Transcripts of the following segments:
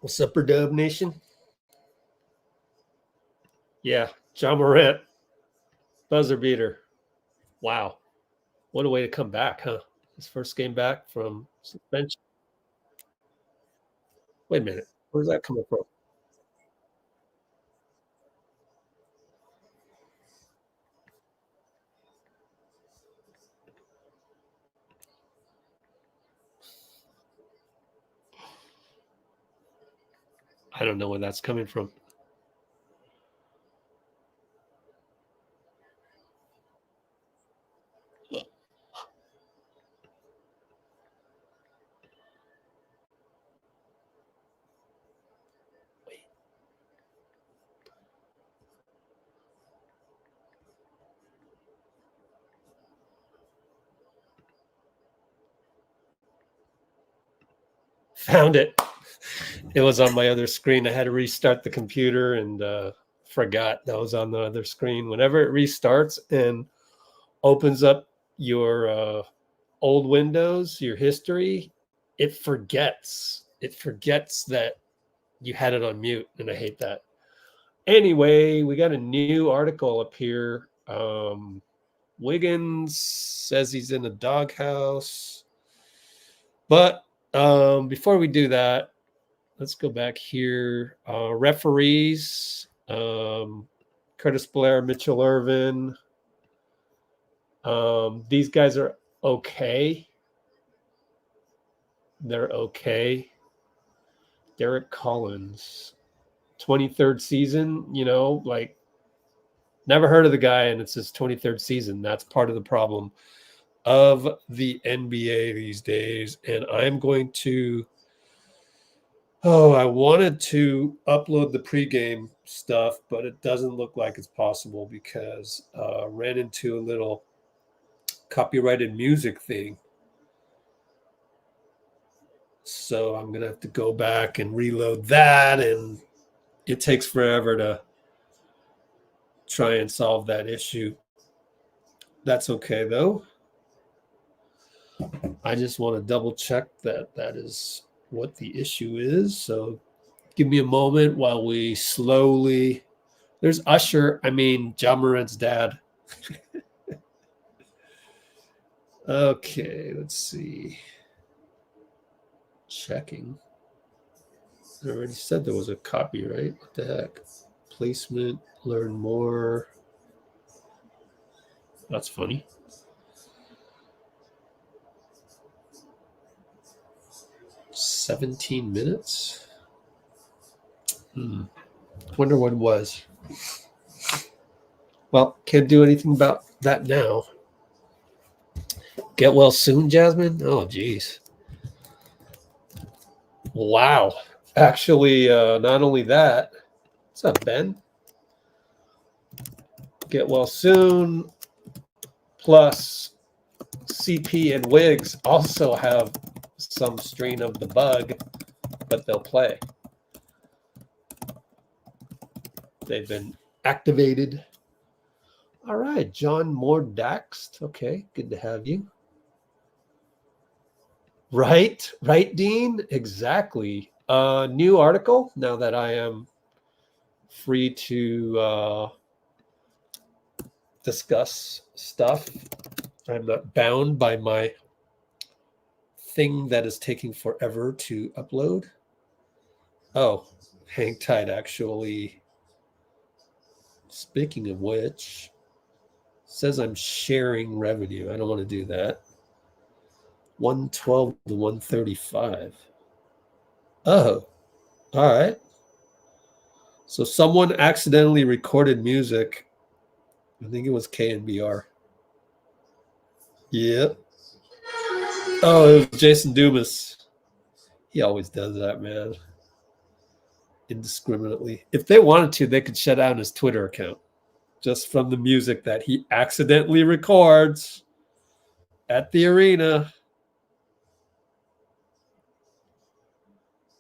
What's up, Dub Nation? Yeah, John Morant, buzzer beater. Wow, what a way to come back, huh? His first game back from suspension. Wait a minute, where's that coming from? I don't know where that's coming from. Found it. It was on my other screen. I had to restart the computer and forgot that was on the other screen. Whenever it restarts and opens up your old windows, your history, it forgets. It forgets that you had it on mute, and I hate that. Anyway, we got a new article up here. Wiggins says he's in the doghouse. But before we do that, let's go back here. Referees, Curtis Blair, Mitchell Ervin. These guys are okay. They're okay. Derrick Collins, 23rd season, like never heard of the guy, and it's his 23rd season. That's part of the problem of the NBA these days. And I'm going to, I wanted to upload the pregame stuff, but it doesn't look like it's possible because I ran into a little copyrighted music thing. So I'm going to have to go back and reload that, and it takes forever to try and solve that issue. That's okay, though. I just want to double check that that is what the issue is. So give me a moment while we slowly. There's Usher. I mean, Ja Morant's dad. Okay, let's see. Checking. I already said there was a copyright. What the heck? Placement, learn more. That's funny. $17. Wonder what it was. Well, can't do anything about that now. Get well soon, Jasmine? Oh, geez. Wow. Actually, not only that. What's up, Ben? Get well soon. Plus, CP and Wiggs also have some strain of the bug, but they'll play. They've been activated. All right, John Moore Daxt. Okay, good to have you. Right, Dean? Exactly. New article now that I am free to discuss stuff. I'm not bound by my thing that is taking forever to upload. Oh, hang tight, actually. Speaking of which, says I'm sharing revenue. I don't want to do that. 112 to 135. Oh, all right. So someone accidentally recorded music. I think it was KNBR. Yep. Oh, it was Jason Dumas. He always does that, man. Indiscriminately. If they wanted to, they could shut down his Twitter account just from the music that he accidentally records at the arena.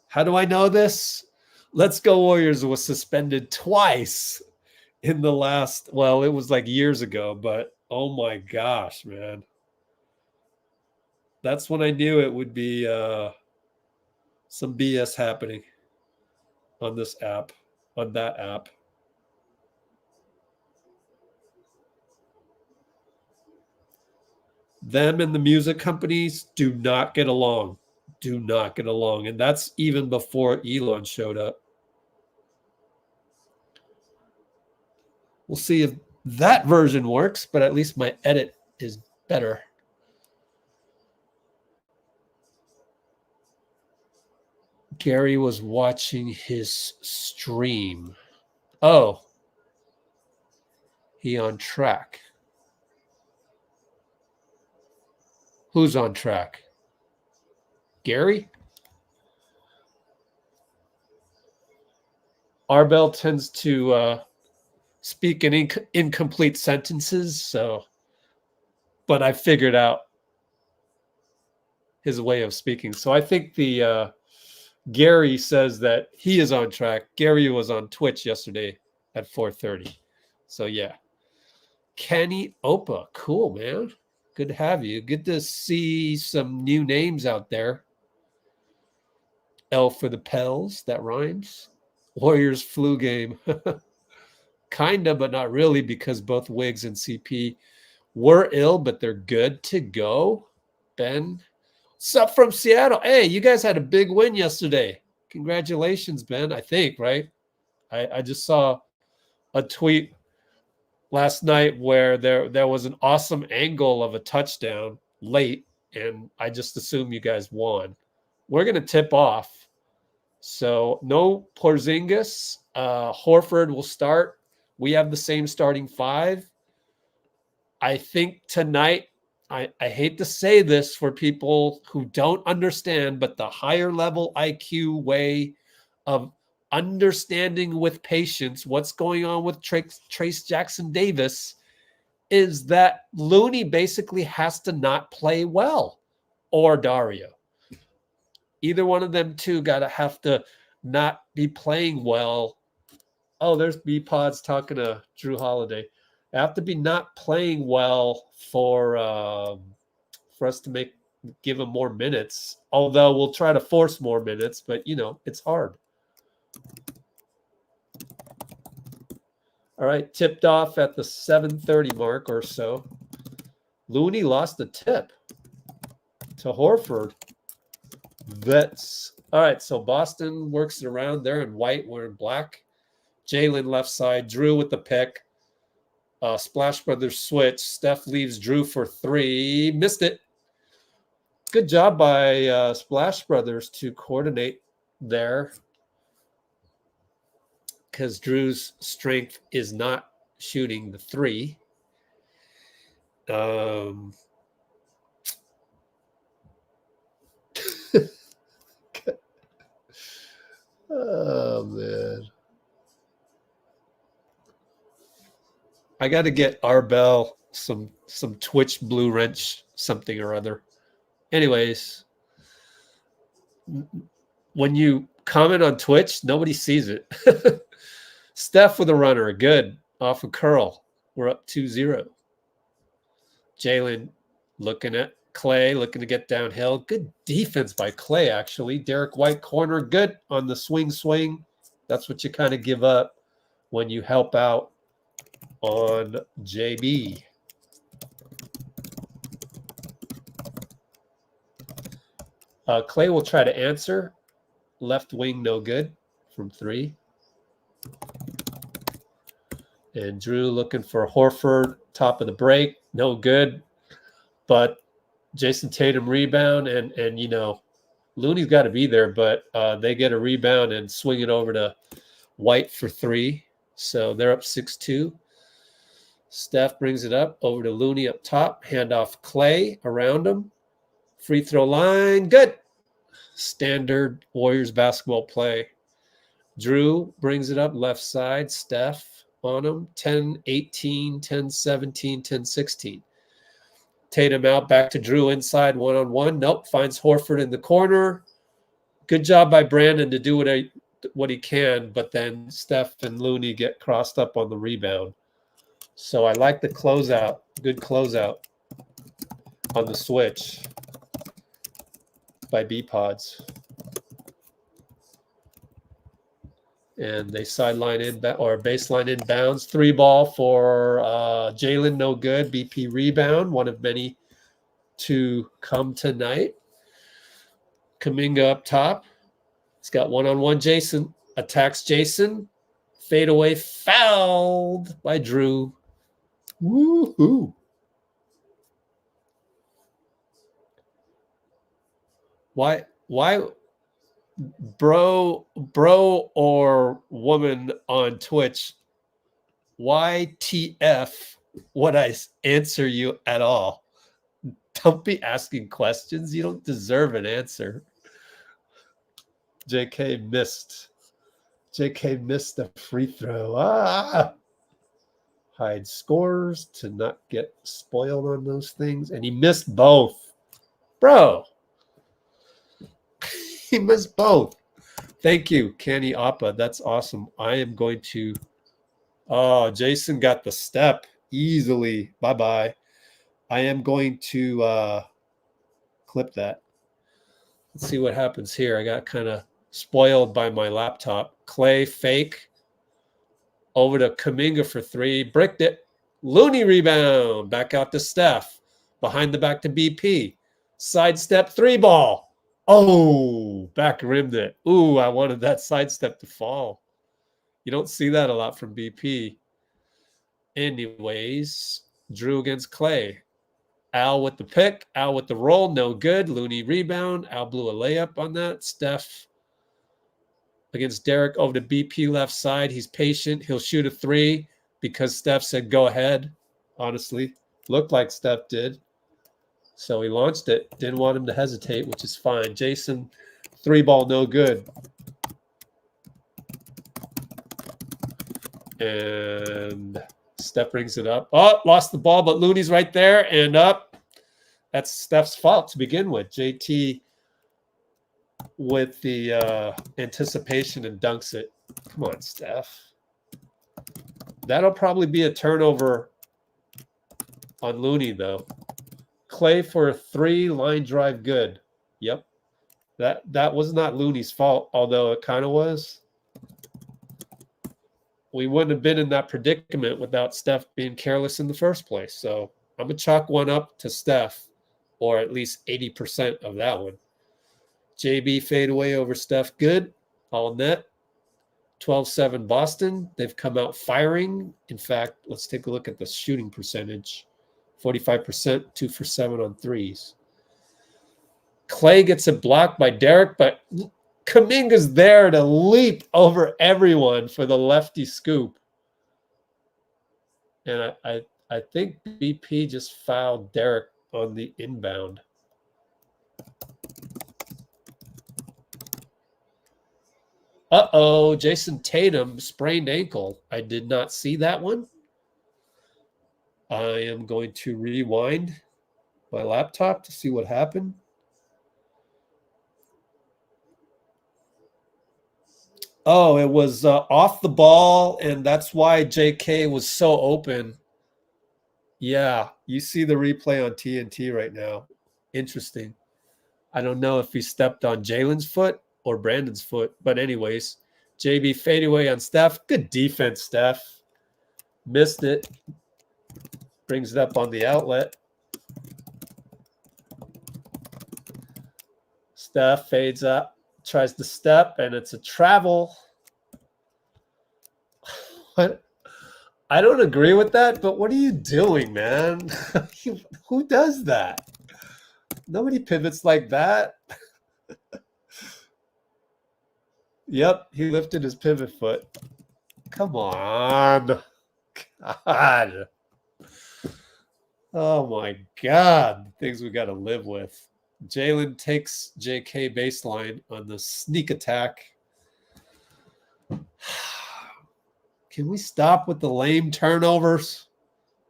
How do I know this? Let's Go Warriors was suspended twice in the last, well, it was like years ago, but oh my gosh, man. That's when I knew it would be some BS happening. on this app, on that app. Them and the music companies do not get along. Do not get along. And that's even before Elon showed up. We'll see if that version works, but at least my edit is better. Gary was watching his stream. Oh, he on track. Who's on track? Gary? Arbel tends to speak in incomplete sentences, so, but I figured out his way of speaking. So I think the Gary says that he is on track. Gary was on Twitch yesterday at 4:30. So yeah. Kenny Opa, cool, man. Good to have you. Good to see some new names out there. L for the Pels, that rhymes. Warriors flu game. Kinda, but not really, because both Wiggs and CP were ill, but they're good to go. Ben, what's up from Seattle? Hey, you guys had a big win yesterday. Congratulations, Ben, I think, right? I just saw a tweet last night where there was an awesome angle of a touchdown late, and I just assume you guys won. We're going to tip off. So no Porzingis. Horford will start. We have the same starting five. I think tonight, I hate to say this for people who don't understand, but the higher level IQ way of understanding with patience what's going on with Trace Jackson Davis is that Looney basically has to not play well, or Dario. Either one of them two got to have to not be playing well. Oh, there's B-Pods talking to Drew Holiday. They have to be not playing well for us to give them more minutes. Although we'll try to force more minutes, but it's hard. All right, tipped off at the 7:30 mark or so. Looney lost the tip to Horford. Vets. All right, so Boston works it around. They're in white, we're in black. Jalen left side. Drew with the pick. Splash Brothers switch. Steph leaves Drew for three. Missed it. Good job by Splash Brothers to coordinate there, because Drew's strength is not shooting the three. Oh, man. I got to get Arbel some Twitch blue wrench something or other. Anyways, when you comment on Twitch, nobody sees it. Steph with a runner. Good. Off a curl. We're up 2-0. Jalen looking at Klay, looking to get downhill. Good defense by Klay, actually. Derrick White corner. Good on the swing. That's what you kind of give up when you help out on JB. Klay will try to answer. Left wing, no good from three. And Drew looking for Horford, top of the break, no good. But Jason Tatum rebound, and Looney's got to be there, but they get a rebound and swing it over to White for three. So they're up 6-2. Steph brings it up over to Looney up top. Handoff Klay around him. Free throw line. Good. Standard Warriors basketball play. Drew brings it up left side. Steph on him. 10-18, 10-17, 10-16. Tatum out. Back to Drew inside one-on-one. Nope. Finds Horford in the corner. Good job by Brandon to do what he can, but then Steph and Looney get crossed up on the rebound. So I like the closeout. Good closeout on the switch by B-Pods. And they sideline in or baseline inbounds. 3 ball for Jalen, no good. BP rebound, one of many to come tonight. Kuminga up top. He's got one-on-one Jason. Attacks Jason. Fade away, fouled by Drew. Woohoo. Why bro or woman on Twitch, YTF would I answer you at all? Don't be asking questions. You don't deserve an answer. JK missed the free throw. Hide scores to not get spoiled on those things. And he missed both. Bro. He missed both. Thank you, Kenny Appa. That's awesome. I am going to... Oh, Jason got the step easily. Bye-bye. I am going to clip that. Let's see what happens here. I got kind of spoiled by my laptop. Klay fake. Over to Kuminga for 3. Bricked it. Looney rebound. Back out to Steph. Behind the back to BP. Sidestep 3 ball. Oh, back rimmed it. Ooh, I wanted that sidestep to fall. You don't see that a lot from BP. Anyways, Drew against Klay. Al with the pick. Al with the roll. No good. Looney rebound. Al blew a layup on that. Steph against Derrick over to BP left side. He's patient. He'll shoot a 3 because Steph said go ahead. Honestly, looked like Steph did. So he launched it. Didn't want him to hesitate, which is fine. Jason, 3 ball, no good. And Steph brings it up. Oh, lost the ball, but Looney's right there and up. That's Steph's fault to begin with. JT with the anticipation and dunks it. Come on, Steph. That'll probably be a turnover on Looney, though. Klay for a 3, line drive, good. Yep. That was not Looney's fault, although it kind of was. We wouldn't have been in that predicament without Steph being careless in the first place. So I'm going to chalk one up to Steph, or at least 80% of that one. JB fade away over Steph, good. All net. 12-7 Boston. They've come out firing. In fact, let's take a look at the shooting percentage. 45%, 2 for 7 on threes. Klay gets it blocked by Derrick, but Kuminga's there to leap over everyone for the lefty scoop. And I think BP just fouled Derrick on the inbound. Uh-oh, Jason Tatum sprained ankle. I did not see that one. I am going to rewind my laptop to see what happened. Oh, it was off the ball, and that's why JK was so open. Yeah, you see the replay on TNT right now. Interesting. I don't know if he stepped on Jalen's foot or Brandon's foot, but anyways, JB fadeaway on Steph. Good defense, Steph. Missed it. Brings it up on the outlet. Steph fades up, tries to step, and it's a travel. What? I don't agree with that, but what are you doing, man? Who does that? Nobody pivots like that. Yep, he lifted his pivot foot. Come on. God. Oh, my God. Things we got to live with. Jalen takes JK baseline on the sneak attack. Can we stop with the lame turnovers?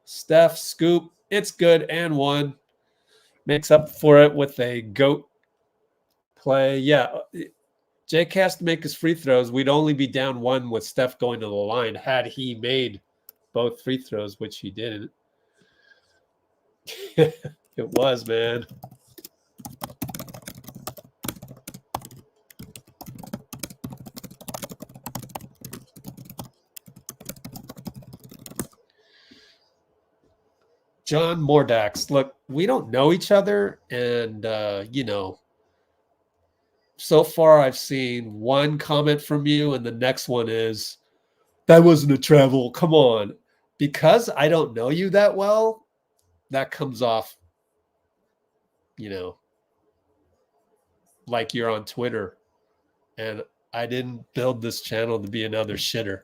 Steph, scoop. It's good and 1. Makes up for it with a GOAT play. Yeah, Jake has to make his free throws. We'd only be down 1 with Steph going to the line had he made both free throws, which he didn't. It was, man. John Mordax. Look, we don't know each other, and you know, so far I've seen one comment from you, and the next one is, that wasn't a travel. Come on. Because I don't know you that well, that comes off, you know, like you're on Twitter. And I didn't build this channel to be another shitter.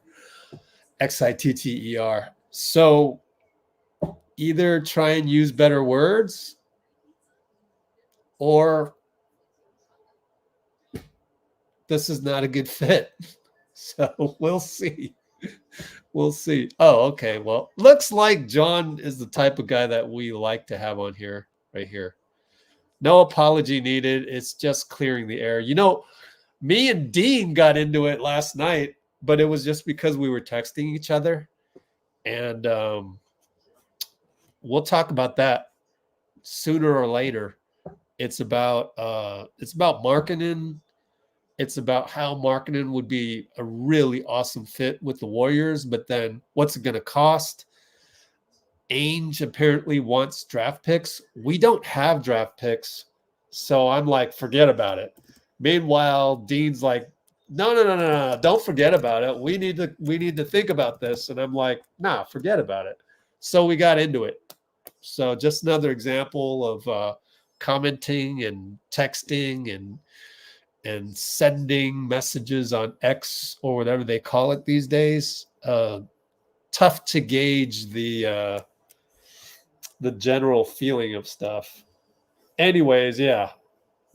Xitter. So either try and use better words, or this is not a good fit. So we'll see. We'll see. Oh, okay. Well, looks like John is the type of guy that we like to have on here, right here. No apology needed. It's just clearing the air. You know, me and Dean got into it last night, but it was just because we were texting each other. And we'll talk about that sooner or later. It's about Markannen. It's about how Markannen would be a really awesome fit with the Warriors, but then what's it going to cost? Ainge apparently wants draft picks. We don't have draft picks, so I'm like, forget about it. Meanwhile, Dean's like, no, don't forget about it. We need to think about this. And I'm like, nah, forget about it. So we got into it. So just another example of commenting and texting and sending messages on X or whatever they call it these days. Tough to gauge the general feeling of stuff. Anyways, yeah,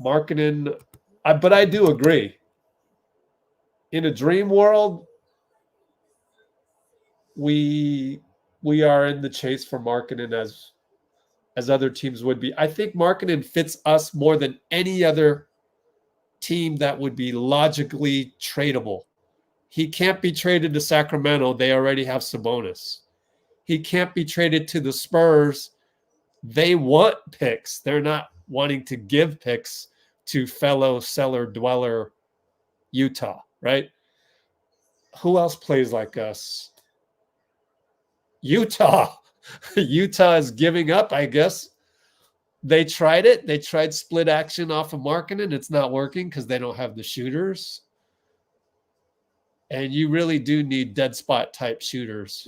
Markannen. But I do agree. In a dream world, we are in the chase for Markannen as other teams would be. I think Markannen fits us more than any other team that would be logically tradable. He can't be traded to Sacramento. They already have Sabonis. He can't be traded to the Spurs. They want picks. They're not wanting to give picks to fellow cellar dweller Utah, right? Who else plays like us? Utah. Utah is giving up, I guess. They tried it. They tried split action off of Markannen. It's not working because they don't have the shooters. And you really do need dead spot type shooters.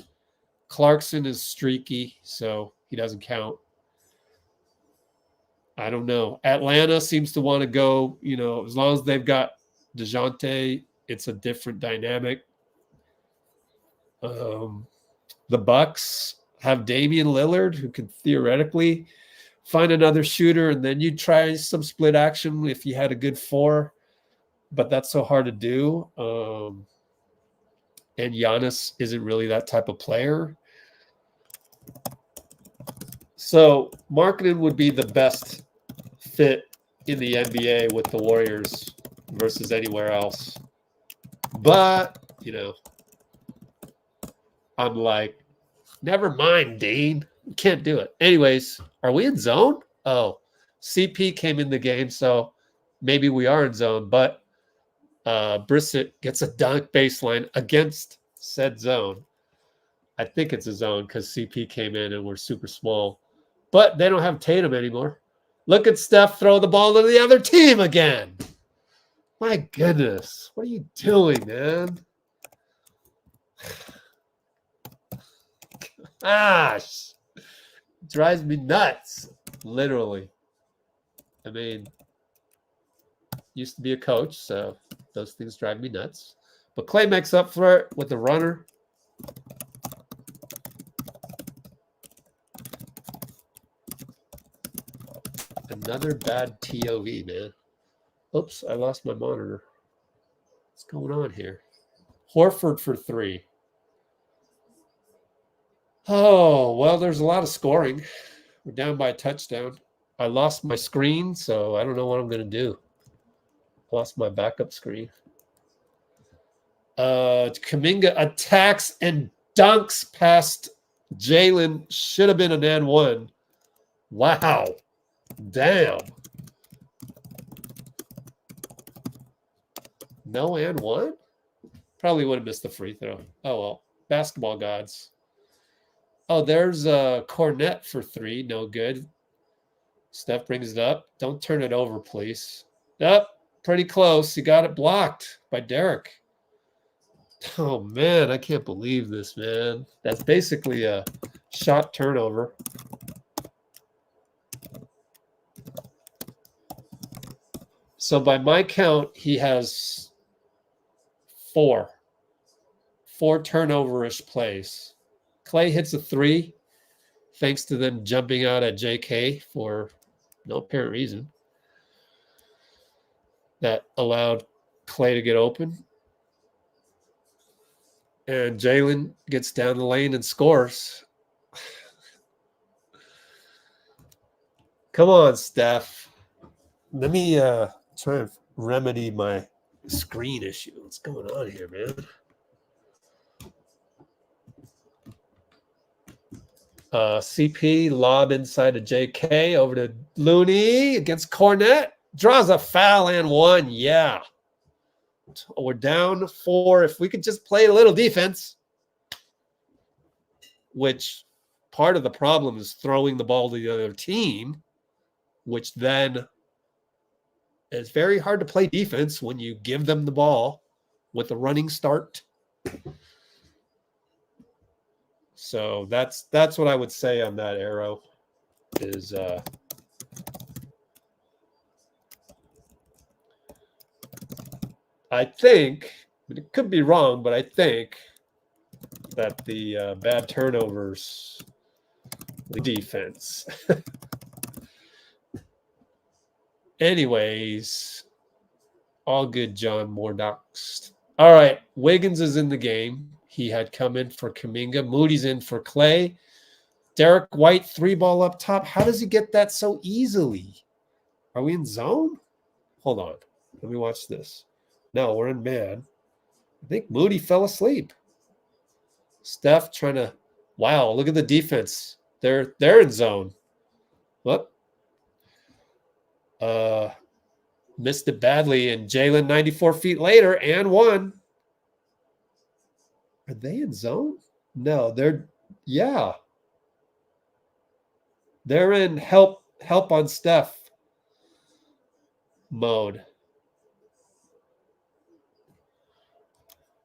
Clarkson is streaky, so he doesn't count. I don't know. Atlanta seems to want to go, you know, as long as they've got DeJounte, it's a different dynamic. The Bucks have Damian Lillard, who could theoretically find another shooter, and then you try some split action if you had a good four, but that's so hard to do. And Giannis isn't really that type of player. So Markanen would be the best fit in the NBA with the Warriors versus anywhere else. But, you know, I'm like, never mind, Dean. We can't do it. Anyways, are we in zone? Oh, CP came in the game, so maybe we are in zone. But Brissett gets a dunk baseline against said zone. I think it's a zone because CP came in and we're super small. But they don't have Tatum anymore. Look at Steph throw the ball to the other team again. My goodness. What are you doing, man? Gosh. Drives me nuts. Literally. I mean, used to be a coach, so those things drive me nuts. But Klay makes up for it with the runner. Another bad TOV, man. Oops, I lost my monitor. What's going on here? Horford for 3. Oh, well, there's a lot of scoring. We're down by a touchdown. I lost my screen, so I don't know what I'm going to do. Lost my backup screen. Kuminga attacks and dunks past Jalen. Should have been an and one. Wow. Damn. No and one? Probably would have missed the free throw. Oh, well. Basketball gods. Oh, there's a Cornet for 3. No good. Steph brings it up. Don't turn it over, please. Yep, pretty close. You got it blocked by Derrick. Oh, man, I can't believe this, man. That's basically a shot turnover. So by my count, he has 4 turnover-ish plays. Klay hits a 3, thanks to them jumping out at JK for no apparent reason. That allowed Klay to get open. And Jalen gets down the lane and scores. Come on, Steph. Let me try and remedy my screen issue. What's going on here, man? CP, lob inside of JK over to Looney against Cornet. Draws a foul and 1. Yeah. We're down 4. If we could just play a little defense, which part of the problem is throwing the ball to the other team, which then is very hard to play defense when you give them the ball with a running start. So that's what I would say on that arrow is I think, but it could be wrong, but I think that the bad turnovers, the defense. Anyways, all good, John Mordox. All right, Wiggins is in the game. He had come in for Kuminga. Moody's in for Klay. Derrick White, 3-ball up top. How does he get that so easily? Are we in zone? Hold on. Let me watch this. No, we're in man. I think Moody fell asleep. Steph trying to, wow, look at the defense. They're in zone. Whoop. Missed it badly, and Jalen 94 feet later and 1. Are they in zone? No, they're in help on Steph mode.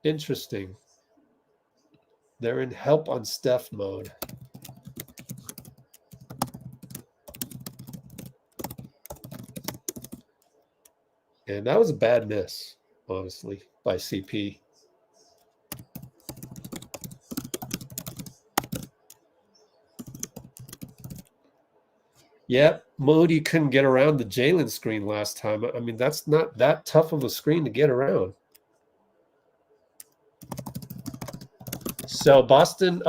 Interesting. They're in help on Steph mode. And that was a bad miss, honestly, by CP. Yep, Moody couldn't get around the Jalen screen last time. I mean, that's not that tough of a screen to get around. So Boston,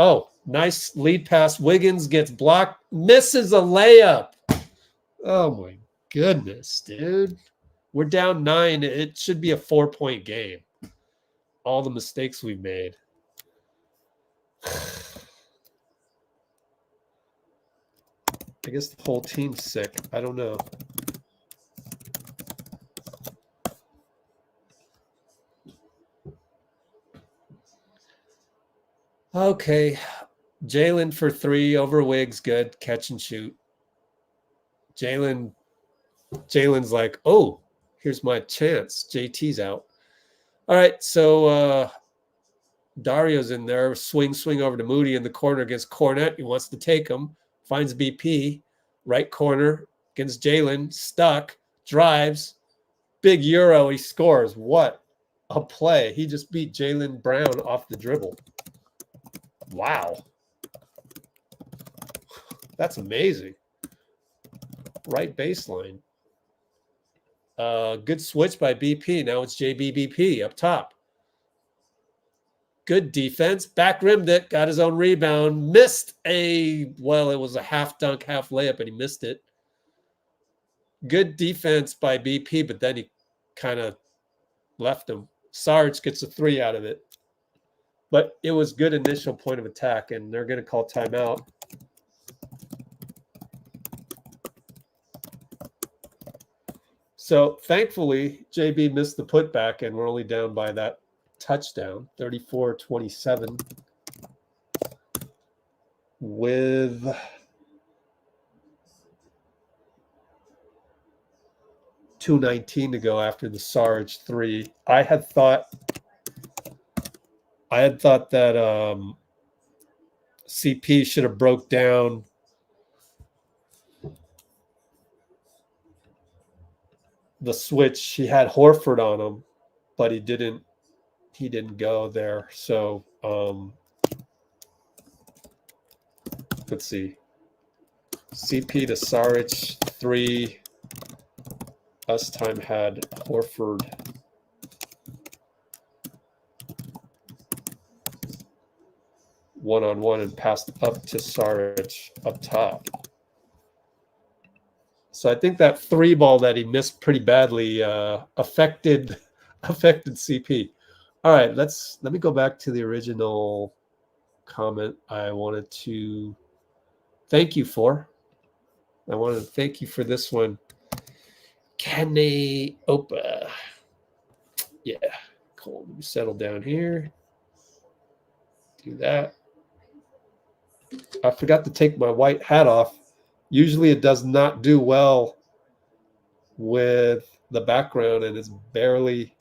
nice lead pass. Wiggins gets blocked, misses a layup. Oh, my goodness, dude. We're down 9. It should be a 4-point game. All the mistakes we've made. I guess the whole team's sick. I don't know. Okay. Jalen for 3 over Wiggs. Good. Catch and shoot. Jalen's like, oh, here's my chance. JT's out. All right. So Dario's in there. Swing over to Moody in the corner against Cornet. He wants to take him. Finds BP. Right corner against Jalen. Stuck. Drives. Big Euro. He scores. What a play. He just beat Jalen Brown off the dribble. Wow. That's amazing. Right baseline. Good switch by BP. Now it's JBBP up top. Good defense. Back rimmed it. Got his own rebound. Missed it was a half dunk, half layup, and he missed it. Good defense by BP, but then he kind of left him. Saric gets a 3 out of it. But it was good initial point of attack, and they're going to call timeout. So thankfully, JB missed the putback, and we're only down by that touchdown, 34-27. with .219 to go after the Saric 3. I had thought that CP should have broke down the switch. He had Horford on him, but he didn't go there. So let's see. CP to Saric 3. Us time had Horford. One-on-one and passed up to Saric up top. So I think that 3 ball that he missed pretty badly affected CP. All right, let me go back to the original comment I wanted to thank you for. I wanted to thank you for this one. Kenny Opa. Yeah, cool. Let me settle down here. Do that. I forgot to take my white hat off. Usually it does not do well with the background, and it's barely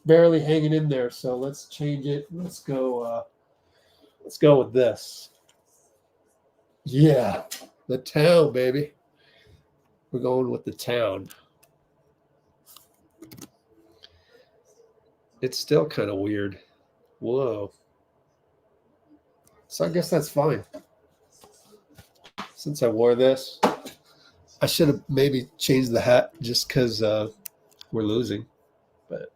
hanging in there. So let's change it. Let's go with this. Yeah, the town, baby. We're going with the town. It's still kind of weird. Whoa. So I guess that's fine. Since I wore this, I should have maybe changed the hat just because we're losing. But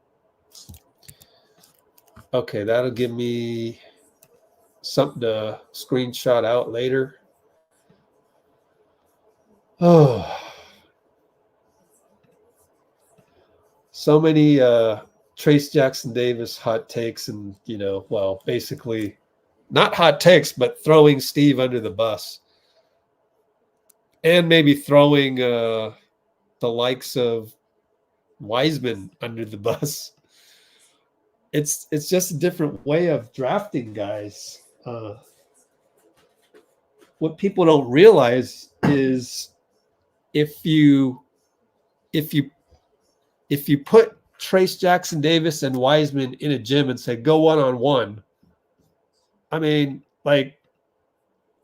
okay, that'll give me something to screenshot out later. Oh, so many Trace Jackson Davis hot takes, and well, basically not hot takes, but throwing Steve under the bus. And maybe throwing the likes of Wiseman under the bus. It's just a different way of drafting guys. What people don't realize is if you put Trace Jackson Davis and Wiseman in a gym and say go one-on-one, I mean, like,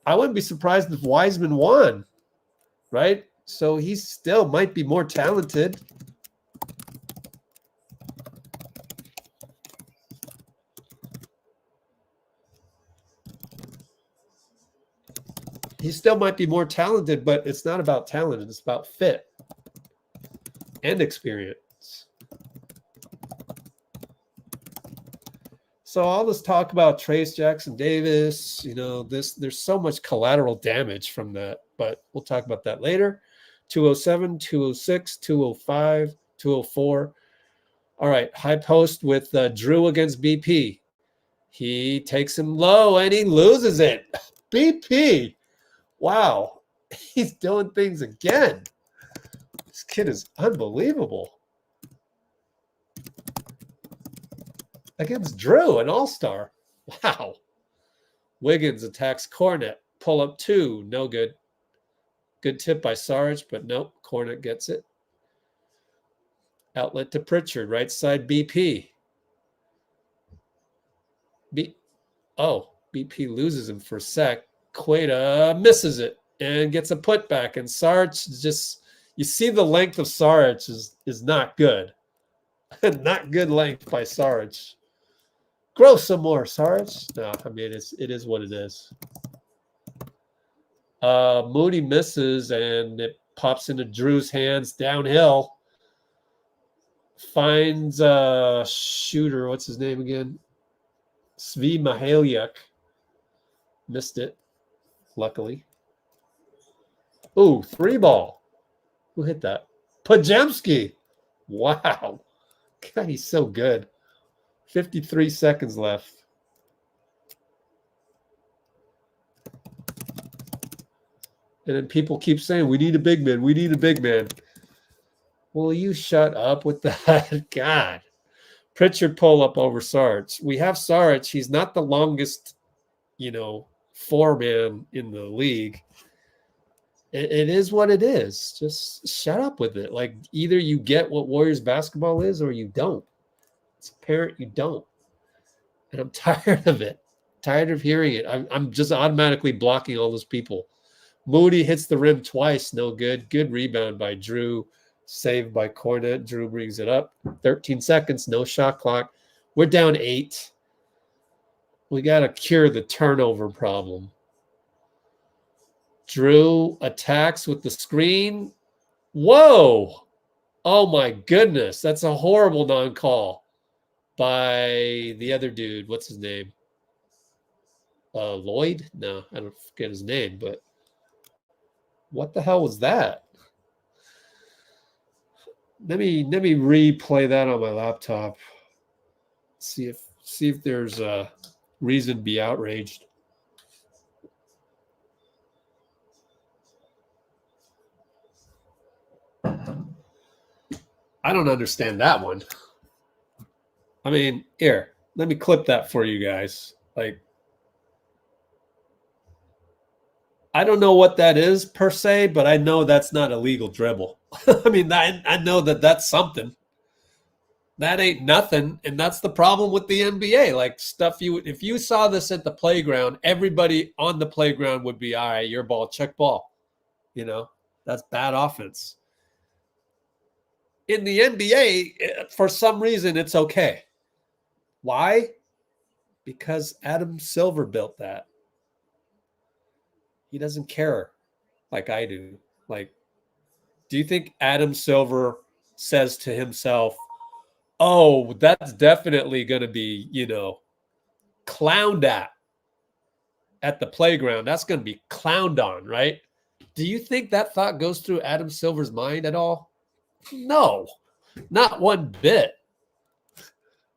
I wouldn't be surprised if Wiseman won. Right? So he still might be more talented. He still might be more talented, but it's not about talent. It's about fit and experience. So all this talk about Trace Jackson Davis, there's so much collateral damage from that, but we'll talk about that later. 207, 206, 205, 204. All right, high post with Drew against BP. He takes him low and he loses it. BP, wow, he's doing things again. This kid is unbelievable. Against Drew, an all-star. Wow. Wiggins attacks Cornet. Pull up 2. No good. Good tip by Saric, but nope. Cornet gets it. Outlet to Pritchard. Right side BP. BP loses him for a sec. Queta misses it and gets a putback. And Saric just, you see the length of Saric is not good. Not good length by Saric. Grow some more, Saric. No, I mean, it is what it is. Moody misses, and it pops into Drew's hands downhill. Finds a shooter. What's his name again? Svi Mahaliuk. Missed it, luckily. Ooh, 3 ball. Who hit that? Pajemski. Wow. God, he's so good. 53 seconds left. And then people keep saying, we need a big man. We need a big man. Will you shut up with that? God. Pritchard pull up over Saric. We have Saric. He's not the longest, 4-man in the league. It is what it is. Just shut up with it. Like, either you get what Warriors basketball is or you don't. It's apparent you don't. And I'm tired of it. Tired of hearing it. I'm just automatically blocking all those people. Moody hits the rim twice. No good. Good rebound by Drew. Saved by Cornet. Drew brings it up. 13 seconds. No shot clock. We're down 8. We got to cure the turnover problem. Drew attacks with the screen. Whoa. Oh, my goodness. That's a horrible non-call by the other dude. What's his name? Lloyd? No, I don't forget his name, but what the hell was that? Let me replay that on my laptop. See if there's a reason to be outraged. I don't understand that one. I mean, here, let me clip that for you guys. Like, I don't know what that is per se, but I know that's not a legal dribble. I mean, I know that that's something. That ain't nothing, and that's the problem with the NBA. Like, stuff if you saw this at the playground, everybody on the playground would be, all right, your ball, check ball. You know, that's bad offense. In the NBA, for some reason, it's okay. Why? Because Adam Silver built that. He doesn't care like I do. Like, do you think Adam Silver says to himself, oh, that's definitely going to be, clowned at the playground. That's going to be clowned on, right? Do you think that thought goes through Adam Silver's mind at all? No, not one bit.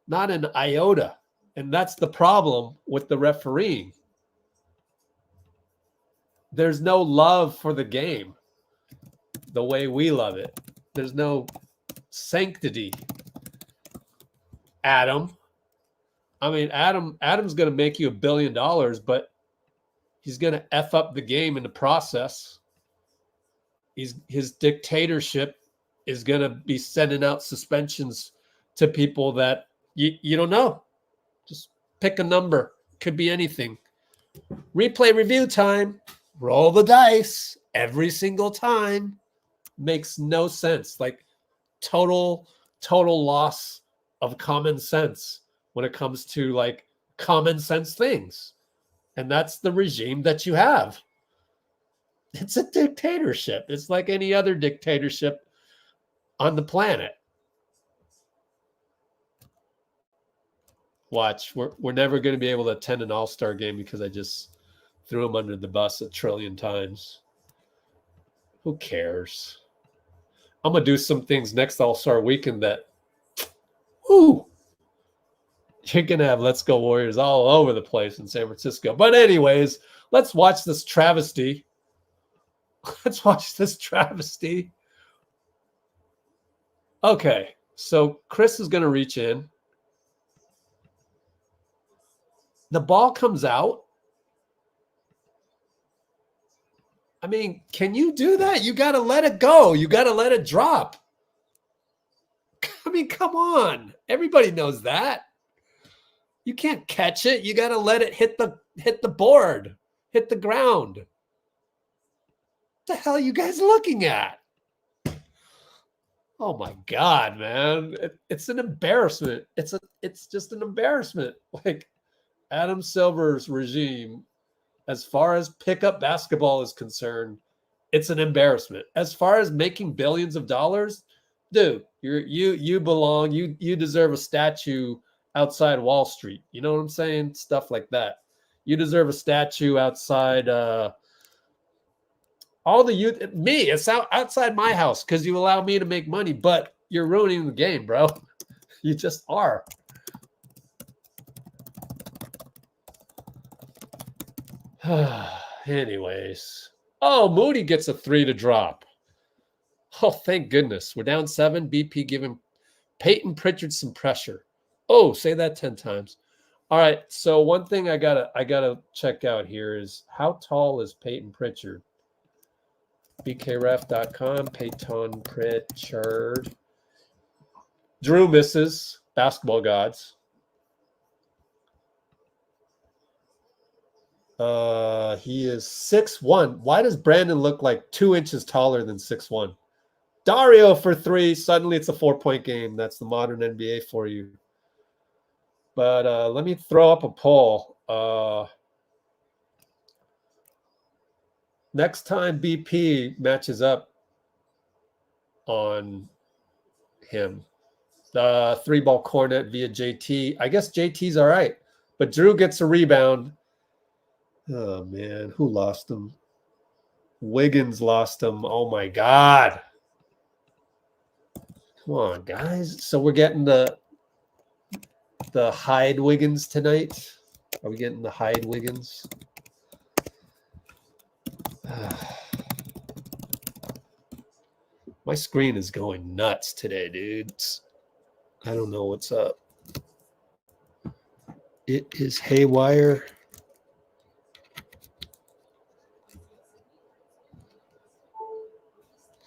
Not an iota. And that's the problem with the refereeing. There's no love for the game the way we love it. There's no sanctity. Adam. I mean, Adam's going to make you $1 billion, but he's going to F up the game in the process. His dictatorship is going to be sending out suspensions to people that you don't know. Just pick a number. Could be anything. Replay review time. Roll the dice every single time. Makes no sense. Like, total loss of common sense when it comes to, like, common sense things. And that's the regime that you have. It's a dictatorship. It's like any other dictatorship on the planet. Watch, we're never going to be able to attend an all-star game because I just threw him under the bus 1 trillion times. Who cares? I'm going to do some things next all-star weekend that, you're going to have Let's Go Warriors all over the place in San Francisco. But anyways, let's watch this travesty. Let's watch this travesty. Okay, so Chris is going to reach in. The ball comes out. I mean, can you do that? You got to let it go. You got to let it drop. I mean, come on. Everybody knows that. You can't catch it. You got to let it hit the board, hit the ground. What the hell are you guys looking at? Oh my God, man. It's an embarrassment. It's just an embarrassment. Like, Adam Silver's regime, as far as pickup basketball is concerned, it's an embarrassment. As far as making billions of dollars, dude, you belong. You deserve a statue outside Wall Street. You know what I'm saying? Stuff like that. You deserve a statue outside all the youth. Me, it's outside my house because you allow me to make money, but you're ruining the game, bro. You just are. Anyways. Oh, Moody gets a 3 to drop. Oh, thank goodness. We're down 7. BP giving Peyton Pritchard some pressure. Oh, say that 10 times. All right. So one thing I gotta check out here is how tall is Peyton Pritchard? BKRef.com, Peyton Pritchard. Drew misses. Basketball gods. He is 6'1". Why does Brandon look like 2 inches taller than 6'1"? Dario for 3. Suddenly it's a 4-point game. That's the modern NBA for you. But let me throw up a poll. Next time BP matches up on him, the 3-ball cornet via JT. I guess JT's all right, but Drew gets a rebound. Oh, man. Who lost him? Wiggins lost him. Oh, my God. Come on, guys. So we're getting the Hyde Wiggins tonight. Are we getting the Hyde Wiggins? My screen is going nuts today, dudes. I don't know what's up. It is haywire.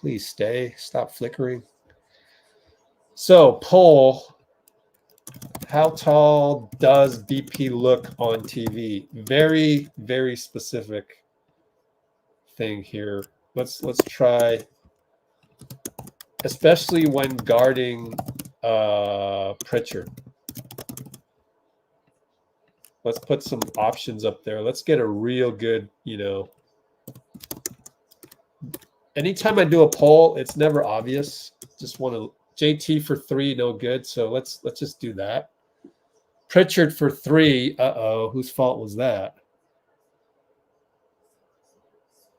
Please stay. Stop flickering. So, poll. How tall does BP look on TV? Very, very specific thing here. Let's try, especially when guarding Pritchard. Let's put some options up there. Let's get a real good, anytime I do a poll, it's never obvious. Just want to JT for 3, no good. So let's just do that. Pritchard for 3. Uh-oh, whose fault was that?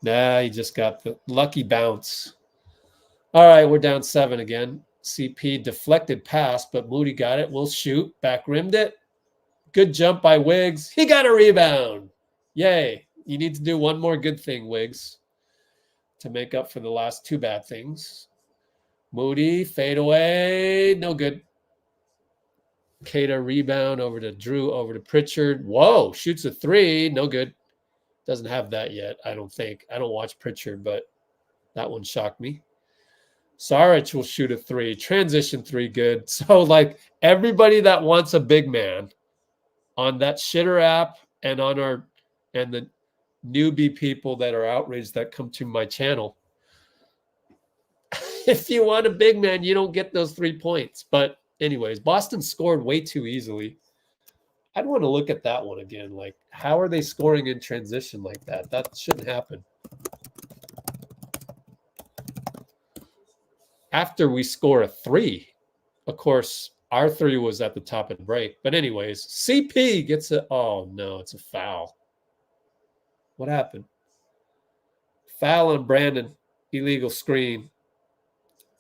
Nah, he just got the lucky bounce. All right, we're down 7 again. CP deflected pass, but Moody got it. We'll shoot. Back rimmed it. Good jump by Wiggs. He got a rebound. Yay. You need to do one more good thing, Wiggs, to make up for the last 2 bad things. Moody, fade away. No good. Kata rebound over to Drew, over to Pritchard. Whoa, shoots a 3. No good. Doesn't have that yet, I don't think. I don't watch Pritchard, but that one shocked me. Saric will shoot a 3. Transition 3, good. So, like, everybody that wants a big man on that shitter app and on and the newbie people that are outraged that come to my channel, if you want a big man, you don't get those 3 points. But anyways, Boston scored way too easily. I'd want to look at that one again. Like, how are they scoring in transition like that? That shouldn't happen. After we score a 3, of course, our 3 was at the top of the break. But anyways, CP gets a, oh no, it's a foul. What happened? Foul on Brandon. Illegal screen.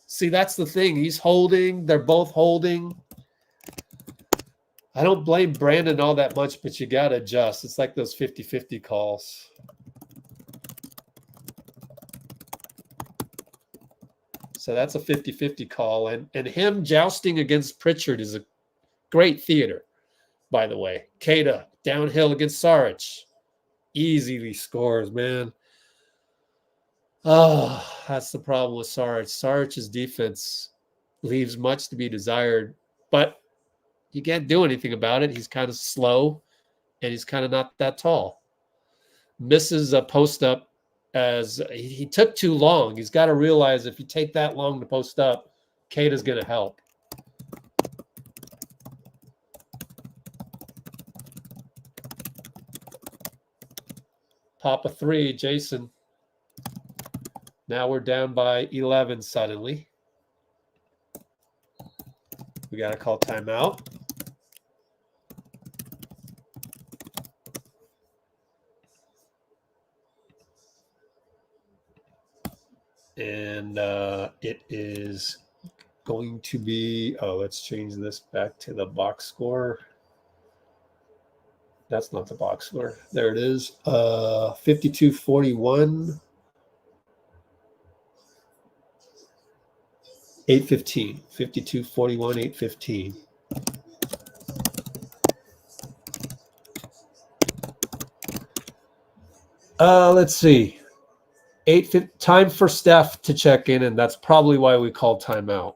See, that's the thing. He's holding. They're both holding. I don't blame Brandon all that much, but you got to adjust. It's like those 50-50 calls. So that's a 50-50 call. And him jousting against Pritchard is a great theater, by the way. Kata, downhill against Saric. Easily scores, man. Oh, that's the problem with Saric. Saric's defense leaves much to be desired, but you can't do anything about it. He's kind of slow, and he's kind of not that tall. Misses a post-up as he took too long. He's got to realize if you take that long to post up, Kata's going to help. Pop a 3, Jason. Now we're down by 11 suddenly. We got to call timeout. And it is going to be, let's change this back to the box score. That's not the box score. There it is. 52-41. 8:15. 52-41, 8:15. Let's see. 8:50, time for Steph to check in, and that's probably why we called timeout.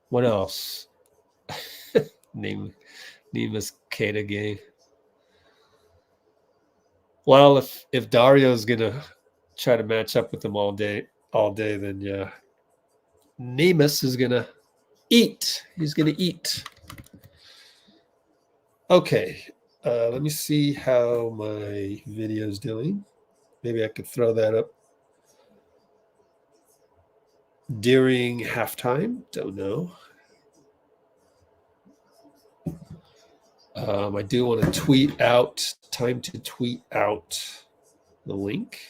What else? Name us Kata game. Well, if Dario's gonna try to match up with them all day, then yeah, Nemus is gonna eat. He's gonna eat. Okay, let me see how my video's doing. Maybe I could throw that up during halftime. Don't know. I do want to tweet out. Time to tweet out the link.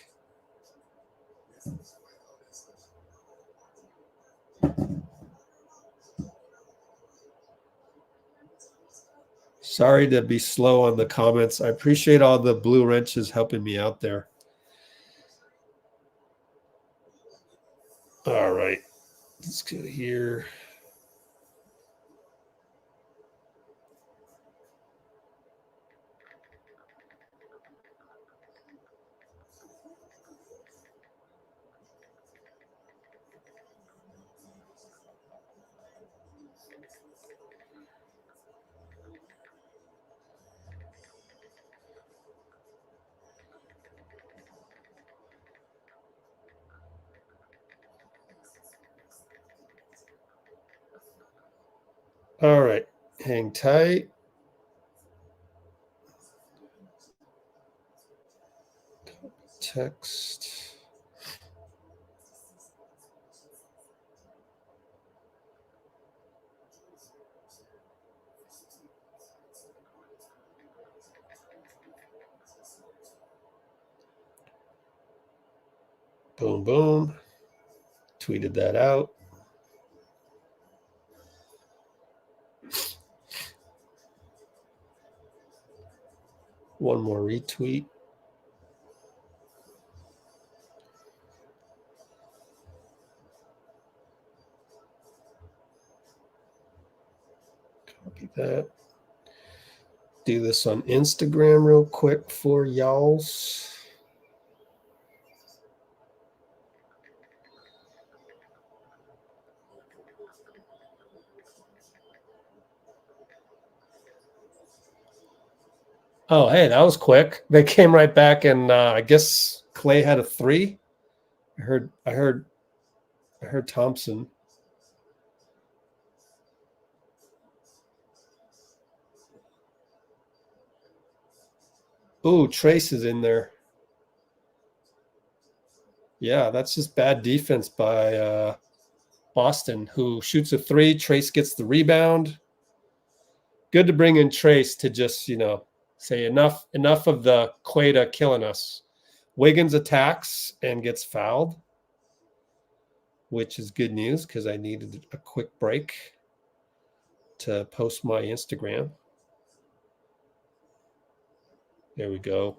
Sorry to be slow on the comments. I appreciate all the blue wrenches helping me out there. All right, let's go here. All right, hang tight. Text. Boom, boom. Tweeted that out. One more retweet. Copy that. Do this on Instagram real quick for y'alls. Oh, hey, that was quick. They came right back, and I guess Klay had a 3. I heard Thompson. Ooh, Trace is in there. Yeah, that's just bad defense by Boston, who shoots a 3. Trace gets the rebound. Good to bring in Trace to just, say enough of the Queta killing us. Wiggins attacks and gets fouled, which is good news because I needed a quick break to post my Instagram. There we go.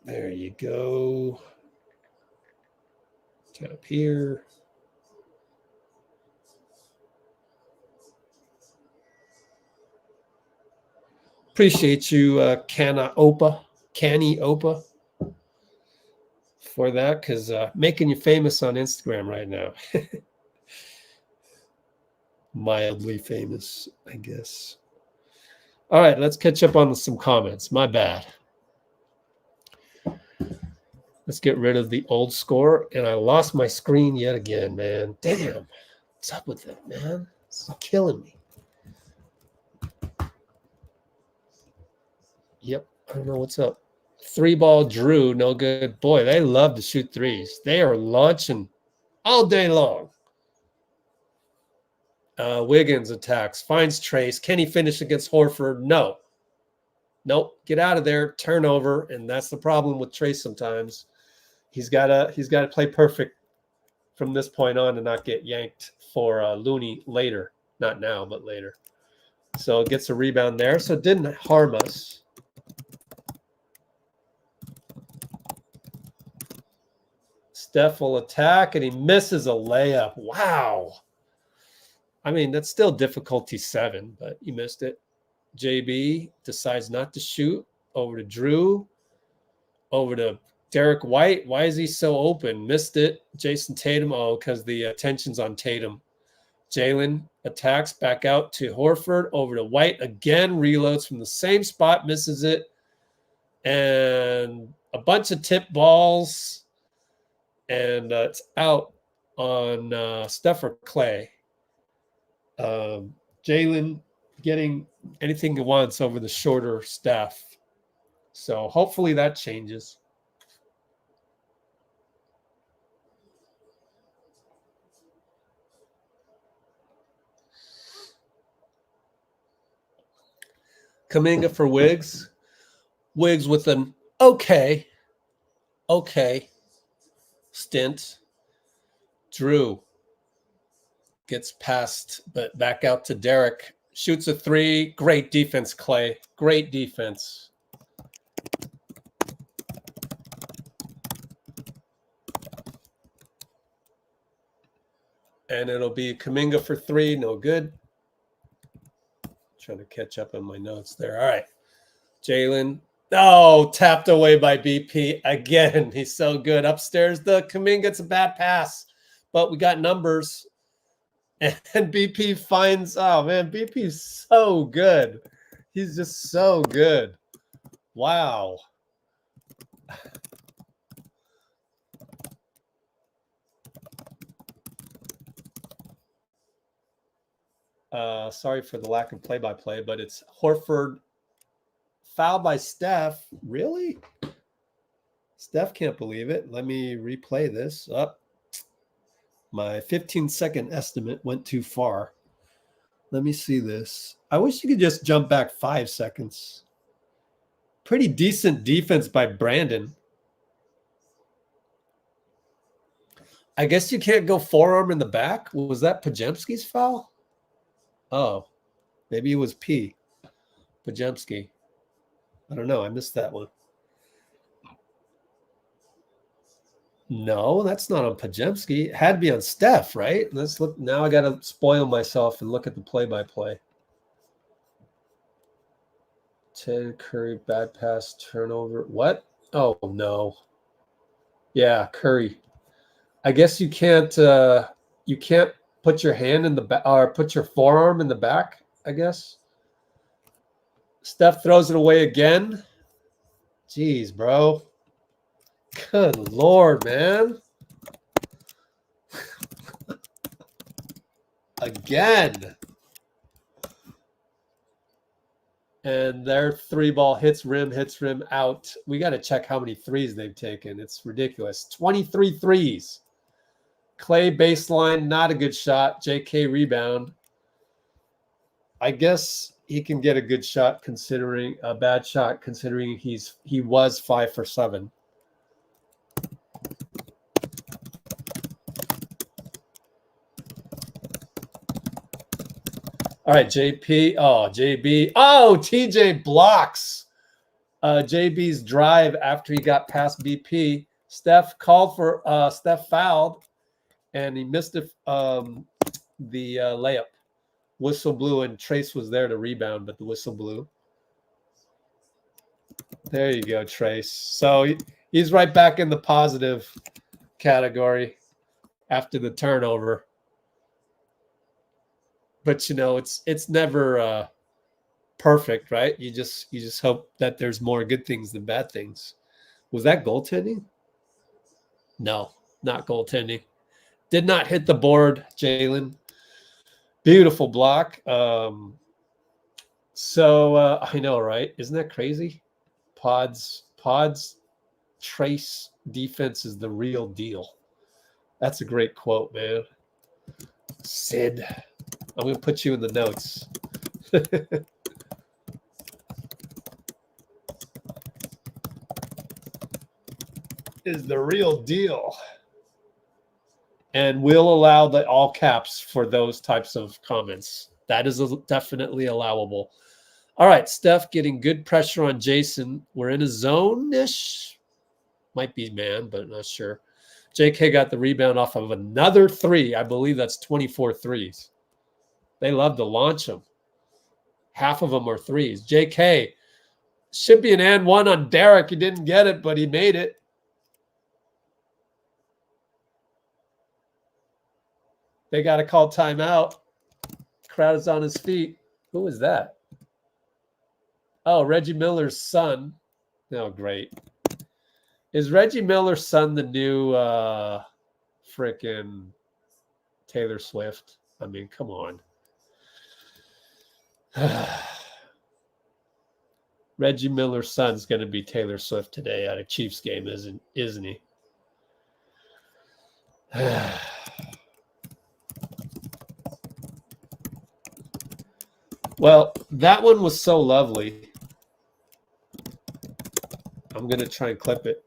There you go. Tap here. Appreciate you, Canny Opa, for that, because making you famous on Instagram right now. Mildly famous, I guess. All right, let's catch up on some comments. My bad. Let's get rid of the old score. And I lost my screen yet again, man. Damn. What's up with it, man? It's killing me. Yep. I don't know what's up. 3-ball Drew, no good. Boy, they love to shoot threes. They are launching all day long. Wiggins attacks, finds Trace. Can he finish against Horford? No. Nope. Get out of there. Turnover. And that's the problem with Trace sometimes. He's gotta play perfect from this point on to not get yanked for Looney later. Not now, but later. So it gets a rebound there. So it didn't harm us. Steph will attack, and he misses a layup. Wow. I mean, that's still difficulty 7, but you missed it. JB decides not to shoot. Over to Drew. Over to Derrick White. Why is he so open? Missed it. Jason Tatum. Oh, because the attention's on Tatum. Jalen attacks back out to Horford. Over to White. Again, reloads from the same spot. Misses it. And a bunch of tip balls. And it's out on Steph or Klay. Jalen getting anything he wants over the shorter Steph. So hopefully that changes. Kuminga for Wiggs. Wiggs with an okay stint. Drew gets past, but back out to Derrick. Shoots a 3. Great defense, Klay. Great defense. And it'll be Kuminga for 3. No good. Trying to catch up on my notes there. All right. Jalen. Oh, tapped away by BP. Again, he's so good. Upstairs, the Kuminga, it's a bad pass. But we got numbers. And BP finds, oh, man, BP's so good. He's just so good. Wow. Sorry for the lack of play-by-play, but it's Horford foul by Steph. Really? Steph can't believe it. Let me replay this. Up. My 15-second estimate went too far. Let me see this. I wish you could just jump back 5 seconds. Pretty decent defense by Brandon. I guess you can't go forearm in the back. Was that Pajemski's foul? Oh, maybe it was P. Pajemski. I don't know. I missed that one. No, that's not on Pajemski. It had to be on Steph, right? Let's look. Now I got to spoil myself and look at the play-by-play. Ted Curry, bad pass, turnover. What? Oh, no. Yeah, Curry. I guess you can't put your hand in the back or put your forearm in the back, I guess. Steph throws it away again. Jeez, bro. Good Lord, man. Again. And their 3-ball hits rim, out. We got to check how many threes they've taken. It's ridiculous. 23 threes. Klay baseline, not a good shot. JK rebound. I guess he can get a good shot considering a bad shot considering he was 5 for 7. All right, JP. Oh, JB. Oh, TJ blocks JB's drive after he got past BP. Steph called for Steph fouled, and he missed the layup. Whistle blew, and Trace was there to rebound, but the whistle blew. There you go, Trace. So he's right back in the positive category after the turnover. But you know, it's never perfect, right? You just hope that there's more good things than bad things. Was that goaltending? No, not goaltending. Did not hit the board, Jalen. Beautiful block. So I know, right? Isn't that crazy? Pods, Trace defense is the real deal. That's a great quote, man. Sid. I'm going to put you in the notes. Is the real deal. And we'll allow the all caps for those types of comments. That is definitely allowable. All right, Steph getting good pressure on Jason. We're in a zone-ish. Might be man, but not sure. JK got the rebound off of another three. I believe that's 24 threes. They love to launch them. Half of them are threes. JK should be an and one on Derrick. He didn't get it, but he made it. They got to call timeout. Crowd is on his feet. Who is that? Oh, Reggie Miller's son. Oh, great. Is Reggie Miller's son the new frickin' Taylor Swift? I mean, come on. Reggie Miller's son's going to be Taylor Swift today at a Chiefs game, isn't he? Well, that one was so lovely. I'm going to try and clip it.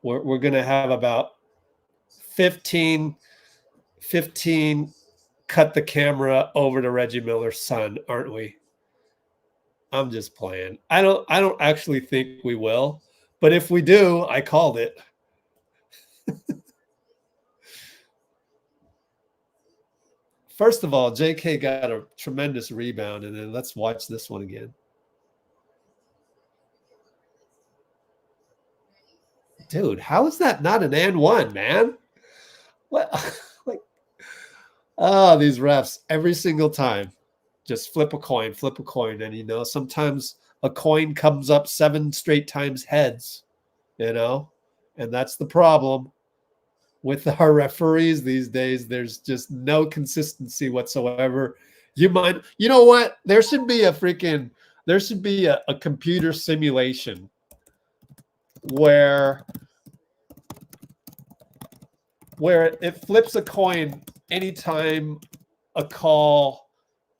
We're going to have about 15 cut the camera over to Reggie Miller's son, aren't we? I'm just playing. I don't actually think we will, but if we do, I called it. First of all, JK got a tremendous rebound, and then let's watch this one again. Dude, how is that not an and one, man? What? Like, oh, these refs every single time. Just flip a coin. And, you know, sometimes a coin comes up 7 straight times heads, you know, and that's the problem with our referees these days. There's just no consistency whatsoever. You know what? There should be a computer simulation where it flips a coin anytime a call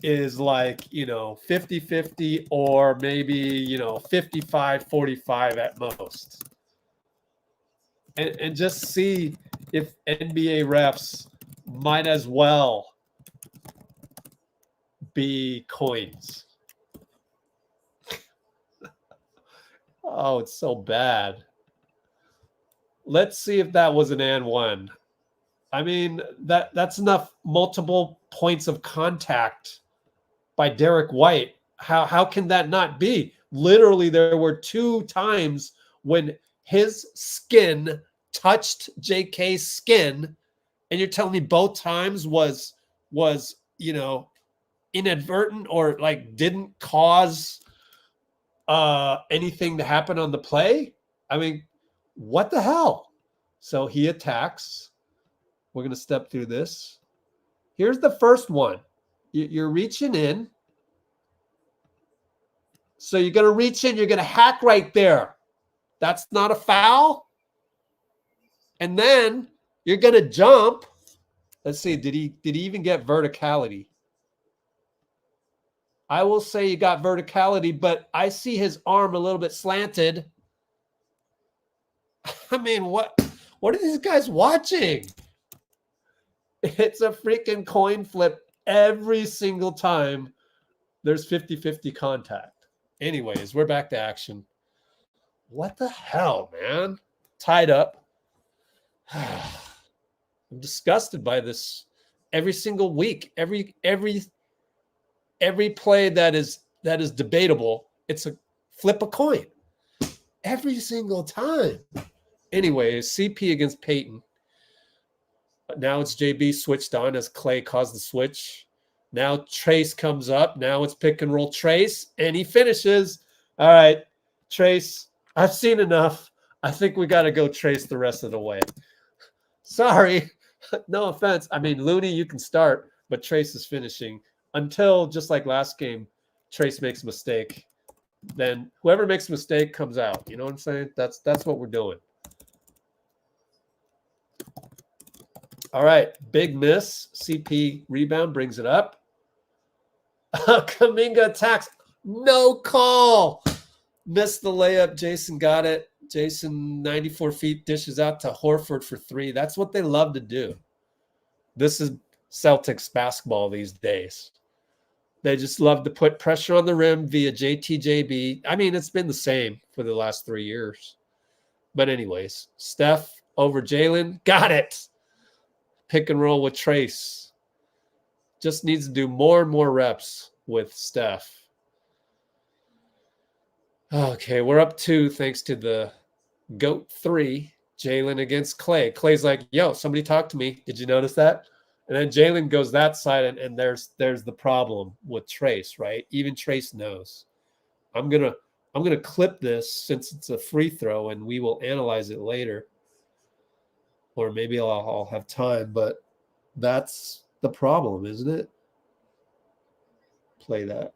is like, you know, 50-50 or maybe, you know, 55-45 at most. And just see if NBA refs might as well be coins. Oh, it's so bad. Let's see if that was an and one. I mean, that's enough multiple points of contact by Derrick White. How can that not be? Literally, there were 2 times when his skin touched JK's skin, and you're telling me both times was you know, inadvertent or like didn't cause anything to happen on the play? I mean, what the hell? So he attacks. We're going to step through this. Here's the first one. You're reaching in. So you're going to reach in. You're going to hack right there. That's not a foul. And then you're going to jump. Let's see. Did he even get verticality? I will say he got verticality, but I see his arm a little bit slanted. I mean, what are these guys watching? It's a freaking coin flip every single time there's 50-50 contact. Anyways, we're back to action. What the hell, man? Tied up. I'm disgusted by this every single week. Every play that is debatable, it's a flip a coin. Every single time. Anyways, CP against Peyton. Now it's JB switched on as Klay caused the switch. Now Trace comes up. Now it's pick and roll Trace, and he finishes. All right, Trace, I've seen enough. I think we got to go Trace the rest of the way. Sorry, no offense. I mean, Looney, you can start, but Trace is finishing until, just like last game, Trace makes a mistake. Then whoever makes a mistake comes out. You know what I'm saying? That's what we're doing. All right, big miss. CP rebound brings it up. Kuminga attacks. No call. Missed the layup. Jason got it. Jason, 94 feet, dishes out to Horford for 3. That's what they love to do. This is Celtics basketball these days. They just love to put pressure on the rim via JTJB. I mean, it's been the same for the last 3 years. But anyways, Steph over Jalen. Got it. Pick and roll with Trace. Just needs to do more and more reps with Steph. Okay, we're up 2 thanks to the GOAT 3. Jalen against Klay. Klay's like, yo, somebody talk to me. Did you notice that? And then Jalen goes that side, and there's the problem with Trace, right? Even Trace knows. I'm gonna clip this since it's a free throw, and we will analyze it later. Or maybe I'll have time, but that's the problem, isn't it? Play that.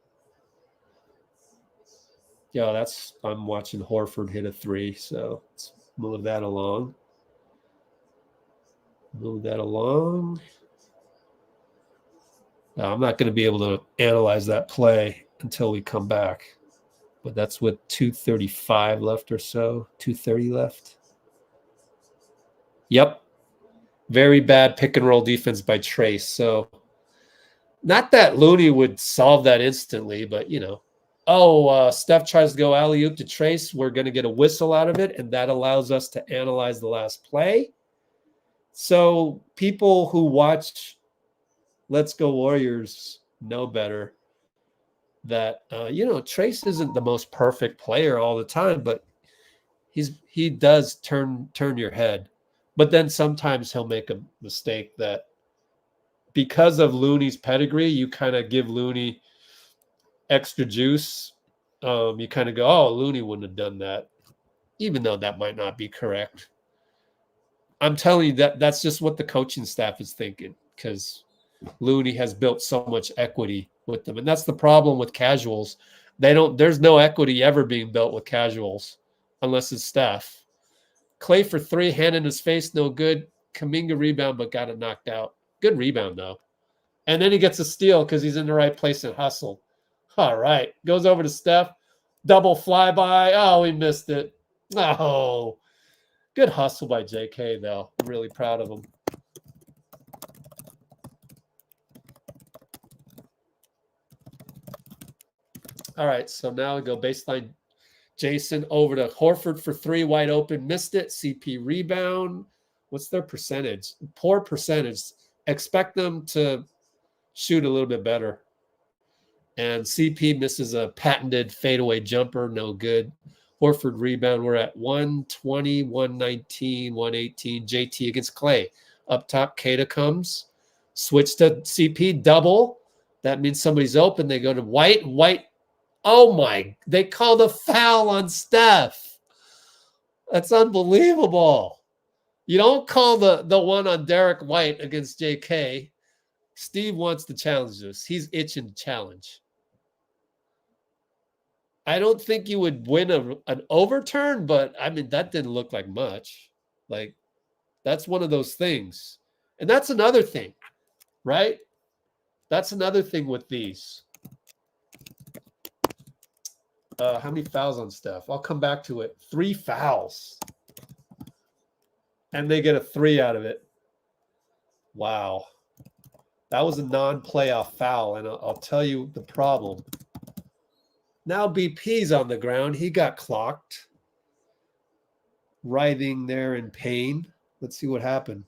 Yeah, I'm watching Horford hit a 3, so let's move that along. Move that along. Now, I'm not going to be able to analyze that play until we come back. But that's with 2:35 left or so. 2:30 left. Yep. Very bad pick and roll defense by Trace. So not that Looney would solve that instantly, but, you know. Oh, Steph tries to go alley-oop to Trace. We're going to get a whistle out of it, and that allows us to analyze the last play. So people who watch Let's Go Warriors know better that, Trace isn't the most perfect player all the time, but he does turn your head. But then sometimes he'll make a mistake that because of Looney's pedigree, you kind of give Looney extra juice. You kind of go, oh, Looney wouldn't have done that, even though that might not be correct. I'm telling you that's just what the coaching staff is thinking, because Looney has built so much equity with them. And that's the problem with casuals. There's no equity ever being built with casuals unless it's Steph. Klay for 3, hand in his face, no good. Kuminga rebound, but got it knocked out. Good rebound, though. And then he gets a steal because he's in the right place and hustle. All right. Goes over to Steph. Double flyby. Oh, he missed it. Oh. Good hustle by JK, though. I'm really proud of him. All right, so now we go baseline. Jason over to Horford for 3, wide open, missed it. CP rebound. What's their percentage? Poor percentage. Expect them to shoot a little bit better. And CP misses a patented fadeaway jumper, no good. Horford rebound. We're at 120, 119, 118. JT against Klay. Up top, Kata comes. Switch to CP, double. That means somebody's open. They go to White. White. Oh, my. They called a foul on Steph. That's unbelievable. You don't call the one on Derrick White against JK. Steve wants to challenge this. He's itching to challenge. I don't think you would win an overturn, but, I mean, that didn't look like much. Like, that's one of those things. And that's another thing, right? That's another thing with these. How many fouls on Steph? I'll come back to it. 3 fouls. And they get a 3 out of it. Wow. That was a non-playoff foul, and I'll tell you the problem. Now BP's on the ground. He got clocked. Writhing there in pain. Let's see what happened.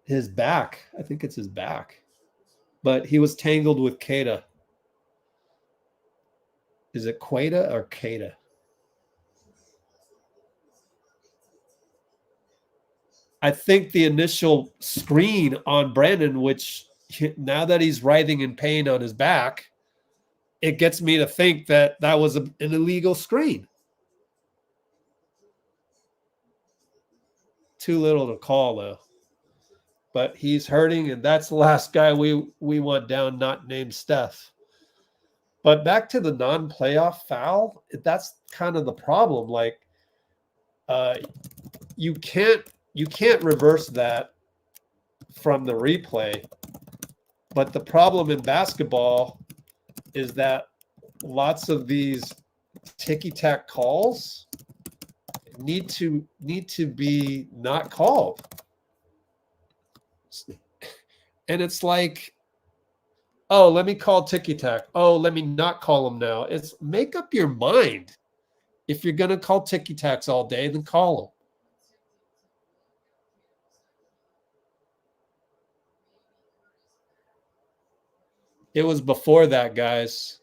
His back. I think it's his back. But he was tangled with Kata. Is it Queta or Kata? I think the initial screen on Brandon, which now that he's writhing in pain on his back, it gets me to think that was an illegal screen. Too little to call, though. But he's hurting, and that's the last guy we want down, not named Steph. But back to the non-playoff foul, that's kind of the problem. Like, you can't reverse that from the replay. But the problem in basketball is that lots of these ticky-tack calls need to be not called. And it's like, oh, let me call ticky-tack. Oh, let me not call them now. It's make up your mind. If you're going to call ticky-tacks all day, then call them. It was before that, guys.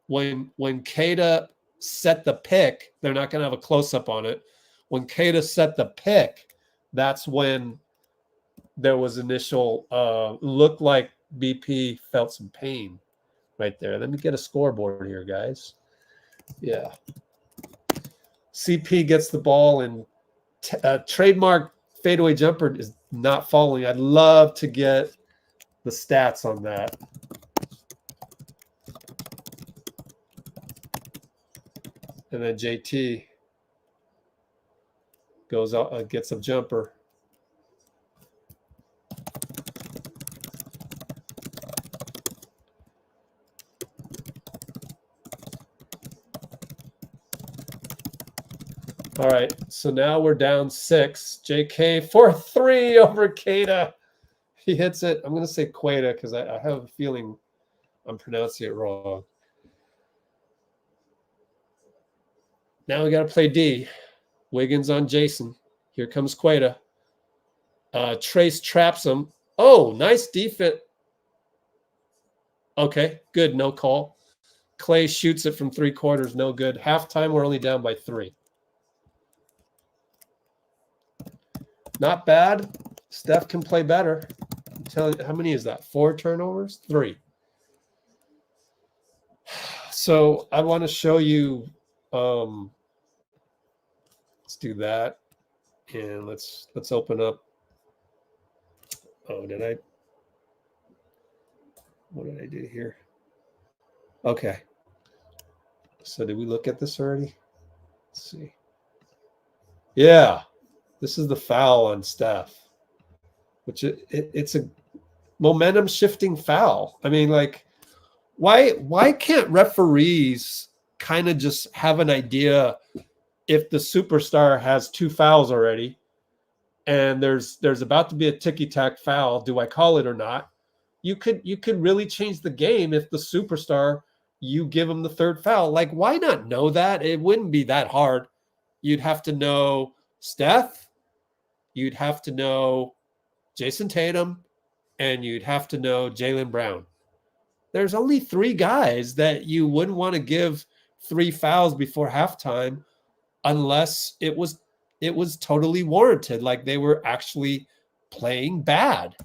When Kata set the pick, they're not going to have a close-up on it. When Kata set the pick, that's when there was initial looked like BP felt some pain right there. Let me get a scoreboard here, guys. Yeah. CP gets the ball, and trademark fadeaway jumper is not falling. I'd love to get the stats on that. And then JT goes out, gets a jumper. All right, so now we're down 6. JK for 3 over Kata. He hits it. I'm going to say Queta because I have a feeling I'm pronouncing it wrong. Now we got to play D. Wiggins on Jason. Here comes Queta. Trace traps him. Oh, nice defense. Okay, good. No call. Klay shoots it from 3/4. No good. Halftime, we're only down by 3. Not bad. Steph can play better. I'm telling you, how many is that? 4 turnovers? 3. So I want to show you. Let's do that, and let's open up. Oh, did I? What did I do here? Okay. So did we look at this already? Let's see. Yeah. This is the foul on Steph, which it's a momentum shifting foul. I mean, like, why can't referees kind of just have an idea if the superstar has 2 fouls already and there's about to be a ticky-tack foul, do I call it or not? You could really change the game if the superstar, you give him the 3rd foul. Like, why not know that? It wouldn't be that hard. You'd have to know Steph, you'd have to know Jason Tatum, and you'd have to know Jaylen Brown. There's only 3 guys that you wouldn't want to give 3 fouls before halftime unless it was totally warranted, like they were actually playing bad.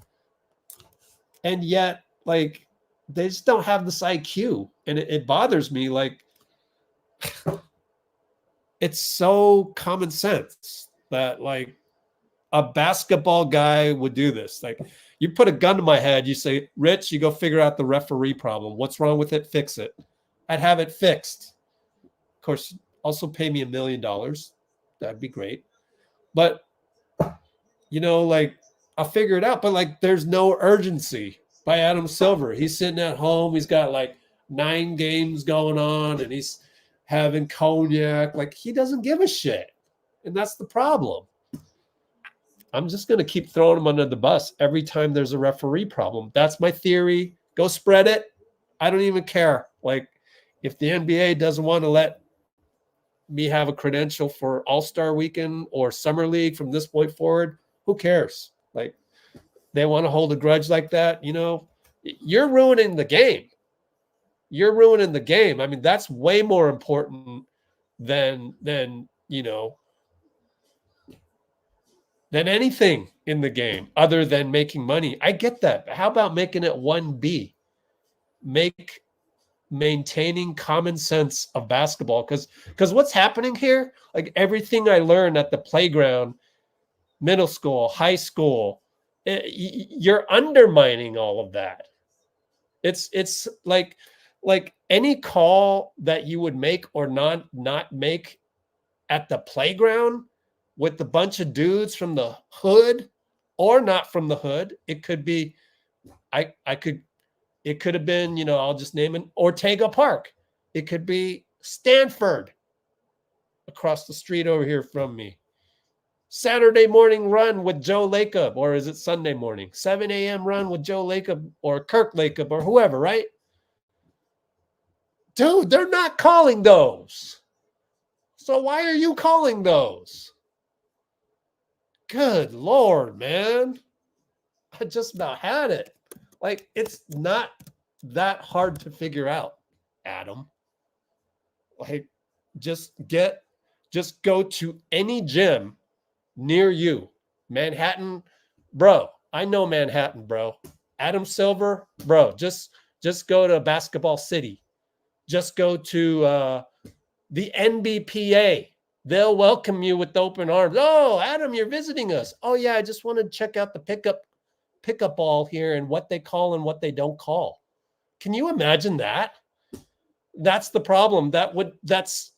And yet, like, they just don't have this IQ. And it bothers me. Like, it's so common sense that, like, a basketball guy would do this. Like, you put a gun to my head, you say, Rich, you go figure out the referee problem. What's wrong with it? Fix it. I'd have it fixed. Of course, also pay me $1 million. That'd be great. But, you know, like, I'll figure it out. But, like, there's no urgency by Adam Silver. He's sitting at home. He's got, like, 9 games going on, and he's having cognac. Like, he doesn't give a shit. And that's the problem. I'm just going to keep throwing him under the bus every time there's a referee problem. That's my theory. Go spread it. I don't even care. Like, if the NBA doesn't want to let me have a credential for All-Star Weekend or Summer League from this point forward, who cares? Like, they want to hold a grudge like that, you know, you're ruining the game. You're ruining the game. I mean, that's way more important than you know, than anything in the game other than making money. I get that. But how about making it 1B? Maintaining common sense of basketball. Because what's happening here, like, everything I learned at the playground, middle school, high school, you're undermining all of that. It's like any call that you would make or not make at the playground with a bunch of dudes from the hood or not from the hood. It could be, it could have been, you know, I'll just name it Ortega Park. It could be Stanford. across the street over here from me. Saturday morning run with Joe Lacob, or is it Sunday morning? 7 a.m. run with Joe Lacob or Kirk Lacob or whoever, right? Dude, they're not calling those. So why are you calling those? Good Lord, man. I just about had it. Like, it's not that hard to figure out, Adam. Like, just go to any gym near you. Manhattan, bro. I know Manhattan, bro. Adam Silver, bro. Just go to Basketball City. Just go to the NBPA. They'll welcome you with open arms. Oh, Adam, you're visiting us. Oh, yeah, I just wanted to check out the pickup ball here and what they call and what they don't call. Can you imagine that? That's the problem. That's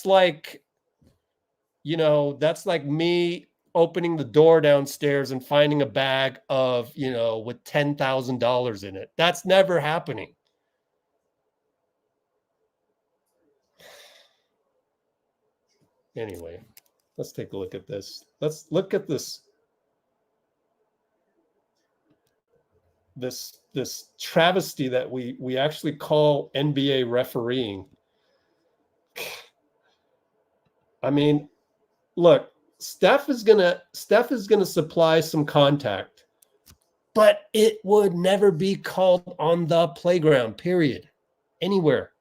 like, you know, that's like me opening the door downstairs and finding a bag of, you know, with $10,000 in it. That's never happening. Anyway, let's take a look at this. Let's look at this travesty that we actually call NBA refereeing. I mean, look, Steph is gonna supply some contact, but it would never be called on the playground, period. Anywhere.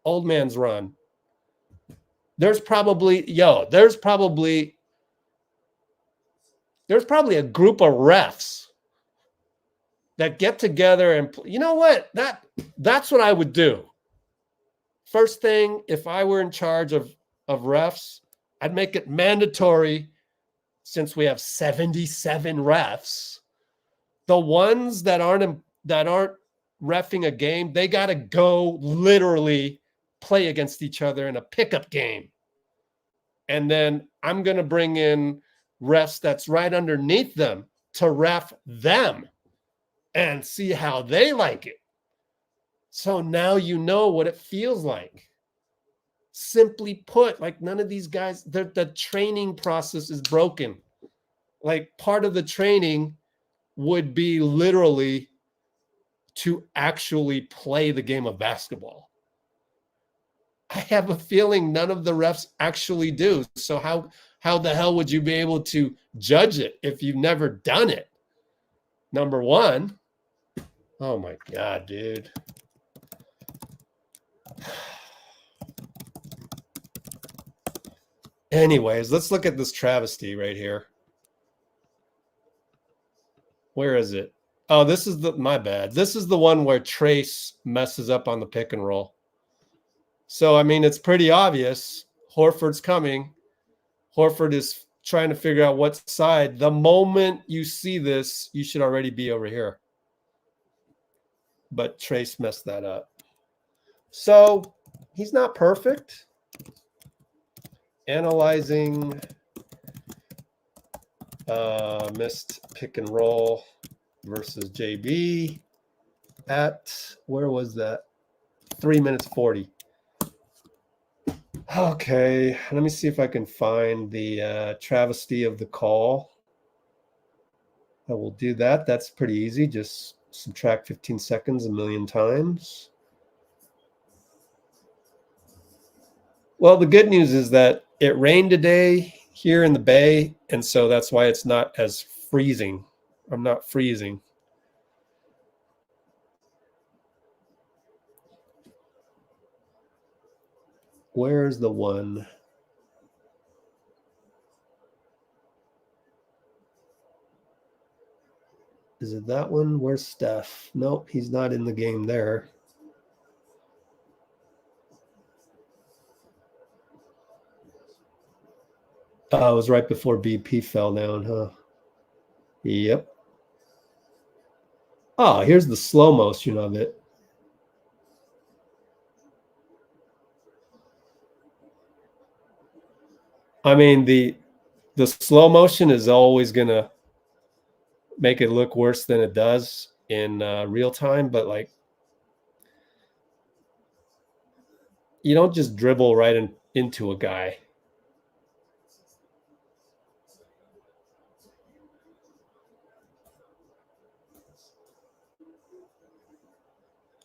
Old man's run. There's probably a group of refs that get together and, you know what? That's what I would do. First thing, if I were in charge of refs, I'd make it mandatory, since we have 77 refs. The ones that aren't reffing a game, they got to go literally play against each other in a pickup game. And then I'm going to bring in refs that's right underneath them to ref them and see how they like it. So now you know what it feels like. Simply put, like, none of these guys, the training process is broken. Like, part of the training would be literally to actually play the game of basketball. I have a feeling none of the refs actually do. So how the hell would you be able to judge it if you've never done it? Number one. Oh my God, dude. Anyways, let's look at this travesty right here. Where is it? Oh, this is my bad. This is the one where Trace messes up on the pick and roll. So, I mean, it's pretty obvious. Horford's coming. Horford is trying to figure out what side. The moment you see this, you should already be over here. But Trace messed that up. So, he's not perfect. Analyzing missed pick and roll versus JB at, where was that? 3 minutes 40. Okay, let me see if I can find the travesty of the call. I will do that. That's pretty easy. Just subtract 15 seconds a million times. Well, the good news is that it rained today here in the Bay, and so that's why it's not as freezing. I'm not freezing. Where's the one? Is it that one? Where's Steph? Nope, he's not in the game there. Oh, it was right before BP fell down, huh? Yep. Oh, here's the slow motion of it. I mean, the slow motion is always going to make it look worse than it does in real time, but like, you don't just dribble right into a guy.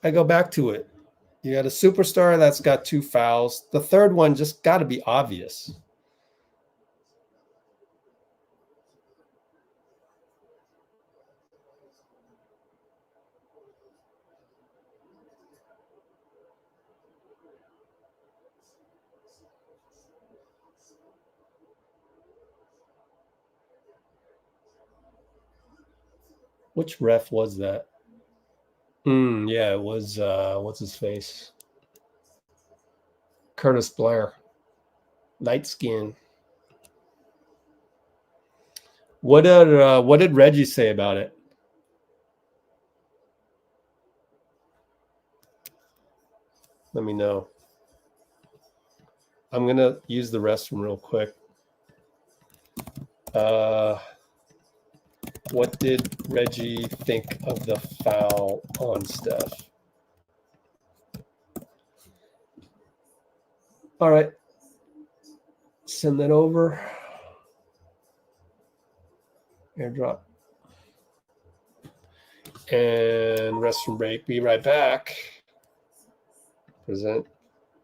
I go back to it. You got a superstar that's got 2 fouls. The third one just got to be obvious. Which ref was that? Yeah, it was, what's his face? Curtis Blair. Light skin. What did Reggie say about it? Let me know. I'm going to use the restroom real quick. What did Reggie think of the foul on Steph? All right. Send that over. Airdrop. And restroom break. Be right back. Present.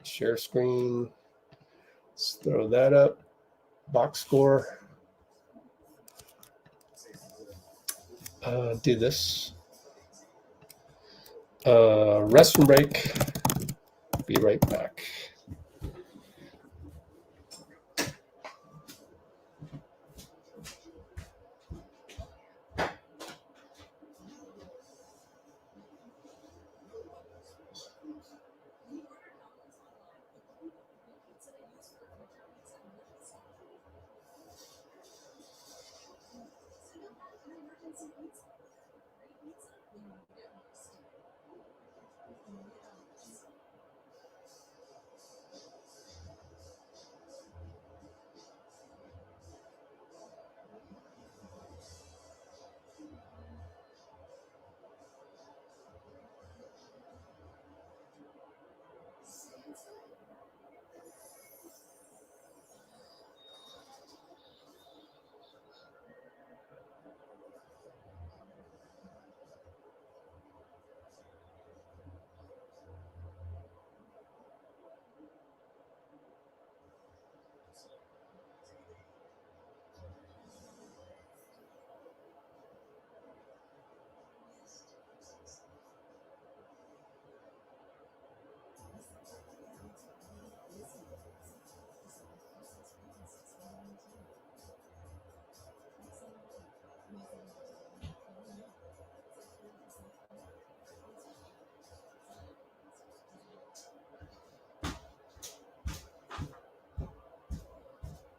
Share screen. Let's throw that up. Box score. Do this. Restroom break. Be right back.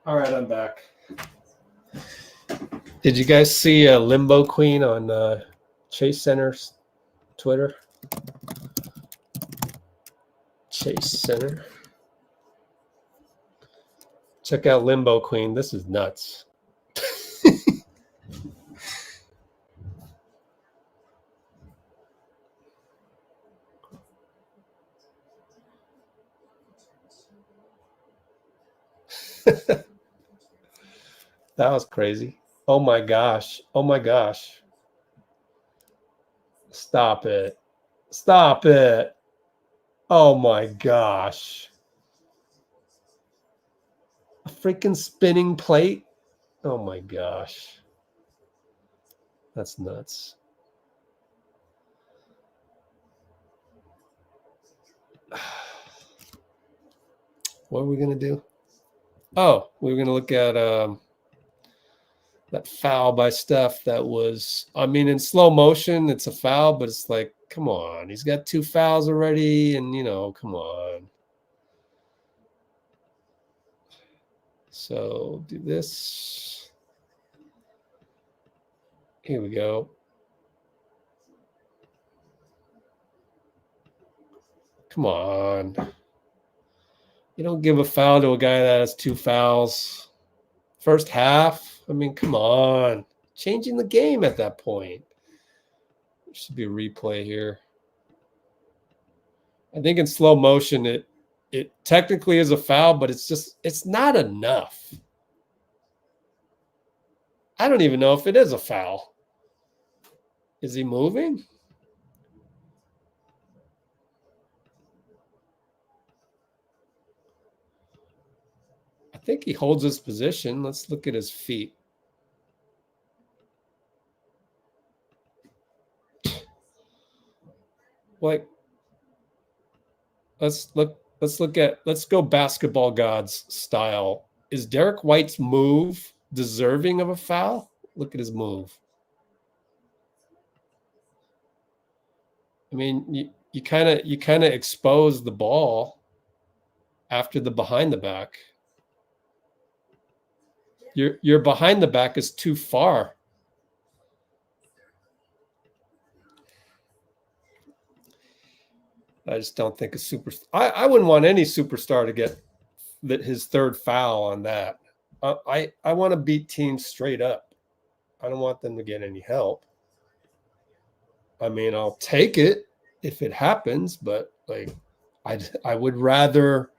All right, I'm back. Did you guys see Limbo Queen on Chase Center's Twitter? Chase Center. Check out Limbo Queen. This is nuts. That was crazy. Oh my gosh. Oh my gosh. Stop it. Stop it. Oh my gosh. A freaking spinning plate? Oh my gosh. That's nuts. What are we going to do? Oh, we were going to look at that foul by Steph that was, I mean, in slow motion, it's a foul, but it's like, come on. He's got 2 fouls already, and, you know, come on. So do this. Here we go. Come on. You don't give a foul to a guy that has 2 fouls. First half. I mean, come on. Changing the game at that point. There should be a replay here. I think in slow motion, it technically is a foul, but it's not enough. I don't even know if it is a foul. Is he moving? I think he holds his position. Let's look at his feet. Like, let's go basketball gods style. Is Derrick White's move deserving of a foul? Look at his move. I mean, you kind of expose the ball after the behind the back. Your behind the back is too far. I just don't think a superstar. I wouldn't want any superstar to get his third foul on that. I want to beat teams straight up. I don't want them to get any help. I mean, I'll take it if it happens, but like, I would rather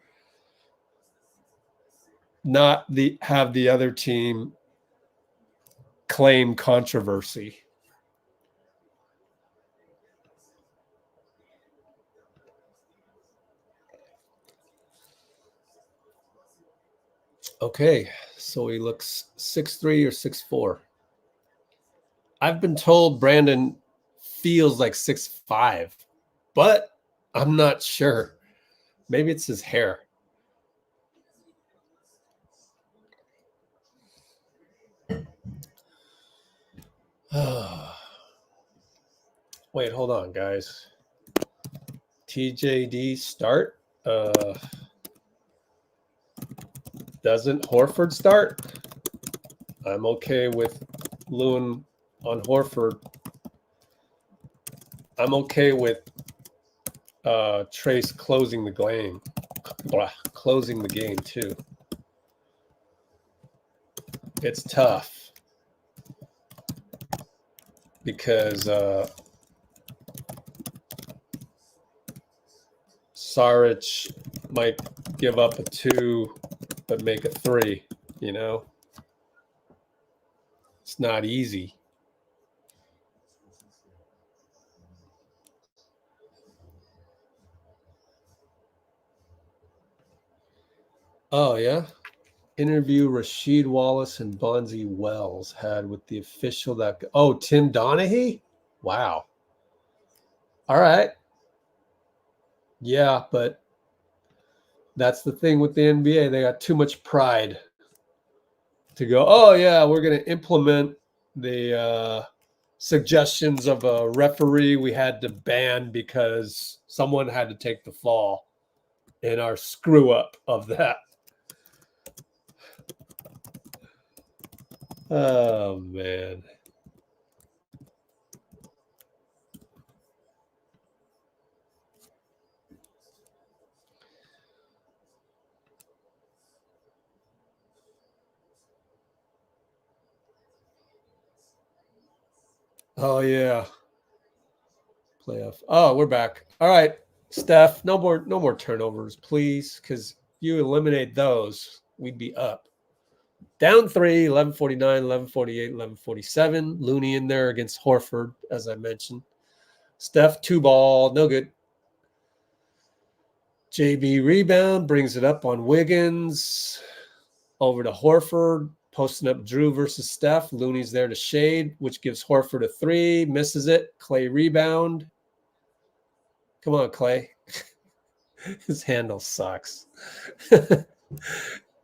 not have the other team claim controversy. Okay, so he looks 6'3" or 6'4". I've been told Brandon feels like 6'5", but I'm not sure. Maybe it's his hair. Wait, hold on, guys. TJD start. Doesn't Horford start? I'm okay with Loon on Horford. I'm okay with Trace closing the game. Closing the game too. It's tough because Saric might give up a 2 but make a 3, you know? It's not easy. Oh, yeah? Interview Rasheed, Wallace, and Bonzi Wells had with the official that... Oh, Tim Donaghy? Wow. All right. Yeah, but that's the thing with the NBA. They got too much pride to go, oh, yeah, we're going to implement the suggestions of a referee we had to ban because someone had to take the fall in our screw up of that. Oh, man. Oh, yeah. Playoff. Oh, we're back. All right, Steph, no more turnovers, please, because if you eliminate those, we'd be up. Down 3, 11:49, 11:48, 11:47. Looney in there against Horford, as I mentioned. Steph, 2 ball, no good. JB rebound, brings it up on Wiggins. Over to Horford, posting up Drew versus Steph. Looney's there to shade, which gives Horford a 3. Misses it. Klay rebound. Come on, Klay. His handle sucks.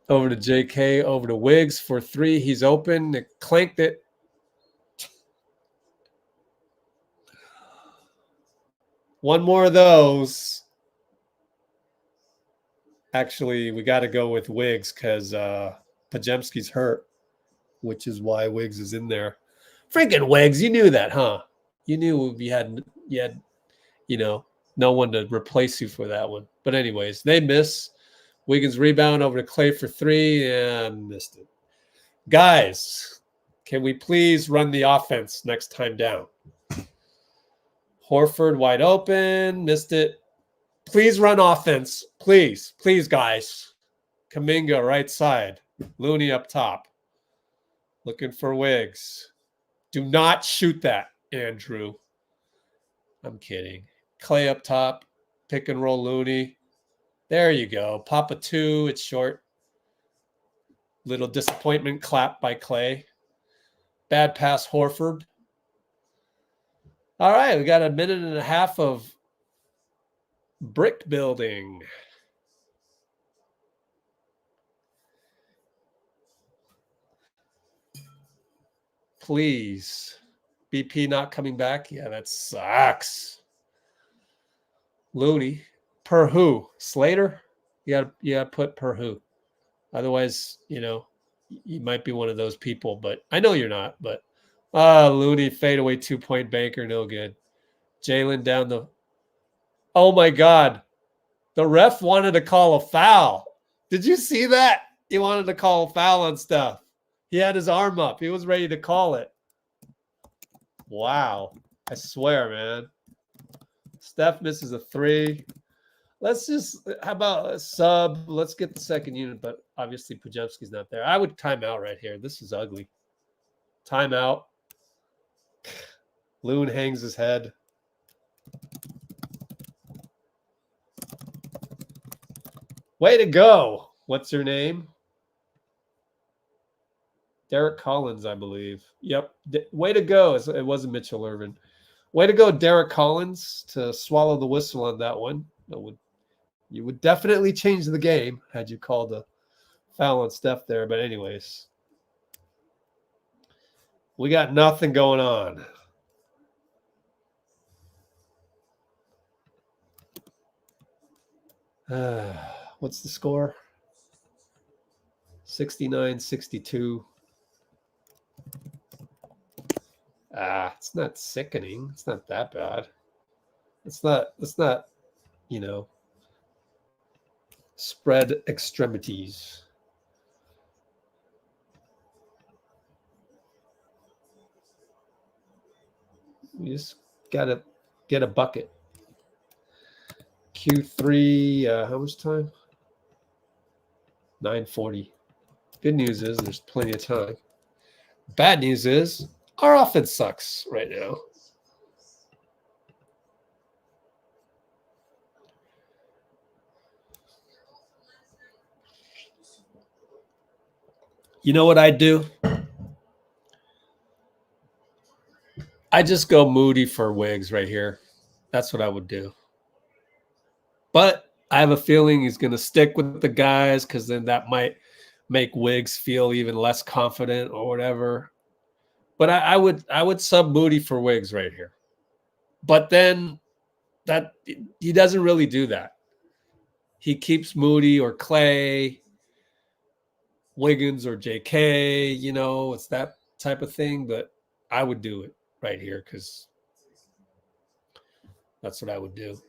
Over to JK, over to Wiggs for 3. He's open. It clanked it. One more of those. Actually, we got to go with Wiggs because Pajemski's hurt, which is why Wiggs is in there. Freaking Wiggs, you knew that, huh? You knew you had, you know, no one to replace you for that one. But anyways, they miss. Wiggins rebound over to Klay for 3 and missed it. Guys, can we please run the offense next time down? Horford wide open, missed it. Please run offense. Please. Please, guys. Kuminga, right side. Looney up top. Looking for Wiggs. Do not shoot that, Andrew. I'm kidding. Klay up top. Pick and roll Looney. There you go. Pop a 2. It's short. Little disappointment clap by Klay. Bad pass, Horford. All right, we got a minute and a half of brick building. Please. BP not coming back? Yeah, that sucks. Looney. Per who? Slater? You gotta put per who. Otherwise, you know, you might be one of those people, but I know you're not. But Looney fadeaway 2-point banker, no good. Jalen down the. Oh my God, the ref wanted to call a foul. Did you see that? He wanted to call a foul on Steph. He had his arm up. He was ready to call it. Wow, I swear, man. Steph misses a 3. Let's just, how about a sub? Let's get the second unit, but obviously Pujevski's not there. I would time out right here. This is ugly. Timeout. Loon hangs his head. Way to go. What's your name? Derrick Collins, I believe. Yep. Way to go. It wasn't Mitchell Ervin. Way to go, Derrick Collins, to swallow the whistle on that one. You would definitely change the game had you called a foul on Steph there. But anyways, we got nothing going on. What's the score? 69-62. It's not sickening. It's not that bad. It's not, you know, spread extremities. You just gotta get a bucket. Q3, how much time? 9:40. Good news is there's plenty of time. Bad news is our offense sucks right now. You know what I do? I just go Moody for Wiggs right here. That's what I would do. But I have a feeling he's going to stick with the guys because then that might make Wiggs feel even less confident or whatever. But I would sub Moody for Wiggs right here. But then that he doesn't really do that. He keeps Moody or Klay, Wiggins or JK, you know, it's that type of thing. But I would do it right here because that's what I would do.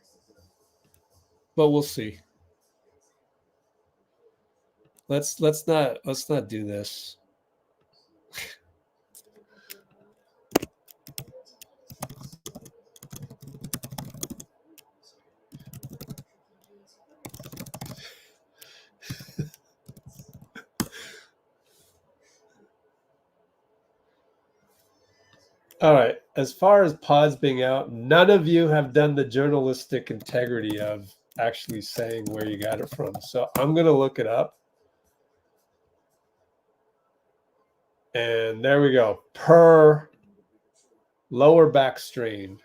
But we'll see. Let's not do this. All right. As far as pods being out, none of you have done the journalistic integrity of actually saying where you got it from. So I'm going to look it up. And there we go. Per lower back strain,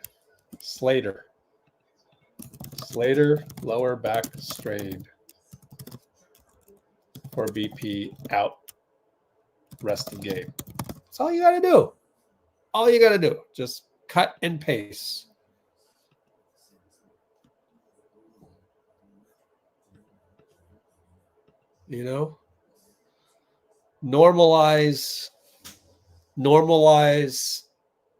Slater, lower back strain for BP out rest of game. That's all you got to do. All you got to do. Just cut and paste. You know? Normalize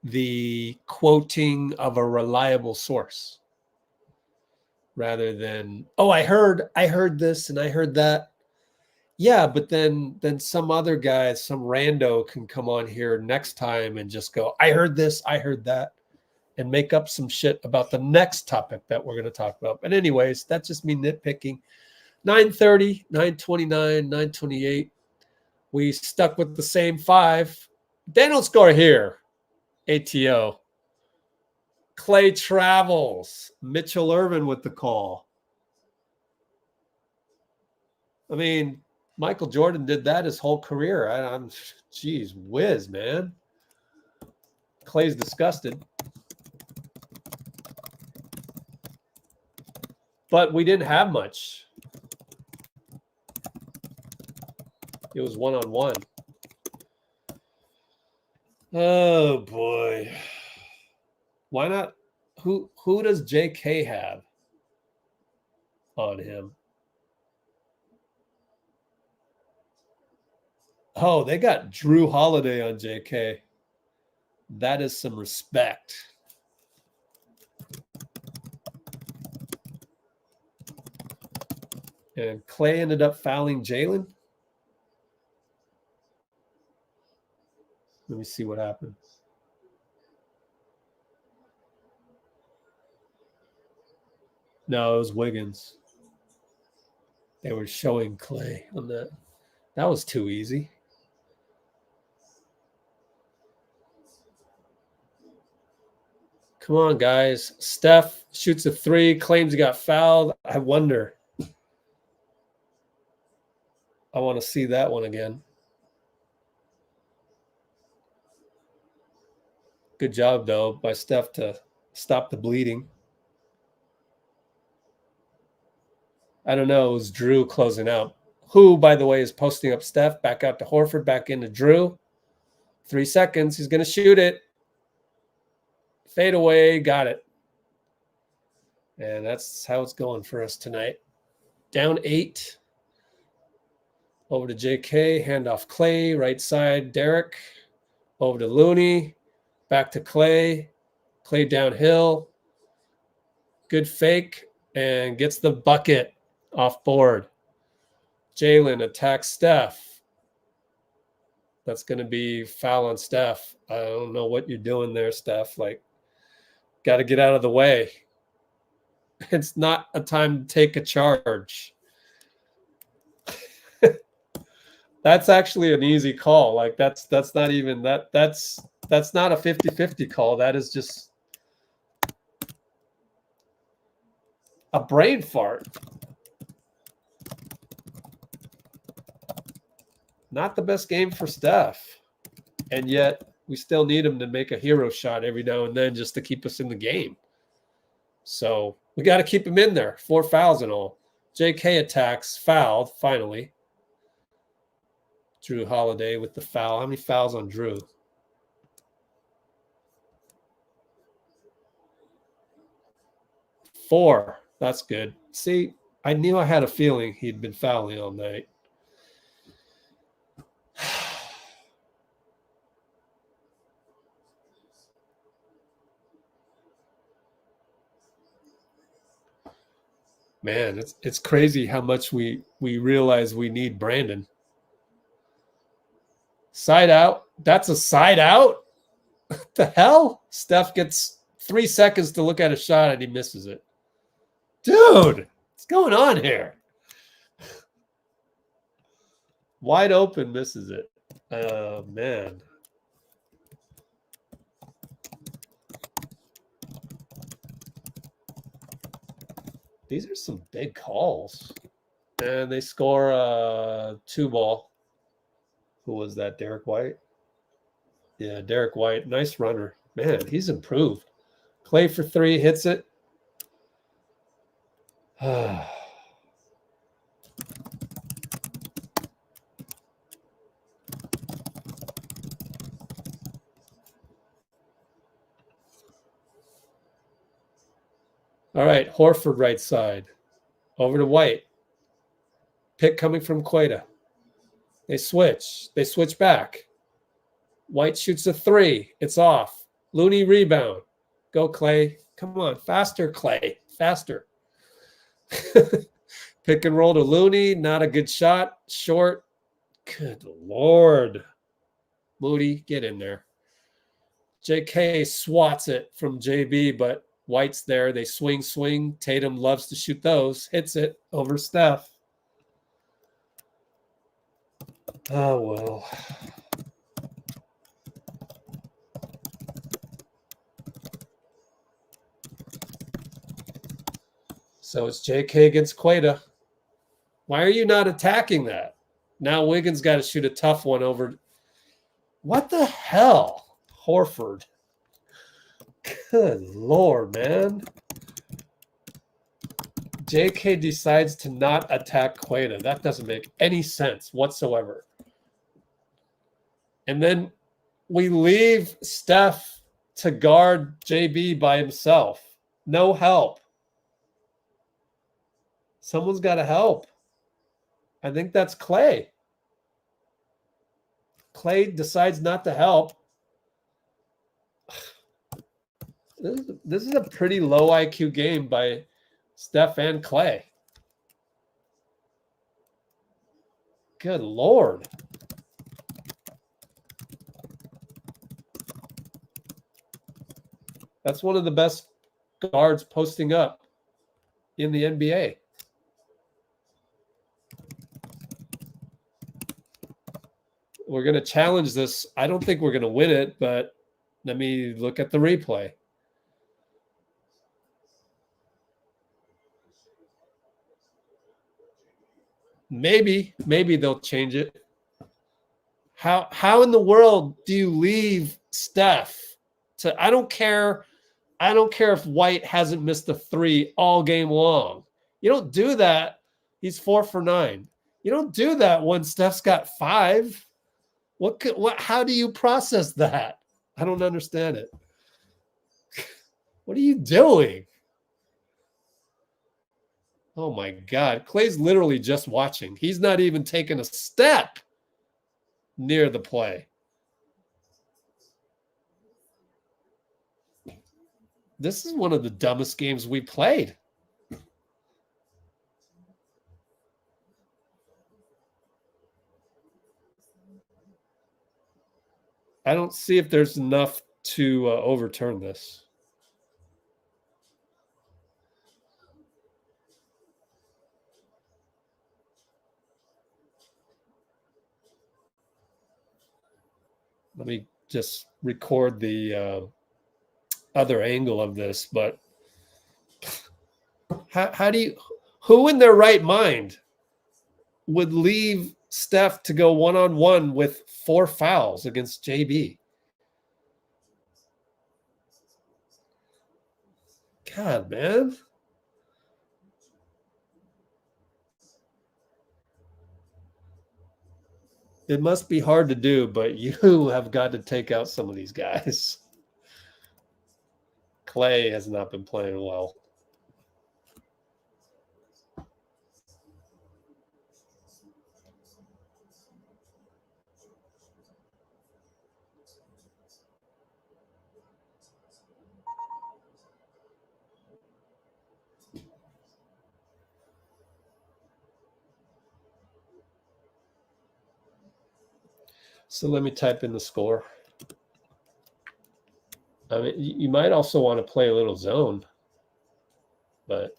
the quoting of a reliable source rather than, oh, I heard this and I heard that. Yeah, but then some other guy, some rando can come on here next time and just go, I heard this, I heard that. and make up some shit about the next topic that we're going to talk about. But anyways, that's just me nitpicking. 9:30, 9:29, 9:28. We stuck with the same 5. They don't score here. ATO. Klay travels. Mitchell Ervin with the call. I mean, Michael Jordan did that his whole career. I'm geez whiz, man. Klay's disgusted. But we didn't have much. It was one-on-one. Oh boy. Why not? Who does JK have on him? Oh, they got Drew Holiday on JK. That is some respect. And Klay ended up fouling Jalen. Let me see what happened. No, it was Wiggins. They were showing Klay on that. That was too easy. Come on, guys. Steph shoots a 3, claims he got fouled. I wonder. I want to see that one again. Good job, though, by Steph to stop the bleeding. I don't know. It was Drew closing out. Who, by the way, is posting up Steph. Back out to Horford. Back into Drew. 3 seconds. He's going to shoot it. Fade away. Got it. And that's how it's going for us tonight. Down 8. Over to JK. Handoff Klay. Right side. Derrick. Over to Looney. Back to Klay. Klay downhill. Good fake. And gets the bucket off board. Jalen attacks Steph. That's going to be foul on Steph. I don't know what you're doing there, Steph. Like, got to get out of the way. It's not a time to take a charge. That's actually an easy call. Like that's not even that's not a 50-50 call. That is just a brain fart. Not the best game for Steph. And yet we still need him to make a hero shot every now and then just to keep us in the game. So we got to keep him in there. 4 fouls and all. JK attacks, fouled, finally. Drew Holiday with the foul. How many fouls on Drew? 4. That's good. See, I knew I had a feeling he'd been fouling all night. Man, it's crazy how much we realize we need Brandon. Side out. That's a side out? What the hell? Steph gets 3 seconds to look at a shot and he misses it. Dude, what's going on here? Wide open, misses it. Oh, man. These are some big calls. And they score a 2-ball. Who was that? Derrick White? Yeah, Derrick White. Nice runner. Man, he's improved. Klay for 3, hits it. All right, Horford right side. Over to White. Pick coming from Queta. They switch. They switch back. White shoots a 3. It's off. Looney rebound. Go, Klay. Come on. Faster, Klay. Faster. Pick and roll to Looney. Not a good shot. Short. Good Lord. Moody, get in there. JK swats it from JB, but White's there. They swing. Tatum loves to shoot those. Hits it over Steph. Oh, well. So it's JK against Queta. Why are you not attacking that? Now Wiggins got to shoot a tough one over. What the hell? Horford. Good Lord, man. JK decides to not attack Queta. That doesn't make any sense whatsoever. And then we leave Steph to guard JB by himself. No help. Someone's got to help. I think that's Klay. Klay decides not to help. This is a pretty low IQ game by Steph and Klay. Good Lord. That's one of the best guards posting up in the NBA. We're going to challenge this. I don't think we're going to win it, but let me look at the replay. Maybe they'll change it. How in the world do you leave Steph to? I don't care if White hasn't missed a three all game long. You don't do that. He's 4 for 9. You don't do that when Steph's got 5. How do you process that? I don't understand it. What are you doing? Oh my God. Klay's literally just watching. He's not even taking a step near the play. This is one of the dumbest games we played. I don't see if there's enough to overturn this. Let me just record the other angle of this, but how do you, who in their right mind would leave Steph to go one-on-one with 4 fouls against JB? God, man. It must be hard to do, but you have got to take out some of these guys. Klay has not been playing well. So let me type in the score. I mean, you might also want to play a little zone, but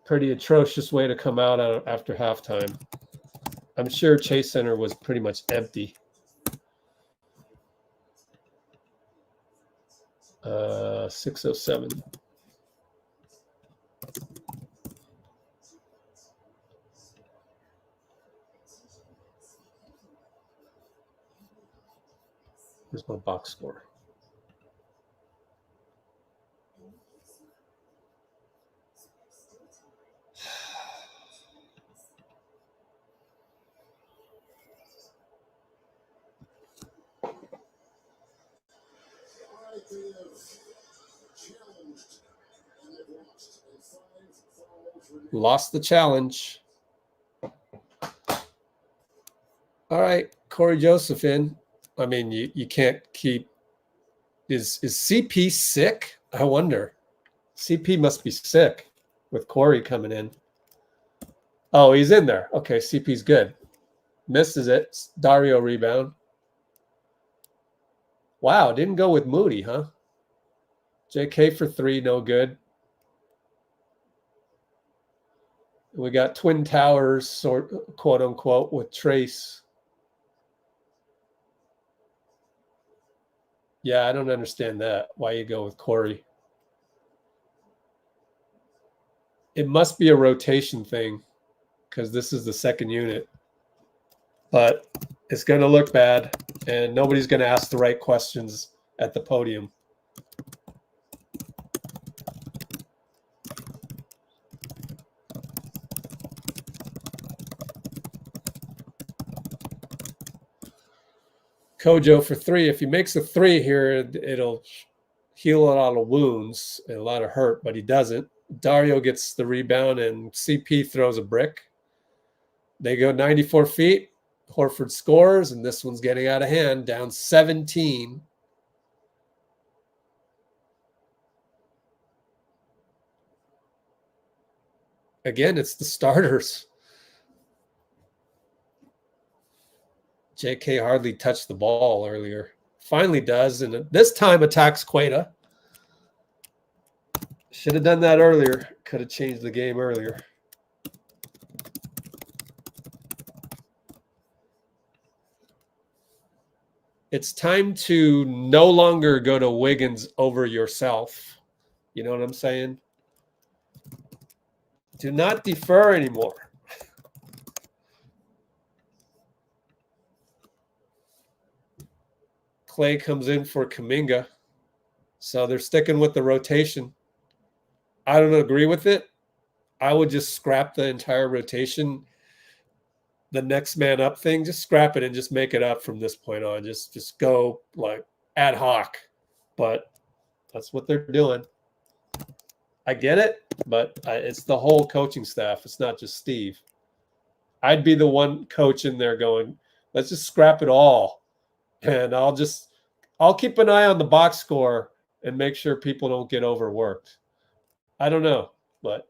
pretty atrocious way to come out after halftime. I'm sure Chase Center was pretty much empty. 6:07. Here's my box score. Lost the challenge. All right, Corey Joseph in. I mean, you can't keep. Is CP sick? I wonder. CP must be sick with Corey coming in. Oh, he's in there. Okay, CP's good. Misses it. Dario rebound. Wow, didn't go with Moody, huh? JK for 3, no good. We got Twin Towers, sort quote unquote, with Trace. Yeah, I don't understand that. Why you go with Corey? It must be a rotation thing because this is the second unit. But it's going to look bad, and nobody's going to ask the right questions at the podium. Kojo for 3. If he makes a 3 here, it'll heal a lot of wounds and a lot of hurt, but he doesn't. Dario gets the rebound, and CP throws a brick. They go 94 feet. Horford scores, and this one's getting out of hand, down 17. Again, it's the starters. JK hardly touched the ball earlier. Finally does, and this time attacks Queta. Should have done that earlier. Could have changed the game earlier. It's time to no longer go to Wiggins over yourself. You know what I'm saying? Do not defer anymore. Klay comes in for Kuminga. So they're sticking with the rotation. I don't agree with it. I would just scrap the entire rotation. The next man up thing, just scrap it and just make it up from this point on. Just go like ad hoc. But that's what they're doing. I get it, but it's the whole coaching staff. It's not just Steve. I'd be the one coach in there going, let's just scrap it all. And I'll keep an eye on the box score and make sure people don't get overworked. I don't know, but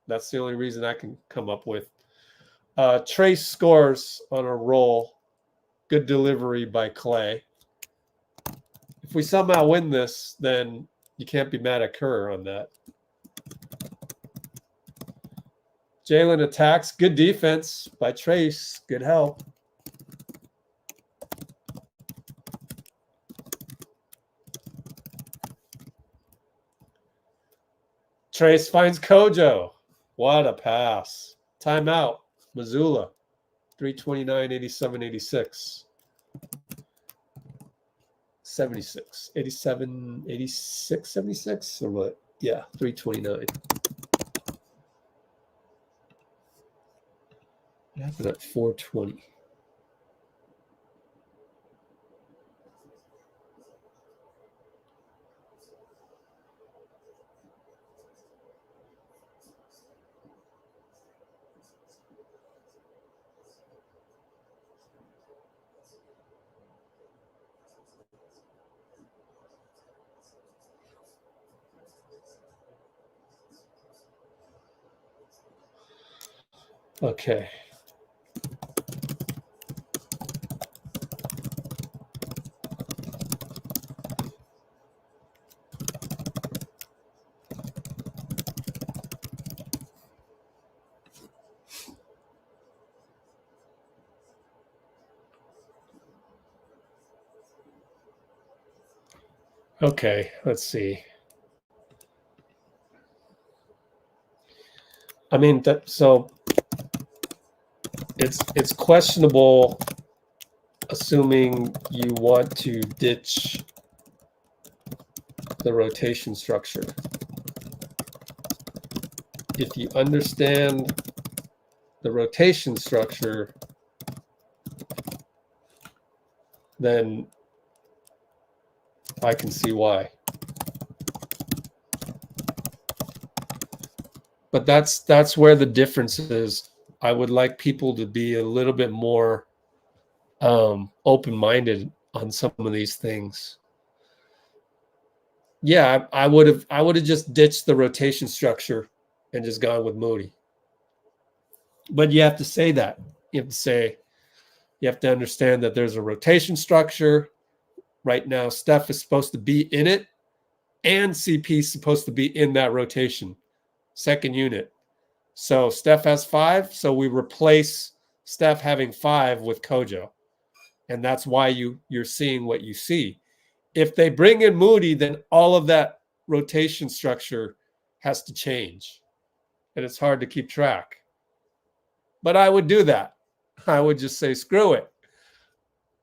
that's the only reason I can come up with. Trace scores on a roll. Good delivery by Klay. If we somehow win this, then you can't be mad at Kerr on that. Jalen attacks. Good defense by Trace. Good help. Trace finds Kojo. What a pass. Timeout. Missoula. 329, 87, 86. 76. 87, 86, 76? Or what? Yeah, 329. What happened at 420? Okay. Okay, let's see. I mean, so it's questionable, assuming you want to ditch the rotation structure. If you understand the rotation structure, then I can see why. But that's where the difference is. I would like people to be a little bit more open-minded on some of these things. Yeah, I would have just ditched the rotation structure and just gone with Moody. But you have to say that. You have to understand that there's a rotation structure. right now. Steph is supposed to be in it, and CP is supposed to be in that rotation, second unit. So Steph has 5, so we replace Steph having 5 with Kojo. And that's why you're seeing what you see. If they bring in Moody, then all of that rotation structure has to change. And it's hard to keep track. But I would do that. I would just say, screw it.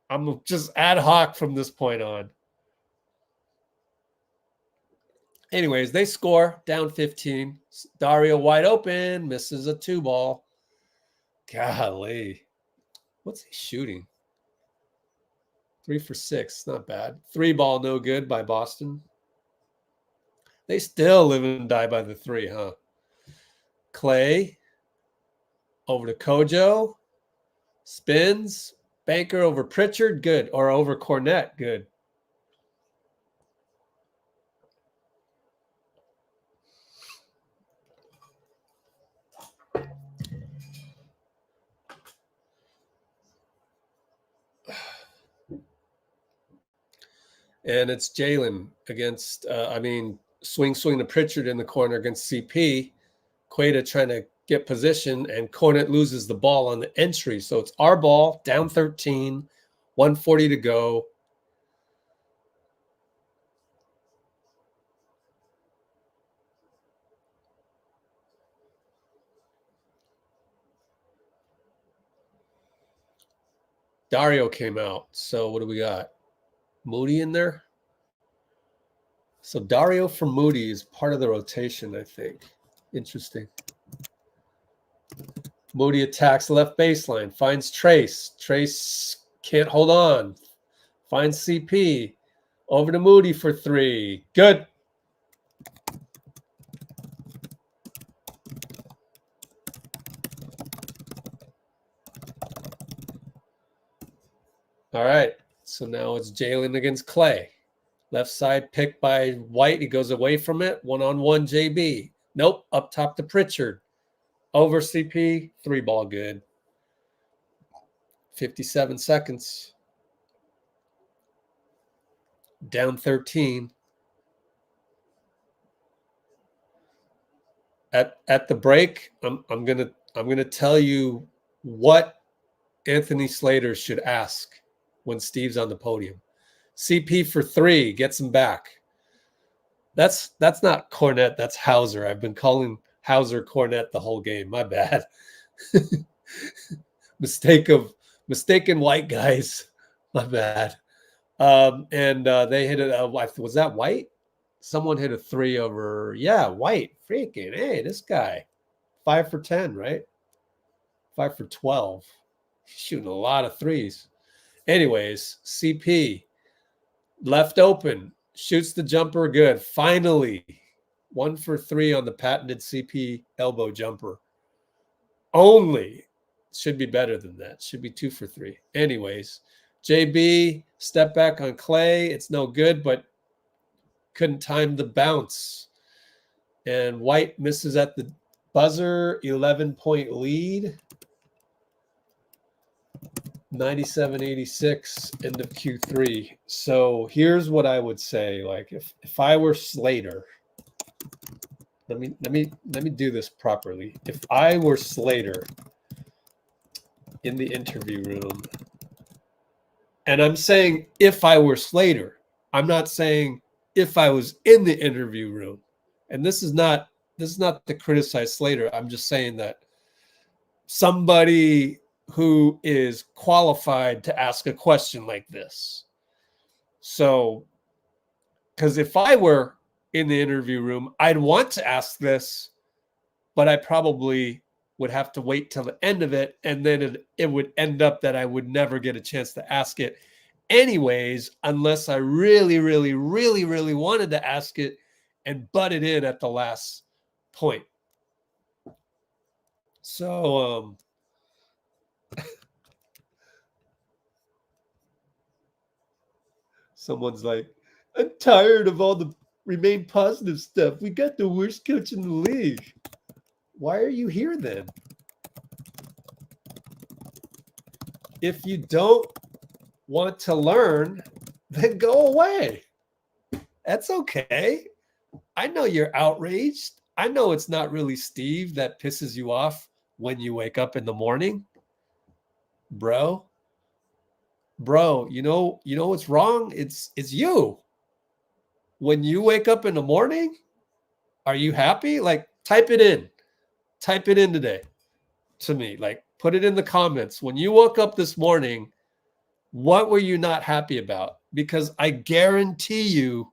I'm just ad hoc from this point on. Anyways, they score down 15. Dario wide open, misses a 2-ball. Golly. What's he shooting? 3 for 6. Not bad. 3-ball, no good by Boston. They still live and die by the 3, huh? Klay. Over to Kojo. Spins. Banker over Pritchard. Good. Or over Cornette. Good. And it's Jalen against, swing to Pritchard in the corner against CP. Queta trying to get position, and Cornette loses the ball on the entry. So it's our ball, down 13, 140 to go. Dario came out. So what do we got? Moody in there? So Dario for Moody is part of the rotation, I think. Interesting. Moody attacks left baseline, finds Trace. Trace can't hold on. Finds CP. Over to Moody for 3. Good. All right. So now it's Jalen against Klay. Left side picked by White. He goes away from it. 1-on-1 JB. Nope. Up top to Pritchard. Over CP. 3-ball good. 57 seconds. Down 13. At the break, I'm gonna tell you what Anthony Slater should ask when Steve's on the podium. CP for 3 gets him back. That's not Cornette. That's Hauser. I've been calling Hauser Cornette the whole game. My bad. Mistaken white guys. My bad. They hit it. Was that White? Someone hit a 3 over. Yeah, White. Freaking hey, this guy. 5 for 10, right? 5 for 12. He's shooting a lot of 3s. Anyways, CP left open, shoots the jumper good. Finally, 1 for 3 on the patented CP elbow jumper. Only. Should be better than that. Should be 2 for 3. Anyways, JB, step back on Klay. It's no good, but couldn't time the bounce. And White misses at the buzzer. 11-point lead. 97-86, end of Q3. So here's what I would say. Like if I were Slater, let me do this properly. If I were Slater in the interview room, and I'm saying if I were Slater, I'm not saying if I was in the interview room. And this is not to criticize Slater. I'm just saying that somebody who is qualified to ask a question like this. So, because if I were in the interview room, I'd want to ask this, but I probably would have to wait till the end of it, and then it would end up that I would never get a chance to ask it anyways, unless I really, really, really, really wanted to ask it and butt it in at the last point. So, someone's like, I'm tired of all the remain positive stuff. We got the worst coach in the league. Why are you here then? If you don't want to learn, then go away. That's okay. I know you're outraged. I know it's not really Steve that pisses you off when you wake up in the morning. Bro, you know what's wrong? It's you. When you wake up in the morning, are you happy? Like, type it in. Type it in today to me. Like, put it in the comments. When you woke up this morning, what were you not happy about? Because I guarantee you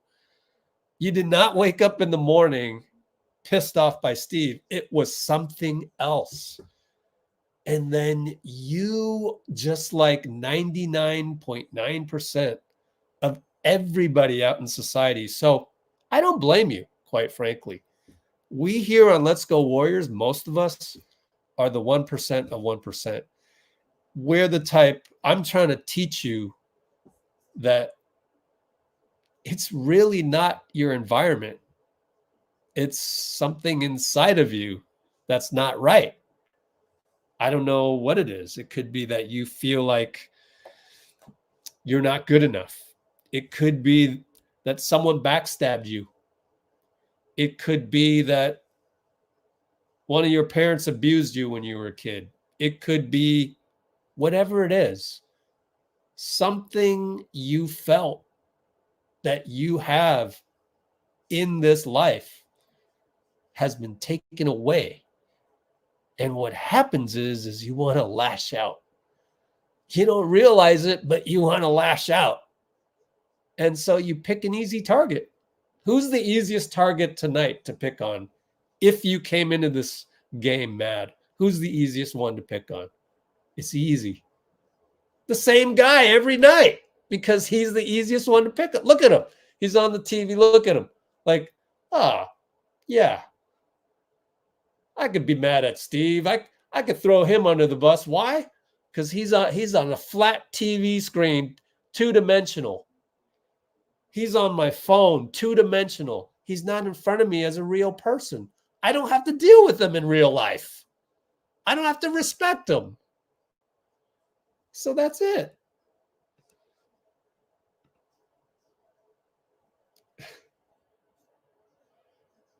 did not wake up in the morning pissed off by Steve. It was something else. And then you, just like 99.9% of everybody out in society. So I don't blame you, quite frankly. We here on Let's Go Warriors, most of us are the 1% of 1%. We're the type, I'm trying to teach you that it's really not your environment. It's something inside of you that's not right. I don't know what it is. It could be that you feel like you're not good enough. It could be that someone backstabbed you. It could be that one of your parents abused you when you were a kid. It could be whatever it is. Something you felt that you have in this life has been taken away. And what happens is you want to lash out. You don't realize it, but you want to lash out. And so you pick an easy target. Who's the easiest target tonight to pick on? If you came into this game mad, who's the easiest one to pick on? It's easy. The same guy every night, because he's the easiest one to pick up. Look at him. He's on the TV. Look at him. Like, yeah, I could be mad at Steve. I could throw him under the bus. Why? Because he's on a flat TV screen, two-dimensional. He's on my phone, two-dimensional. He's not in front of me as a real person. I don't have to deal with him in real life. I don't have to respect him. So that's it.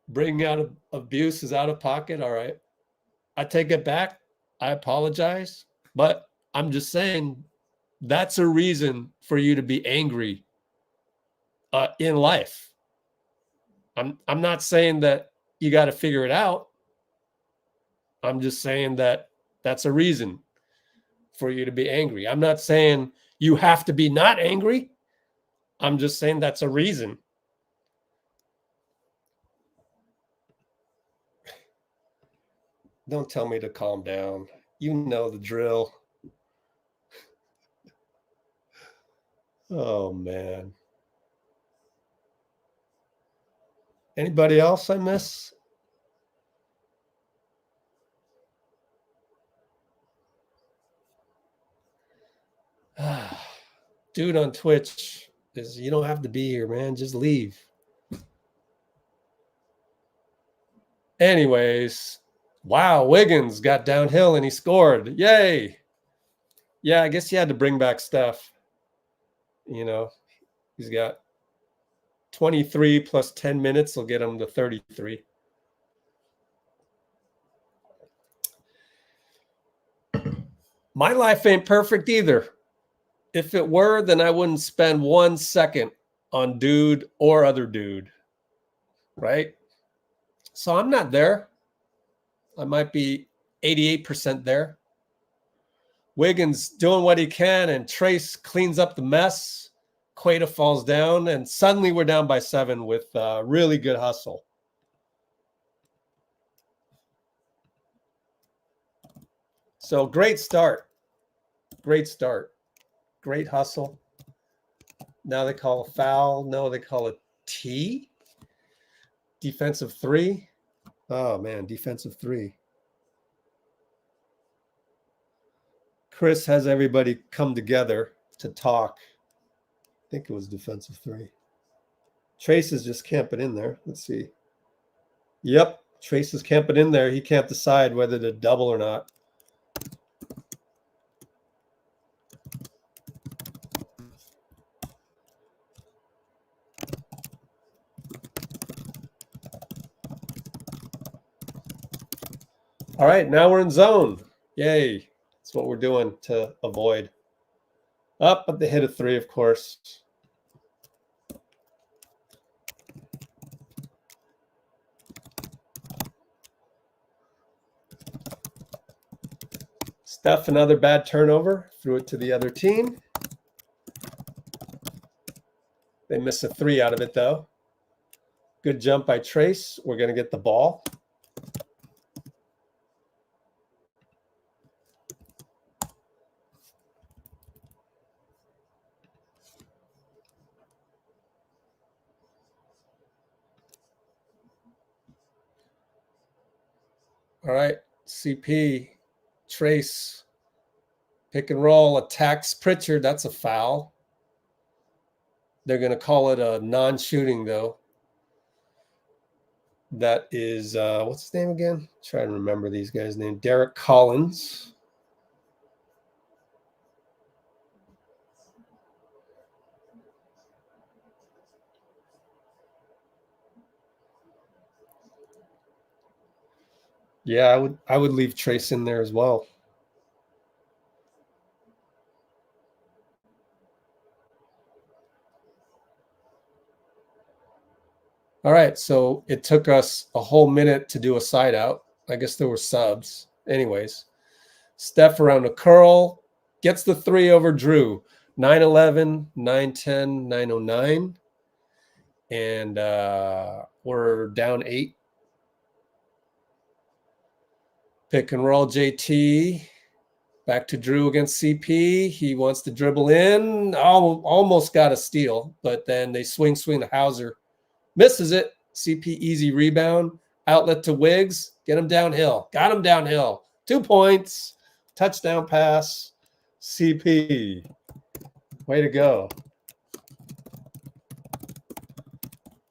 Bringing out abuse is out of pocket. All right. I take it back. I apologize. But I'm just saying that's a reason for you to be angry in life. I'm not saying that you got to figure it out. I'm just saying that that's a reason for you to be angry. I'm not saying you have to be not angry. I'm just saying that's a reason. Don't tell me to calm down. You know the drill. Oh, man. Anybody else I miss? Dude on Twitch is, you don't have to be here, man. Just leave. Anyways, wow, Wiggins got downhill and he scored. Yay. Yeah, I guess you had to bring back Steph. You know, he's got 23 plus 10 minutes will get him to 33. My life ain't perfect either. If it were, then I wouldn't spend 1 second on dude or other dude, right? So I'm not there. I might be 88% there. Wiggins doing what he can, and Trace cleans up the mess. Queta falls down, and suddenly we're down by 7 with really good hustle. So great start. Great start. Great hustle. Now they call a foul. No, they call it T. Defensive 3. Oh, man, defensive 3. Chris has everybody come together to talk. I think it was defensive 3. Trace is just camping in there. Let's see. Yep, Trace is camping in there. He can't decide whether to double or not. All right, now we're in zone. Yay. That's what we're doing to avoid. Up, but they hit a 3, of course. Steph, another bad turnover. Threw it to the other team. They miss a 3 out of it, though. Good jump by Trace. We're going to get the ball. All right, CP, Trace, pick and roll, attacks Pritchard. That's a foul. They're going to call it a non-shooting, though. That is, what's his name again? Try to remember these guys' name. Derrick Collins. Yeah, I would leave Trace in there as well. All right, so it took us a whole minute to do a side out. I guess there were subs. Anyways, Steph around a curl, gets the 3 over Drew. 9-11, 9-10, 9-09. And we're down 8. Pick and roll JT. Back to Drew against CP. He wants to dribble in. Almost got a steal, but then they swing to Hauser. Misses it. CP easy rebound. Outlet to Wiggs. Get him downhill. Got him downhill. 2 points. Touchdown pass. CP. Way to go.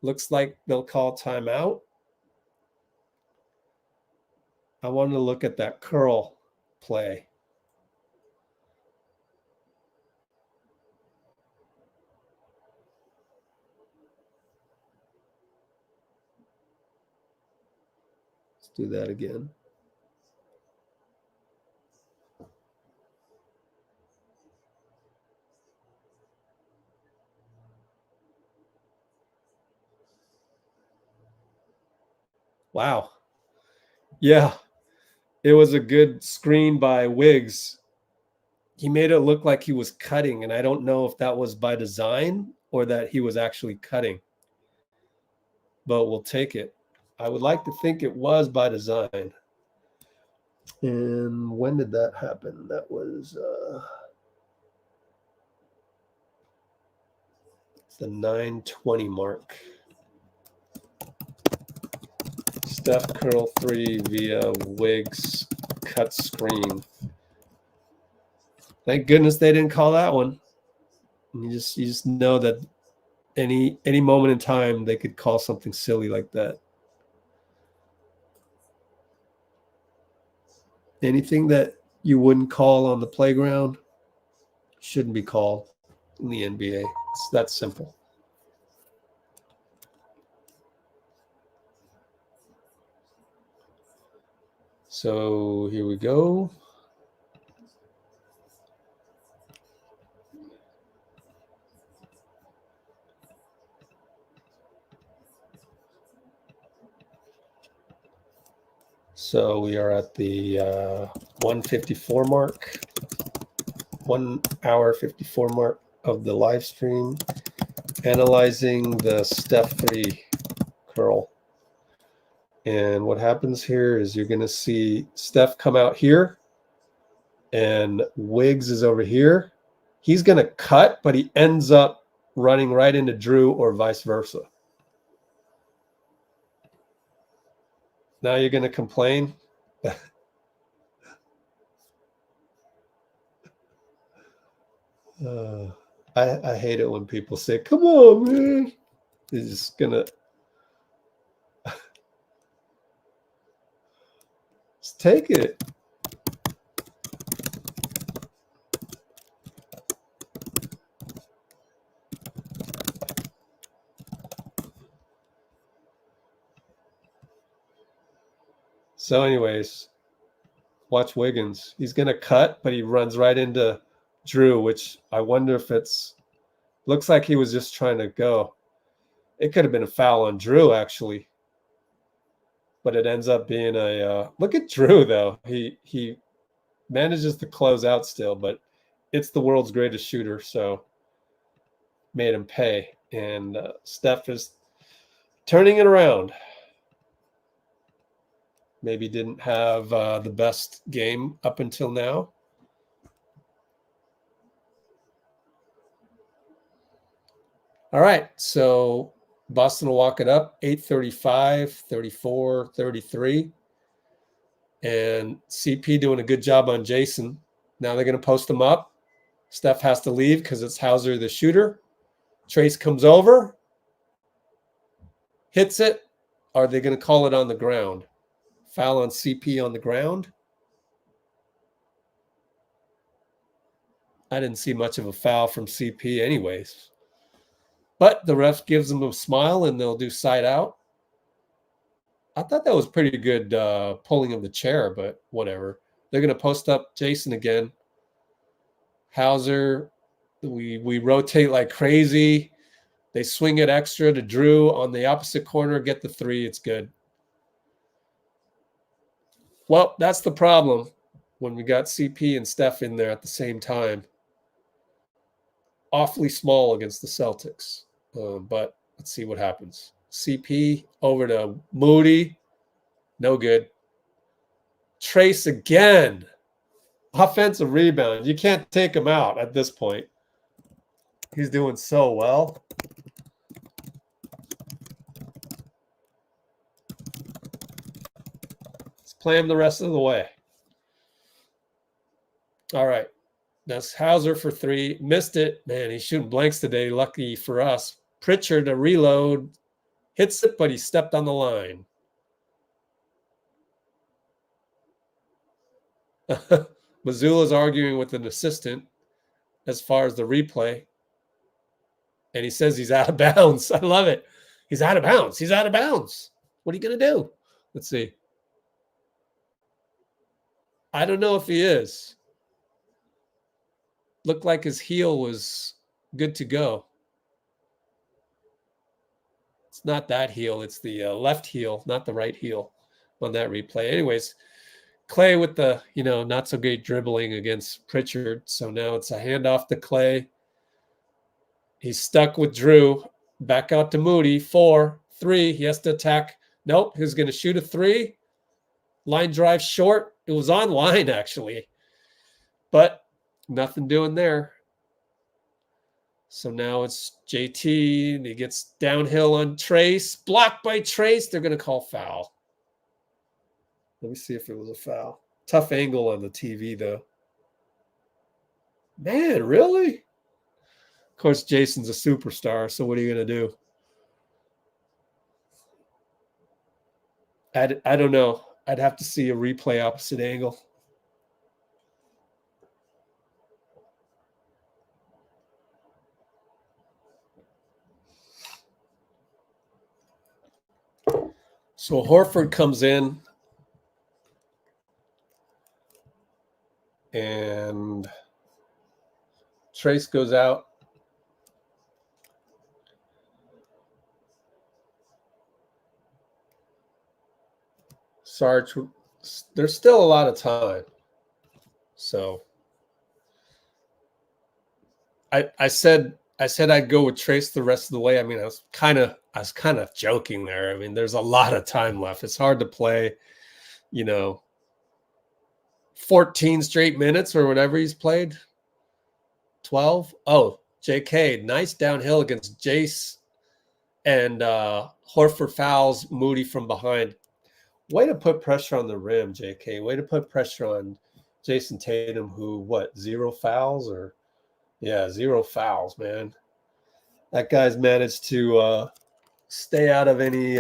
Looks like they'll call timeout. I wanted to look at that curl play. Let's do that again. Wow. Yeah. It was a good screen by Wiggs. He made it look like he was cutting, and I don't know if that was by design or that he was actually cutting. But we'll take it. I would like to think it was by design. And when did that happen? That was the 9:20 mark. Steph curl 3 via Wiggs cut screen. Thank goodness they didn't call that one. You just know that any moment in time they could call something silly like that. Anything that you wouldn't call on the playground shouldn't be called in the NBA. It's that simple. So here we go. So we are at the 154 mark, 1 hour 54 mark of the live stream, analyzing the Steph 3 curl. And what happens here is you're going to see Steph come out here, and Wiggs is over here. He's going to cut, but he ends up running right into Drew or vice versa. Now you're going to complain. I hate it when people say, come on, man. He's just going to just take it. So anyways, Watch Wiggins. He's going to cut, but he runs right into Drew, which I wonder if it's – looks like he was just trying to go. It could have been a foul on Drew, actually. But it ends up being a look at Drew, though. He manages to close out still, but it's the world's greatest shooter, so made him pay. And Steph is turning it around. Maybe didn't have the best game up until now. All right, so Boston will walk it up, 8-35, 34, 33. And CP doing a good job on Jason. Now they're going to post him up. Steph has to leave because it's Hauser, the shooter. Trace comes over, hits it. Are they going to call it on the ground? Foul on CP on the ground. I didn't see much of a foul from CP anyways. But the ref gives them a smile and they'll do side out. I thought that was pretty good pulling of the chair, but whatever. They're going to post up Jason again. Hauser, we rotate like crazy. They swing it extra to Drew on the opposite corner, get the three. It's good. Well, that's the problem when we got CP and Steph in there at the same time. Awfully small against the Celtics, but let's see what happens. CP over to Moody. No good. Trace again. Offensive rebound. You can't take him out at this point. He's doing so well. Let's play him the rest of the way. All right. That's Hauser for three. Missed it. Man, he's shooting blanks today. Lucky for us. Pritchard to reload. Hits it, but he stepped on the line. Missoula's arguing with an assistant as far as the replay. And he says he's out of bounds. I love it. He's out of bounds. He's out of bounds. What are you going to do? Let's see. I don't know if he is. Looked like his heel was good to go. It's not that heel. It's the left heel, not the right heel on that replay. Anyways, Klay with the, not so great dribbling against Pritchard. So now it's a handoff to Klay. He's stuck with Drew. Back out to Moody. 4, 3. He has to attack. Nope. He's going to shoot a 3. Line drive short. It was on line, actually. But nothing doing there. So now it's JT. And he gets downhill on Trace. Blocked by Trace. They're going to call foul. Let me see if it was a foul. Tough angle on the TV, though. Man, really? Of course, Jason's a superstar, so what are you going to do? I don't know. I'd have to see a replay opposite angle. So Horford comes in. And Trace goes out. Saric, there's still a lot of time. So I said I'd go with Trace the rest of the way. I mean, I was kind of joking there. I mean, there's a lot of time left. It's hard to play, 14 straight minutes or whatever he's played. 12. Oh, JK, nice downhill against Jace. And Horford fouls Moody from behind. Way to put pressure on the rim, JK. Way to put pressure on Jason Tatum, who, 0 fouls? Yeah, 0 fouls, man. That guy's managed to stay out of any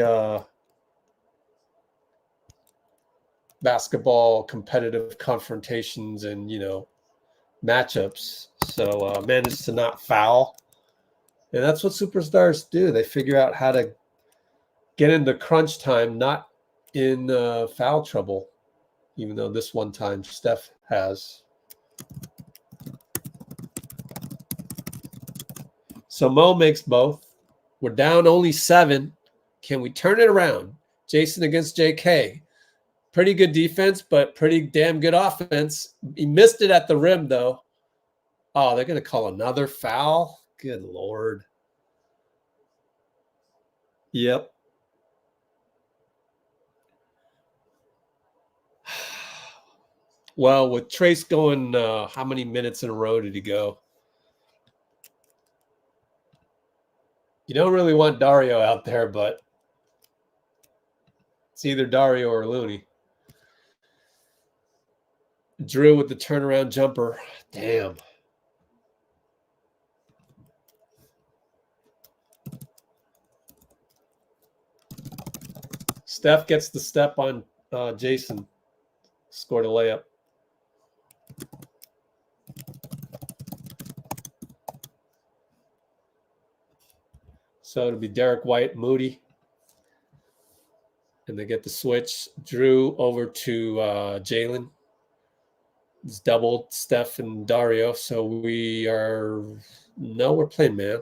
basketball competitive confrontations and, matchups. So managed to not foul. And that's what superstars do. They figure out how to get into crunch time, not in foul trouble. even though this one time Steph has. So Mo makes both. We're down only 7. Can we turn it around? Jason against JK. Pretty good defense, but pretty damn good offense. He missed it at the rim, though. Oh, they're going to call another foul? Good Lord. Yep. Well, with Trace going, how many minutes in a row did he go? You don't really want Dario out there, but it's either Dario or Looney. Drew with the turnaround jumper. Damn. Steph gets the step on Jason. Scored a layup. So it'll be Derrick White, Moody. And they get the switch. Drew over to Jalen. It's doubled Steph and Dario. So we're playing man.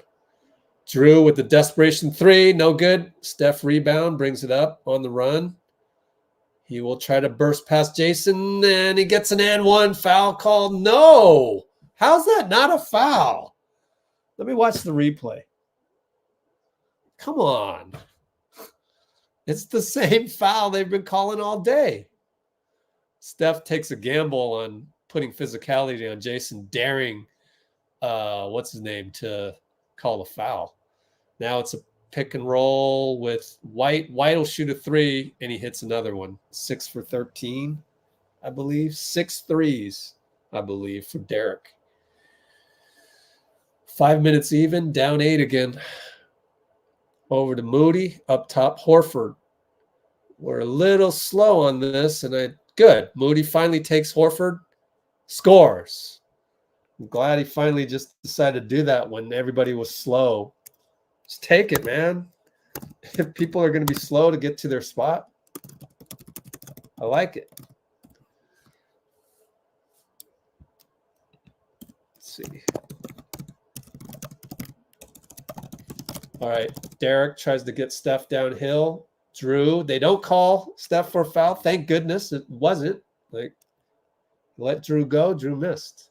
Drew with the desperation 3. No good. Steph rebound. Brings it up on the run. He will try to burst past Jason. And he gets an and 1 foul called. No. How's that not a foul? Let me watch the replay. Come on. It's the same foul they've been calling all day. Steph takes a gamble on putting physicality on Jason, daring, what's his name, to call a foul. Now it's a pick and roll with White. White will shoot a 3, and he hits another one. 6 for 13, I believe. 6 threes, I believe, for Derrick. 5 minutes even, down 8 again. Over to Moody, up top, Horford. We're a little slow on this, and good. Moody finally takes Horford, scores. I'm glad he finally just decided to do that when everybody was slow. Just take it, man. If people are going to be slow to get to their spot, I like it. Let's see. All right, Derrick tries to get Steph downhill. Drew, they don't call Steph for a foul. Thank goodness it wasn't. Like, let Drew go. Drew missed.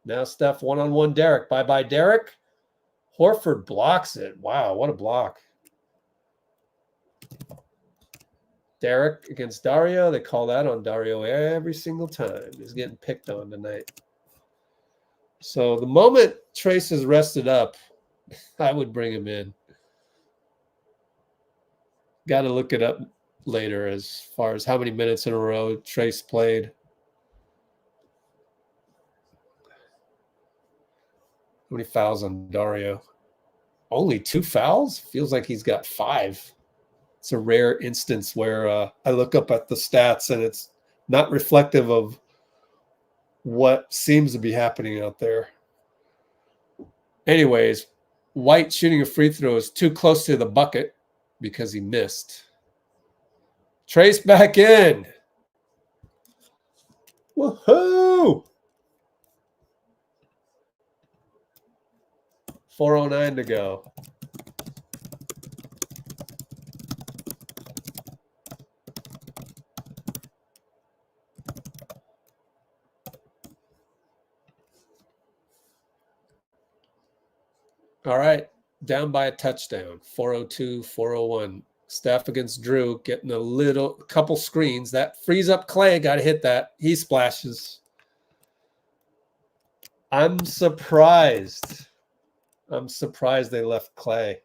Now Steph one-on-one Derrick. Bye-bye, Derrick. Horford blocks it. Wow, what a block. Derrick against Dario. They call that on Dario every single time. He's getting picked on tonight. So the moment Trace is rested up, I would bring him in. Got to look it up later as far as how many minutes in a row Trace played. How many fouls on Dario? Only 2 fouls? Feels like he's got 5. It's a rare instance where I look up at the stats and it's not reflective of what seems to be happening out there. Anyways, White shooting a free throw is too close to the bucket because he missed. Trace back in. Woohoo! 4:09 to go. All right, down by a touchdown. 4:02, 4:01. Steph against Drew, getting a couple screens. That frees up Klay. Got to hit that. He splashes. I'm surprised. I'm surprised they left Klay.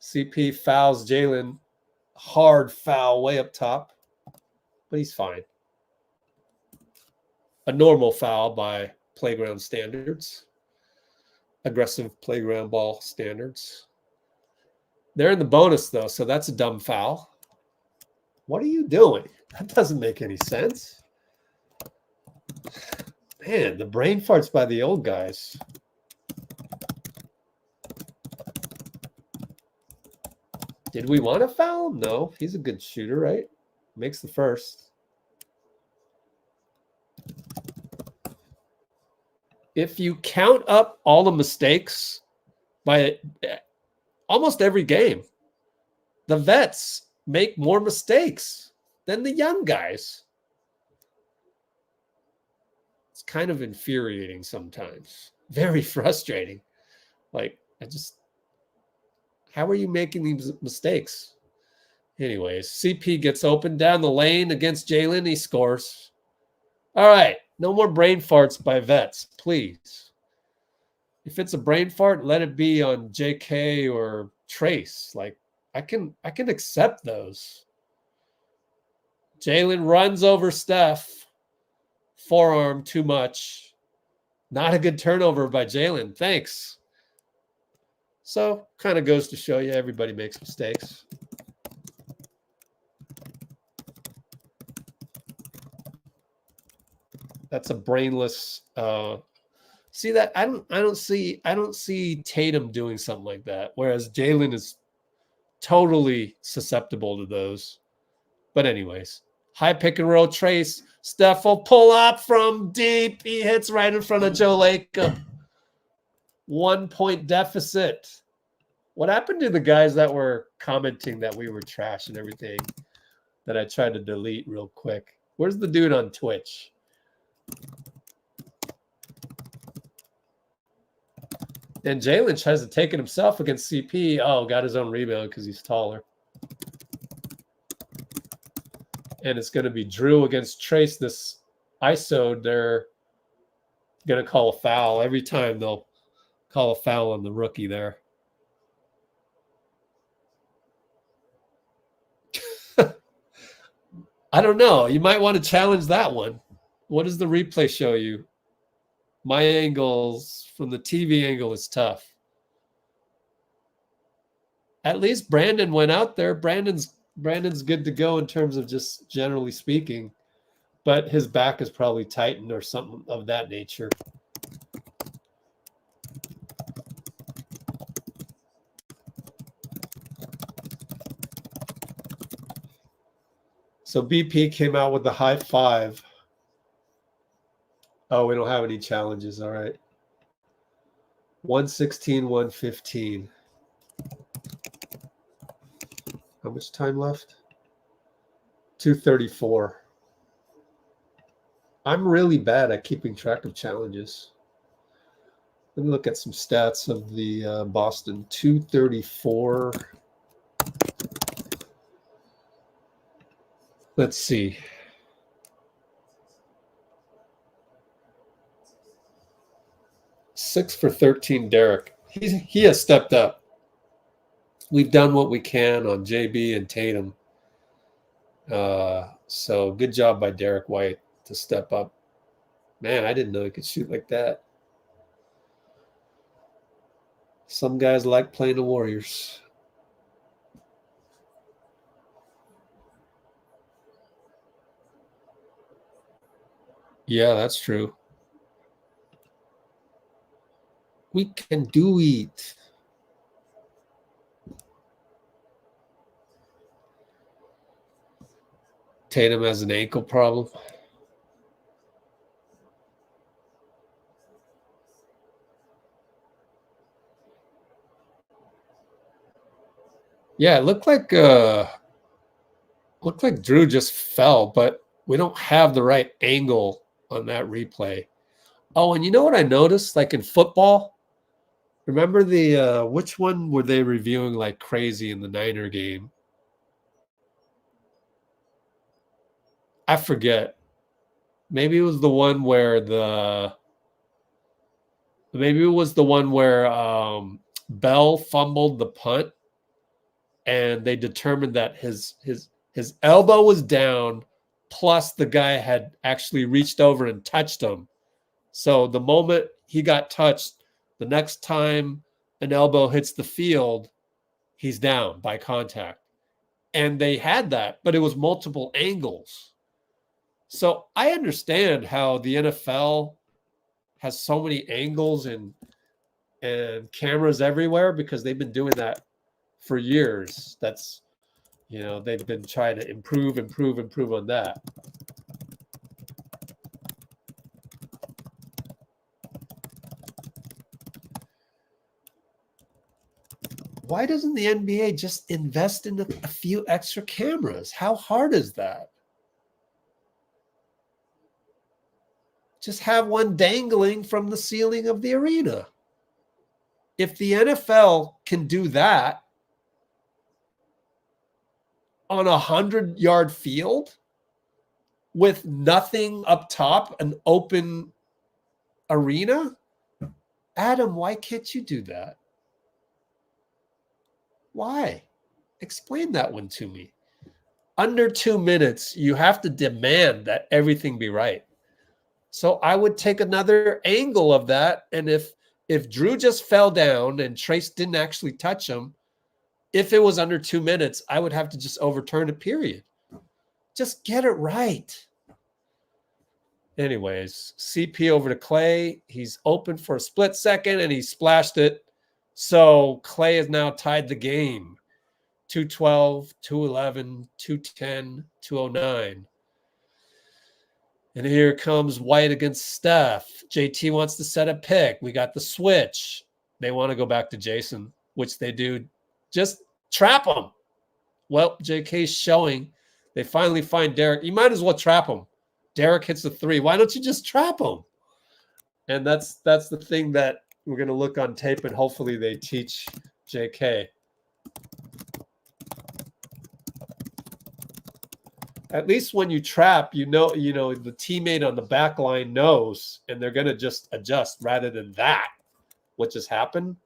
CP fouls Jalen. Hard foul way up top, but he's fine. A normal foul by playground standards. Aggressive playground ball standards. They're in the bonus, though, so that's a dumb foul. What are you doing? That doesn't make any sense. Man, the brain farts by the old guys. Did we want to foul him? No, he's a good shooter, right? Makes the first. If you count up all the mistakes by almost every game, the vets make more mistakes than the young guys. It's kind of infuriating sometimes. Very frustrating. Like, how are you making these mistakes? Anyways, CP gets open down the lane against Jalen. He scores. All right. No more brain farts by vets, please. If it's a brain fart, let it be on JK or Trace. Like, I can accept those. Jalen runs over Steph. Forearm too much. Not a good turnover by Jalen. Thanks. So, kind of goes to show you everybody makes mistakes. That's a brainless. See that? I don't see Tatum doing something like that. Whereas Jalen is totally susceptible to those. But anyways, high pick and roll Trace. Steph will pull up from deep. He hits right in front of Joe Lacob. 1 point deficit. What happened to the guys that were commenting that we were trash and everything that I tried to delete real quick? Where's the dude on Twitch? And Jalen tries to take it himself against CP. Oh, got his own rebound because he's taller. And it's going to be Drew against Trace. This ISO, they're going to call a foul. Every time they'll call a foul on the rookie there. I don't know. You might want to challenge that one. What does the replay show you? My angles from the TV angle is tough. At least Brandon went out there. Brandon's good to go in terms of just generally speaking, but his back is probably tightened or something of that nature. So BP came out with the high five. Oh, we don't have any challenges. All right. 116, 115. How much time left? 234. I'm really bad at keeping track of challenges. Let me look at some stats of the Boston. 234. Let's see. Six for 13, Derrick. He has stepped up. We've done what we can on JB and Tatum. So good job by Derrick White to step up. Man, I didn't know he could shoot like that. Some guys like playing the Warriors. Yeah, that's true. We can do it. Tatum has an ankle problem. Yeah, it looked like Drew just fell, but we don't have the right angle on that replay. Oh, and you know what I noticed? Like in football, remember the which one were they reviewing like crazy in the Niner game? I forget. Maybe it was the one where Bell fumbled the punt, and they determined that his elbow was down, plus the guy had actually reached over and touched him. So the moment he got touched, the next time an elbow hits the field, he's down by contact. And they had that, but it was multiple angles. So I understand how the NFL has so many angles and cameras everywhere because they've been doing that for years. That's, you know, they've been trying to improve on that. Why doesn't the NBA just invest in a few extra cameras? How hard is that? Just have one dangling from the ceiling of the arena. If the NFL can do that on a 100-yard field with nothing up top, an open arena, Adam, why can't you do that? Why? Explain that one to me. Under 2 minutes, you have to demand that everything be right. So I would take another angle of that. And if Drew just fell down and Trace didn't actually touch him, if it was under 2 minutes, I would have to just overturn it, period. Just get it right. Anyways, CP over to Klay. He's open for a split second, and he splashed it. So Klay has now tied the game. 212, 211, 210, 209. And here comes White against Steph. JT wants to set a pick. We got the switch. They want to go back to Jason, which they do. Just trap him. Well, JK's showing. They finally find Derrick. You might as well trap him. Derrick hits the three. Why don't you just trap him? And that's the thing that we're going to look on tape, and hopefully they teach JK. At least when you trap, you know the teammate on the back line knows, and they're going to just adjust rather than that, what just happened.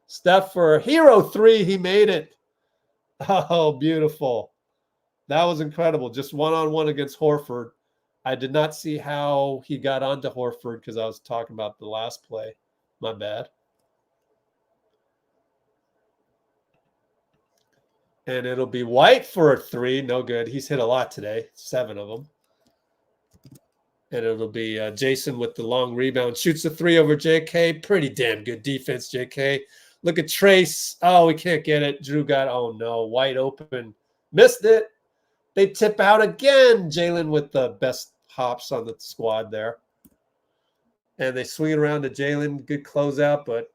Steph for a hero three. He made it. Oh, beautiful. That was incredible. Just one-on-one against Horford. I did not see how he got onto Horford because I was talking about the last play. My bad. And it'll be White for a three. No good. He's hit a lot today. 7 of them. And it'll be Jason with the long rebound. Shoots the three over JK. Pretty damn good defense, JK. Look at Trace. Oh, we can't get it. Drew got, oh no, White open. Missed it. They tip out again. Jalen with the best hops on the squad there. And they swing it around to Jalen. Good closeout, but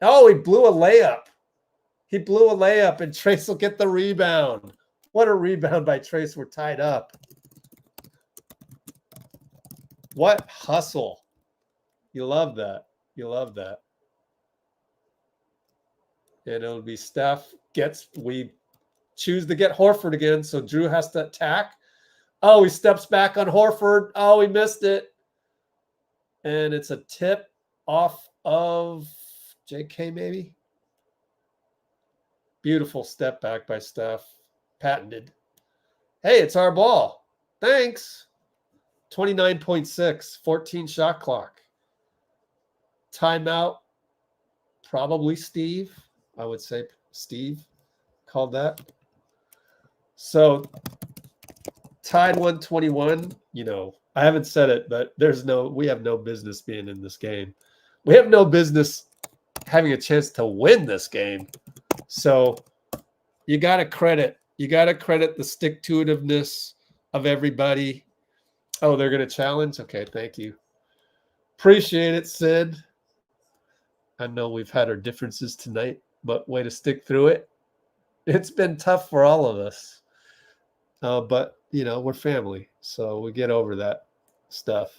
oh, he blew a layup. He blew a layup, and Trace will get the rebound. What a rebound by Trace. We're tied up. What hustle. You love that. You love that. And it'll be Steph we choose to get Horford again, so Drew has to attack. Oh, he steps back on Horford. Oh, he missed it. And it's a tip off of JK maybe. Beautiful step back by Steph. Patented. Hey, it's our ball. Thanks. 29.6, 14 shot clock. Timeout. Probably Steve. I would say Steve called that. So tied 121. You know, I haven't said it, but we have no business being in this game. We have no business having a chance to win this game. So you got to credit the stick-to-itiveness of everybody. Oh, they're going to challenge? Okay, thank you. Appreciate it, Sid. I know we've had our differences tonight, but way to stick through it. It's been tough for all of us. But, you know, we're family, so we get over that stuff.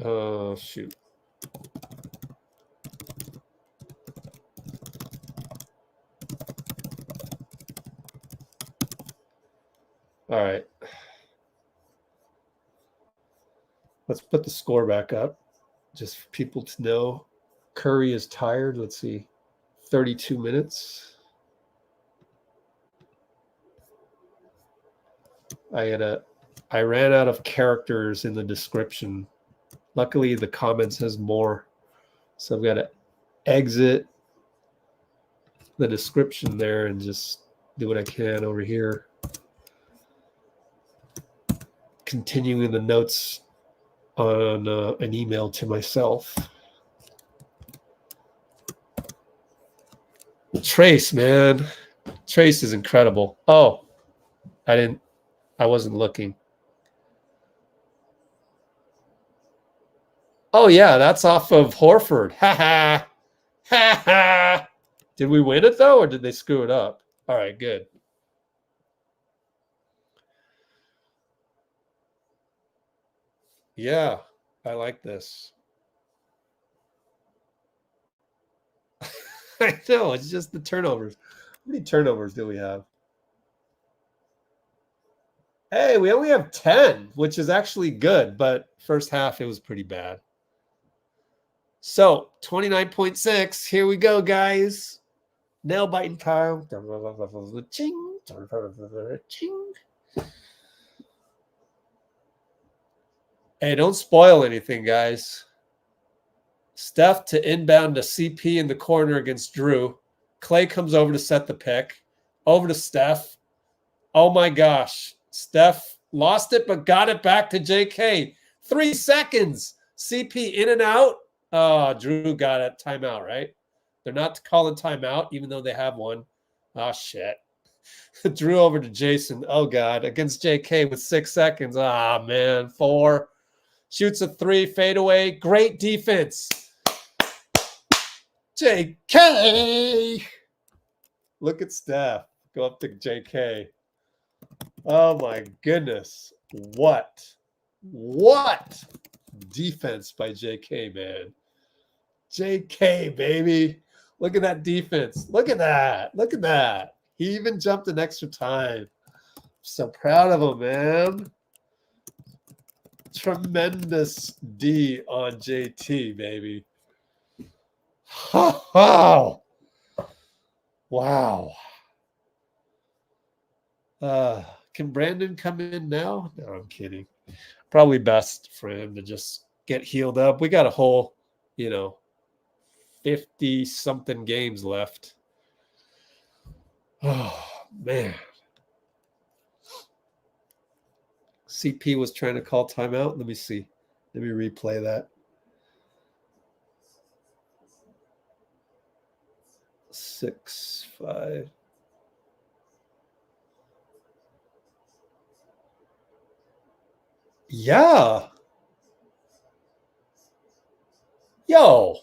Oh, shoot. All right. Let's put the score back up just for people to know. Curry is tired. Let's see. 32 minutes. I ran out of characters in the description. Luckily, the comments has more. So I've got to exit the description there and just do what I can over here. Continuing the notes on an email to myself. Trace, man. Trace is incredible. Oh, I wasn't looking. Oh, yeah, that's off of Horford. Ha ha. Ha ha. Did we win it, though, or did they screw it up? All right, good. Yeah, I like this. I know, it's just the turnovers. How many turnovers do we have? Hey, we only have 10, which is actually good, but first half it was pretty bad. So 29.6. Here we go, guys. Nail biting time. Ching. Ching. Hey, don't spoil anything, guys. Steph to inbound to CP in the corner against Drew. Klay comes over to set the pick. Over to Steph. Oh my gosh. Steph lost it, but got it back to JK. 3 seconds. CP in and out. Oh, Drew got it. Timeout, right? They're not calling timeout, even though they have one. Oh, shit. Drew over to Jason. Oh, God. Against JK with 6 seconds. Ah, man. 4. Shoots a 3. Fadeaway. Great defense. JK. Look at Steph. Go up to JK. Oh, my goodness. What defense by JK, man. JK, baby. Look at that defense. Look at that. Look at that. He even jumped an extra time. So proud of him, man. Tremendous D on JT, baby. Oh, wow. Can Brandon come in now? No, I'm kidding. Probably best for him to just get healed up. We got a whole, 50-something games left. Oh, man. CP was trying to call timeout. Let me see. Let me replay that. 6-5. Yeah. Yo,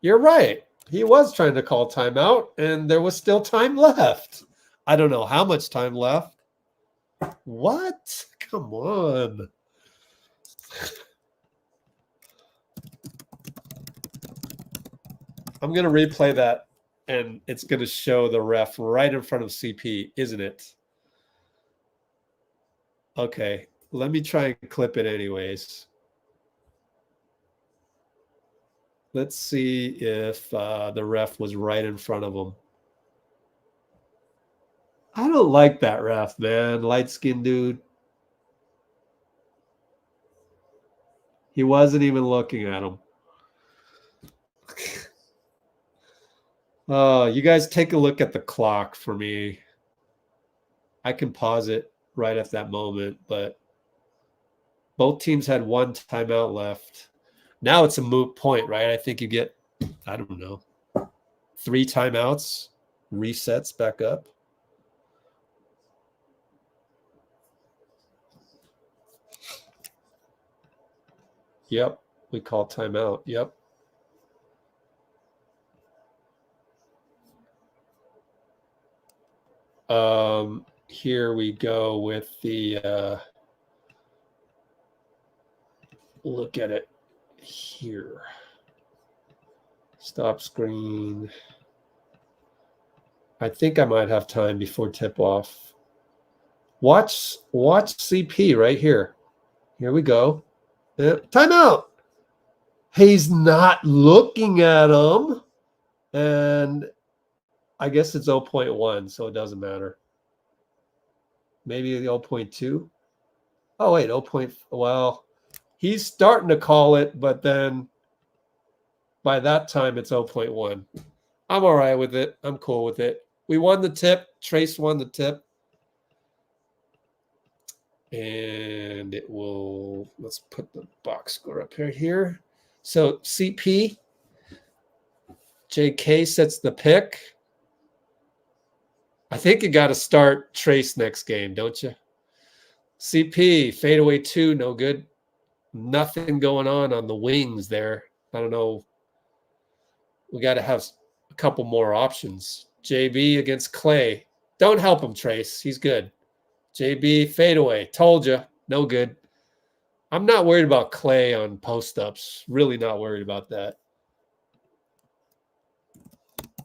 you're right. He was trying to call timeout, and there was still time left. I don't know how much time left. What? Come on. I'm going to replay that, and it's going to show the ref right in front of CP, isn't it? Okay, let me try and clip it anyways. Let's see if the ref was right in front of him. I don't like that ref, man. Light-skinned dude. He wasn't even looking at him. You guys take a look at the clock for me. I can pause it right at that moment, but both teams had 1 timeout left. Now it's a moot point, right? I think you get, I don't know, 3 timeouts, resets back up. Yep, we call timeout. Yep. Here we go with the look at it here. Stop screen. I think I might have time before tip-off. Watch CP right here. Here we go. Timeout. He's not looking at him. And I guess it's 0.1, so it doesn't matter. Maybe the 0.2. Oh, wait, 0. Well, he's starting to call it, but then by that time it's 0.1. I'm all right with it. I'm cool with it. We won the tip. Trace won the tip. And it will, let's put the box score up here. So CP, JK sets the pick. I think you got to start Trace next game, don't you? CP, fadeaway 2, no good. Nothing going on the wings there. I don't know. We got to have a couple more options. JB against Klay. Don't help him, Trace. He's good. JB, fadeaway. Told you. No good. I'm not worried about Klay on post-ups. Really not worried about that.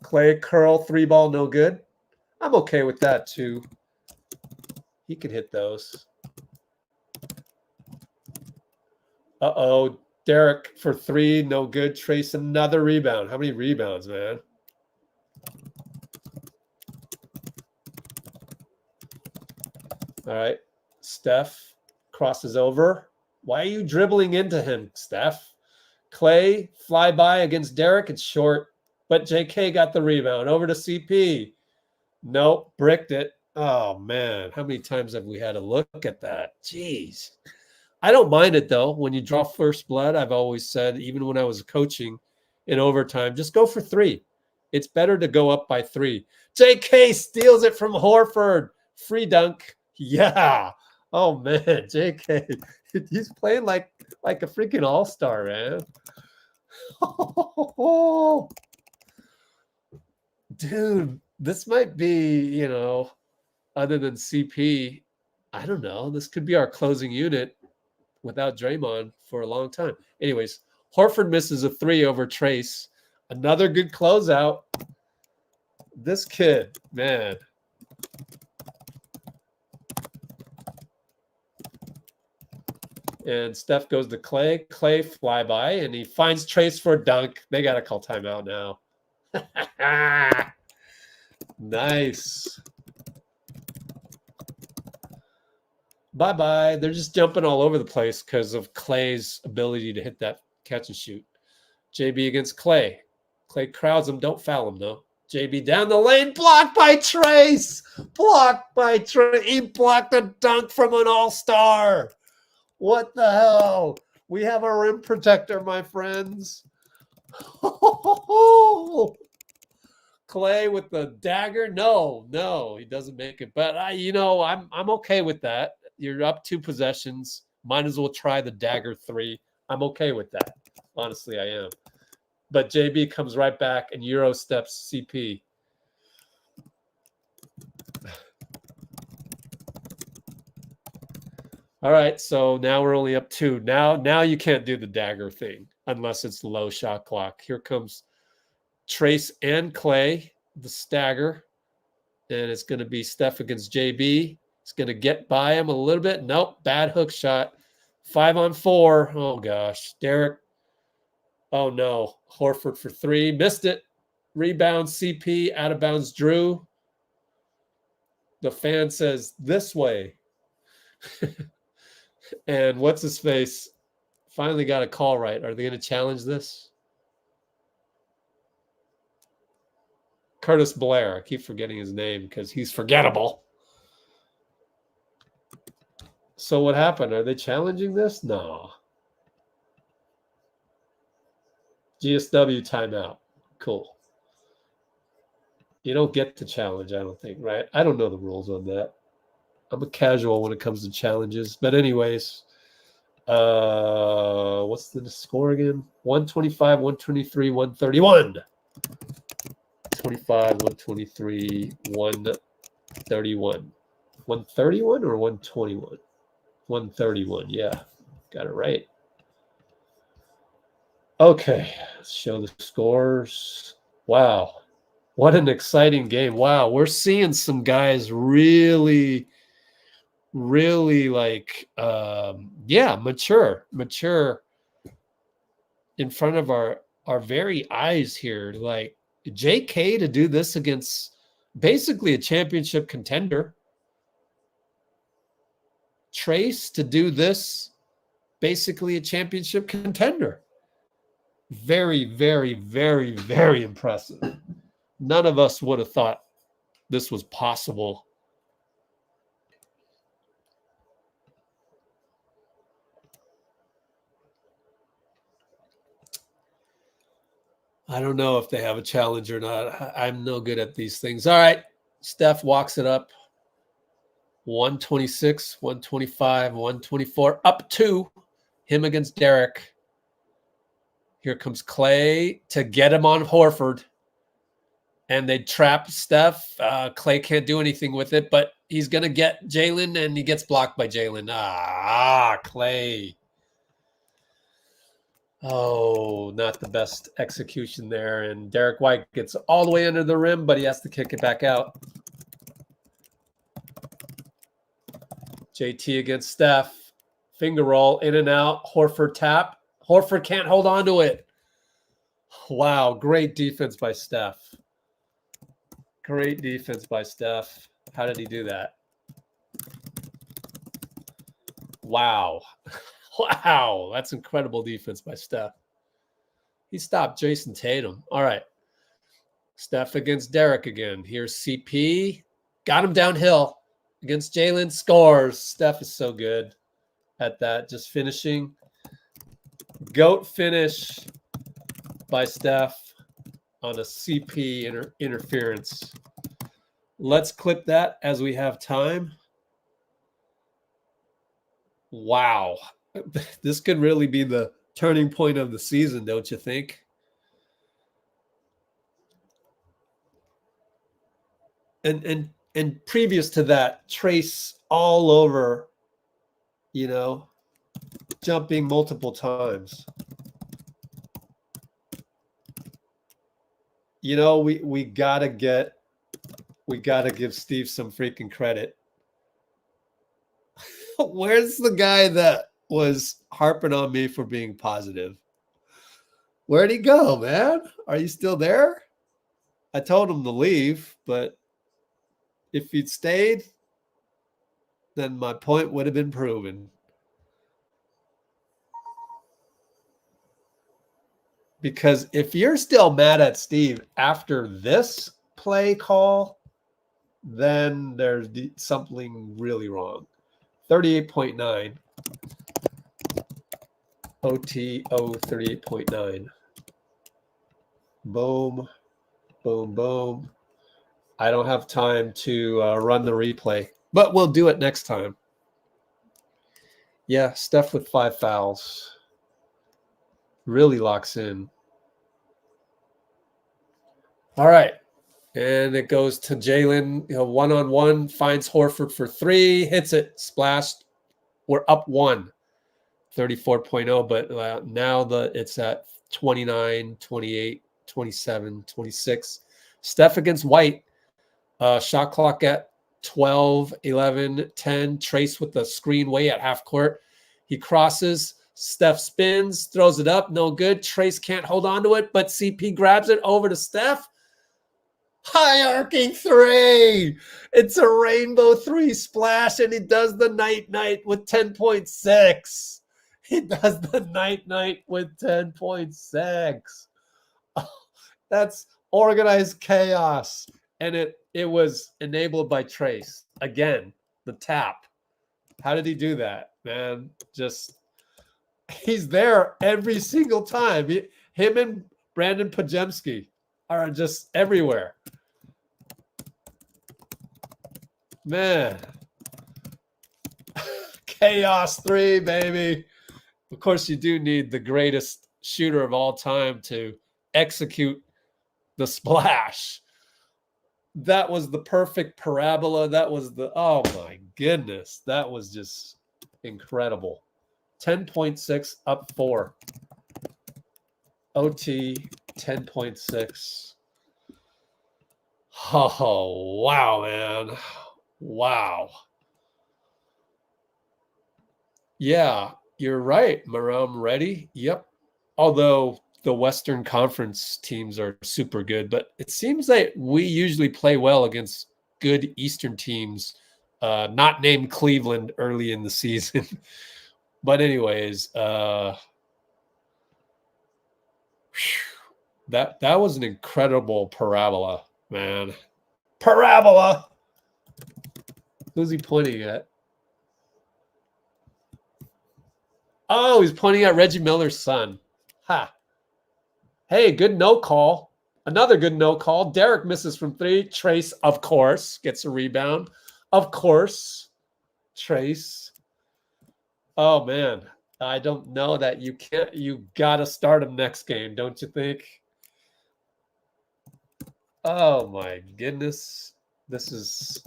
Klay, curl, 3-ball, no good. I'm okay with that, too. He can hit those. Uh-oh. Derrick for 3, no good. Trace, another rebound. How many rebounds, man? All right. Steph crosses over. Why are you dribbling into him, Steph? Klay, fly by against Derrick. It's short, but JK got the rebound. Over to CP. Nope, bricked it. Oh, man. How many times have we had to look at that? Jeez. I don't mind it, though. When you draw first blood, I've always said, even when I was coaching in overtime, just go for 3. It's better to go up by 3. JK steals it from Horford. Free dunk. Yeah. Oh, man. JK. He's playing like a freaking all-star, man. Dude, this might be, you know, other than CP, I don't know. This could be our closing unit without Draymond for a long time. Anyways, Horford misses a 3 over Trace. Another good closeout. This kid, man. And Steph goes to Klay. Klay flyby, and he finds Trace for a dunk. They got to call timeout now. Nice. Bye-bye. They're just jumping all over the place because of Klay's ability to hit that catch and shoot. JB against Klay. Klay crowds him. Don't foul him, though. JB down the lane. Blocked by Trace. Blocked by Trace. He blocked a dunk from an all-star. What the hell? We have a rim protector, my friends. Klay with the dagger. No, he doesn't make it. But I'm okay with that. You're up 2 possessions. Might as well try the dagger 3. I'm okay with that. Honestly, I am. But JB comes right back and Euro steps CP. All right, so now we're only up 2. Now you can't do the dagger thing unless it's low shot clock. Here comes Trace and Klay, the stagger. And it's going to be Steph against JB. It's going to get by him a little bit. Nope, bad hook shot. 5 on 4. Oh, gosh. Derrick. Oh, no. Horford for 3. Missed it. Rebound, CP. Out of bounds, Drew. The fan says, this way. And what's his face? Finally got a call right. Are they going to challenge this? Curtis Blair. I keep forgetting his name because he's forgettable. So what happened? Are they challenging this? No. GSW timeout. Cool. You don't get to challenge, I don't think, right? I don't know the rules on that. I'm a casual when it comes to challenges. But anyways, what's the score again? 125, 123, 131. 25, 123, 131. 131 or 121? 131, yeah. Got it right. Okay, let's show the scores. Wow. What an exciting game. Wow, we're seeing some guys really like mature in front of our very eyes here. Like JK to do this against basically a championship contender. Trace to do this basically a championship contender. Very, very, very, very impressive. None of us would have thought this was possible. I don't know if they have a challenge or not. I'm no good at these things. All right. Steph walks it up. 126, 125, 124, up 2. Him against Derrick. Here comes Klay to get him on Horford. And they trap Steph. Klay can't do anything with it, but he's going to get Jalen, and he gets blocked by Jalen. Klay. Oh, not the best execution there. And Derrick White gets all the way under the rim, but he has to kick it back out. JT against Steph. Finger roll, in and out. Horford tap. Horford can't hold on to it. Wow, great defense by Steph. Great defense by Steph. How did he do that? Wow. Wow, that's incredible defense by Steph. He stopped Jason Tatum. All right. Steph against Derrick again. Here's CP. Got him downhill against Jalen. Scores. Steph is so good at that. Just finishing. GOAT finish by Steph on a CP interference. Let's clip that as we have time. Wow. This could really be the turning point of the season, don't you think? And previous to that, Trace all over, you know, jumping multiple times. You know, we gotta give Steve some freaking credit. Where's the guy that was harping on me for being positive? Where'd he go, man? Are you still there? I told him to leave, but if he'd stayed, then my point would have been proven. Because if you're still mad at Steve after this play call, then there's something really wrong. 38.9. OTO 38.9. Boom. Boom, boom. I don't have time to run the replay, but we'll do it next time. Yeah, Steph with 5 fouls. Really locks in. All right. And it goes to Jalen, one-on-one, finds Horford for 3, hits it, splashed. We're up 1, 34.0, but now it's at 29, 28, 27, 26. Steph against White. Shot clock at 12, 11, 10. Trace with the screen way at half court. He crosses. Steph spins, throws it up. No good. Trace can't hold on to it, but CP grabs it over to Steph. High arcing 3. It's a rainbow 3 splash, and he does the night with 10.6. He does the night with 10.6. Oh, that's organized chaos. And it was enabled by Trace. Again, the tap. How did he do that, man? He's there every single time. Him and Brandon Pajemski are just everywhere. Man. Chaos 3, baby. Of course, you do need the greatest shooter of all time to execute the splash. That was the perfect parabola. That was oh my goodness. That was just incredible. 10.6 up 4. OT 10.6. Oh, wow, man. Wow. Yeah, you're right, Maram. Ready? Yep. Although the Western Conference teams are super good, but it seems that we usually play well against good Eastern teams, not named Cleveland early in the season. But anyways, that was an incredible parabola, man. Parabola. Who's he pointing at? Oh, he's pointing at Reggie Miller's son. Ha. Hey, good no call. Another good no call. Derrick misses from 3. Trace, of course, gets a rebound. Of course, Trace. Oh, man. I don't know that you can't. You got to start him next game, don't you think? Oh, my goodness. This is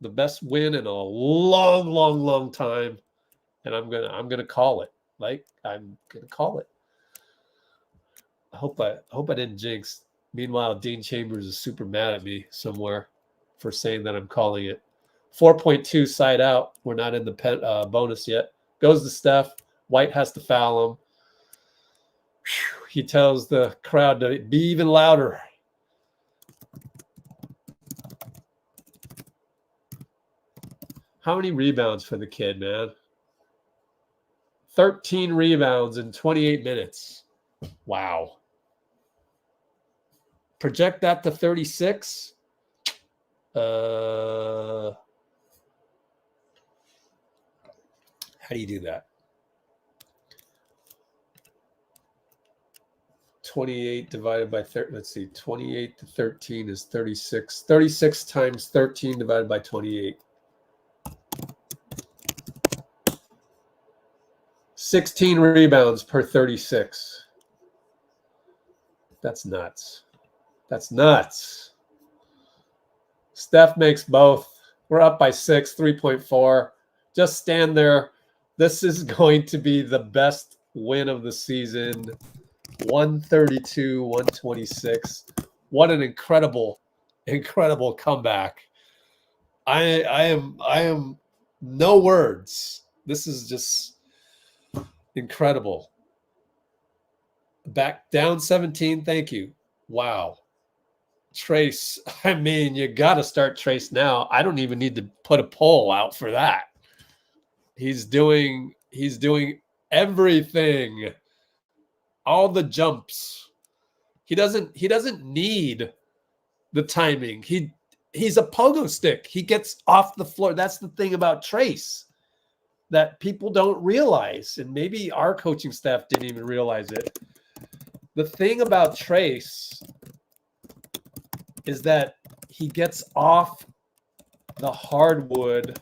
the best win in a long, long, long time. And I'm gonna call it. Like, I'm gonna call it. I hope I didn't jinx. Meanwhile, Dean Chambers is super mad at me somewhere for saying that I'm calling it. 4.2 side out. We're not in the bonus yet. Goes to Steph. White has to foul him. Whew. He tells the crowd to be even louder. How many rebounds for the kid, man? 13 rebounds in 28 minutes. Wow. Project that to 36. How do you do that? 28 divided by 30. Let's see. 28 to 13 is 36. 36 times 13 divided by 28. 16 rebounds per 36. That's nuts. That's nuts. Steph makes both. We're up by 6, 3.4. Just stand there. This is going to be the best win of the season. 132, 126. What an incredible, incredible comeback. I am no words. This is just incredible. Back down 17. Thank you. Wow. Trace. I mean, you got to start Trace now. I don't even need to put a poll out for that. He's doing everything. All the jumps. He doesn't need the timing. He's a pogo stick. He gets off the floor. That's the thing about Trace that people don't realize, and maybe our coaching staff didn't even realize it. The thing about Trace is that he gets off the hardwood,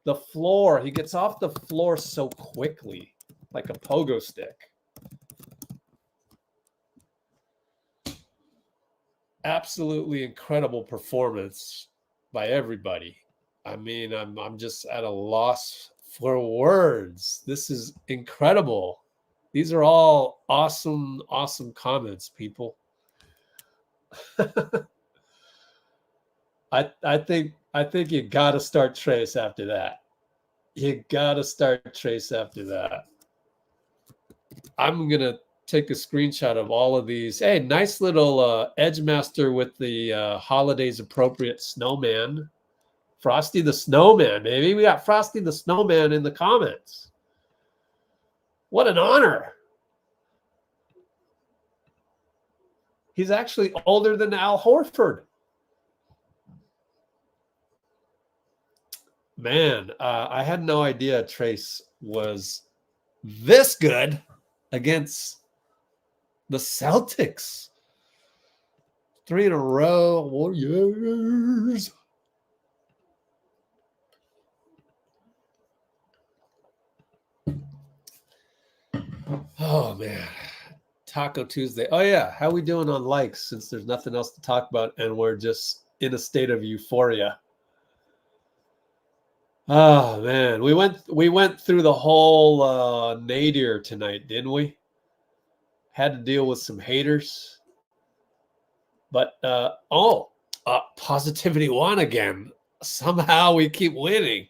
the floor. He gets off the floor so quickly, like a pogo stick. Absolutely incredible performance by everybody. I mean, I'm just at a loss for words. This is incredible. These are all awesome, awesome comments, people. I think you got to start Trace after that. You got to start Trace after that. I'm going to take a screenshot of all of these. Hey, nice little Edge Master with the holidays appropriate snowman. Frosty the Snowman, baby. We got Frosty the Snowman in the comments. What an honor. He's actually older than Al Horford. Man, I had no idea Trace was this good against the Celtics. 3 in a row, Warriors. Oh, man. Taco Tuesday. Oh, yeah. How we doing on likes since there's nothing else to talk about and we're just in a state of euphoria? Oh, man. We went through the whole nadir tonight, didn't we? Had to deal with some haters. But, Positivity won again. Somehow we keep winning.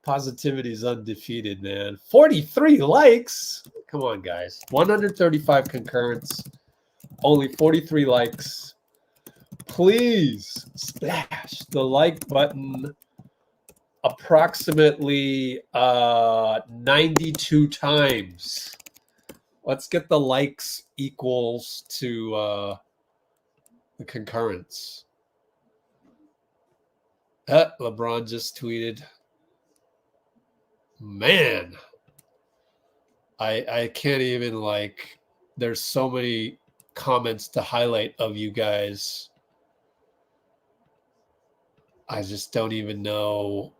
Positivity is undefeated, man. 43 likes. Come on, guys. 135 concurrents. Only 43 likes. Please splash the like button approximately 92 times. Let's get the likes equals to the concurrence. LeBron just tweeted. Man, I can't even like there's so many comments to highlight of you guys. I just don't even know.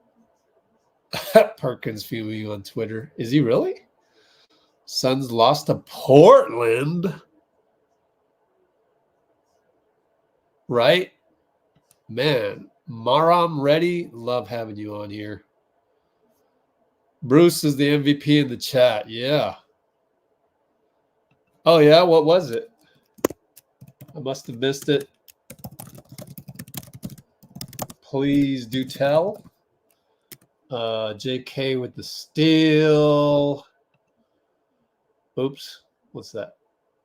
Perkins fuming on Twitter. Is he really? Suns lost to Portland. Right? Man, Maram ready. Love having you on here. Bruce is the MVP in the chat. Yeah. Oh, yeah? What was it? I must have missed it. Please do tell. JK with the steal. Oops. What's that?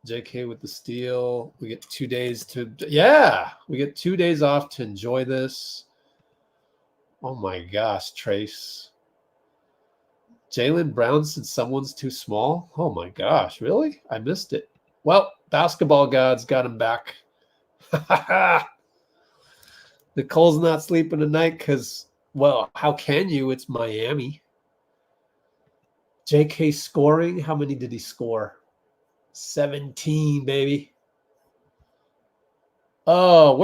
JK with the steal. We get 2 days to... Yeah. We get 2 days off to enjoy this. Oh, my gosh, Trace. Jaylen Brown said someone's too small. Oh, my gosh. Really? I missed it. Well, basketball gods got him back. Nicole's not sleeping tonight because, well, how can you? It's Miami. JK scoring. How many did he score? 17, baby. Oh,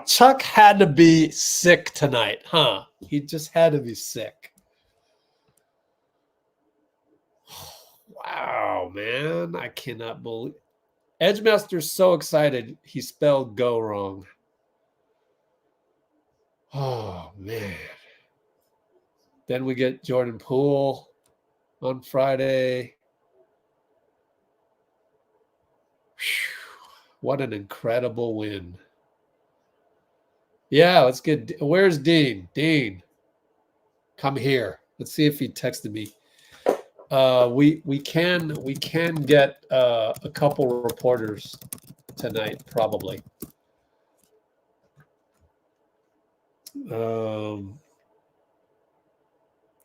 Chuck had to be sick tonight, huh? He just had to be sick. Wow, man. I cannot believe. Edgemaster's so excited he spelled go wrong. Oh, man. Then we get Jordan Poole on Friday. Whew, what an incredible win. Yeah, let's get... Where's Dean? Dean, come here. Let's see if he texted me. We can get a couple reporters tonight, probably.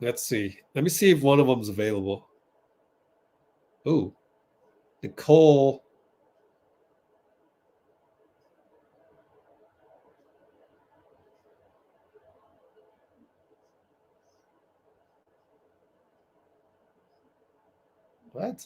Let's see. Let me see if one of them's available. Ooh, Nicole. What?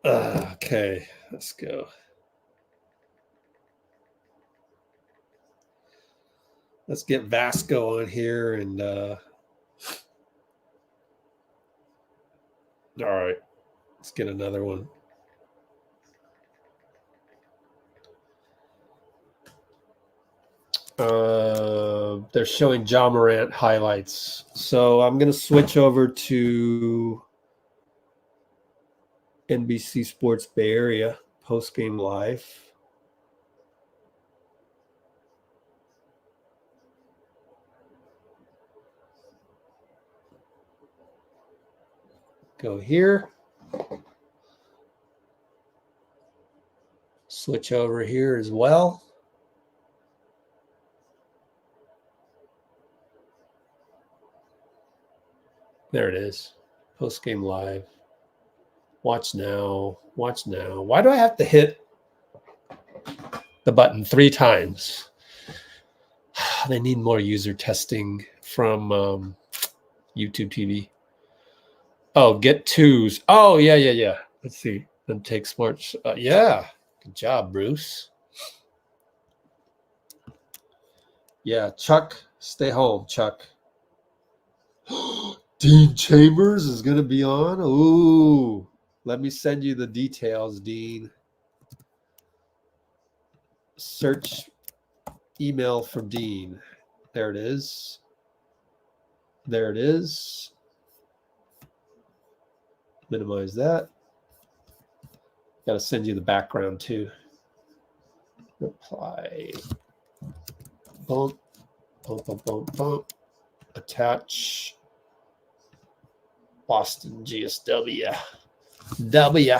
Okay, let's go. Let's get Vasco on here and all right, let's get another one. They're showing Ja Morant highlights. So I'm going to switch over to NBC Sports Bay Area post-game live. Go here. Switch over here as well. There it is. Post-game live. Watch now. Watch now. Why do I have to hit the button 3 times? They need more user testing from YouTube TV. Oh, get twos. Oh, yeah. Let's see. Then take smart. Yeah. Good job, Bruce. Yeah, Chuck, stay home, Chuck. Dean Chambers is going to be on. Ooh. Let me send you the details, Dean. Search email for Dean. There it is. There it is. Minimize that. Got to send you the background too. Reply. Bump. Bump, bump, bump, bump. Attach. Boston GSW. W.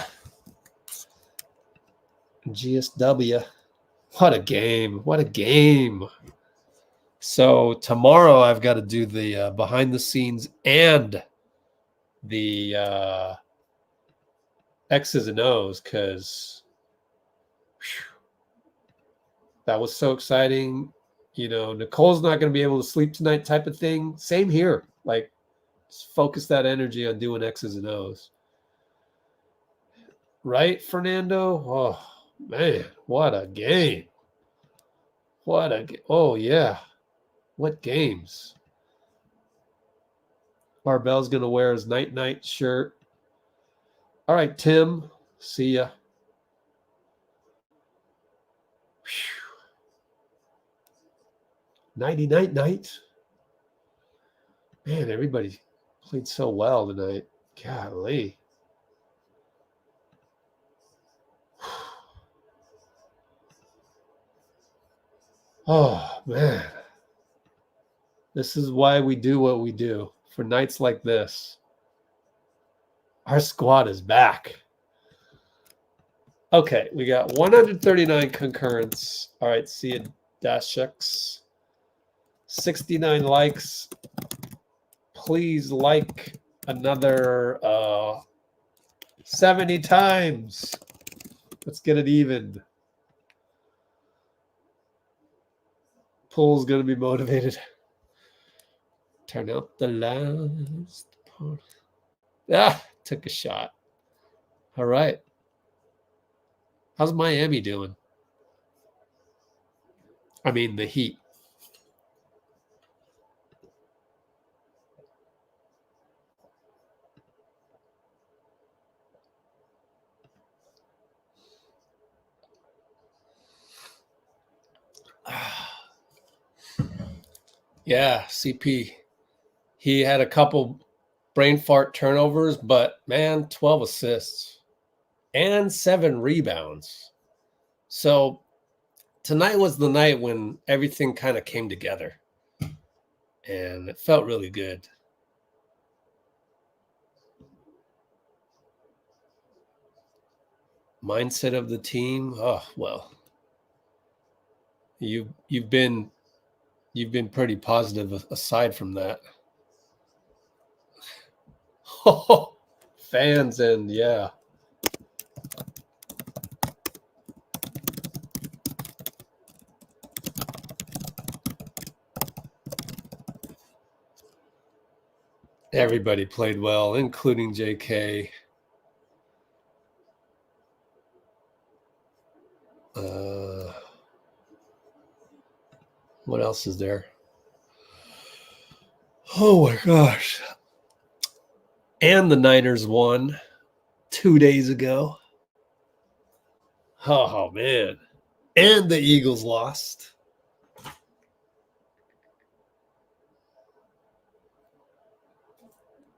GSW. What a game. What a game. So tomorrow I've got to do the behind the scenes and the X's and O's because That was so exciting. You know, Nicole's not going to be able to sleep tonight type of thing. Same here. Like, just focus that energy on doing X's and O's. Right, Fernando? Oh, man, what a game. What a game. Oh, yeah. What games. Barbell's going to wear his night-night shirt. All right, Tim. See ya. Nighty-night night. Man, everybody played so well tonight. Golly. Oh, man. This is why we do what we do. For nights like this. Our squad is back. Okay, we got 139 concurrents. All right, see you, Dashx. 69 likes. Please like another 70 times. Let's get it even. Pool's going to be motivated. Turn up the last part. Ah, took a shot. All right. How's Miami doing? I mean, the Heat. Yeah, CP. He had a couple brain fart turnovers, but man, 12 assists and 7 rebounds. So tonight was the night when everything kind of came together, and it felt really good. Mindset of the team. Oh, well, you've been pretty positive aside from that. Oh, fans and yeah. Everybody played well, including JK. What else is there? Oh my gosh. And the Niners won 2 days ago. Oh man. And the Eagles lost.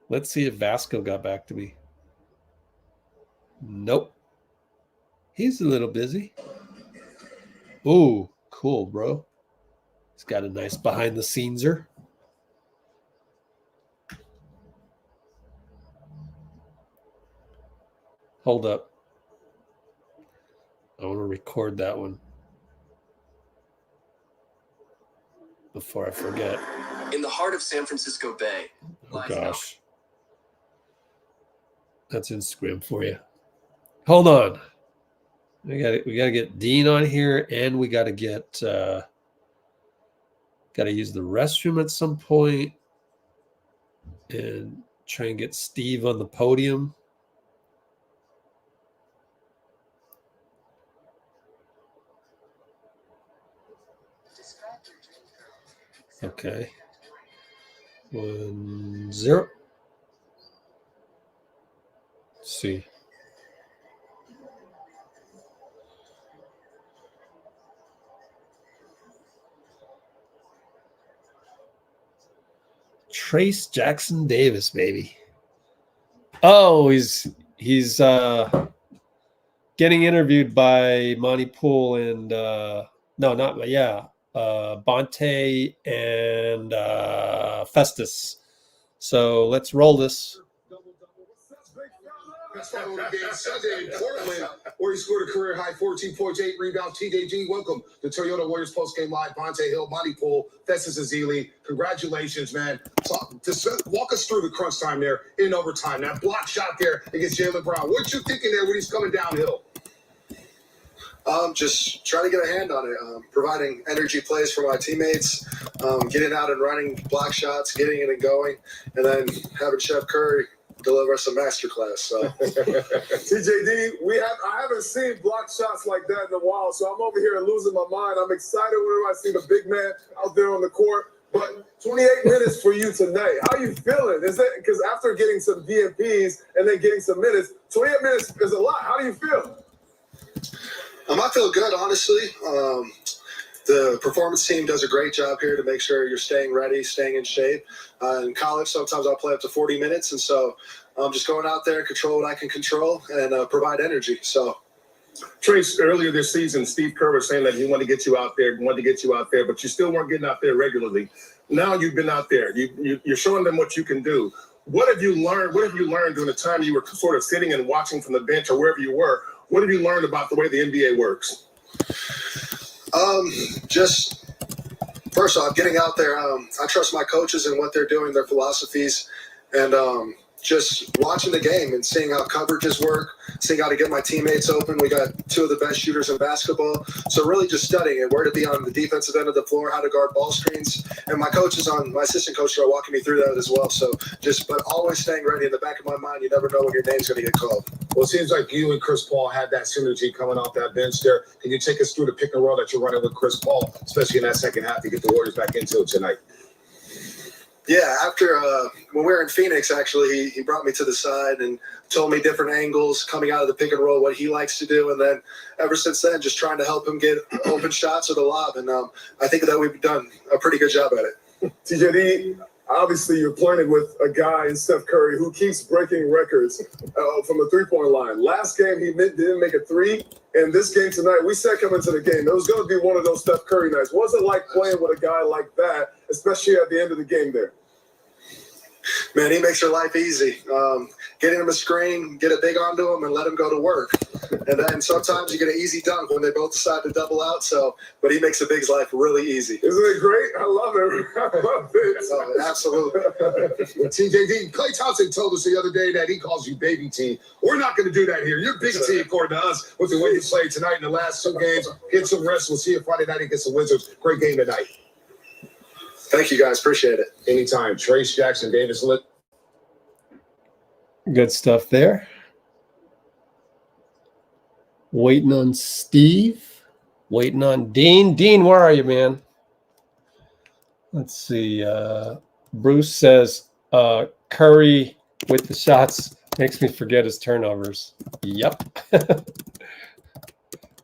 Let's see if Vasco got back to me. Nope. He's a little busy. Ooh, cool, bro. He's got a nice behind the sceneser. Hold up. I want to record that one before I forget. In the heart of San Francisco Bay. Oh gosh. That's Instagram for you. Hold on. We got to get Dean on here, and we got to get got to use the restroom at some point and try and get Steve on the podium. Okay. 1-0. Let's see. Trace Jackson Davis, baby. Oh, he's getting interviewed by Monty Poole and Bonte and Festus. So let's roll this. Best follow the game Sunday in Portland, where he scored a career-high 14 points, 8 rebounds. TJG, welcome to Toyota Warriors post-game live. Bonte Hill, Monty Poole, Festus Ezeli. Congratulations, man. Just walk us through the crunch time there in overtime. That block shot there against Jaylen Brown. What you thinking there when he's coming downhill? Just trying to get a hand on it, providing energy plays for my teammates, getting out and running block shots, getting it and going, and then having Chef Curry deliver us a masterclass. So, TJD, I haven't seen block shots like that in a while, so I'm over here losing my mind. I'm excited whenever I see the big man out there on the court. But 28 minutes for you tonight. How are you feeling? Is that because after getting some DNPs and then getting some minutes, 28 minutes is a lot. How do you feel? I feel good, honestly. The performance team does a great job here to make sure you're staying ready, staying in shape. In college, sometimes I'll play up to 40 minutes, and so I'm just going out there, control what I can control, and provide energy. So, Trace, earlier this season, Steve Kerr was saying that he wanted to get you out there, but you still weren't getting out there regularly. Now you've been out there. You're showing them what you can do. What have you learned? What have you learned during the time you were sort of sitting and watching from the bench or wherever you were? What have you learned about the way the NBA works? Just first off, getting out there. I trust my coaches and what they're doing, their philosophies, and just watching the game and seeing how coverages work, seeing how to get my teammates open. We got two of the best shooters in basketball. So really just studying it, where to be on the defensive end of the floor, how to guard ball screens. And my assistant coaches are walking me through that as well. So but always staying ready in the back of my mind. You never know when your name's going to get called. Well, it seems like you and Chris Paul had that synergy coming off that bench there. Can you take us through the pick and roll that you're running with Chris Paul, especially in that second half to get the Warriors back into it tonight? Yeah, after when we were in Phoenix, actually, he brought me to the side and told me different angles coming out of the pick and roll, what he likes to do. And then ever since then, just trying to help him get open shots or the lob. And I think that we've done a pretty good job at it. TJD, obviously you're playing with a guy in Steph Curry who keeps breaking records from the three-point line. Last game, he didn't make a three. And this game tonight, we said coming to the game, it was going to be one of those Steph Curry nights. What was it like playing with a guy like that, especially at the end of the game there? Man, he makes your life easy. Getting him a screen, get it big onto him, and let him go to work. And then sometimes you get an easy dunk when they both decide to double out. But he makes the big's life really easy. Isn't it great? I love it. I love it. Oh, absolutely. TJD, Klay Thompson told us the other day that he calls you baby T. We're not going to do that here. You're big T, according to us, with the way you played tonight in the last two games. Get some rest. We'll see you Friday night against the Wizards. Great game tonight. Thank you, guys. Appreciate it. Anytime. Trace Jackson, Davis Lit. Good stuff there. Waiting on Steve. Waiting on Dean. Dean, where are you, man? Let's see. Bruce says Curry with the shots makes me forget his turnovers. Yep.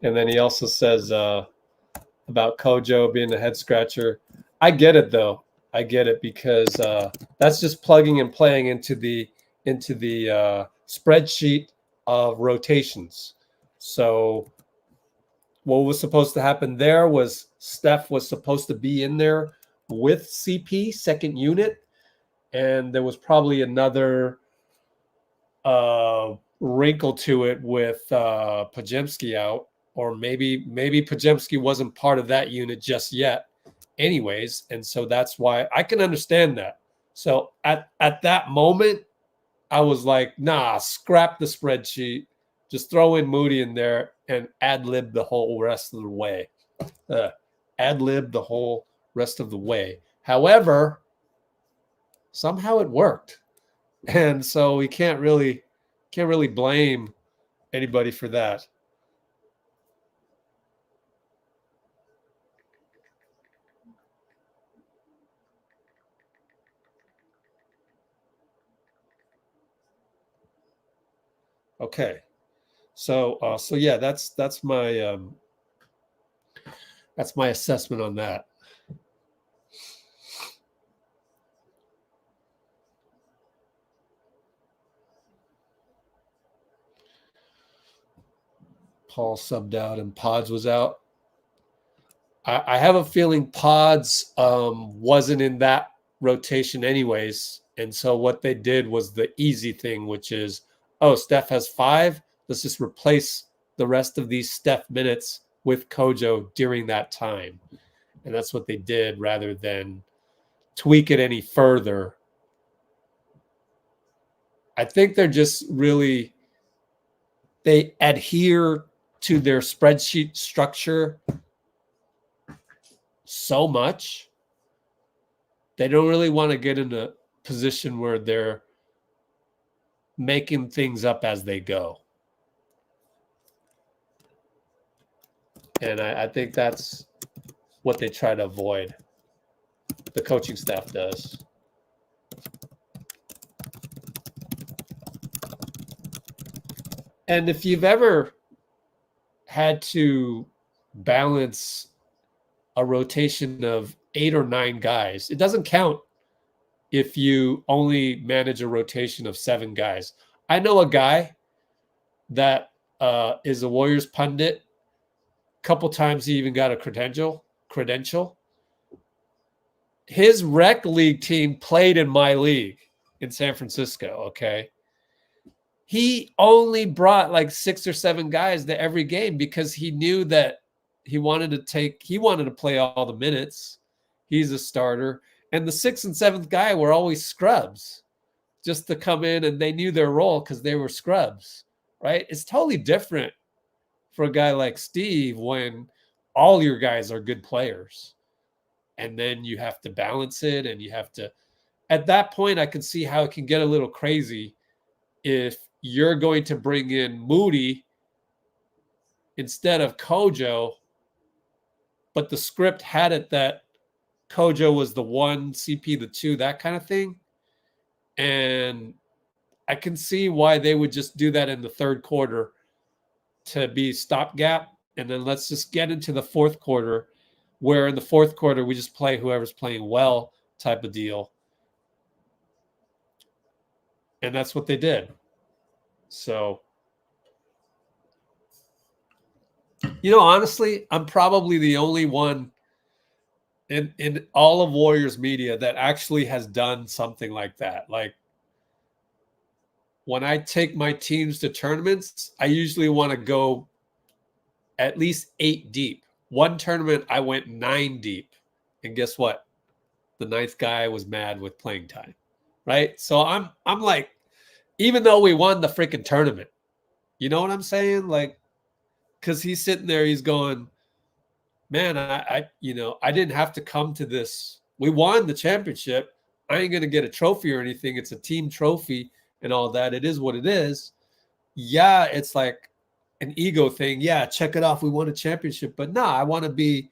And then he also says about Kojo being a head scratcher. I get it, though. I get it because that's just plugging and playing into the spreadsheet of rotations. So what was supposed to happen there was Steph was supposed to be in there with CP, second unit, and there was probably another wrinkle to it with Podziemski out, or maybe Podziemski wasn't part of that unit just yet. Anyways, and so that's why I can understand that. So at that moment, I was like, nah, scrap the spreadsheet. Just throw in Moody in there and ad-lib the whole rest of the way. Ad-lib the whole rest of the way. However, somehow it worked. And so we can't really blame anybody for that. Okay, so yeah, that's my assessment on that. Paul subbed out and Pods was out. I have a feeling Pods wasn't in that rotation anyways, and so what they did was the easy thing, which is, oh, Steph has 5. Let's just replace the rest of these Steph minutes with Kojo during that time. And that's what they did rather than tweak it any further. I think they're just really, they adhere to their spreadsheet structure so much, they don't really want to get in a position where they're making things up as they go. And I think that's what they try to avoid. The coaching staff does. And if you've ever had to balance a rotation of 8 or 9 guys, it doesn't count if you only manage a rotation of 7 guys. I know a guy that is a Warriors pundit. A couple times he even got a credential. His rec league team played in my league in San Francisco, okay? He only brought like 6 or 7 guys to every game because he knew that he wanted to play all the minutes. He's a starter. And the 6th and 7th guy were always scrubs just to come in, and they knew their role because they were scrubs, right? It's totally different for a guy like Steve when all your guys are good players. And then you have to balance it, and you have to – at that point, I can see how it can get a little crazy if you're going to bring in Moody instead of Kojo, but the script had it that Kojo was the 1, CP the 2, that kind of thing. And I can see why they would just do that in the third quarter to be stopgap. And then let's just get into the fourth quarter, where in the fourth quarter we just play whoever's playing well type of deal. And that's what they did. So, honestly, I'm probably the only one in all of Warriors media that actually has done something like that. Like, when I take my teams to tournaments, I usually want to go at least 8 deep. One tournament, I went 9 deep. And guess what? The 9th guy was mad with playing time, right? So I'm like, even though we won the freaking tournament, you know what I'm saying? Like, because he's sitting there, he's going, man, I didn't have to come to this. We won the championship. I ain't going to get a trophy or anything. It's a team trophy and all that. It is what it is. Yeah, it's like an ego thing. Yeah, check it off. We won a championship. But no, I want to be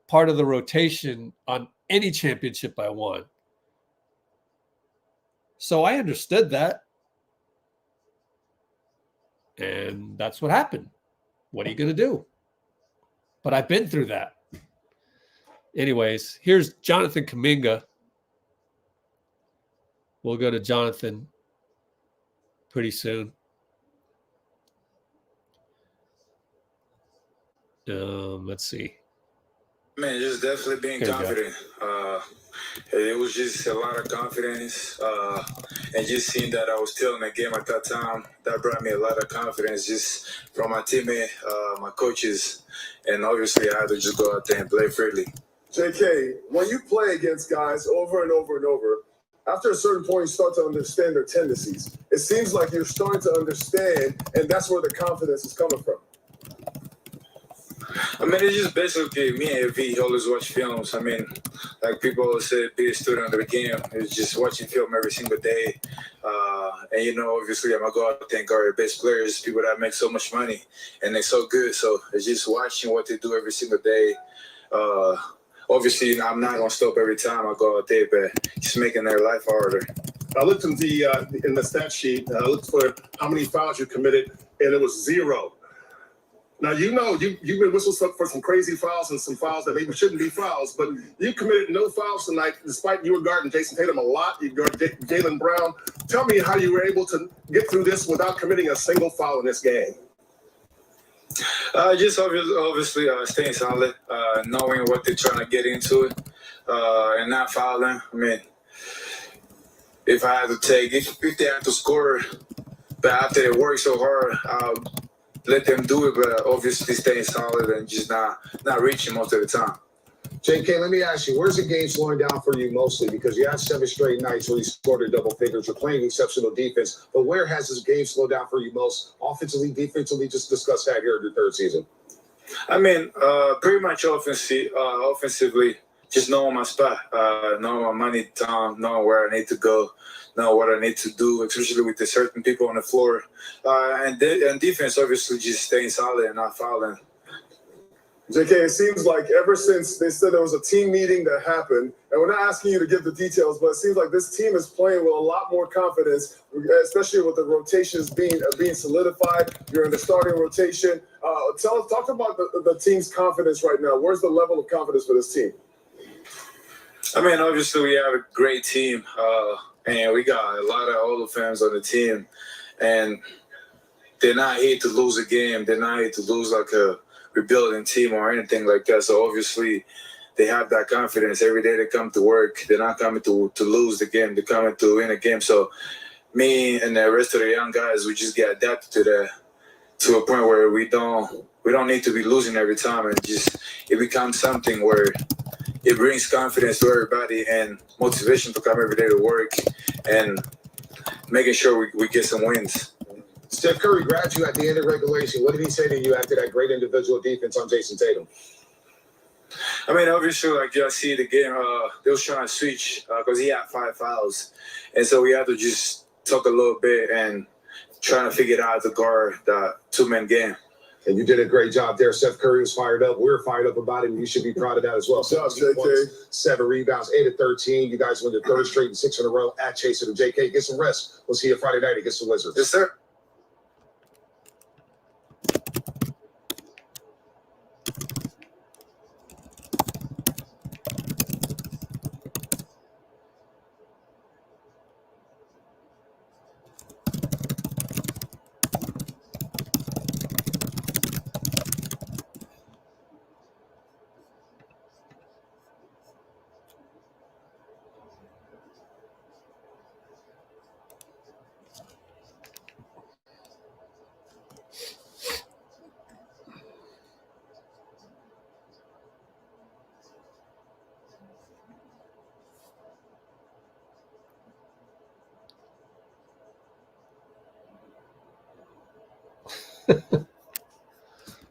part of the rotation on any championship I won. So I understood that. And that's what happened. What are you going to do? But I've been through that. Anyways, here's Jonathan Kuminga. We'll go to Jonathan pretty soon. Let's see. Man, just definitely being confident. It was just a lot of confidence. And just seeing that I was still in the game at that time, that brought me a lot of confidence just from my teammate, my coaches. And obviously, I had to just go out there and play freely. JK, when you play against guys over and over and over, after a certain point, you start to understand their tendencies. It seems like you're starting to understand, and that's where the confidence is coming from. I mean, it's just basically me and V always watch films. I mean, like people always say, be a student of the game. It's just watching film every single day. And, obviously, I'm going to go out there and guard the best players, people that make so much money, and they're so good. So it's just watching what they do every single day. Obviously, I'm not going to stop every time I go out there, but just making their life harder. I looked in the stat sheet. I looked for how many fouls you committed, and it was 0. Now, you've been whistled for some crazy fouls and some fouls that maybe shouldn't be fouls, but you committed no fouls tonight, despite you were guarding Jason Tatum a lot. You guarded Jaylen Brown. Tell me how you were able to get through this without committing a single foul in this game. Just obviously staying solid, knowing what they're trying to get into it, and not fouling. I mean, if I had to if they have to score, but after they work so hard, I'll let them do it, but obviously staying solid and just not reaching most of the time. JK, let me ask you, where's the game slowing down for you mostly? Because you had 7 straight nights where you scored in double figures. You're playing exceptional defense. But where has this game slowed down for you most? Offensively, defensively, just discuss that here in your 3rd season. I mean, pretty much offensively, just knowing my spot, knowing my money down, knowing where I need to go, knowing what I need to do, especially with the certain people on the floor. And defense, obviously, just staying solid and not fouling. JK, it seems like ever since they said there was a team meeting that happened, and we're not asking you to give the details, but it seems like this team is playing with a lot more confidence, especially with the rotations being solidified. You're in the starting rotation. Talk about the team's confidence right now. Where's the level of confidence for this team? I mean, obviously, we have a great team, and we got a lot of older fans on the team, and they're not here to lose a game. They're not here to lose like a rebuilding team or anything like that. So obviously they have that confidence. Every day they come to work. They're not coming to lose the game. They're coming to win a game. So me and the rest of the young guys, we just get adapted to that, to a point where we don't need to be losing every time, and just it becomes something where it brings confidence to everybody and motivation to come every day to work and making sure we get some wins. Steph Curry grabbed you at the end of regulation. What did he say to you after that great individual defense on Jason Tatum? I mean, obviously, like you see the game, they was trying to switch because he had 5 fouls. And so we had to just talk a little bit and trying to figure out how to guard that 2-man game. And you did a great job there. Steph Curry was fired up. We're fired up about it, and you should be proud of that as well. Good job, JK. 7 rebounds, 8 of 13. You guys win the 3rd straight and 6 in a row at Chasing them. JK, get some rest. We'll see you Friday night against the Wizards. Yes, sir.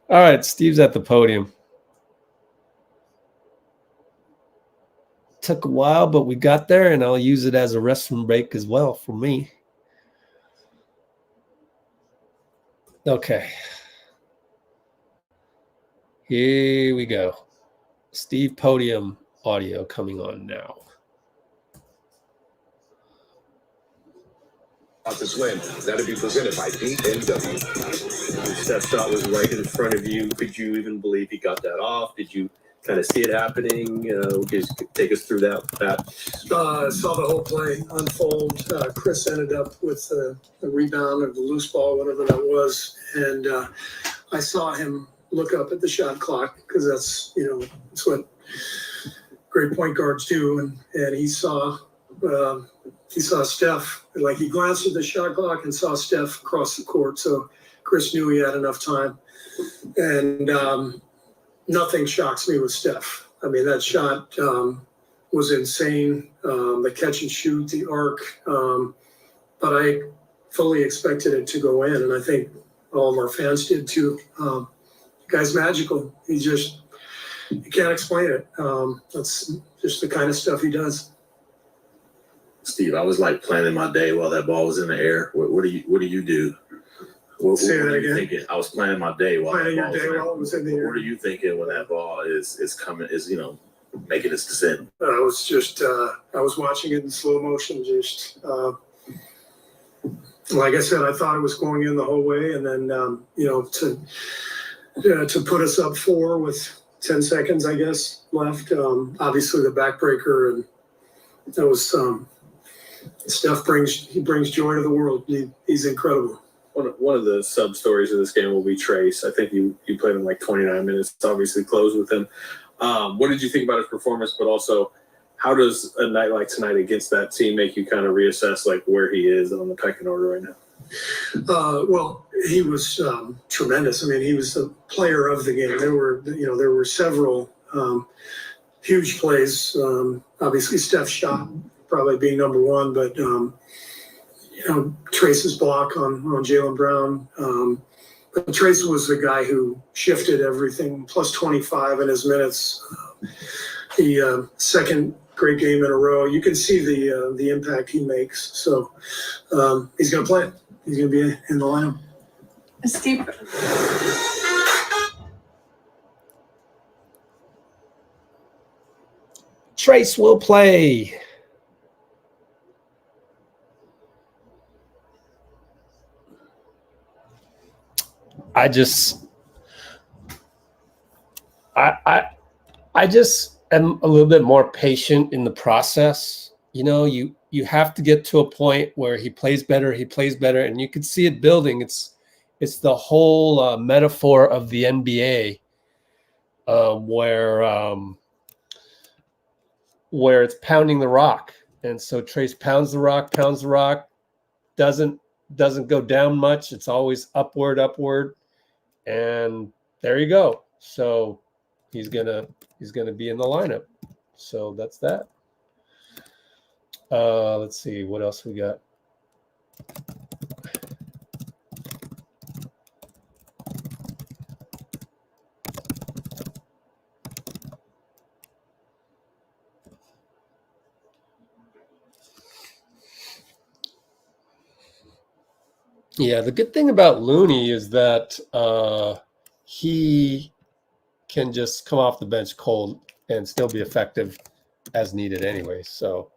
All right, Steve's at the podium. Took a while, but we got there, and I'll use it as a restroom break as well for me. Okay. Here we go. Steve podium audio coming on now. This win, that'll be presented by BMW. Steph shot was right in front of you. Could you even believe he got that off? Did you kind of see it happening? Just take us through that. Saw the whole play unfold. Chris ended up with the rebound or the loose ball, whatever that was, and I saw him look up at the shot clock because that's what great point guards do, and he saw Steph, like he glanced at the shot clock and saw Steph across the court. So Chris knew he had enough time. And nothing shocks me with Steph. I mean, that shot was insane. The catch and shoot, the arc. But I fully expected it to go in. And I think all of our fans did too. The guy's magical. You can't explain it. That's just the kind of stuff he does. Steve, I was like planning my day while that ball was in the air. What do you do? Say that again. Thinking? I was planning my day while planning that ball your day while it was in the air. What are you thinking when that ball is coming? Making its descent? I was watching it in slow motion. Just like I said, I thought it was going in the whole way, and then to put us up 4 with 10 seconds, I guess, left. Obviously the backbreaker, and that was Steph brings joy to the world. He's incredible. One of the sub stories of this game will be Trace. I think you played him like 29 minutes. It's obviously closed with him. What did you think about his performance? But also, how does a night like tonight against that team make you kind of reassess like where he is on the pecking order right now? Well, he was tremendous. I mean, he was the player of the game. There were several huge plays. Obviously, Steph's shot probably being number one, but Trace's block on Jaylen Brown. But Trace was the guy who shifted everything, plus 25 in his minutes. The second great game in a row. You can see the impact he makes. So he's going to play. He's going to be in the lineup. Steve. Trace will play. I just am a little bit more patient in the process. You have to get to a point where he plays better, and you can see it building. It's the whole metaphor of the NBA, where it's pounding the rock. And so Trace pounds the rock, doesn't go down much. It's always upward. And there you go. So he's gonna be in the lineup. So that's that. Let's see what else we got. Yeah, the good thing about Looney is that he can just come off the bench cold and still be effective as needed anyway. So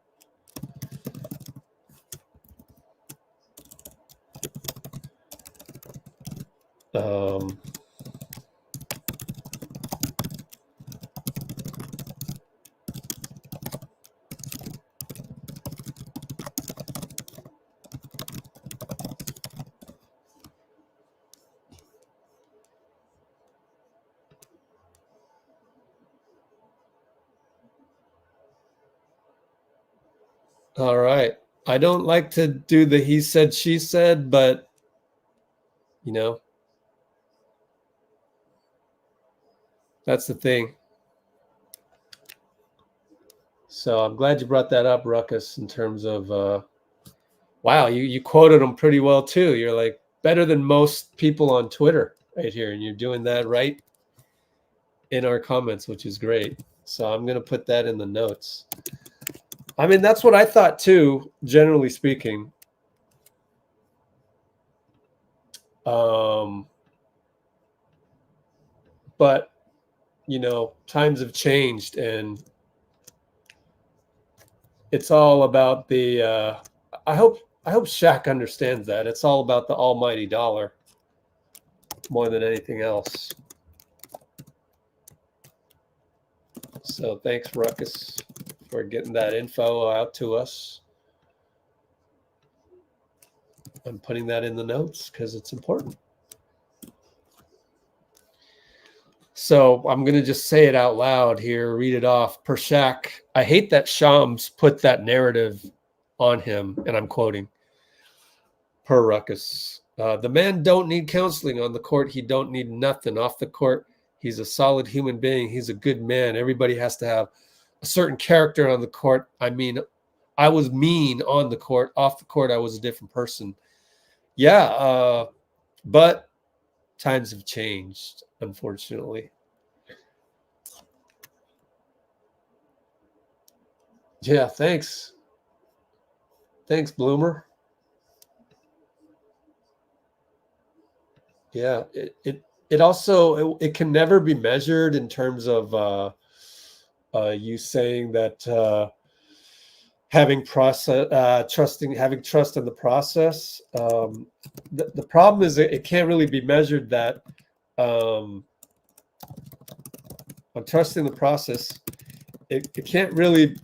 all right. I don't like to do the he said, she said, but that's the thing. So I'm glad you brought that up, Ruckus, in terms of, wow, you quoted him pretty well too. You're like better than most people on Twitter right here. And you're doing that right in our comments, which is great. So I'm going to put that in the notes. I mean, that's what I thought too, generally speaking. But, times have changed, and it's all about the I hope Shaq understands that. It's all about the almighty dollar more than anything else. So thanks, Ruckus, for getting that info out to us. I'm putting that in the notes because it's important. So I'm going to just say it out loud here, read it off. Per Shaq, I hate that Shams put that narrative on him, and I'm quoting. Per Ruckus, the man don't need counseling on the court. He don't need nothing off the court. He's a solid human being. He's a good man. Everybody has to have a certain character on the court. I mean, I was mean on the court. Off the court, I was a different person. Yeah, but times have changed, unfortunately. Yeah, thanks. Thanks, Bloomer. Yeah, it also it can never be measured in terms of you saying that having trust in the process. The problem is it can't really be measured that I'm trusting the process. It can't really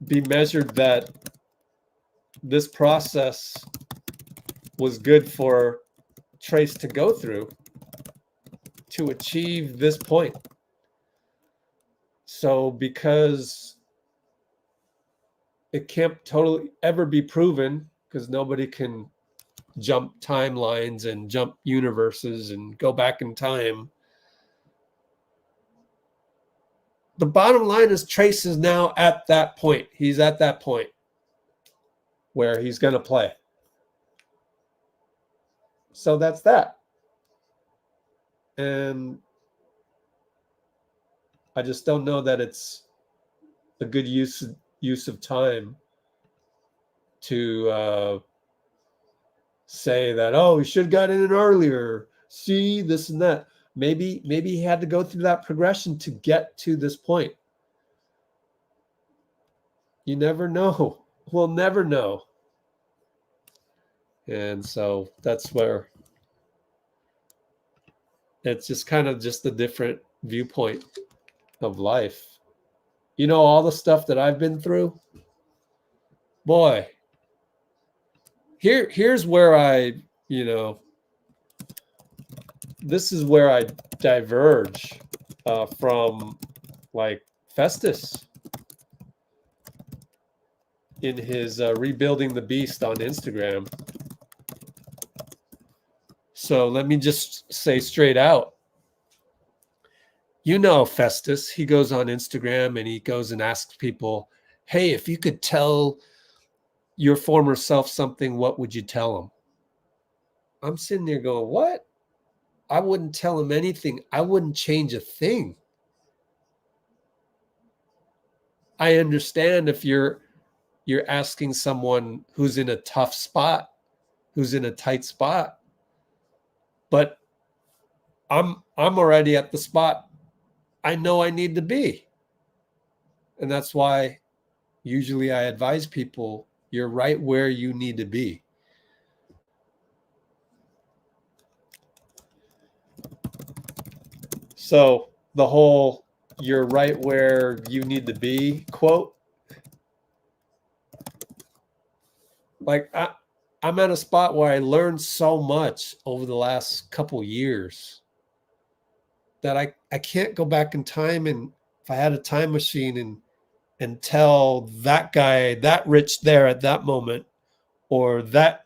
be measured that this process was good for Trace to go through to achieve this point. So because it can't totally ever be proven, because nobody can jump timelines and jump universes and go back in time. the bottom line is Trace is now at that point. He's at that point where he's going to play. So that's that. And I just don't know that it's a good use of time to say that, oh, he should have got in earlier. See, this and that. Maybe he had to go through that progression to get to this point. You never know. We'll never know. And so that's where it's just kind of just a different viewpoint of life. You know, all the stuff that I've been through, boy, here's where I, this is where I diverge from like Festus in his Rebuilding the Beast on Instagram. So let me just say straight out, Festus, he goes on Instagram and he goes and asks people, hey, if you could tell your former self something, what would you tell him? I'm sitting there going, what? I wouldn't tell him anything. I wouldn't change a thing. I understand if you're asking someone who's in a tough spot, who's in a tight spot, but I'm already at the spot I know I need to be. And that's why usually I advise people, you're right where you need to be. So the whole "you're right where you need to be" quote, like I'm at a spot where I learned so much over the last couple years that I can't go back in time, and if I had a time machine and tell that guy, that rich there at that moment, or that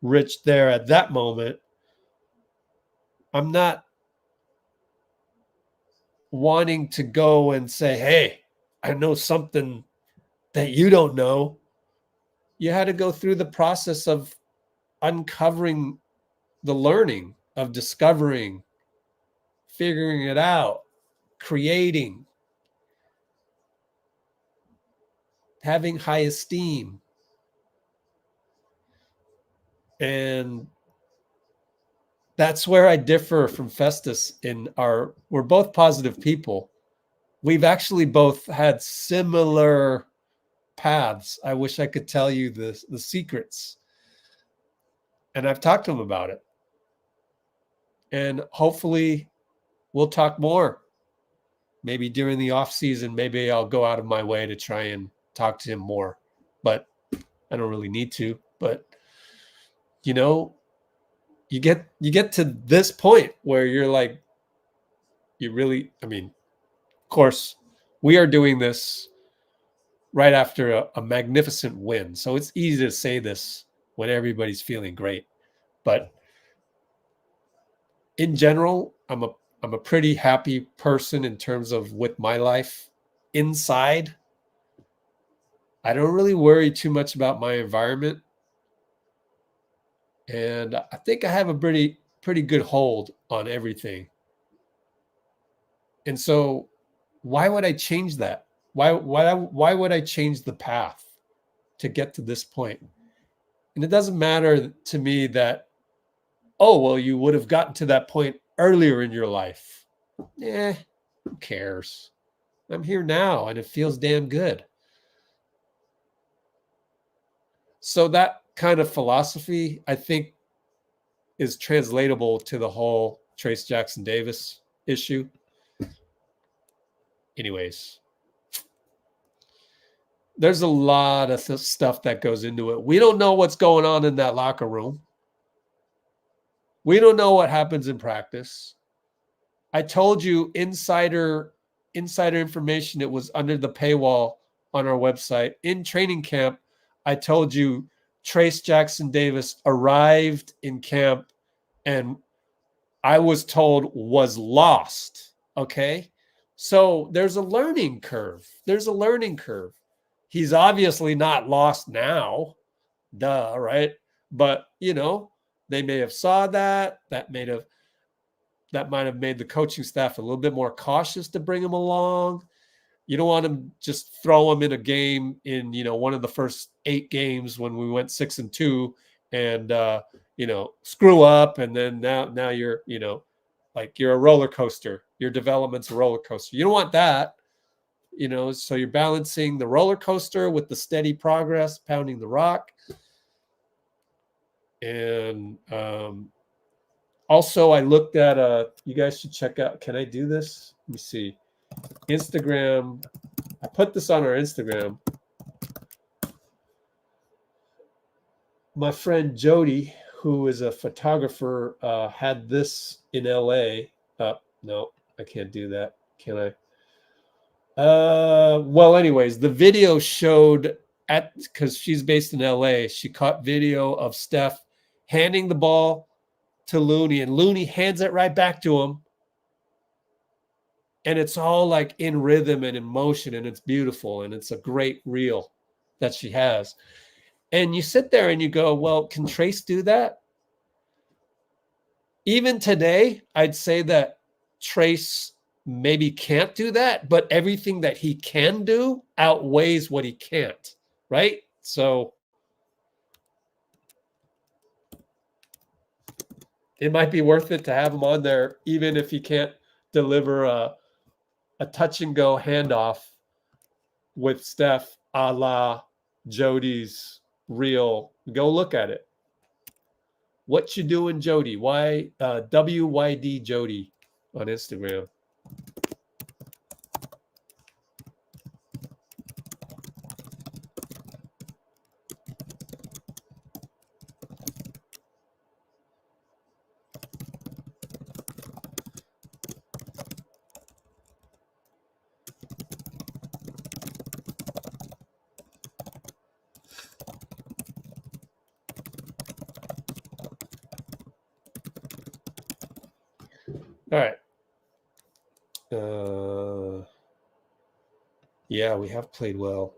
rich there at that moment, I'm not wanting to go and say, hey, I know something that you don't know. You had to go through the process of uncovering the learning, of discovering, figuring it out, creating, having high esteem. And that's where I differ from Festus we're both positive people. We've actually both had similar paths. I wish I could tell you the secrets. And I've talked to him about it. And hopefully we'll talk more. Maybe during the off season, maybe I'll go out of my way to try and talk to him more. But I don't really need to. But you get to this point where you're like, of course, we are doing this right after a magnificent win. So it's easy to say this when everybody's feeling great. But in general, I'm a pretty happy person in terms of with my life. Inside, I don't really worry too much about my environment. And I think I have a pretty good hold on everything. And so why would I change that? Why would I change the path to get to this point? And it doesn't matter to me that, oh, well, you would have gotten to that point earlier in your life. Who cares? I'm here now and it feels damn good. So that kind of philosophy, I think, is translatable to the whole Trayce Jackson-Davis issue. Anyways, there's a lot of stuff that goes into it. We don't know what's going on in that locker room. We don't know what happens in practice. I told you insider information. It was under the paywall on our website. In training camp, I told you Trayce Jackson-Davis arrived in camp and I was told was lost. Okay. So there's a learning curve. There's a learning curve. He's obviously not lost now. Duh, right? But, you know, they may have saw that. That might have made the coaching staff a little bit more cautious to bring him along. You don't want to just throw him in a game in, you know, one of the first 8 games when we went 6-2 and, you know, screw up. And then now you're, you know, like you're a roller coaster. Your development's a roller coaster. You don't want that, you know, so you're balancing the roller coaster with the steady progress, pounding the rock. And also I looked at, you guys should check out, can I do this? Let me see. Instagram. I put this on our Instagram. My friend Jody, who is a photographer, had this in LA. No, I can't do that. Can I? Well, anyways, the video showed because she's based in LA, she caught video of Steph handing the ball to Looney, and Looney hands it right back to him. And it's all like in rhythm and in motion, and it's beautiful, and it's a great reel that she has. And you sit there and you go, well, can Trace do that? Even today, I'd say that Trace maybe can't do that, but everything that he can do outweighs what he can't, right? So it might be worth it to have him on there, even if he can't deliver a touch and go handoff with Steph a la Jody's reel. Go look at it. What you doing, Jody? WYD Jody on Instagram. All right. Yeah, we have played well.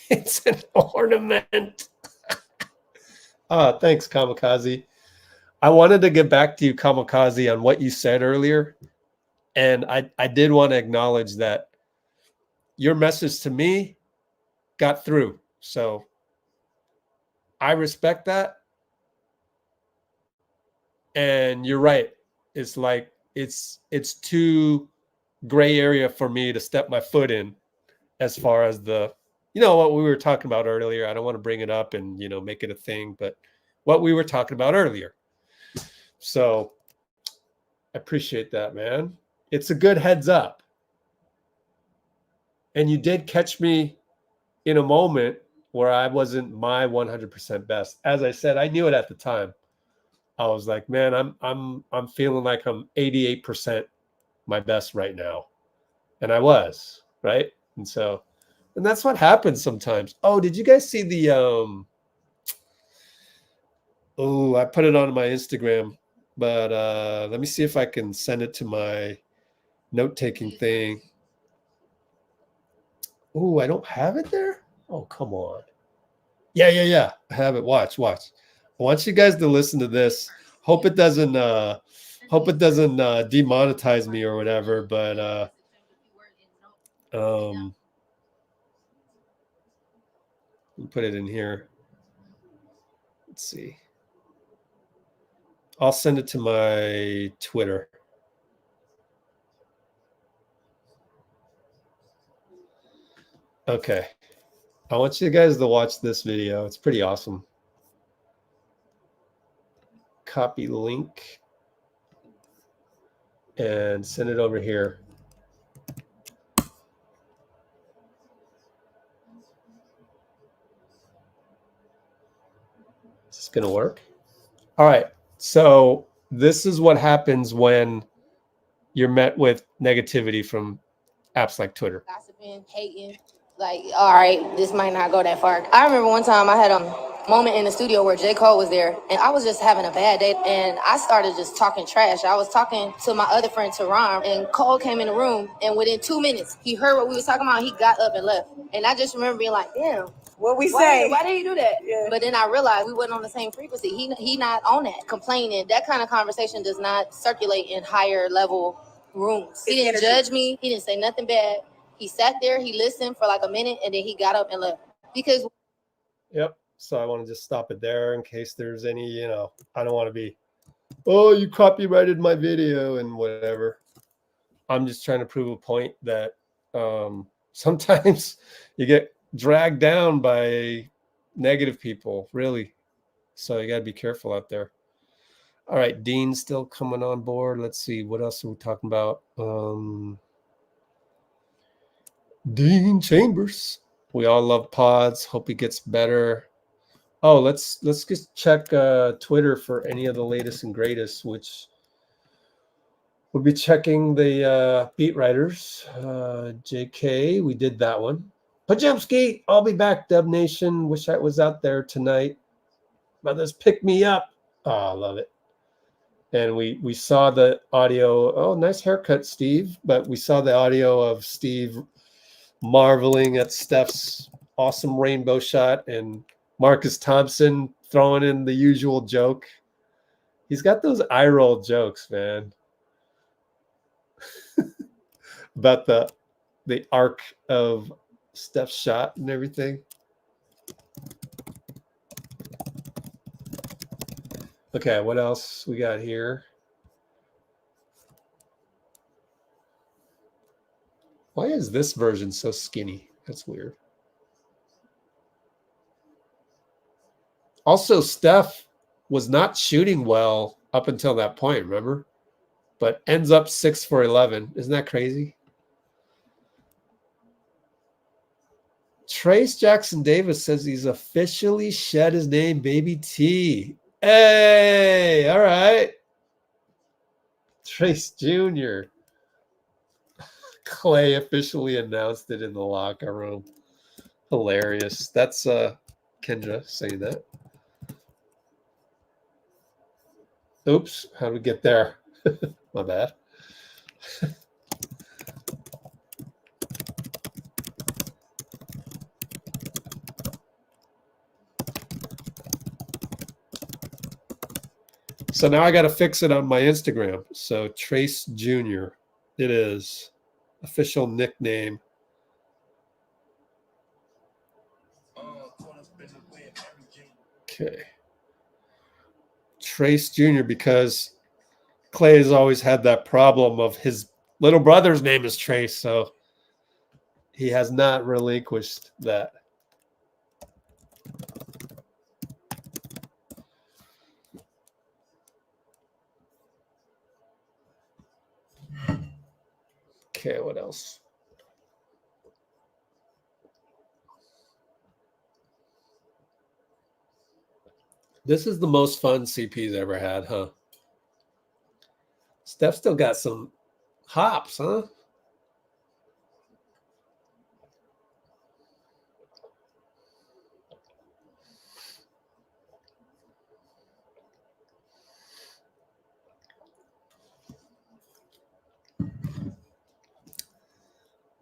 It's an ornament. Thanks, Kamikaze. I wanted to get back to you, Kamikaze, on what you said earlier. And I did want to acknowledge that your message to me got through. So I respect that. And you're right. It's like it's too gray area for me to step my foot in as far as the, you know, what we were talking about earlier. I don't want to bring it up and, you know, make it a thing, but what we were talking about earlier. So I appreciate that, man. It's a good heads up. And you did catch me in a moment where I wasn't my 100% best. As I said, I knew it at the time. I was like, man, I'm feeling like I'm 88% my best right now. And I was, right? And that's what happens sometimes. Oh, did you guys see the I put it on my Instagram, but let me see if I can send it to my note-taking thing. Oh, I don't have it there? Oh, come on. Yeah. I have it. Watch. I want you guys to listen to this. Hope it doesn't demonetize me or whatever, but let me put it in here. Let's see. I'll send it to my Twitter. Okay. I want you guys to watch this video. It's pretty awesome. Copy link and send it over here. Is this going to work? All right. So this is what happens when you're met with negativity from apps like Twitter. Gossiping, hating. Like, all right, this might not go that far. I remember one time I had moment in the studio where J. Cole was there, and I was just having a bad day, and I started just talking trash. I was talking to my other friend, Teron, and Cole came in the room, and within 2 minutes, he heard what we was talking about, he got up and left. And I just remember being like, damn. What we say? Why did he do that? Yeah. But then I realized we wasn't on the same frequency. He not on that. Complaining, that kind of conversation does not circulate in higher level rooms. He didn't judge me. He didn't say nothing bad. He sat there, he listened for like a minute, and then he got up and left. Because Yep. So I want to just stop it there in case there's any, I don't want to be, oh, you copyrighted my video and whatever. I'm just trying to prove a point that sometimes you get dragged down by negative people, really. So you got to be careful out there. All right, Dean's still coming on board. Let's see, what else are we talking about? Dean Chambers. We all love pods. Hope he gets better. Oh, let's just check Twitter for any of the latest and greatest, which we'll be checking the beat writers. JK, we did that one. Pajemski, I'll be back, Dub Nation. Wish I was out there tonight. Brothers, pick me up. Oh, I love it. And we saw the audio. Oh, nice haircut, Steve. But we saw the audio of Steve marveling at Steph's awesome rainbow shot and Marcus Thompson throwing in the usual joke. He's got those eye roll jokes, man. About the arc of Steph's shot and everything. Okay, what else we got here? Why is this version so skinny? That's weird. Also, Steph was not shooting well up until that point, remember? But ends up 6 for 11. Isn't that crazy? Trace Jackson Davis says he's officially shed his name, Baby T. Hey, all right. Trace Jr. Klay officially announced it in the locker room. Hilarious. That's Kendra saying that. Oops, how did we get there? My bad. So now I got to fix it on my Instagram. So Trace Jr. It is official nickname. Okay. Trace Jr. because Klay has always had that problem of his little brother's name is Trace, so he has not relinquished that. Okay, what else? This is the most fun CP's ever had, huh? Steph still got some hops, huh?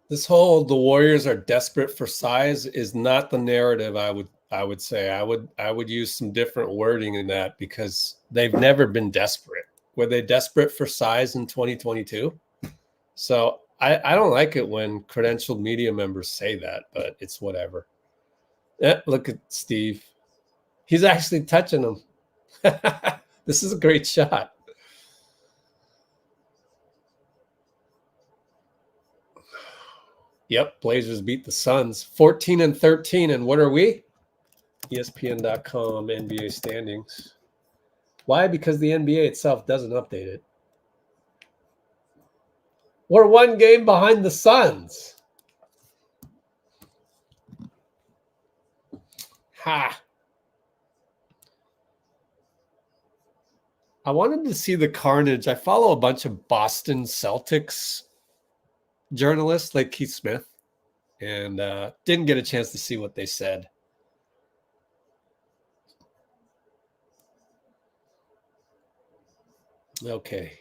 This whole the Warriors are desperate for size is not the narrative I would say. I would use some different wording in that because they've never been desperate. Were they desperate for size in 2022? So I don't like it when credentialed media members say that, but it's whatever. Look at Steve. He's actually touching him. This is a great shot. Yep, Blazers beat the Suns 14-13. And what are we? ESPN.com NBA standings. Why? Because the NBA itself doesn't update it. We're one game behind the Suns. Ha. I wanted to see the carnage. I follow a bunch of Boston Celtics journalists like Keith Smith and didn't get a chance to see what they said. Okay.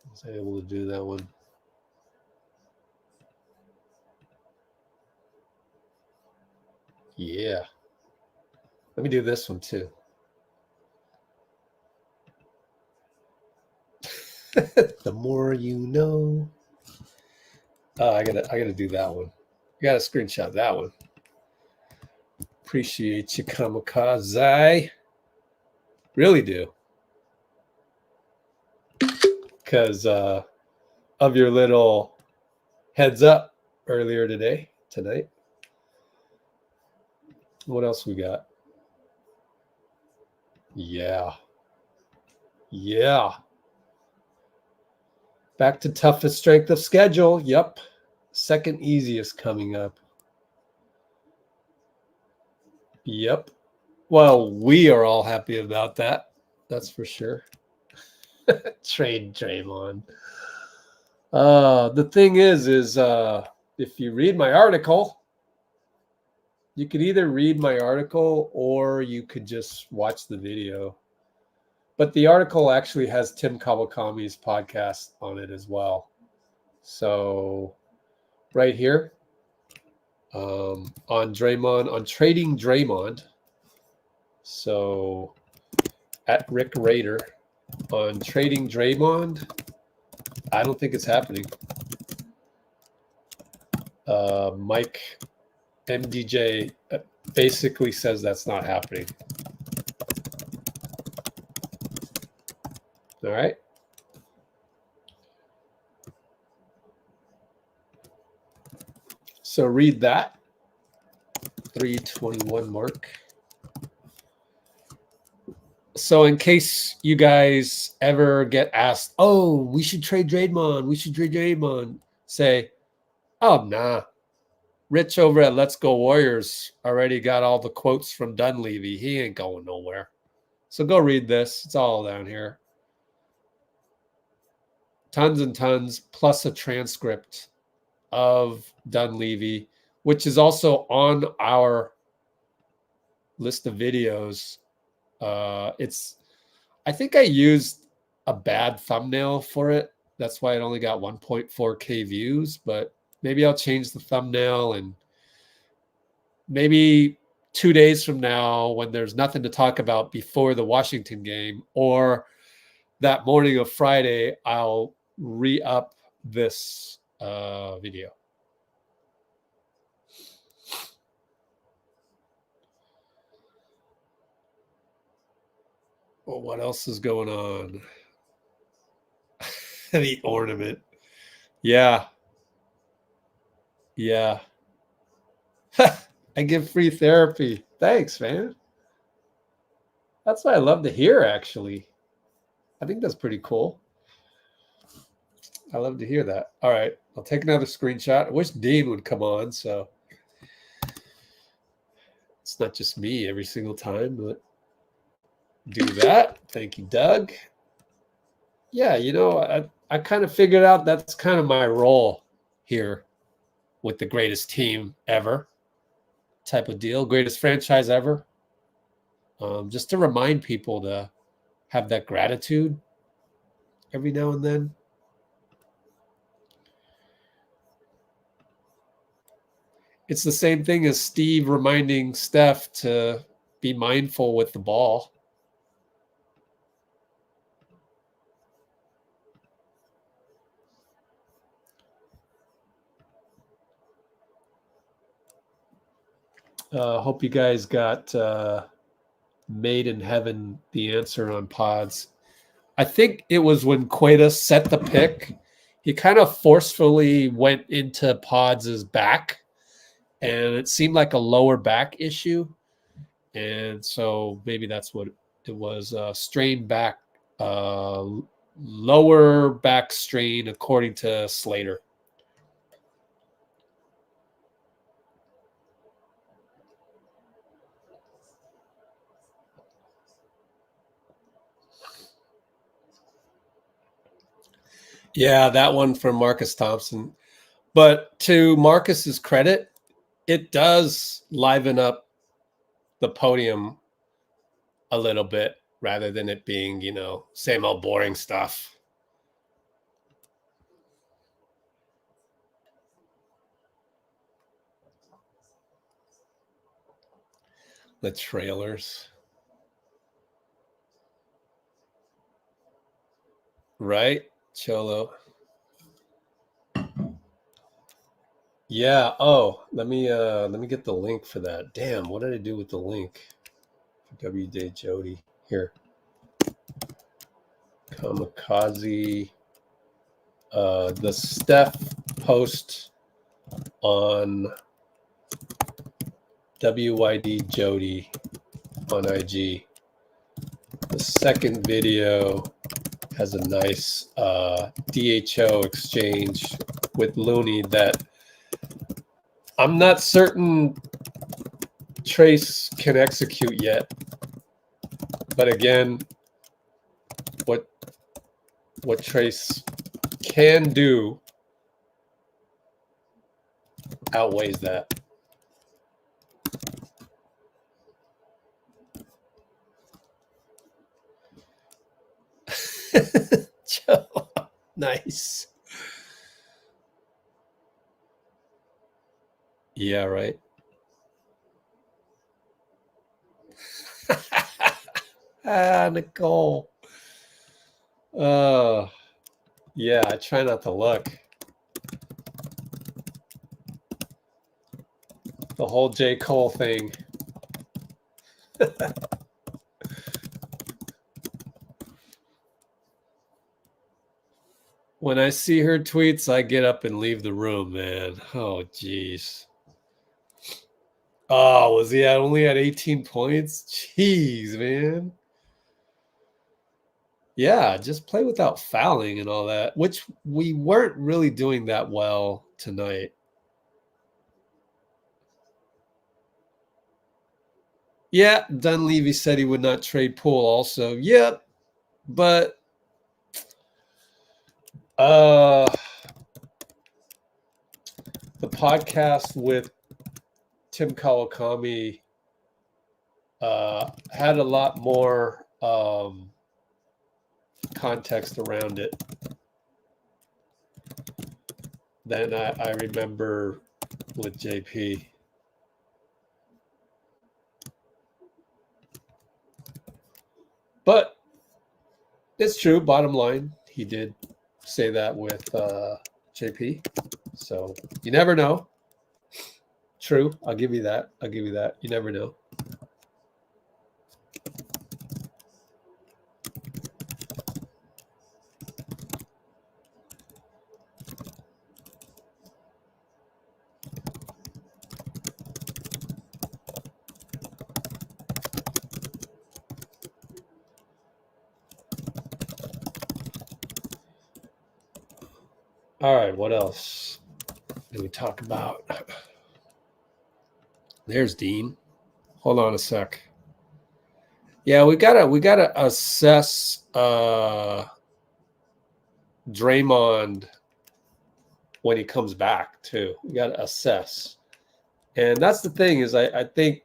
I was able to do that one. Yeah. Let me do this one too. The more you know. Oh, I gotta do that one. I gotta screenshot that one. Appreciate you, Kamikaze. Really do. Because of your little heads up earlier tonight. What else we got? Yeah. Yeah. Back to toughest strength of schedule. Yep. Second easiest coming up. Yep. Well, we are all happy about that. That's for sure. Trade Draymond. The thing is if you read my article, you could either read my article or you could just watch the video. But the article actually has Tim Kawakami's podcast on it as well. So right here on Draymond, on trading Draymond. So at Rick Rader on trading Draymond, I don't think it's happening. Mike MDJ basically says that's not happening. All right. So read that. 321 mark. So in case you guys ever get asked, oh, we should trade Draymond, say, oh, nah. Rich over at Let's Go Warriors already got all the quotes from Dunleavy. He ain't going nowhere. So go read this. It's all down here. Tons and tons, plus a transcript of Dunleavy, which is also on our list of videos. I think I used a bad thumbnail for it. That's why it only got 1.4K views, but maybe I'll change the thumbnail, and maybe 2 days from now when there's nothing to talk about before the Washington game or that morning of Friday, I'll re-up this video. Well, what else is going on? The ornament. Yeah. Yeah. I give free therapy. Thanks, man. That's what I love to hear, actually. I think that's pretty cool. I love to hear that. All right. I'll take another screenshot. I wish Dean would come on, so it's not just me every single time, but do that. Thank you, Doug. Yeah, you know, I kind of figured out that's kind of my role here with the greatest team ever type of deal, greatest franchise ever. Just to remind people to have that gratitude every now and then. It's the same thing as Steve reminding Steph to be mindful with the ball. Hope you guys got Made in Heaven the answer on pods. I think it was when Queta set the pick, he kind of forcefully went into Pods' back, and it seemed like a lower back issue. And so maybe that's what it was, strained back, lower back strain, according to Slater. Yeah, that one from Marcus Thompson. But to Marcus's credit, it does liven up the podium a little bit rather than it being, you know, same old boring stuff. The trailers. Right, Cholo. Yeah. Oh, let me get the link for that. Damn, what did I do with the link for WJ Jody? Here. Kamikaze. The Steph post on WYD Jody on IG. The second video has a nice DHO exchange with Looney that I'm not certain Trace can execute yet. But again, what Trace can do outweighs that. Joe, nice. Yeah, right. Nicole. Yeah, I try not to look. The whole J. Cole thing. When I see her tweets, I get up and leave the room, man. Oh, jeez. Oh, was he only at 18 points? Jeez, man. Yeah, just play without fouling and all that, which we weren't really doing that well tonight. Yeah, Dunleavy said he would not trade Poole also. Yep, but the podcast with Tim Kawakami had a lot more context around it than I remember with JP. But it's true, bottom line, he did say that with JP. So you never know. True, I'll give you that. I'll give you that. You never know. All right, what else did we talk about? There's Dean. Hold on a sec. Yeah, we gotta assess Draymond when he comes back too. We gotta assess, and that's the thing is I think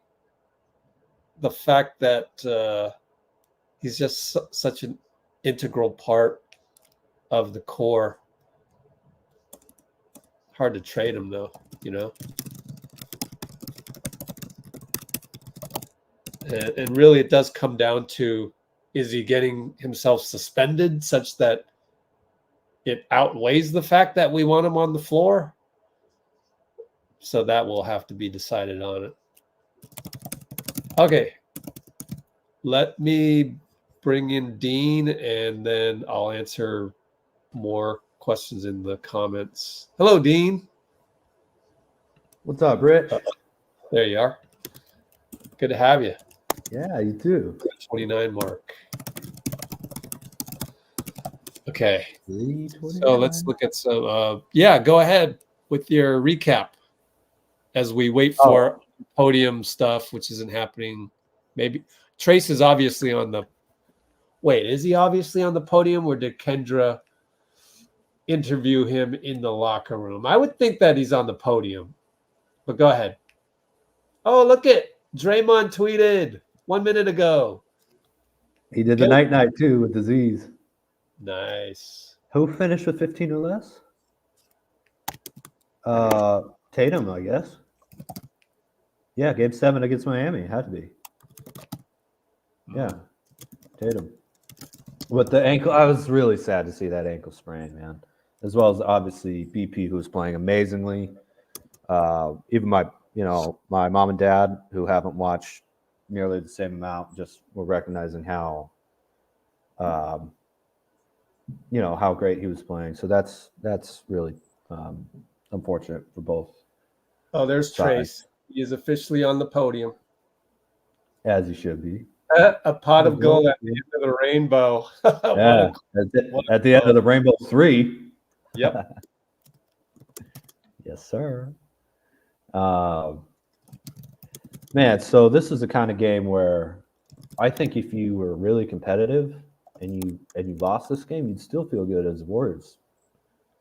the fact that he's just such an integral part of the core. Hard to trade him though, you know. And really it does come down to, is he getting himself suspended such that it outweighs the fact that we want him on the floor? So that will have to be decided on it. Okay. Let me bring in Dean and then I'll answer more questions in the comments. Hello, Dean. What's up, Rich? There you are. Good to have you. Yeah, you too. 29 mark. Okay. 329. So let's look at some. Yeah, go ahead with your recap as we wait for podium stuff, which isn't happening. Maybe Trace is obviously on the. Wait, is he obviously on the podium, or did Kendra interview him in the locker room? I would think that he's on the podium, but go ahead. Oh, look at Draymond tweeted 1 minute ago. He did the night too with the Z's. Nice. Who finished with 15 or less? Tatum, I guess. Yeah, game 7 against Miami. Had to be. Yeah, Tatum. With the ankle, I was really sad to see that ankle sprain, man. As well as obviously BP, who's playing amazingly. Even my mom and dad, who haven't watched nearly the same amount, just were recognizing how, how great he was playing. So that's really unfortunate for both. Oh, there's sides. Trace. He is officially on the podium. As he should be. A pot of gold at the end of the rainbow. Yeah, at the end of the rainbow 3. Yep. Yes, sir. Man, so this is the kind of game where I think if you were really competitive and you lost this game, you'd still feel good as a Warriors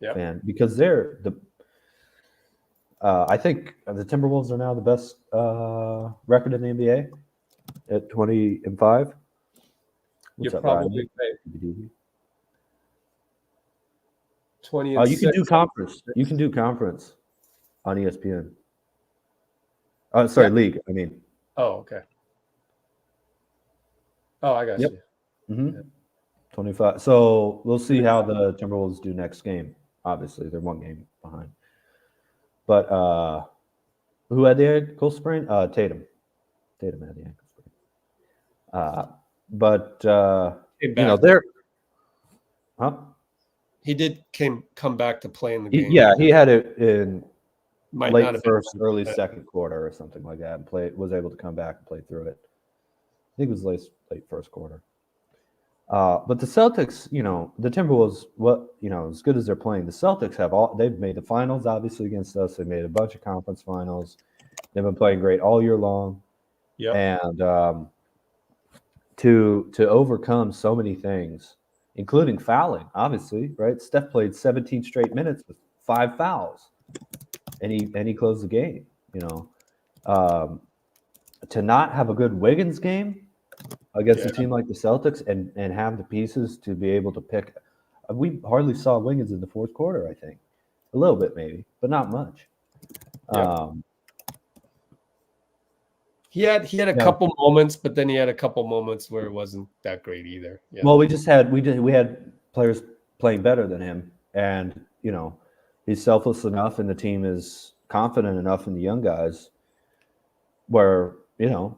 fan, because they're the. I think the Timberwolves are now the best record in the NBA at 20-5. You're probably right. 20 and you can do conference. You can do conference on ESPN. Oh, sorry, league. I mean. Oh, okay. Oh, I got you. Mm-hmm. 25. So we'll see how the Timberwolves do next game. Obviously, they're 1 game behind. But who had the ankle sprain? Tatum. Tatum had the ankle sprain. They're. Huh? He did come back to play in the game. Yeah, he had it in Might late not have first, early second quarter or something like that, and was able to come back and play through it. I think it was late first quarter. But the Celtics, the Timberwolves, as good as they're playing, the Celtics they've made the finals, obviously, against us. They made a bunch of conference finals. They've been playing great all year long. Yeah. And to overcome so many things, including fouling, obviously, right? Steph played 17 straight minutes with 5 fouls, and he closed the game. To not have a good Wiggins game against a team like the Celtics and have the pieces to be able to pick. We hardly saw Wiggins in the fourth quarter, I think. A little bit maybe, but not much. He had a couple moments, but then he had a couple moments where it wasn't that great either. Yeah. Well, we had players playing better than him, and he's selfless enough, and the team is confident enough in the young guys where,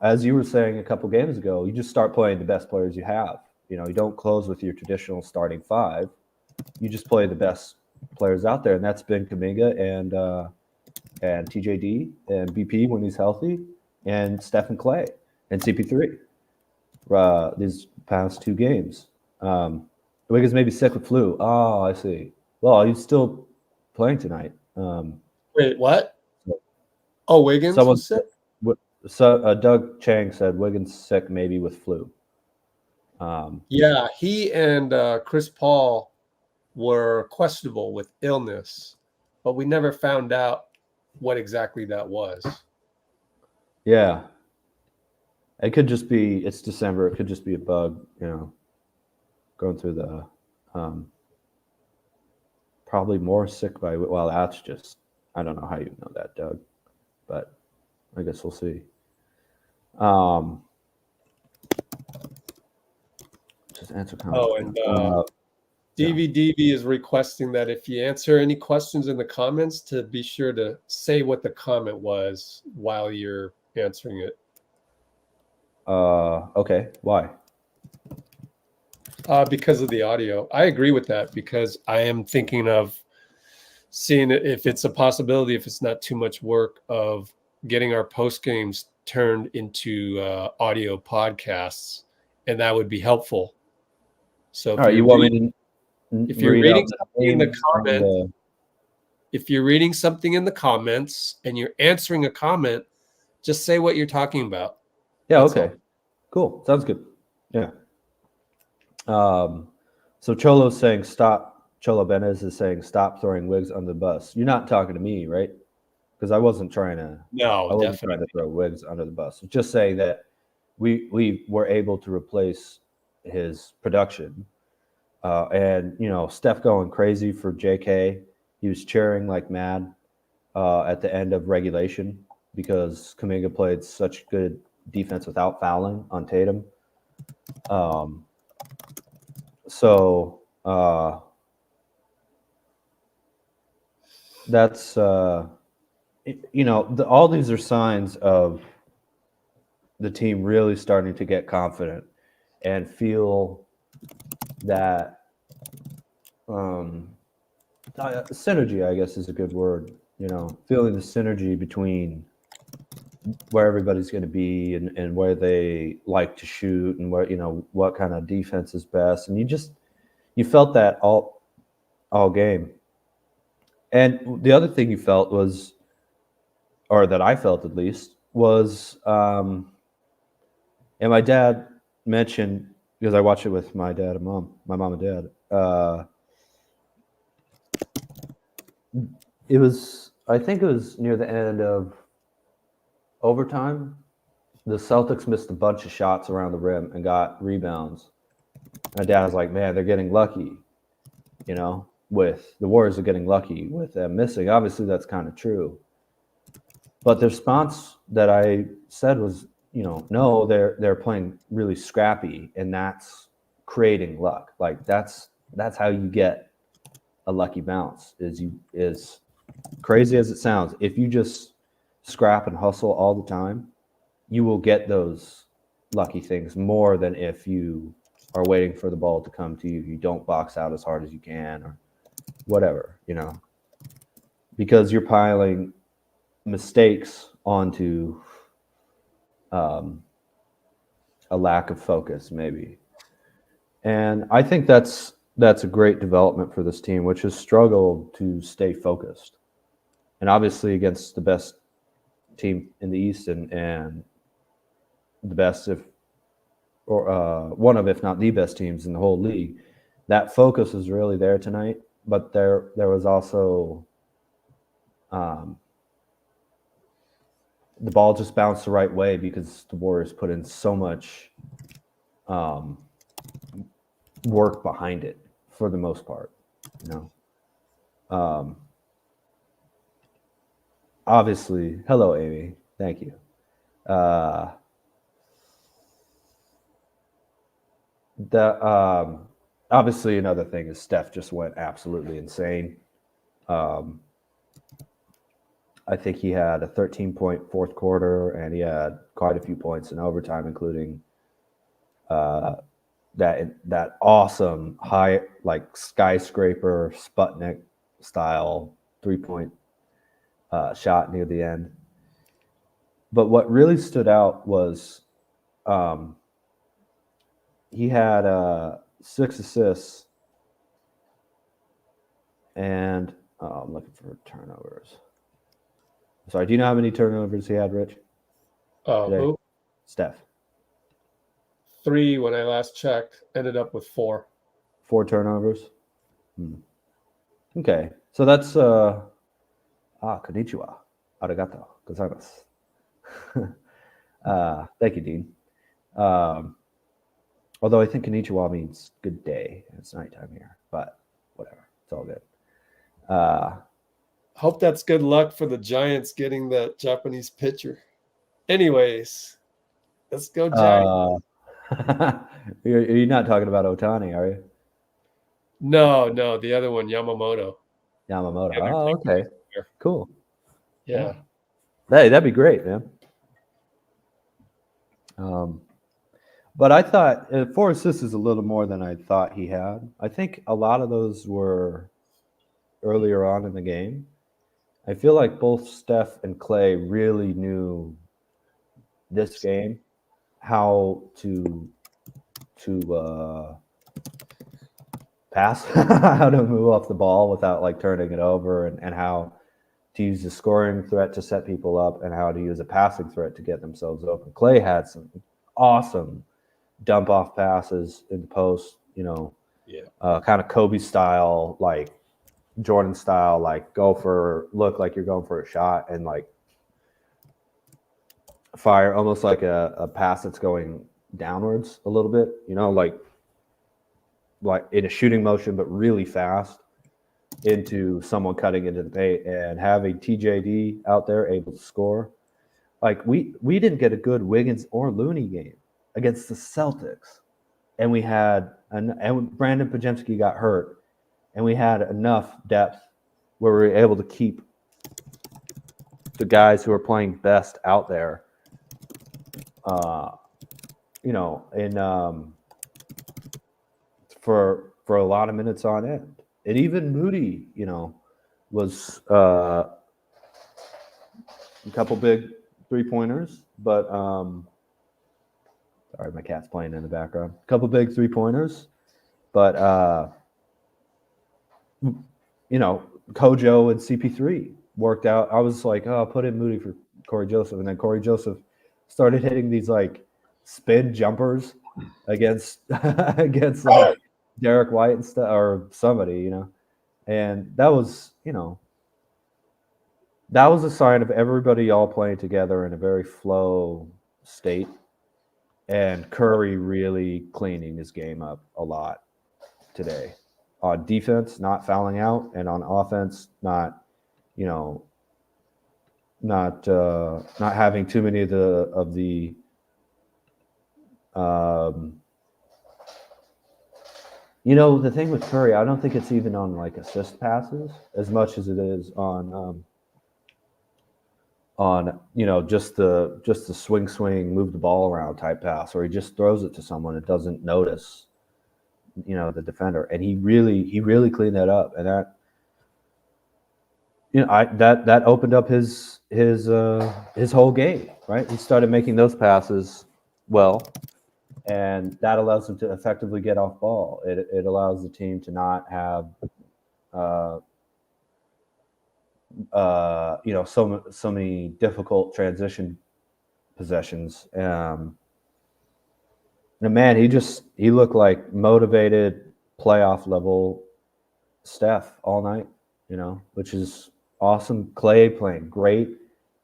as you were saying a couple games ago, you just start playing the best players you have. You don't close with your traditional starting 5. You just play the best players out there, and that's been Kuminga and TJD and BP when he's healthy, and Steph and Klay and CP3 these past 2 games. Wiggins may be sick with flu. Oh, I see. Well, he's still playing tonight. Wait, what? Oh, Wiggins was sick? So Doug Chang said Wiggins sick, maybe with flu. Yeah, he and Chris Paul were questionable with illness, but we never found out what exactly that was. Yeah. It could just be, it's December. It could just be a bug, going through the, probably more sick by, well, that's just, I don't know how you know that, Doug, but I guess we'll see. Just answer comments. Oh, and DVDV is requesting that if you answer any questions in the comments, to be sure to say what the comment was while you're answering it. Okay. Why? Because of the audio. I agree with that, because I am thinking of seeing if it's a possibility, if it's not too much work, of getting our post games turned into audio podcasts, and that would be helpful. So all right, you want me to if you're reading something in the comment, if you're reading something in the comments and you're answering a comment, just say what you're talking about. Yeah. That's okay. All. Cool. Sounds good. Yeah. So Cholo's saying stop. Cholo Benez is saying stop throwing Wiggs under the bus. You're not talking to me, right? because I wasn't trying to. No, I wasn't definitely. trying to throw Wiggs under the bus. Just saying that we were able to replace his production, and Steph going crazy for JK. He was cheering like mad at the end of regulation because Kuminga played such good defense without fouling on Tatum. So that's all these are signs of the team really starting to get confident and feel that synergy, I guess, is a good word. Feeling the synergy between where everybody's going to be and where they like to shoot and where what kind of defense is best, and you felt that all game. And the other thing you felt was, or that I felt at least, was and my dad mentioned, because I watched it with my dad and my mom and dad. I think it was near the end of overtime. The Celtics missed a bunch of shots around the rim and got rebounds. My dad was like, man, they're getting lucky, with the Warriors are getting lucky with them missing. Obviously, that's kind of true. But the response that I said was, no, they're playing really scrappy, and that's creating luck. Like that's how you get a lucky bounce. Is crazy as it sounds. If you just scrap and hustle all the time, you will get those lucky things more than if you are waiting for the ball to come to you. You don't box out as hard as you can or whatever, because you're piling mistakes onto a lack of focus, maybe. And I think that's a great development for this team, which has struggled to stay focused. And obviously against the best team in the East and the best, one of, if not the best teams in the whole league, that focus is really there tonight. But there was also the ball just bounced the right way because the Warriors put in so much work behind it for the most part. Obviously, hello, Amy. Thank you. Obviously, another thing is Steph just went absolutely insane. I think he had a 13-point fourth quarter, and he had quite a few points in overtime, including that awesome high, like skyscraper Sputnik style 3-point shot near the end. But what really stood out was he had 6 assists, and I'm looking for turnovers. Sorry, do you know how many turnovers he had, Rich? Who? Steph. 3 when I last checked. Ended up with 4. 4 turnovers? Okay. So that's konnichiwa. Arigato gozaimasu. Thank you, Dean. Although I think konnichiwa means good day. It's nighttime here, but whatever. It's all good. Hope that's good luck for the Giants getting that Japanese pitcher. Anyways, let's go Giants. You're not talking about Ohtani, are you? No, the other one, Yamamoto. Oh, okay. Cool. Yeah. Hey, that'd be great, man. But I thought 4 assists is a little more than I thought he had. I think a lot of those were earlier on in the game. I feel like both Steph and Klay really knew this game, how to pass, how to move off the ball without like turning it over, and how to use the scoring threat to set people up, and how to use a passing threat to get themselves open. Klay had some awesome dump off passes in the post, kind of Kobe style, like Jordan style, like look like you're going for a shot and like fire almost like a pass that's going downwards a little bit, like in a shooting motion, but really fast into someone cutting into the paint, and having TJD out there able to score. Like we didn't get a good Wiggins or Looney game against the Celtics, and and Brandon Pajemski got hurt, and we had enough depth where we were able to keep the guys who are playing best out there, for a lot of minutes on end. And even Moody, was a couple big 3-pointers, but sorry, my cat's playing in the background. A couple big 3-pointers, but Kojo and CP3 worked out. I was like, oh, I'll put in Moody for Corey Joseph, and then Corey Joseph started hitting these like spin jumpers against like Derrick White and stuff, or somebody, and that was a sign of everybody all playing together in a very flow state, and Curry really cleaning his game up a lot today. On defense, not fouling out, and on offense, not having too many of the the thing with Curry, I don't think it's even on like assist passes as much as it is on just the swing, move the ball around type pass, or he just throws it to someone and doesn't notice the defender, and he really cleaned that up, and that that opened up his whole game, right? He started making those passes well, and that allows him to effectively get off ball. It allows the team to not have so many difficult transition possessions. And man, he looked like motivated playoff level Steph all night, which is awesome. Klay playing great,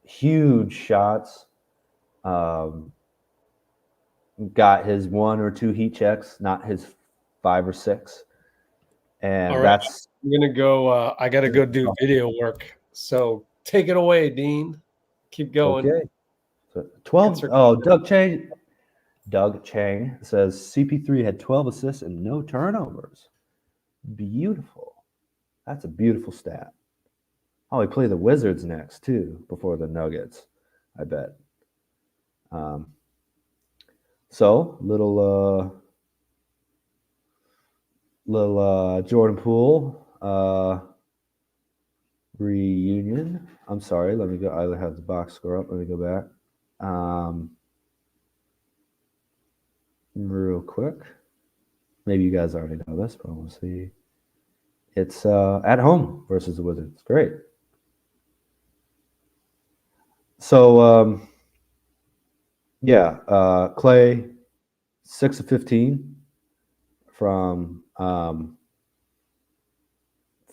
huge shots. Got his 1 or 2 heat checks, not his 5 or 6. And that's. I'm gonna go. I gotta go do video work. So take it away, Dean. Keep going. Okay. So 12. Oh, Doug Chang says CP3 had 12 assists and no turnovers. Beautiful. That's a beautiful stat. Oh, we play the Wizards next too before the Nuggets, I bet. So little Jordan Poole reunion. I'm sorry. Let me go. I have the box score up. Let me go back. Real quick. Maybe you guys already know this, but we'll see. It's at home versus the Wizards. Great. So, Klay, 6 of 15 from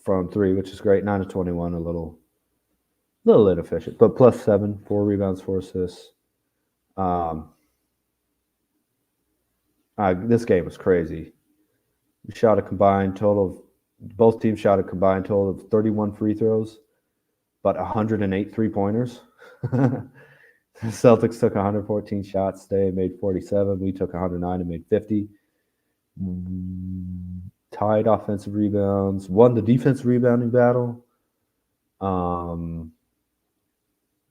3, which is great. 9 of 21, a little inefficient, but +7, 4 rebounds, 4 assists. This game was crazy. We shot a combined total of, both teams shot a combined total of 31 free throws, but 108 3-pointers. The Celtics took 114 shots today, made 47. We took 109 and made 50. Tied offensive rebounds, won the defensive rebounding battle. One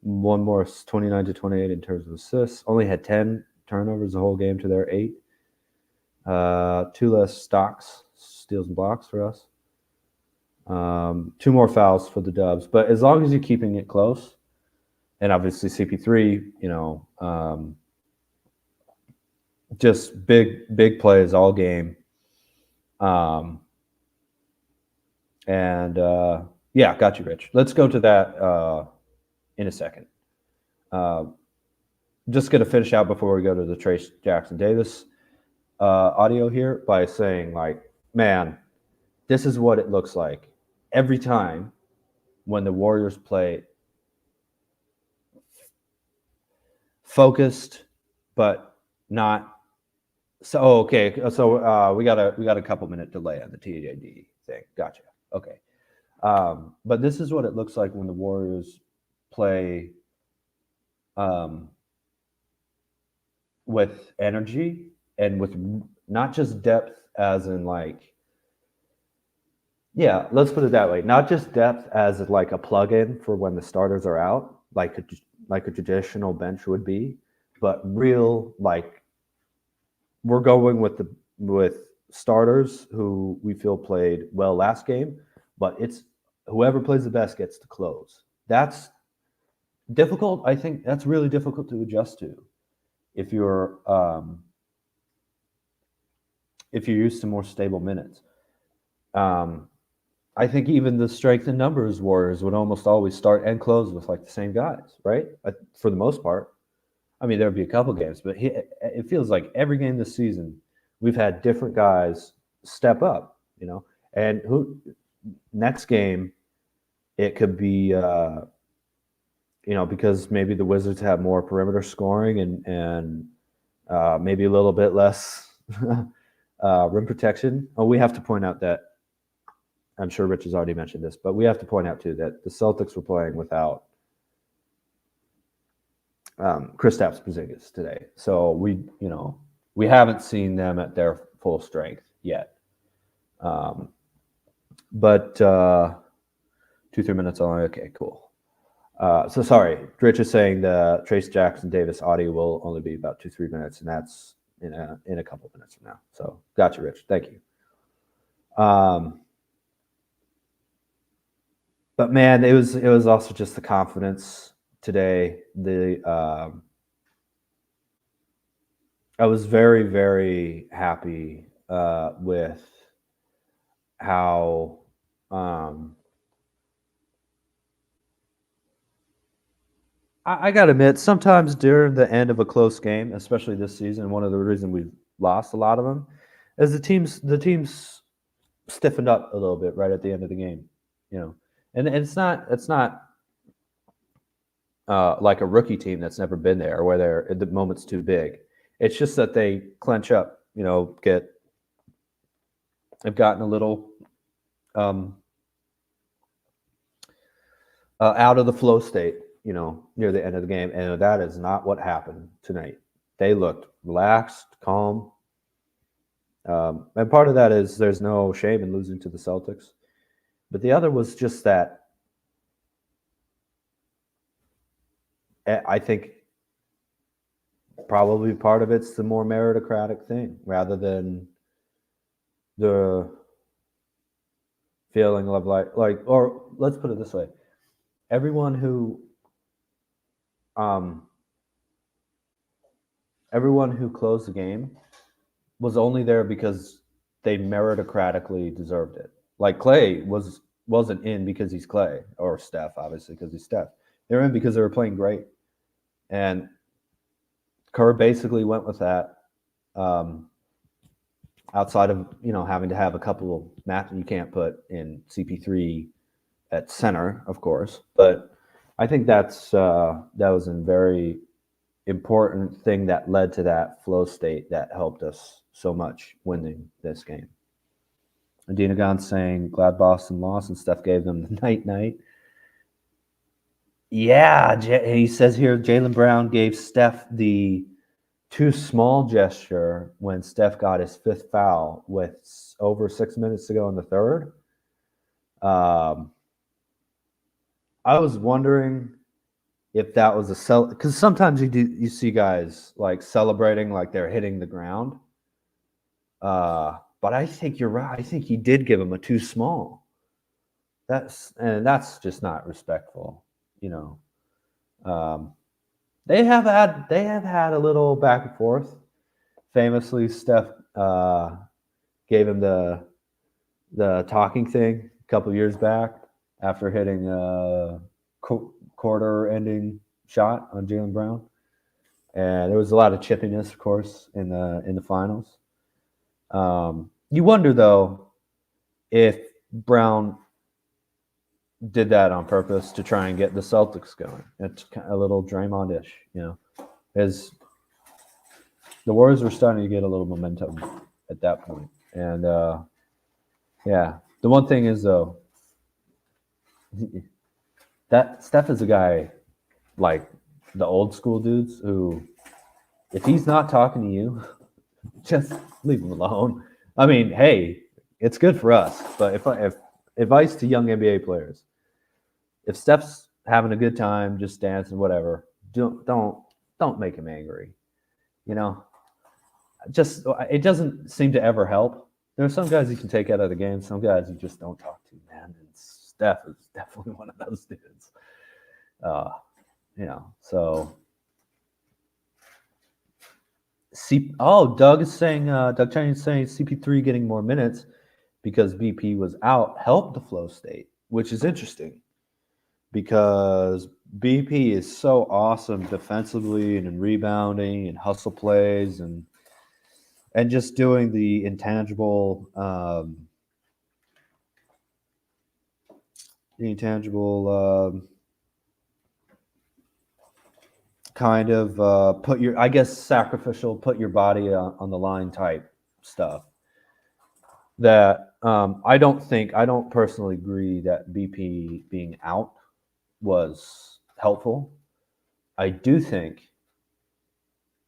more 29-28 in terms of assists. Only had 10 turnovers the whole game to their 8. 2 less stocks, steals and blocks for us. 2 more fouls for the Dubs. But as long as you're keeping it close, and obviously CP3, just big plays all game. Got you, Rich. Let's go to that in a second. Just going to finish out before we go to the Trace Jackson Davis audio here by saying, like, man, this is what it looks like every time when the Warriors play focused, but not. So okay, so we got a couple minute delay on the TAD thing. Gotcha. Okay, but this is what it looks like when the Warriors play with energy and with not just depth, as in like, yeah, let's put it that way. Not just depth as like a plug-in for when the starters are out, like a traditional bench would be, but real, like, we're going with starters who we feel played well last game, but it's whoever plays the best gets to close. That's difficult. I think that's really difficult to adjust to if you're used to more stable minutes. I think even the strength in numbers Warriors would almost always start and close with like the same guys, right? For the most part. I mean, there'd be a couple games, but it feels like every game this season we've had different guys step up, you know. And next game it could be, you know, because maybe the Wizards have more perimeter scoring and maybe a little bit less rim protection. Oh, we have to point out that I'm sure Rich has already mentioned this, but we have to point out too that the Celtics were playing without Kristaps Porzingis today, so we haven't seen them at their full strength yet. But 2-3 minutes only. Okay, cool. So sorry, Rich is saying the Trace Jackson Davis audio will only be about 2-3 minutes, and that's in a couple minutes from now. So gotcha, Rich. Thank you. But man, it was also just the confidence today. I was very, very happy with how I got to admit, sometimes during the end of a close game, especially this season, one of the reasons we've lost a lot of them is the teams stiffened up a little bit right at the end of the game, you know. And it's not like a rookie team that's never been there, where the moment's too big. It's just that they clench up, you know, they've gotten a little out of the flow state, you know, near the end of the game, and that is not what happened tonight. They looked relaxed, calm, and part of that is there's no shame in losing to the Celtics. But the other was just that I think probably part of it's the more meritocratic thing rather than the feeling of like, or let's put it this way. Everyone who closed the game was only there because they meritocratically deserved it. Like Klay wasn't in because he's Klay, or Steph, obviously, because he's Steph. They were in because they were playing great. And Kerr basically went with that. Outside of, you know, having to have a couple of matches, you can't put in CP3 at center, of course. But I think that was a very important thing that led to that flow state that helped us so much winning this game. Adina Gon saying, glad Boston lost and Steph gave them the night. Yeah, he says here Jaylen Brown gave Steph the too small gesture when Steph got his fifth foul with over 6 minutes to go in the third. I was wondering if that was because sometimes you see guys like celebrating like they're hitting the ground. But I think you're right. I think he did give him a too small. That's just not respectful, you know. They have had a little back and forth. Famously, Steph gave him the talking thing a couple years back after hitting a quarter-ending shot on Jaylen Brown, and there was a lot of chippiness, of course, in the finals. You wonder though if Brown did that on purpose to try and get the Celtics going. It's a little Draymond-ish, as the Warriors were starting to get a little momentum at that point. And yeah, the one thing is though, that Steph is a guy like the old school dudes who, if he's not talking to you, just leave him alone. I mean, hey, it's good for us, but if advice to young NBA players, if Steph's having a good time, just dancing, whatever, don't make him angry. Just it doesn't seem to ever help. There are some guys you can take out of the game, some guys you just don't talk to, man. And Steph is definitely one of those dudes. So. Doug Chinese is saying CP3 getting more minutes because BP was out helped the flow state, which is interesting because BP is so awesome defensively and in rebounding and hustle plays and just doing the intangible kind of sacrificial, put your body on the line type stuff that I don't personally agree that BP being out was helpful. I do think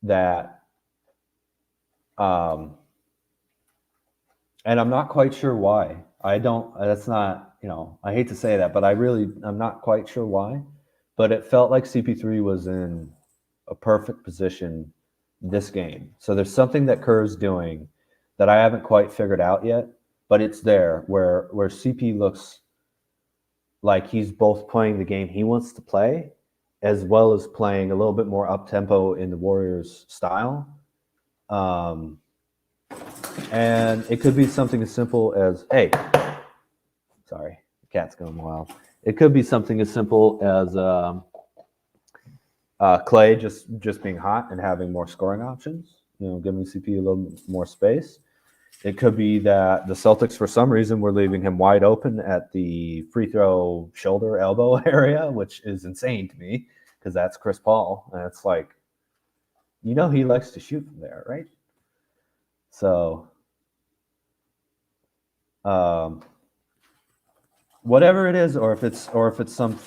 that and I'm not quite sure why. I hate to say that, but I'm not quite sure why. But it felt like CP3 was in a perfect position this game. So there's something that Kerr's doing that I haven't quite figured out yet, but it's there where CP looks like he's both playing the game he wants to play as well as playing a little bit more up-tempo in the Warriors style. And it could be something as simple as, hey, sorry, the cat's going wild. It could be something as simple as Klay just being hot and having more scoring options, giving CP a little more space. It could be that the Celtics, for some reason, were leaving him wide open at the free throw shoulder elbow area, which is insane to me because that's Chris Paul. And it's like, he likes to shoot from there, right? So whatever it is, or if it's some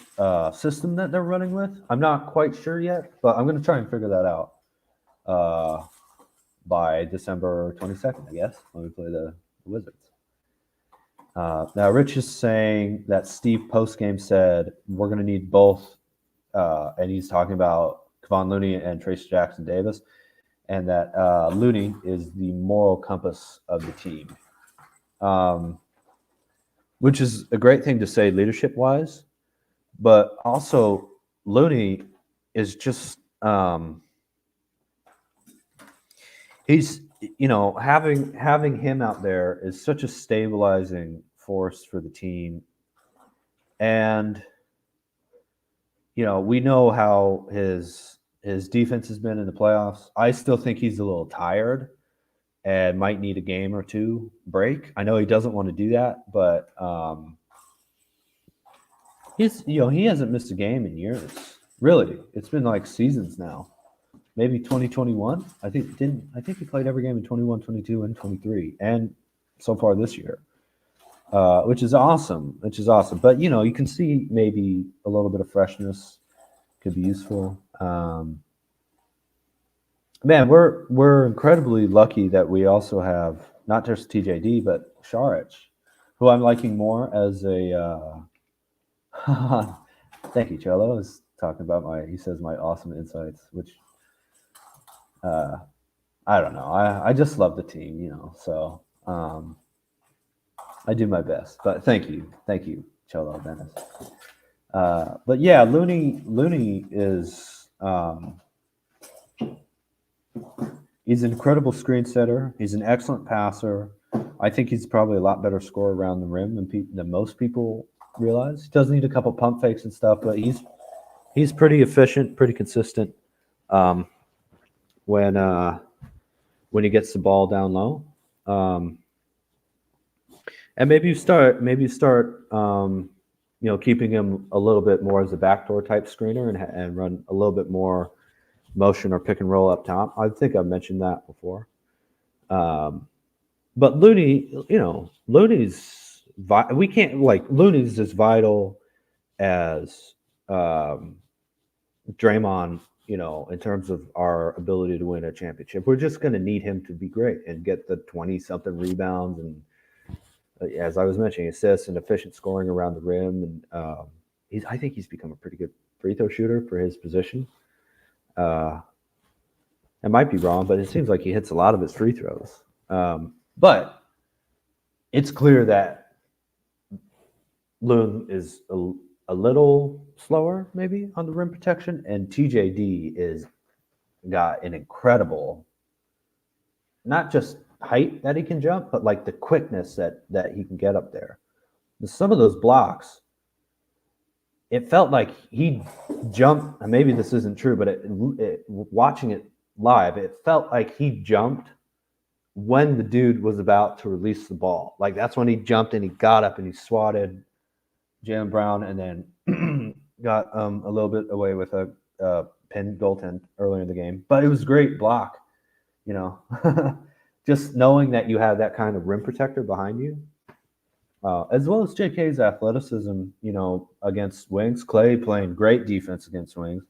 system that they're running with, I'm not quite sure yet, but I'm going to try and figure that out by December 22nd, I guess, when we play the Wizards. Now, Rich is saying that Steve postgame said we're going to need both, and he's talking about Kevon Looney and Tracy Jackson Davis, and that Looney is the moral compass of the team. Which is a great thing to say leadership-wise, but also Looney is just he's having him out there is such a stabilizing force for the team, and we know how his defense has been in the playoffs. I still think he's a little tired and might need a game or two break. I know he doesn't want to do that, but he hasn't missed a game in years. Really, it's been like seasons now. Maybe 2021. I think he played every game in 21, 22, and 23, and so far this year, which is awesome. But you can see maybe a little bit of freshness could be useful. Man, we're incredibly lucky that we also have not just TJD but Saric, who I'm liking more as a. Thank you, Cello. I was talking about my awesome insights, which I don't know. I just love the team, So I do my best, but thank you, Cello Dennis. But yeah, Looney is. He's an incredible screen setter. He's an excellent passer. I think he's probably a lot better scorer around the rim than most people realize. He does need a couple pump fakes and stuff, but he's pretty efficient, pretty consistent when he gets the ball down low. And maybe you start keeping him a little bit more as a backdoor type screener and run a little bit more motion or pick and roll up top. I think I've mentioned that before. But Looney, Looney's we can't Looney's as vital as Draymond, in terms of our ability to win a championship. We're just going to need him to be great and get the 20-something rebounds and, as I was mentioning, assists and efficient scoring around the rim. And I think he's become a pretty good free throw shooter for his position. I might be wrong, but it seems like he hits a lot of his free throws. But it's clear that Loon is a little slower maybe on the rim protection, and TJD is got an incredible, not just height that he can jump, but like the quickness that he can get up there. Some of those blocks, it felt like he jumped, and maybe this isn't true, but watching it live, it felt like he jumped when the dude was about to release the ball. Like that's when he jumped and he got up and he swatted Jaylen Brown, and then got a little bit away with a pin goaltend earlier in the game. But it was a great block, just knowing that you have that kind of rim protector behind you, as well as JK's athleticism, against wings. Klay playing great defense against wings.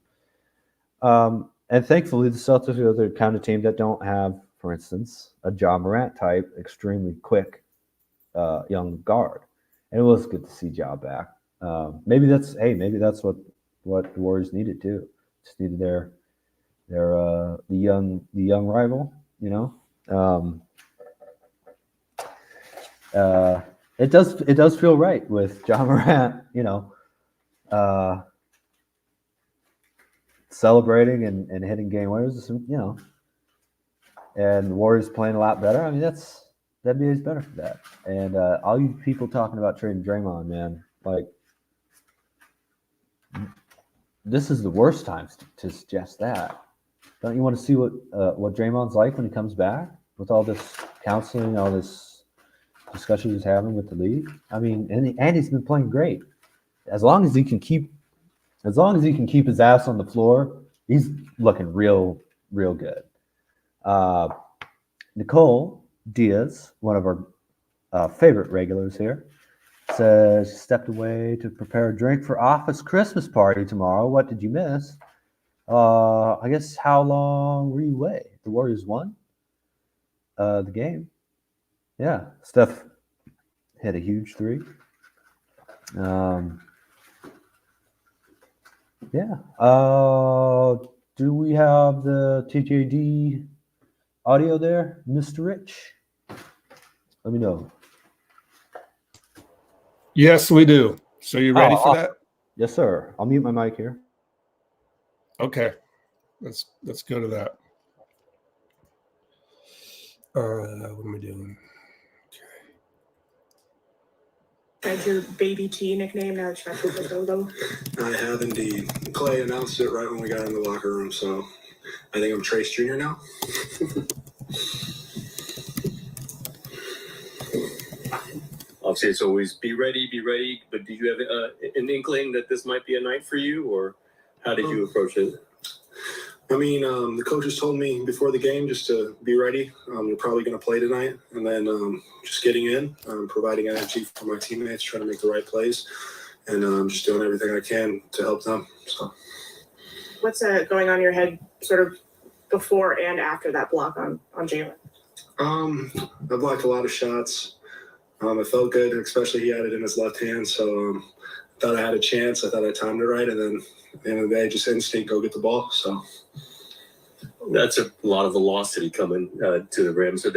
And thankfully, the Celtics are the kind of team that don't have, for instance, a Ja Morant type, extremely quick young guard. And it was good to see Ja back. Maybe that's what the Warriors needed too. Just needed their the young rival. It does feel right with Ja Morant. Celebrating and hitting game winners. And the Warriors playing a lot better. I mean, that NBA's better for that. And all you people talking about trading Draymond, man, like, this is the worst time to suggest that. Don't you want to see what Draymond's like when he comes back with all this counseling, all this discussion he's having with the league? I mean, and he's been playing great. As long as he can keep his ass on the floor, he's looking real good. Nicole Diaz, one of our favorite regulars here, says she stepped away to prepare a drink for office Christmas party tomorrow. What did you miss? I guess, how long were you away? The Warriors won the game. Yeah, Steph hit a huge three. Yeah. Do we have the TJD audio there, Mr. Rich? Let me know. Yes, we do. So you ready for that? Yes, sir. I'll mute my mic here. Okay. Let's go to that. What am I doing? That's your baby T nickname now that you got the logo? I have indeed. Klay announced it right when we got in the locker room, so I think I'm Trace Jr. now. Obviously, it's always be ready. But did you have an inkling that this might be a night for you, or how did you approach it? I mean, the coaches told me before the game just to be ready. You're probably going to play tonight, and then just getting in, providing energy for my teammates, trying to make the right plays, and just doing everything I can to help them. So, what's going on in your head, sort of before and after that block on Jaylen? I blocked a lot of shots. It felt good, especially he had it in his left hand, so I thought I had a chance. I thought I timed it right, and then at the end of the day, just instinct, go get the ball. So that's a lot of velocity coming to the rim. So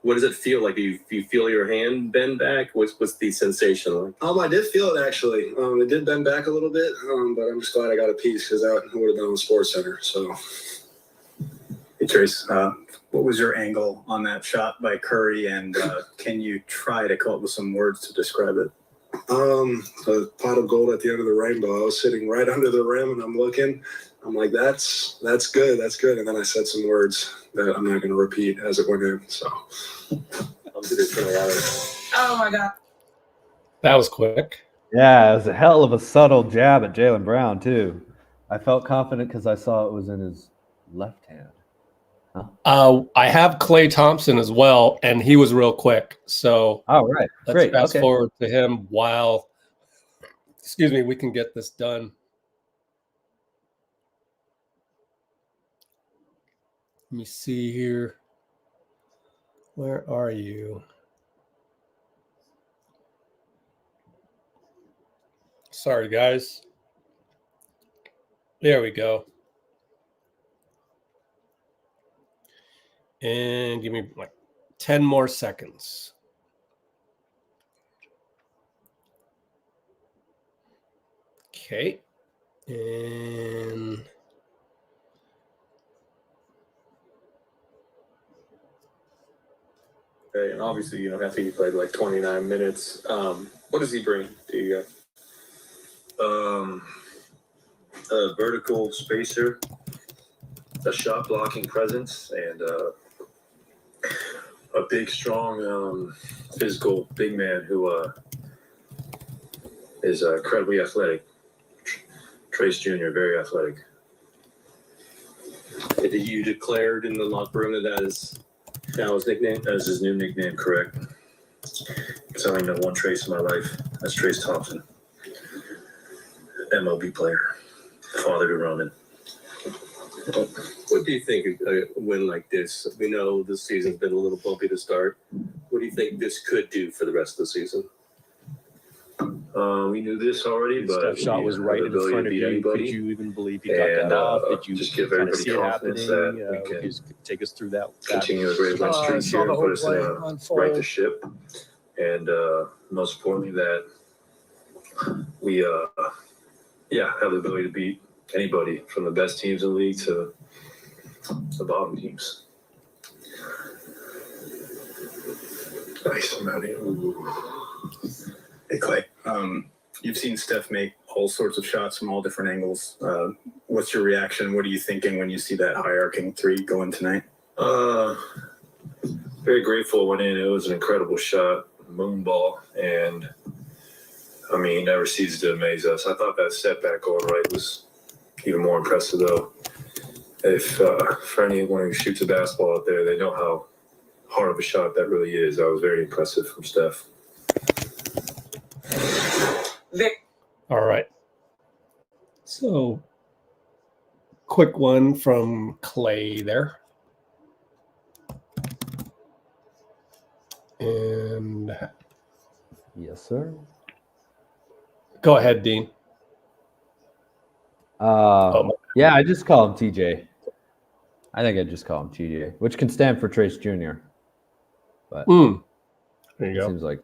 what does it feel like? Do you feel your hand bend back? What's the sensation like? I did feel it actually. It did bend back a little bit, but I'm just glad I got a piece because that would have been on the Sports Center. So, hey Trace, what was your angle on that shot by Curry, and can you try to come up with some words to describe it? The pot of gold at the end of the rainbow. I was sitting right under the rim, and I'm looking. I'm like, that's good, and then I said some words that I'm not going to repeat as it went in. So, oh my god, that was quick. Yeah, it was a hell of a subtle jab at Jaylen Brown, too. I felt confident because I saw it was in his left hand. I have Klay Thompson as well, and he was real quick. So right. let's Great. fast Okay. forward to him while, we can get this done. Let me see here. Where are you? Sorry, guys. There we go. And give me like 10 more seconds. Okay. And Okay, and obviously, I think he played like 29 minutes. What does he bring to you guys? A vertical spacer, a shot blocking presence, and a big, strong, physical big man who is incredibly athletic. Trace Jr., very athletic. Did you declared in the locker room that is now his nickname? That is his new nickname, correct? Because I only know one Trace in my life. That's Trace Thompson. MLB player. Father to Roman. What do you think of a win like this? We know this season's been a little bumpy to start. What do you think this could do for the rest of the season? We knew this already, but Steph shot was right in front of you. Could you even believe he got that off? Did you just give kind of everybody see it happening? confidence that we can Just take us through that. continue a great win streak here and put us in a right to ship. And most importantly, that we have the ability to beat anybody from the best teams in the league to the bottom teams. Nice. I'm out here. Hey, Klay. You've seen Steph make all sorts of shots from all different angles. What's your reaction? What are you thinking when you see that high arcing three going tonight? Very grateful went in. It was an incredible shot, moon ball, and I mean, he never ceases to amaze us. I thought that setback going right was even more impressive, though. If for anyone who shoots a basketball out there, they know how hard of a shot that really is. That was very impressive from Steph. all right. So quick one from Klay there. And yes, sir. Go ahead, Dean. Yeah, I just call him TJ. I think I just call him TJ, which can stand for Trace Jr. But there you go. Seems like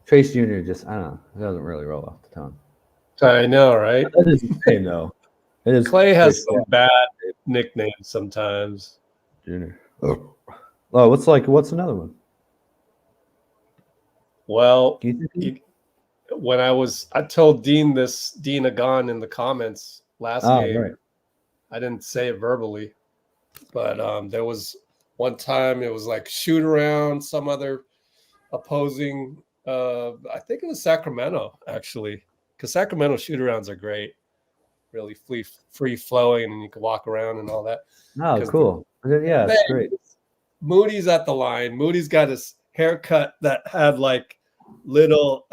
Trace Jr. just, I don't know, it doesn't really roll off the tongue. I know, right? That is the same, though. It is Klay has some bad nicknames sometimes. Junior. Oh, what's another one? Well, when I told Dean Agon in the comments last game. Right. I didn't say it verbally, but there was one time it was like shoot around some other opposing. I think it was Sacramento, actually, because Sacramento shoot arounds are great, really free flowing, and you can walk around and all that. Oh, cool. Yeah, it's great. Moody's at the line. Moody's got his haircut that had like little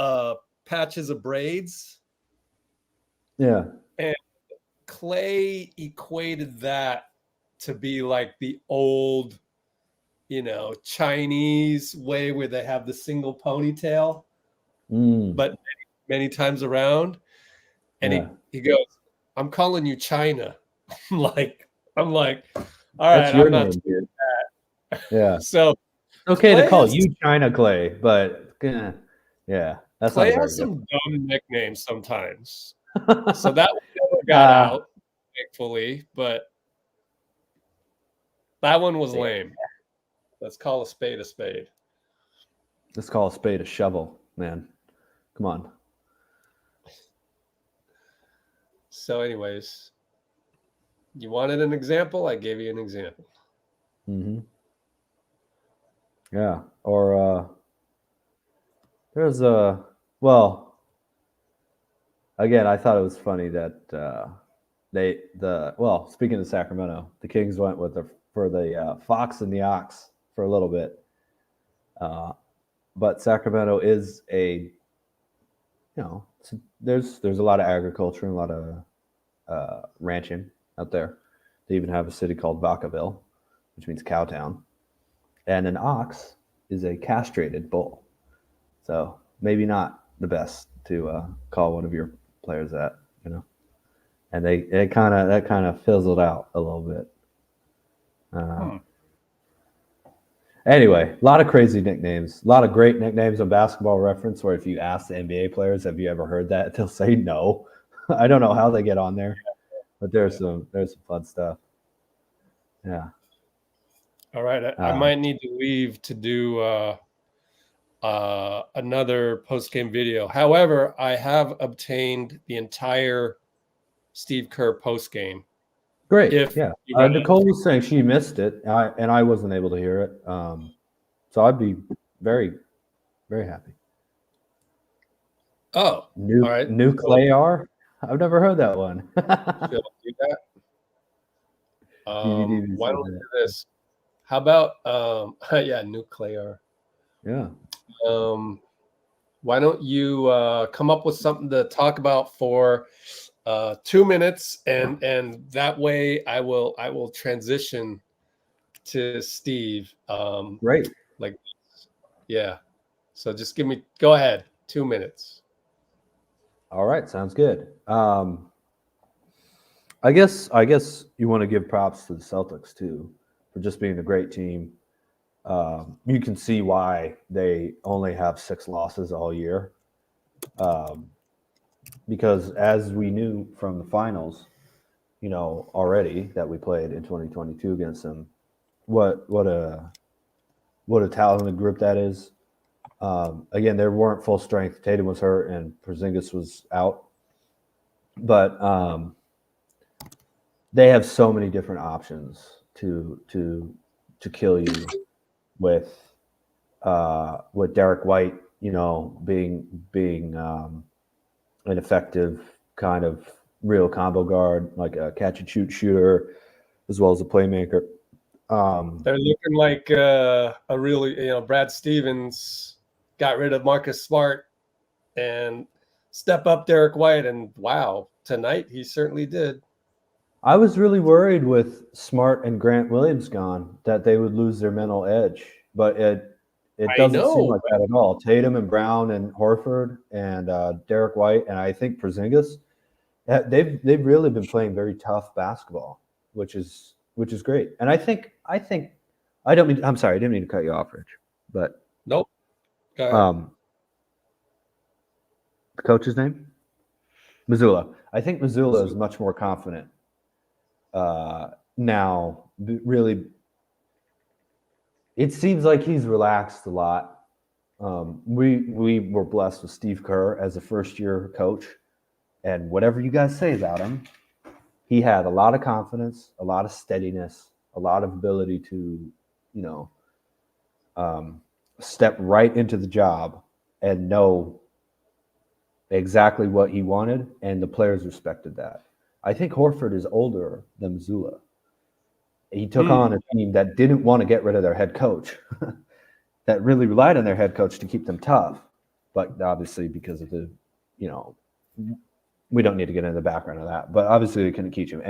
patches of braids. Yeah. And Klay equated that to be like the old, Chinese way where they have the single ponytail, but many times around. And he goes, "I'm calling you China." I'm like, all right, I'm not doing that. Yeah. So okay Klay to call you China Klay, but yeah, that's Klay not has very some dumb nicknames sometimes. So that one never got out, thankfully, but that one was lame. Let's call a spade a spade. Let's call a spade a shovel, man. Come on. So, anyways, you wanted an example? I gave you an example. Mm-hmm. Yeah. Or there's again, I thought it was funny that speaking of Sacramento, the Kings went with the Fox and the Ox for a little bit. But Sacramento is there's a lot of agriculture and a lot of ranching out there. They even have a city called Vacaville, which means cowtown. And an ox is a castrated bull. So maybe not the best to call one of your players that, And that kind of fizzled out a little bit. Anyway, a lot of crazy nicknames, a lot of great nicknames on Basketball Reference, where if you ask the NBA players, have you ever heard that? They'll say no. I don't know how they get on there, but there's some fun stuff. Yeah. All right. I might need to leave to do another post-game video. However, I have obtained the entire Steve Kerr post-game. Great. Nicole was saying she missed it, and I wasn't able to hear it. So I'd be very, very happy. Oh, all right. Nuclear? I've never heard that one. Do that. Why don't we do this? How about nuclear? Yeah. Why don't you come up with something to talk about for 2 minutes, and that way I will transition to Steve. Great. So just go ahead. 2 minutes. All right, sounds good. I guess you want to give props to the Celtics too for just being a great team. You can see why they only have 6 losses all year. Because as we knew from the finals, already that we played in 2022 against them, what a talented group that is. Again, they weren't full strength. Tatum was hurt and Porzingis was out, but they have so many different options to kill you with Derrick White, being an effective kind of real combo guard, like a catch and shoot shooter, as well as a playmaker. They're looking like a really, Brad Stevens got rid of Marcus Smart and step up Derrick White, and wow, tonight he certainly did. I was really worried with Smart and Grant Williams gone that they would lose their mental edge, but it doesn't seem like that at all. Tatum and Brown and Horford and Derrick White, and I think Porzingis, they've really been playing very tough basketball, which is great. And I think I'm sorry, I didn't mean to cut you off, Rich, but nope. Go ahead. The coach's name? Missoula. I think Missoula is much more confident now. Really, it seems like he's relaxed a lot. We were blessed with Steve Kerr as a first-year coach, and whatever you guys say about him, he had a lot of confidence, a lot of steadiness, a lot of ability to, step right into the job and know exactly what he wanted, and the players respected that. I think Horford is older than Missoula. He took on a team that didn't want to get rid of their head coach, that really relied on their head coach to keep them tough. But obviously, because of the, we don't need to get into the background of that. But obviously, they couldn't keep him,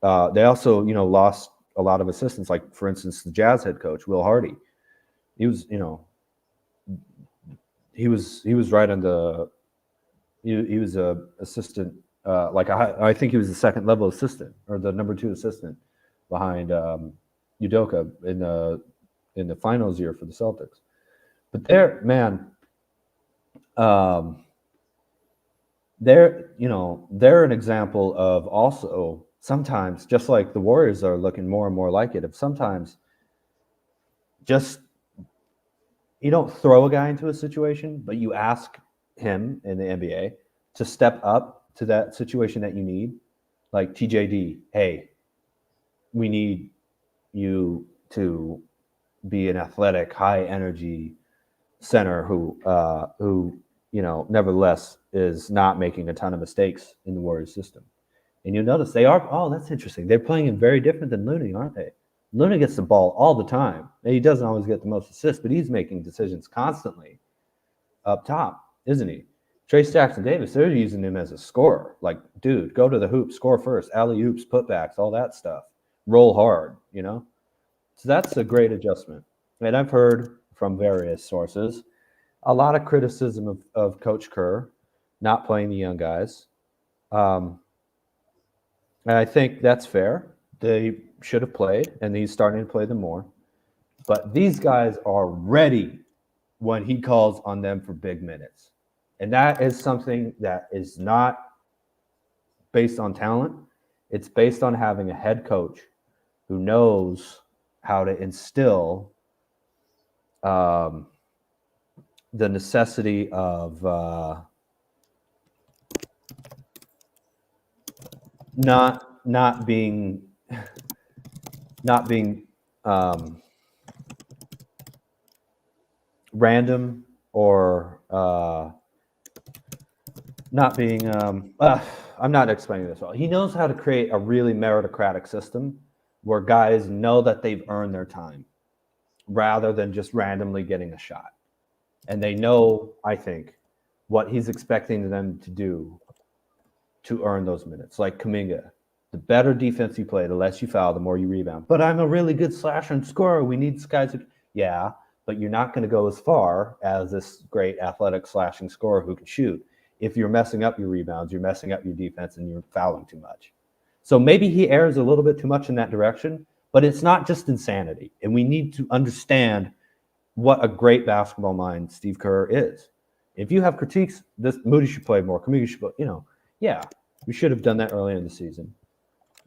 They also, lost a lot of assistants, like for instance, the Jazz head coach Will Hardy. He was, he was right on the. He was a assistant. I think he was the second level assistant or the number 2 assistant behind Udoka in the finals year for the Celtics. But they're an example of also sometimes, just like the Warriors are looking more and more like it, of sometimes just you don't throw a guy into a situation, but you ask him in the NBA to step up to that situation that you need. Like TJD, hey, we need you to be an athletic, high energy center who nevertheless is not making a ton of mistakes in the Warriors system. And you'll notice they are, oh, that's interesting. They're playing him very different than Looney, aren't they? Looney gets the ball all the time. And he doesn't always get the most assists, but he's making decisions constantly up top, isn't he? Trace Jackson-Davis, they're using him as a scorer. Like, dude, go to the hoop, score first, alley-oops, putbacks, all that stuff. Roll hard, So that's a great adjustment. And I've heard from various sources a lot of criticism of Coach Kerr not playing the young guys. And I think that's fair. They should have played, and he's starting to play them more. But these guys are ready when he calls on them for big minutes. And that is something that is not based on talent. It's based on having a head coach who knows how to instill the necessity of not being random or not being I'm not explaining this well. He knows how to create a really meritocratic system where guys know that they've earned their time rather than just randomly getting a shot. And they know, I think, what he's expecting them to do to earn those minutes. Like Kuminga, the better defense you play, the less you foul, the more you rebound. But I'm a really good slasher and scorer. We need guys who, yeah, but you're not going to go as far as this great athletic slashing scorer who can shoot if you're messing up your rebounds, you're messing up your defense, and you're fouling too much. So maybe he errs a little bit too much in that direction, but it's not just insanity. And we need to understand what a great basketball mind Steve Kerr is. If you have critiques, this Moody should play more, Kuminga should play, yeah, we should have done that earlier in the season.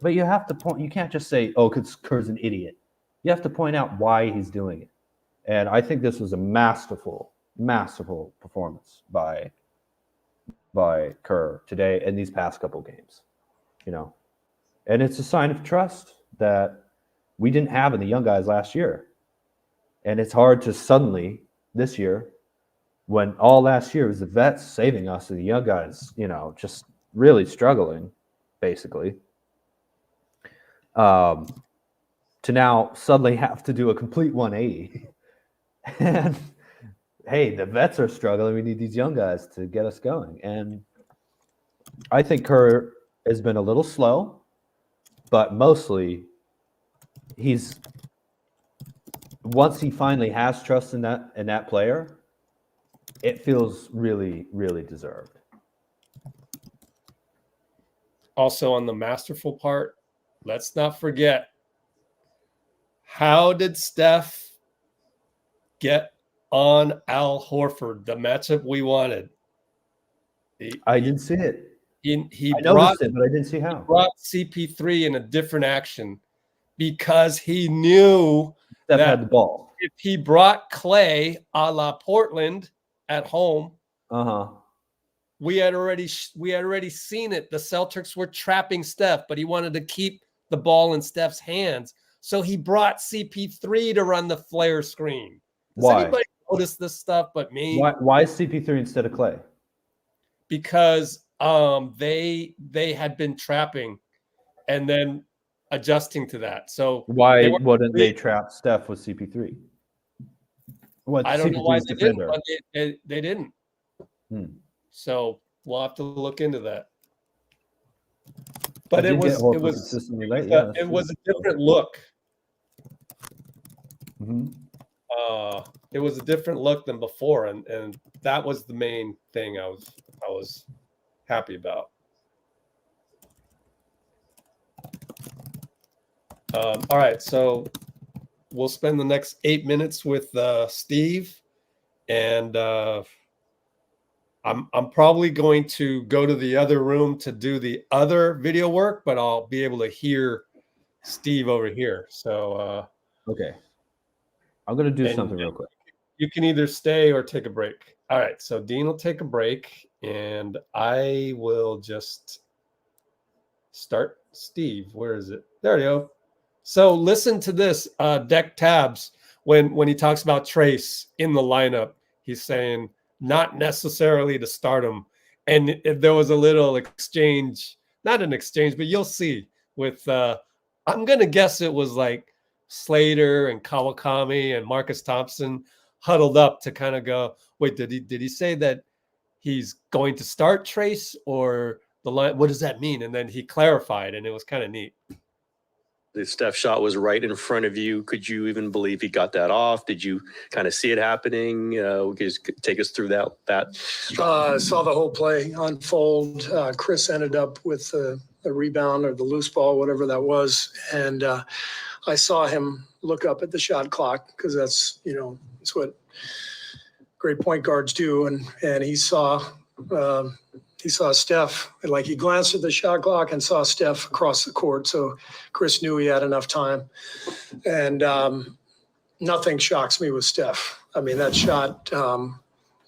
But you have to point, you can't just say, oh, because Kerr's an idiot. You have to point out why he's doing it. And I think this was a masterful performance by Kerr today and these past couple games, And it's a sign of trust that we didn't have in the young guys last year. And it's hard to suddenly, this year, when all last year was the vets saving us and the young guys, just really struggling, basically, to now suddenly have to do a complete 180. And hey, the vets are struggling. We need these young guys to get us going. And I think Kerr has been a little slow, but mostly once he finally has trust in that player, it feels really, really deserved. Also on the masterful part, let's not forget, how did Steph get on Al Horford, the matchup we wanted? I didn't see it. He noticed it, but I didn't see how. He brought CP3 in a different action because he knew Steph that had the ball. If he brought Klay a la Portland at home, we had already seen it. The Celtics were trapping Steph, but he wanted to keep the ball in Steph's hands. So he brought CP3 to run the flare screen. Does anybody notice this stuff but me? Why CP3 instead of Klay? Because they had been trapping and then adjusting to that. So why wouldn't they trap Steph with CP3? I don't know why they didn't. But they didn't. So we'll have to look into that. But it was a different look. It was a different look than before, and that was the main thing I was happy about. All right, so we'll spend the next 8 minutes with Steve, and I'm probably going to go to the other room to do the other video work, but I'll be able to hear Steve over here. So okay, I'm going to do something real quick. You can either stay or take a break. All right, so Dean will take a break, and I will just start Steve. Where is it? There you go. So listen to this, Deck Tabs, when he talks about Trace in the lineup. He's saying not necessarily to start him. And there was a little exchange, not an exchange, but you'll see with, I'm going to guess it was like Slater and Kawakami and Marcus Thompson huddled up to kind of go, wait, did he say that he's going to start Trace or the line? What does that mean? And then he clarified, and it was kind of neat. The Steph shot was right in front of you. Could you even believe he got that off? Did you kind of see it happening? Just take us through that. I saw the whole play unfold. Chris ended up with the rebound or the loose ball, whatever that was. And I saw him look up at the shot clock because that's what great point guards do. And he saw Steph, like he glanced at the shot clock and saw Steph across the court. So Chris knew he had enough time. And nothing shocks me with Steph. I mean, that shot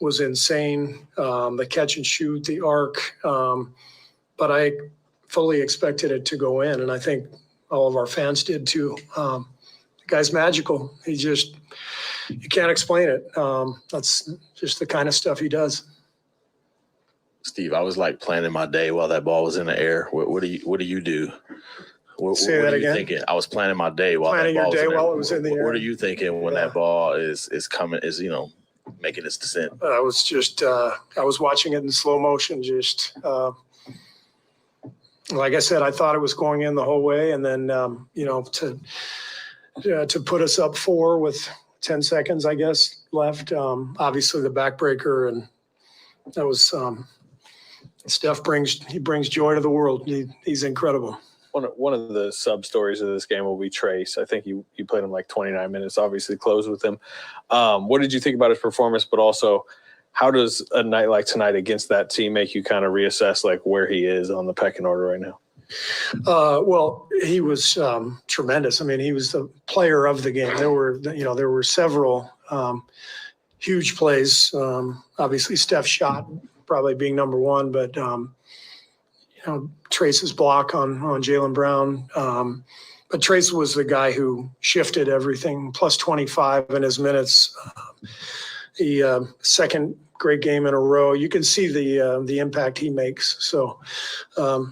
was insane. The catch and shoot, the arc. But I fully expected it to go in. And I think all of our fans did too. The guy's magical. You can't explain it. That's just the kind of stuff he does. Steve, I was like planning my day while that ball was in the air. What do you do? Say that again. Thinking? I was planning my day while planning that ball your day was in while it was in the air. What are you thinking when that ball is coming? Is making its descent? I was just I was watching it in slow motion. Just like I said, I thought it was going in the whole way, and then to put us up 4 with 10 seconds, I guess, left. Obviously the backbreaker, and that was. Steph brings joy to the world. He's incredible. One of the sub stories of this game will be Trace. I think you played him like 29 minutes, obviously closed with him. What did you think about his performance, but also how does a night like tonight against that team make you kind of reassess like where he is on the pecking order right now? Well, he was tremendous. I mean, he was the player of the game. There were several huge plays. Obviously Steph shot probably being number one, but Trace's block on Jaylen Brown. But Trace was the guy who shifted everything, plus 25 in his minutes. The second great game in a row. You can see the impact he makes. So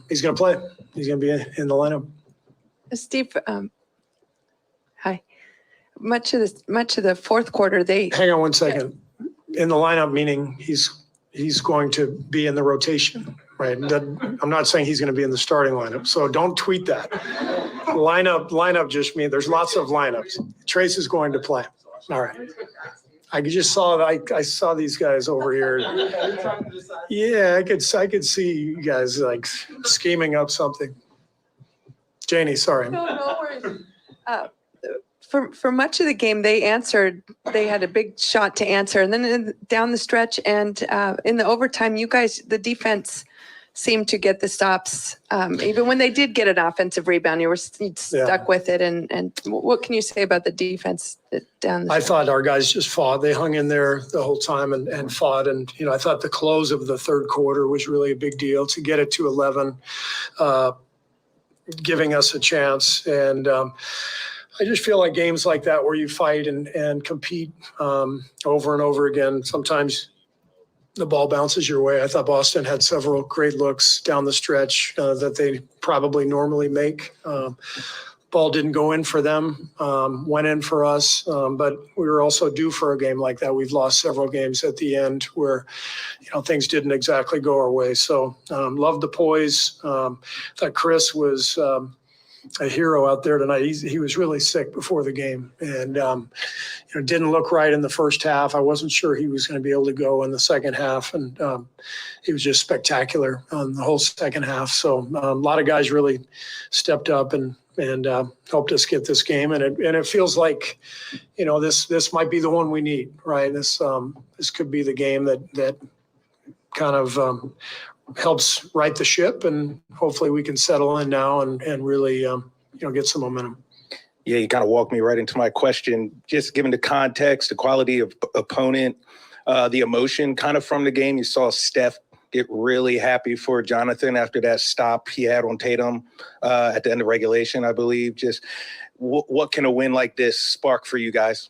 he's going to play. He's going to be in the lineup. Steve, hi. Much of the fourth quarter, hang on one second. In the lineup, meaning he's going to be in the rotation, right? I'm not saying he's going to be in the starting lineup, so don't tweet that. Lineup just means there's lots of lineups. Trace is going to play. All right. I just saw I saw these guys over here. Yeah, I could see you guys like scheming up something. Janie, sorry. No worries. For much of the game, they had a big shot to answer. And then down the stretch and in the overtime, you guys, the defense seemed to get the stops. Even when they did get an offensive rebound, you were stuck with it. And what can you say about the defense down the stretch? I thought our guys just fought. They hung in there the whole time and fought. And, I thought the close of the third quarter was really a big deal to get it to 11, giving us a chance. And, I just feel like games like that where you fight and compete over and over again, sometimes the ball bounces your way. I thought Boston had several great looks down the stretch that they probably normally make. Ball didn't go in for them, went in for us, but we were also due for a game like that. We've lost several games at the end where, things didn't exactly go our way. So loved the poise. Thought Chris was a hero out there tonight. He was really sick before the game and didn't look right in the first half. I wasn't sure he was going to be able to go in the second half, and he was just spectacular on the whole second half. So a lot of guys really stepped up and helped us get this game, and it feels like this might be the one we need, right? This could be the game that kind of helps right the ship, and hopefully we can settle in now and really get some momentum. Yeah, you kind of walked me right into my question. Just given the context, the quality of opponent, the emotion kind of from the game. You saw Steph get really happy for Jonathan after that stop he had on Tatum at the end of regulation, I believe. Just what can a win like this spark for you guys?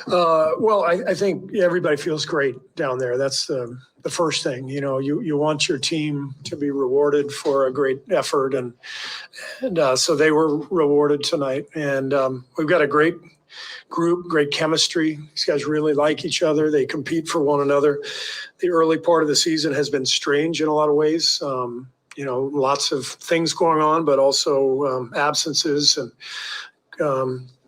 Well, I think everybody feels great down there. That's the first thing. You want your team to be rewarded for a great effort, and so they were rewarded tonight. And we've got a great group, great chemistry. These guys really like each other. They compete for one another. The early part of the season has been strange in a lot of ways. Lots of things going on, but also absences and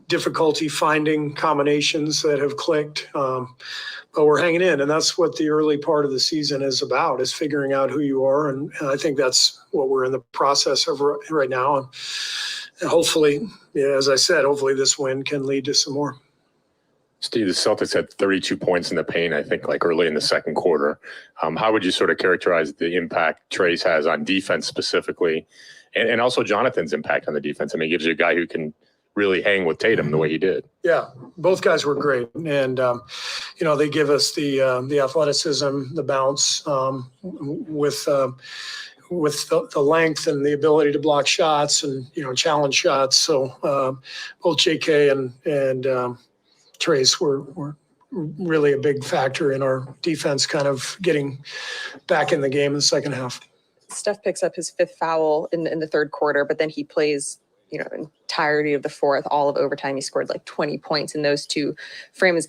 difficulty finding combinations that have clicked. But we're hanging in, and that's what the early part of the season is about, is figuring out who you are. And I think that's what we're in the process of right now. And hopefully, as I said, hopefully this win can lead to some more. Steve, the Celtics had 32 points in the paint, I think, like early in the second quarter. How would you sort of characterize the impact Trace has on defense specifically, and also Jonathan's impact on the defense? I mean, it gives you a guy who can really hang with Tatum the way he did. Yeah, both guys were great. And, they give us the athleticism, the bounce with the length and the ability to block shots and, challenge shots. So both JK and Trace were really a big factor in our defense kind of getting back in the game in the second half. Steph picks up his 5th foul in the third quarter, but then he plays, entirety of the fourth, all of overtime. He scored like 20 points in those 2 frames.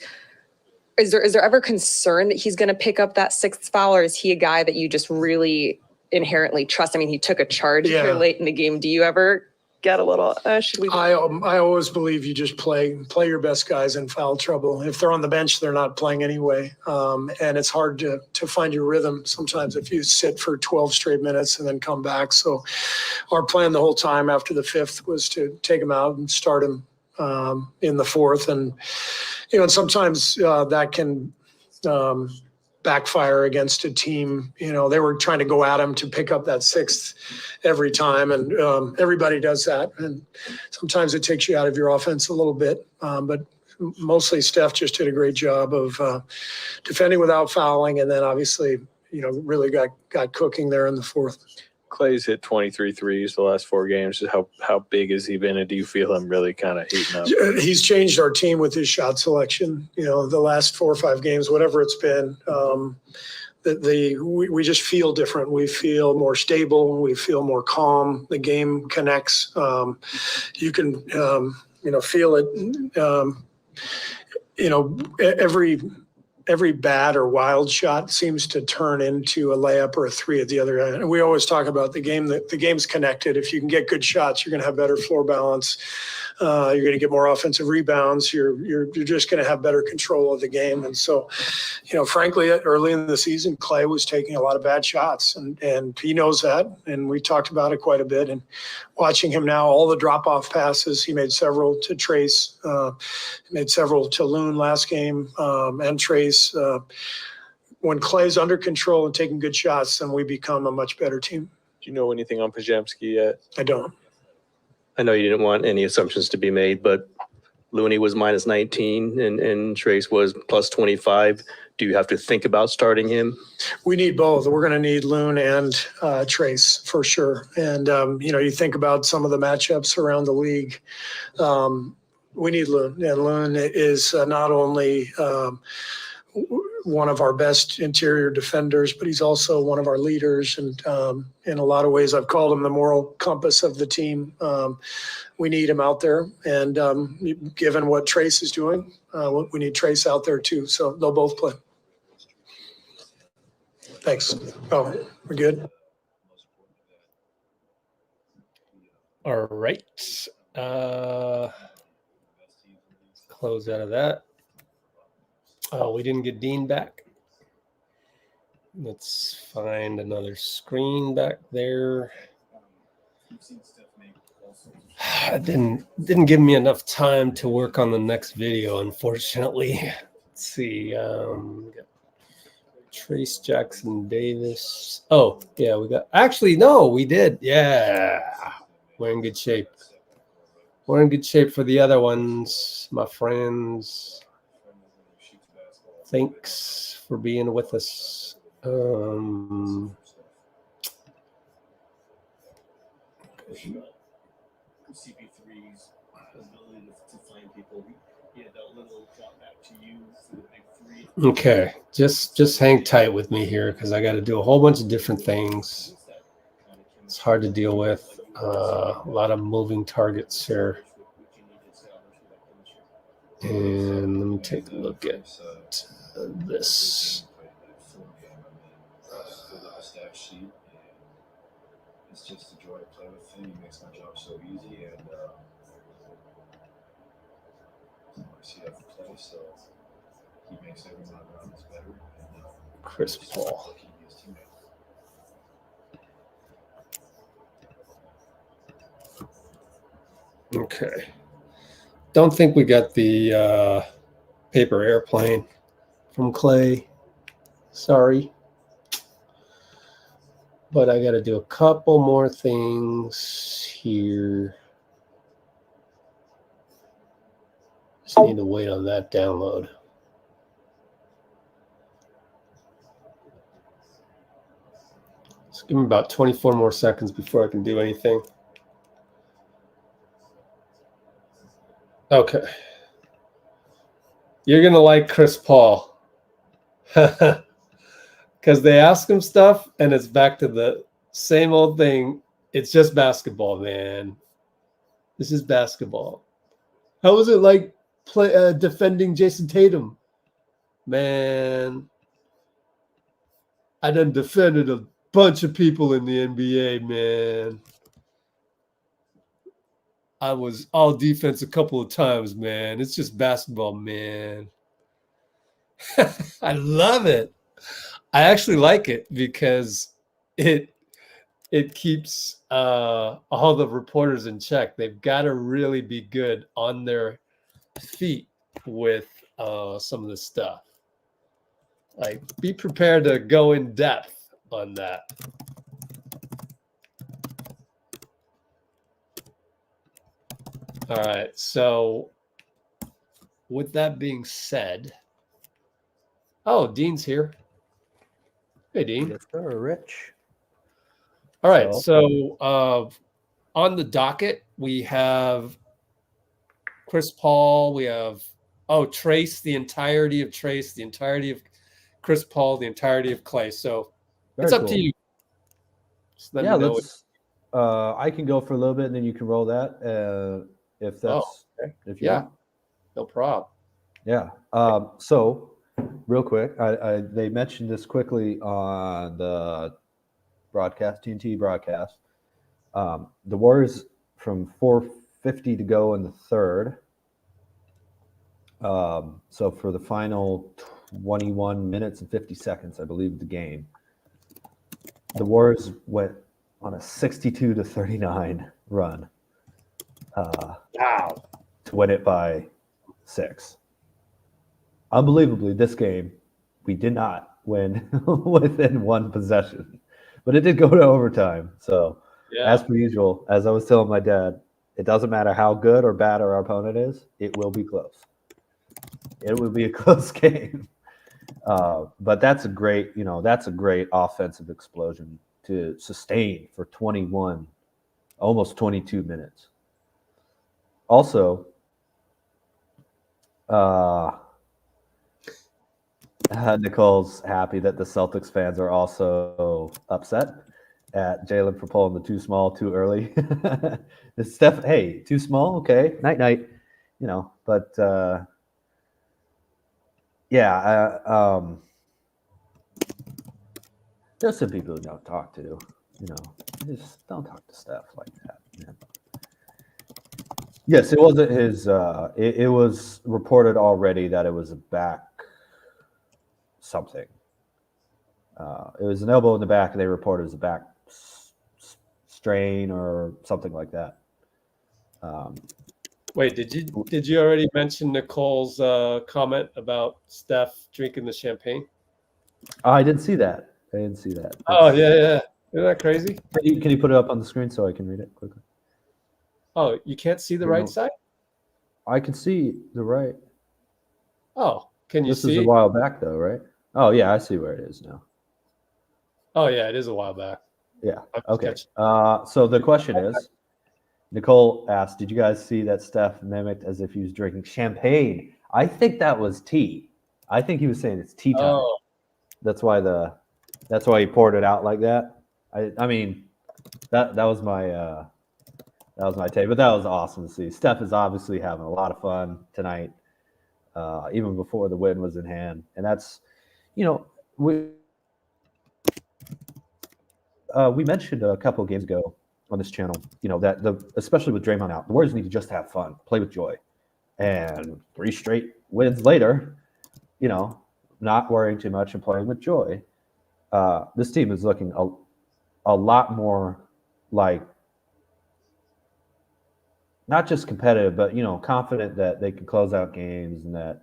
Is there ever concern that he's going to pick up that 6th foul, or is he a guy that you just really inherently trust? I mean, he took a charge here late in the game. Do you ever get a little, should we? I always believe you just play your best guys in foul trouble. If they're on the bench, they're not playing anyway. And it's hard to find your rhythm sometimes if you sit for 12 straight minutes and then come back. So our plan the whole time after the 5th was to take him out and start him in the 4th. And, and sometimes that can backfire against a team. They were trying to go at him to pick up that 6th every time, and everybody does that. And sometimes it takes you out of your offense a little bit. But mostly Steph just did a great job of defending without fouling, and then obviously, really got cooking there in the 4th. Klay's hit 23 threes the last 4 games. How big has he been, and do you feel him really kind of heating up? He's changed our team with his shot selection. The last 4 or 5 games, whatever it's been, we just feel different. We feel more stable. We feel more calm. The game connects. You can feel it. Every bad or wild shot seems to turn into a layup or a 3 at the other end. And we always talk about the game's connected. If you can get good shots, you're going to have better floor balance. You're going to get more offensive rebounds. You're just going to have better control of the game. And so, frankly, early in the season, Klay was taking a lot of bad shots, and he knows that. And we talked about it quite a bit. And watching him now, all the drop-off passes, he made several to Trace, made several to Loon last game, and Trace. When Klay's under control and taking good shots, then we become a much better team. Do you know anything on Pajemski yet? I don't. I know you didn't want any assumptions to be made, but Looney was minus 19 and Trace was plus 25. Do you have to think about starting him? We need both. We're going to need Loon and Trace for sure. And, you think about some of the matchups around the league. We need Loon. And Loon is not only one of our best interior defenders, but he's also one of our leaders. And in a lot of ways, I've called him the moral compass of the team. We need him out there. And given what Trace is doing, we need Trace out there too. So they'll both play. Thanks. Oh, we're good. All right. Close out of that. Oh, we didn't get Dean back. Let's find another screen back there. It didn't give me enough time to work on the next video, unfortunately. Let's see. We got Trace Jackson Davis. Oh, yeah, we got. Actually, no, we did. Yeah, we're in good shape. We're in good shape for the other ones, my friends. Thanks for being with us. CP3's ability to find people. He had that little drop back. Okay, just hang tight with me here because I got to do a whole bunch of different things. It's hard to deal with. A lot of moving targets here. And let me take a look at this. It's just a joy to play with him. He makes my job so easy, and I see that for play, so he makes everyone around us better. And, Chris Paul. Okay. Don't think we got the paper airplane from Klay. Sorry. But I got to do a couple more things here. Just need to wait on that download. Just give me about 24 more seconds before I can do anything. Okay. You're going to like Chris Paul. Because they ask him stuff, and it's back to the same old thing. It's just basketball, man. This is basketball. How was it like defending Jason Tatum? Man, I done defended a bunch of people in the NBA, man. I was all defense a couple of times, man. It's just basketball, man. I love it. I actually like it because it keeps all the reporters in check. They've got to really be good on their feet with some of this stuff. Like, be prepared to go in depth on that. All right. So with that being said, oh, Dean's here. Hey, Dean. Yes, sir, Rich. All right. So on the docket, we have Chris Paul. We have, Trace, the entirety of Trace, the entirety of Chris Paul, the entirety of Klay. So it's up to you. Just let me know. Let's. I can go for a little bit, and then you can roll that if that's if you want. No problem. Yeah. So real quick, they mentioned this quickly on the broadcast, TNT broadcast. The Warriors from 4:50 to go in the third. So for the final 21 minutes and 50 seconds, I believe, of the game, the Warriors went on a 62-39 run. Wow. To win it by 6. Unbelievably, this game, we did not win within one possession, but it did go to overtime. So, as per usual, as I was telling my dad, it doesn't matter how good or bad our opponent is, it will be close. It will be a close game. But that's a great offensive explosion to sustain for 21, almost 22 minutes. Also, Nicole's happy that the Celtics fans are also upset at Jalen for pulling the too small too early. Steph, hey, too small? Okay, night. But there's some people who don't talk to, just don't talk to Steph like that, man. Yes, it wasn't his. It was reported already that it was a back something. It was an elbow in the back, and they reported it as a back strain or something like that. Wait, did you already mention Nicole's comment about Steph drinking the champagne? I didn't see that. Oh yeah. Isn't that crazy? Can you put it up on the screen so I can read it quickly? Oh, you can't see the right side? I can see the right. Oh, can you see? This is a while back, though, right? Oh, yeah, I see where it is now. Oh, yeah, it is a while back. Yeah, okay. So the question is, Nicole asked, did you guys see that Steph mimicked as if he was drinking champagne? I think that was tea. I think he was saying it's tea time. Oh, That's why he poured it out like that. I mean, that was my take. But that was awesome to see. Steph is obviously having a lot of fun tonight, even before the win was in hand. And that's, we mentioned a couple of games ago on this channel, that especially with Draymond out, the Warriors need to just have fun, play with joy. And 3 straight wins later, not worrying too much and playing with joy. This team is looking a lot more like not just competitive, but confident that they can close out games and that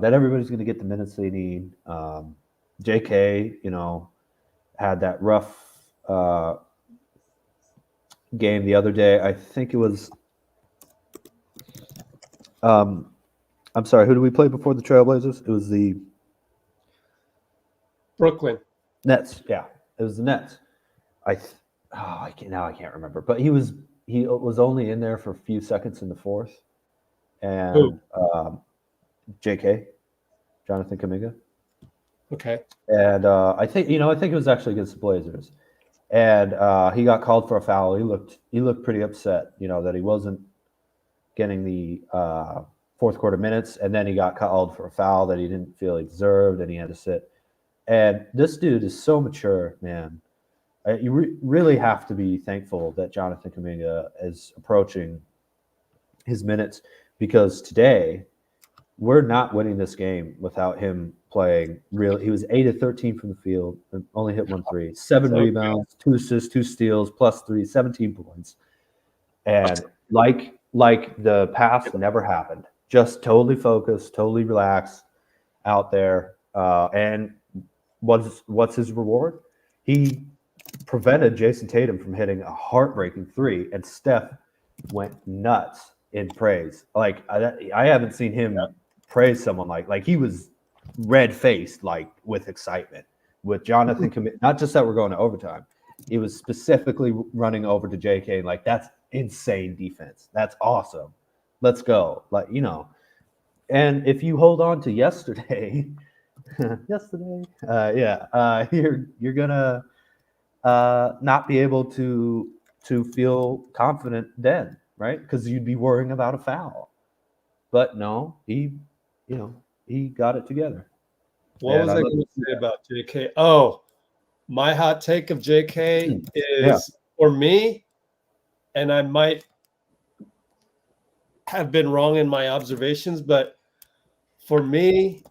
everybody's going to get the minutes they need. JK, had that rough game the other day. I think it was. I'm sorry. Who did we play before the Trailblazers? It was the Brooklyn Nets. Yeah, it was the Nets. I can't remember, but he was only in there for a few seconds in the fourth, and JK, Jonathan Kuminga. Okay. And I think it was actually against the Blazers, and he got called for a foul. He looked pretty upset, that he wasn't getting the fourth quarter minutes, and then he got called for a foul that he didn't feel he deserved, and he had to sit. And this dude is so mature, man. You really have to be thankful that Jonathan Kuminga is approaching his minutes, because today we're not winning this game without him playing real. He was 8 of 13 from the field and only hit 1 3, 7 rebounds, 2 assists, 2 steals, +3, 17 points. And like the past never happened. Just totally focused, totally relaxed out there. And what's his reward? He prevented Jason Tatum from hitting a heartbreaking 3, and Steph went nuts in praise. Like I haven't seen him praise someone like he was red-faced, like with excitement with Jonathan Kuminga. Not just that we're going to overtime. He was specifically running over to JK like, that's insane defense. That's awesome. Let's go. And if you hold on to yesterday, you're gonna not be able to feel confident then, right? Because you'd be worrying about a foul. But no, he got it together. What was I going to say about JK? Oh, my hot take of JK is for me, and I might have been wrong in my observations, but for me,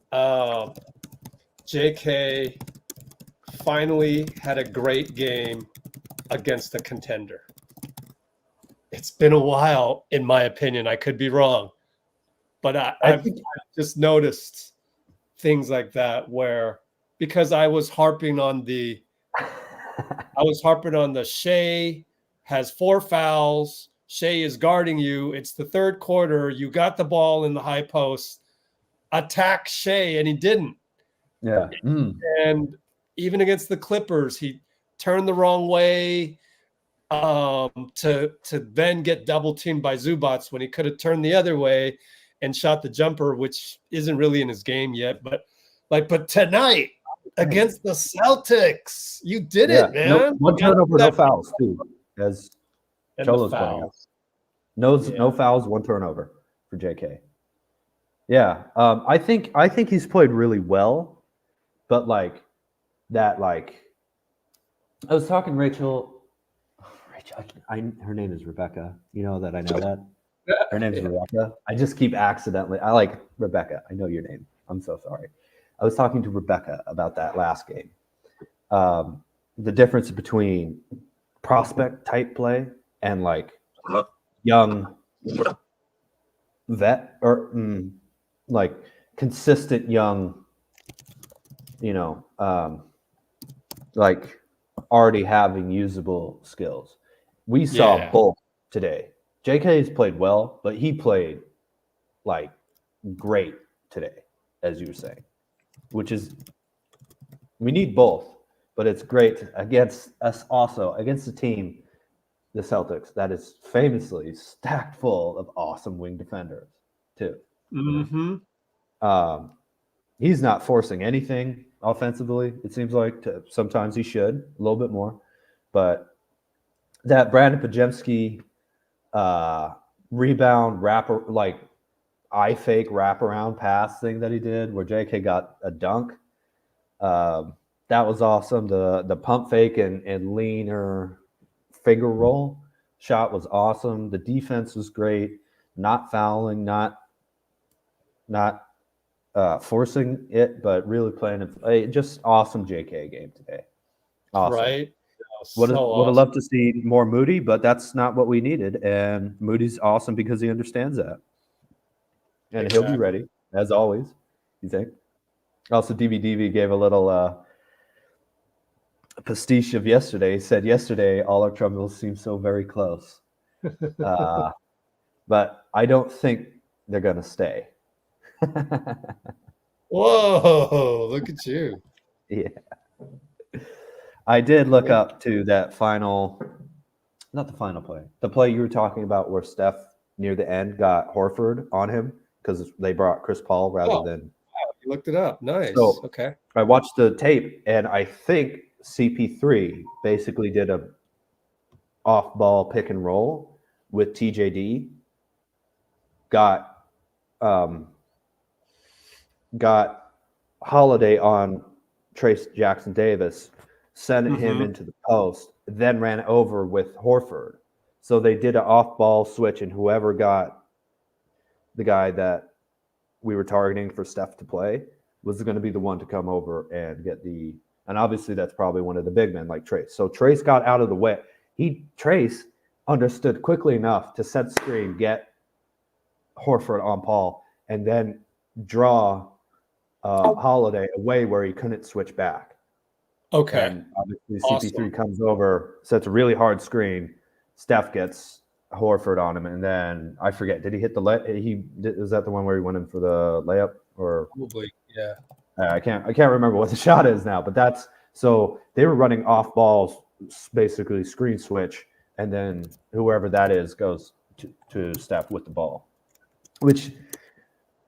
JK finally had a great game against a contender. It's been a while, in my opinion. I could be wrong, but I've just noticed things like that where, because I was harping on the Shea has 4 fouls. Shea is guarding you. It's the third quarter. You got the ball in the high post. Attack Shea, and he didn't. Yeah. And even against the Clippers, he turned the wrong way to then get double teamed by Zubats when he could have turned the other way and shot the jumper, which isn't really in his game yet. But tonight against the Celtics, you did it, man. One turnover, no fouls too, as Cholo's pointing out. No fouls, 1 turnover for JK. Yeah, I think he's played really well, but I was talking to Rachel. Her name is Rebecca. You know that I know that. Her name is Rebecca. I just keep accidentally. I like Rebecca. I know your name. I'm so sorry. I was talking to Rebecca about that last game. The difference between prospect type play and young vet or consistent young, already having usable skills. We saw both today. JK has played well, but he played great today, as you were saying, which is, we need both, but it's great against us also, against a team, the Celtics, that is famously stacked full of awesome wing defenders too. Mm-hmm. He's not forcing anything offensively. It seems like sometimes he should a little bit more, but that Brandon Pajemski rebound like eye fake wraparound pass thing that he did, where JK got a dunk. That was awesome. The pump fake and leaner finger roll shot was awesome. The defense was great. Not fouling, not forcing it, but really playing it. Just awesome JK game today. Awesome. Right. Would have loved to see more Moody, but that's not what we needed. And Moody's awesome because he understands that. And he'll be ready, as always, you think? Also, DBDV gave a little pastiche of yesterday. He said, yesterday, all our troubles seem so very close. But I don't think they're going to stay. Whoa, look at you. Yeah. I did look up to that not the final play, the play you were talking about where Steph near the end got Horford on him because they brought Chris Paul rather than. Wow, you looked it up. Nice. So okay. I watched the tape, and I think CP3 basically did a off-ball pick and roll with TJD. Got Holiday on Trace Jackson Davis, sent him into the post, then ran over with Horford. So they did an off-ball switch, and whoever got the guy that we were targeting for Steph to play was going to be the one to come over and get the. And obviously, that's probably one of the big men like Trace. So Trace got out of the way. Trace understood quickly enough to set screen, get Horford on Paul, and then draw Holiday away where he couldn't switch back. Okay. And obviously CP3 comes over, sets a really hard screen. Steph gets Horford on him, and then I forget. Did he hit the was that the one where he went in for the layup or? Probably, yeah. I can't remember what the shot is now, but that's so they were running off balls, basically screen switch, and then whoever that is goes to Steph with the ball, which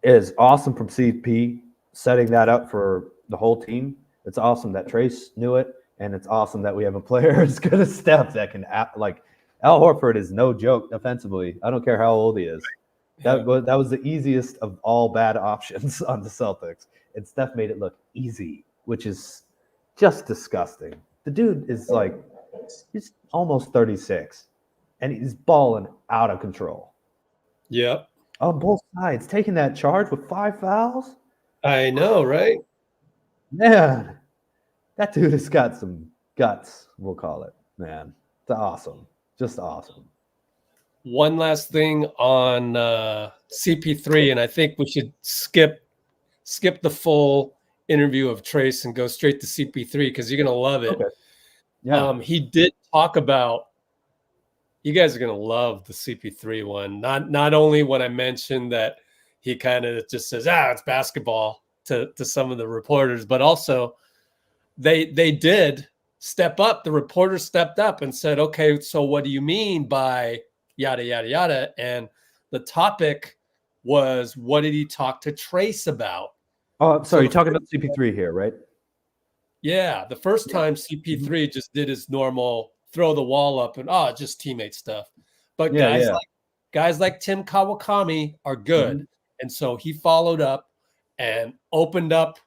is awesome from CP setting that up for the whole team. It's awesome that Trace knew it, and it's awesome that we have a player as good as Steph that can act like Al Horford is no joke offensively. I don't care how old he is. That was the easiest of all bad options on the Celtics, and Steph made it look easy, which is just disgusting. The dude is he's almost 36, and he's balling out of control. Yep. On both sides, taking that charge with 5 fouls. I know, right? Man, that dude has got some guts, we'll call it, man. It's awesome. Just awesome. One last thing on CP3, and I think we should skip the full interview of Trace and go straight to CP3 because you're going to love it. Okay. Yeah. He did talk about, you guys are going to love the CP3 one. Not only when I mentioned that he kind of just says, it's basketball to some of the reporters, but also they did step up. The reporter stepped up and said, okay, so what do you mean by yada, yada, yada? And the topic was, what did he talk to Trace about? Oh, sorry, you're talking about CP3 here, right? Yeah, the first time CP3 just did his normal throw the wall up and just teammate stuff. But guys like Tim Kawakami are good. And so he followed up and opened up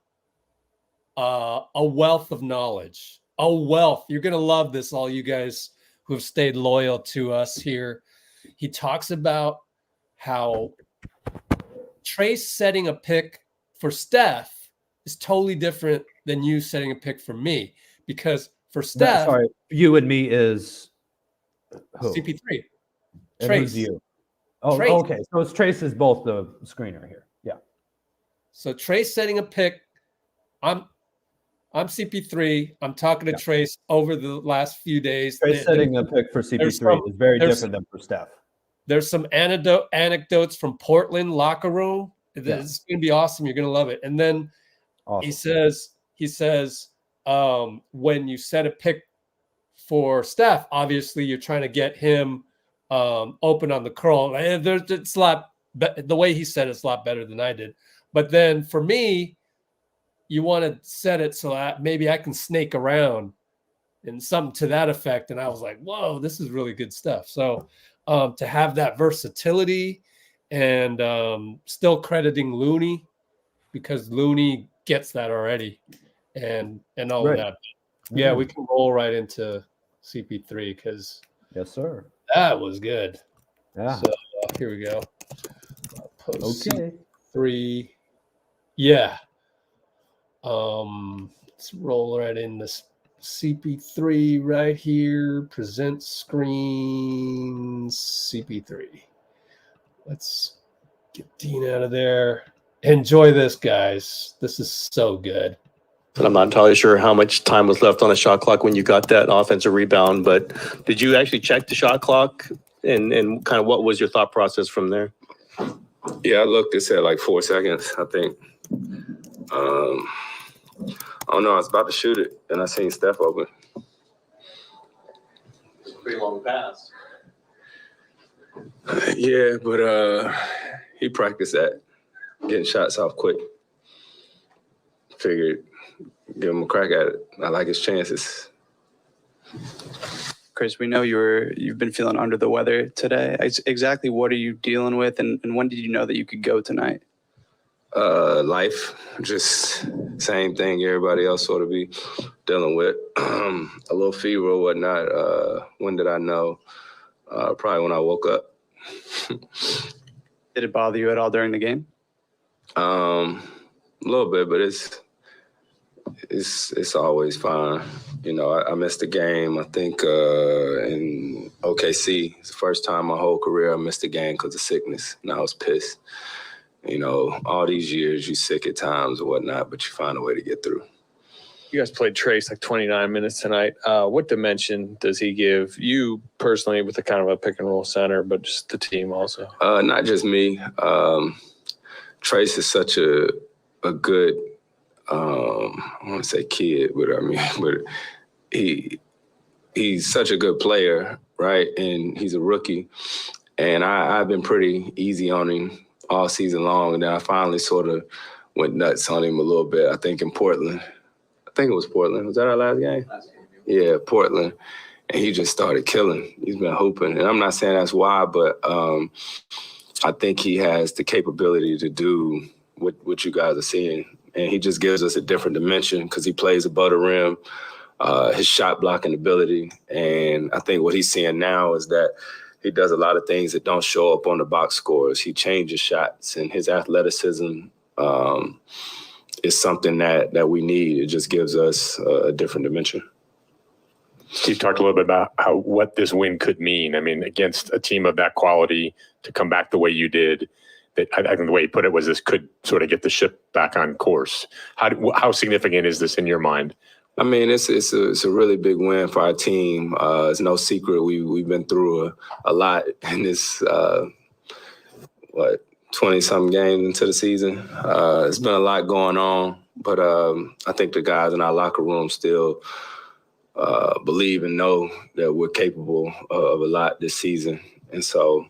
a wealth of knowledge. A wealth. You're going to love this, all you guys who have stayed loyal to us here. He talks about how Trace setting a pick for Steph is totally different than you setting a pick for me. Because for Steph... Sorry, you and me is who? CP3. And Trace. who's you? Oh, Trace. okay. So it's Trace is both the screener here. Yeah. So Trace setting a pick. I'm CP3. I'm talking to Trace over the last few days. Trace setting a pick for CP3 is very different than for Steph. There's some anecdotes from Portland locker room. It's going to be awesome. You're going to love it. And then he says, when you set a pick for Steph, obviously you're trying to get him open on the curl. It's a lot But the way he said it's a lot better than I did. But then for me, you want to set it so that maybe I can snake around and something to that effect. And I was like, whoa, this is really good stuff. So to have that versatility and still crediting Looney, because Looney gets that already and all Right. that. Yeah, we can roll right into CP3 because yes, sir. That was good. Yeah. So here we go. Post Okay. CP3. Yeah. Let's roll right in this CP3 right here. Present screen CP3. Let's get Dean out of there. Enjoy this, guys. This is so good. And I'm not entirely sure how much time was left on the shot clock when you got that offensive rebound, but did you actually check the shot clock and kind of what was your thought process from there? Yeah, I looked. It said like 4 seconds, I think. I don't know. I was about to shoot it, and I seen Steph open. It's a pretty long pass. Yeah, but he practiced that, getting shots off quick. Figured give him a crack at it. I like his chances. Chris, we know you've been feeling under the weather today. Exactly what are you dealing with, and when did you know that you could go tonight? Life, just same thing everybody else sort of be dealing with. A little fever or whatnot. When did I know? Probably when I woke up. Did it bother you at all during the game? A little bit, but it's always fine. You know, I missed a game, I think, in OKC. It's the first time my whole career I missed a game because of sickness, and I was pissed. You know, all these years you sick at times or whatnot, but you find a way to get through. You guys played Trace like 29 minutes tonight. What dimension does he give you personally with a kind of a pick and roll center, but just the team also? Not just me. Trace is such a good, I want to say kid, but I mean, but he's such a good player, right? And he's a rookie. And I've been pretty easy on him all season long. And then I finally sort of went nuts on him a little bit, I think in Portland. I think it was Portland. Was that our last game? Yeah, Portland. And he just started killing. He's been hooping. And I'm not saying that's why, but I think he has the capability to do what you guys are seeing. And he just gives us a different dimension because he plays above the rim, his shot blocking ability. And I think what he's seeing now is that he does a lot of things that don't show up on the box scores. He changes shots, and his athleticism is something that we need. It just gives us a different dimension. Steve talked a little bit about what this win could mean. I mean, against a team of that quality to come back the way you did, I think the way he put it was this could sort of get the ship back on course. How significant is this in your mind? I mean, it's a really big win for our team. It's no secret we've been through a lot in this 20-something games into the season. It's been a lot going on, but I think the guys in our locker room still believe and know that we're capable of a lot this season, and so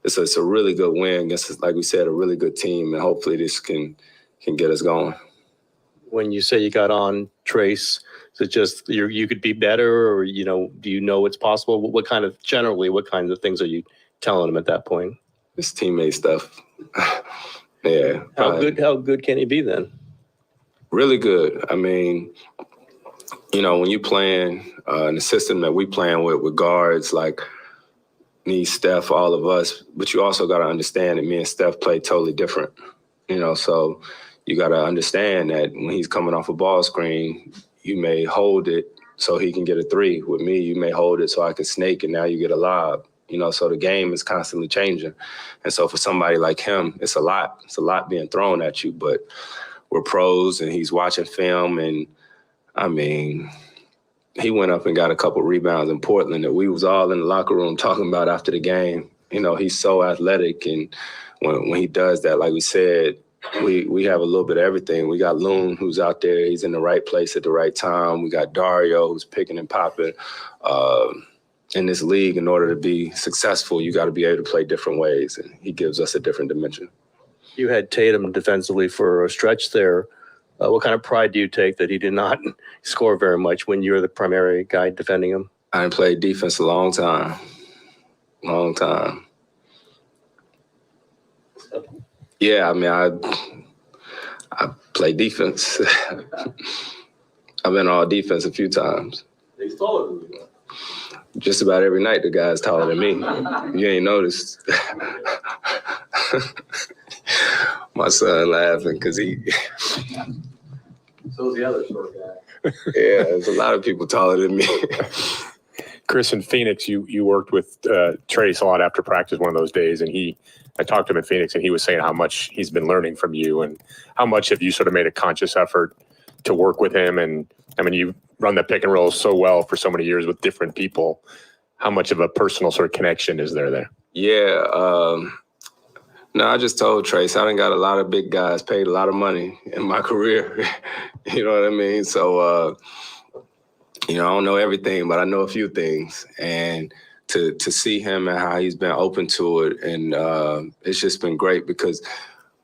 it's a really good win against, like we said, a really good team, and hopefully this can get us going. When you say you got on Trace, is it just you could be better, or do you know it's possible? What kinds of things are you telling him at that point? It's teammate stuff. Yeah. How good can he be then? Really good. I mean, when you playing in the system that we playing with guards like me, Steph, all of us, but you also got to understand that me and Steph play totally different. So you got to understand that when he's coming off a ball screen, you may hold it so he can get a three. With me, you may hold it so I can snake, and now you get a lob. So the game is constantly changing. And so for somebody like him, it's a lot. It's a lot being thrown at you, but we're pros, and he's watching film. And, I mean, he went up and got a couple rebounds in Portland that we was all in the locker room talking about after the game. He's so athletic, and when he does that, like we said, we have a little bit of everything. We got Loon, who's out there. He's in the right place at the right time. We got Dario, who's picking and popping. in this league, in order to be successful, you got to be able to play different ways, and he gives us a different dimension. You had Tatum defensively for a stretch there. What kind of pride do you take that he did not score very much when you're the primary guy defending him? I didn't play defense a long time. Long time. Yeah, I mean, I play defense. I've been all defense a few times. He's taller than you. Just about every night, the guy's taller than me. You ain't noticed. My son laughing because he. So's the other short guy. Yeah, there's a lot of people taller than me. Chris, in Phoenix, you worked with Trace a lot after practice one of those days, and I talked to him in Phoenix, and he was saying how much he's been learning from you, and how much have you sort of made a conscious effort to work with him? And I mean, you run the pick and roll so well for so many years with different people. How much of a personal sort of connection is there? Yeah, no, I just told Trace I done got a lot of big guys paid a lot of money in my career. You know what I mean? So, I don't know everything, but I know a few things. And to see him and how he's been open to it, and it's just been great because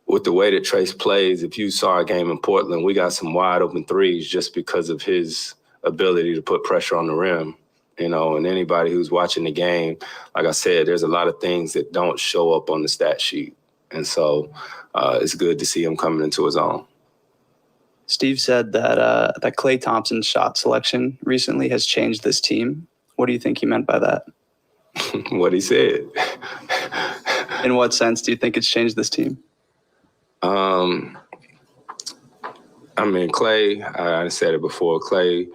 with the way that Trace plays, if you saw a game in Portland, we got some wide open threes just because of his ability to put pressure on the rim. And anybody who's watching the game, like I said, there's a lot of things that don't show up on the stat sheet. And so it's good to see him coming into his own. Steve said that that Klay Thompson's shot selection recently has changed this team. What do you think he meant by that? What he said. In what sense do you think it's changed this team? I mean, Klay, I said it before, Klay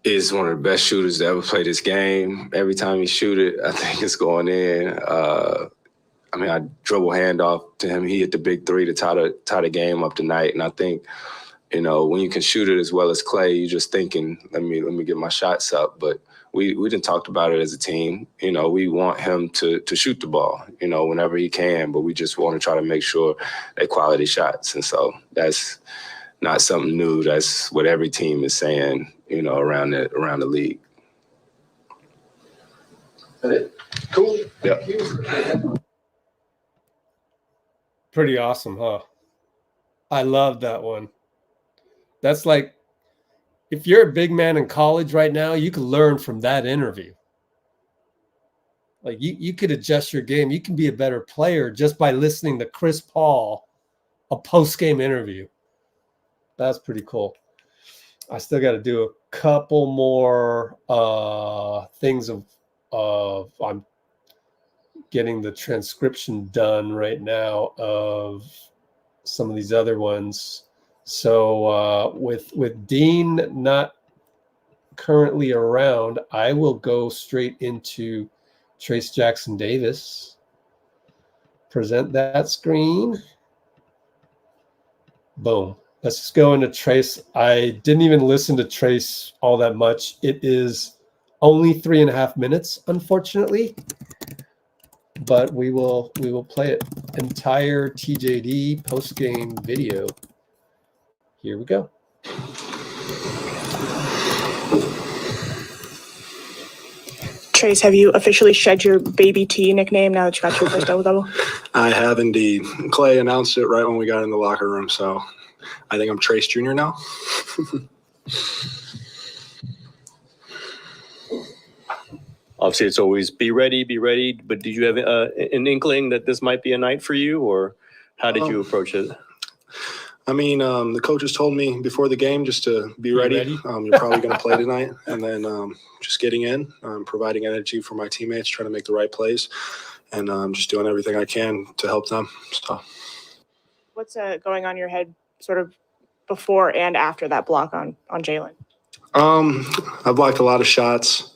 is one of the best shooters to ever play this game. Every time he shoot it, I think it's going in. I dribble handoff to him. He hit the big three to tie the game up tonight. And I think, when you can shoot it as well as Klay, you're just thinking, let me get my shots up. But we didn't talk about it as a team. We want him to shoot the ball, whenever he can. But we just want to try to make sure they quality shots. And so that's not something new. That's what every team is saying, around the league. That it? Cool. Yep. Pretty awesome, huh? I love that one. That's like, if you're a big man in college right now, you can learn from that interview. Like you could adjust your game. You can be a better player just by listening to Chris Paul, a post-game interview. That's pretty cool. I still got to do a couple more things of I'm getting the transcription done right now of some of these other ones. So with Dean not currently around, I will go straight into Trace Jackson Davis. Present that screen. Boom. Let's just go into Trace. I didn't even listen to Trace all that much. It is only 3.5 minutes, unfortunately. But we will play it. Entire TJD post-game video. Here we go. Trace, have you officially shed your Baby T nickname now that you got your first double-double? I have indeed. Klay announced it right when we got in the locker room, so I think I'm Trace Jr. now. Obviously, it's always be ready. But did you have an inkling that this might be a night for you, or how did you approach it? I mean, the coaches told me before the game just to be ready. You're probably going to play tonight. And then just getting in, providing energy for my teammates, trying to make the right plays, and just doing everything I can to help them. So, What's going on in your head sort of before and after that block on Jalen? I blocked a lot of shots.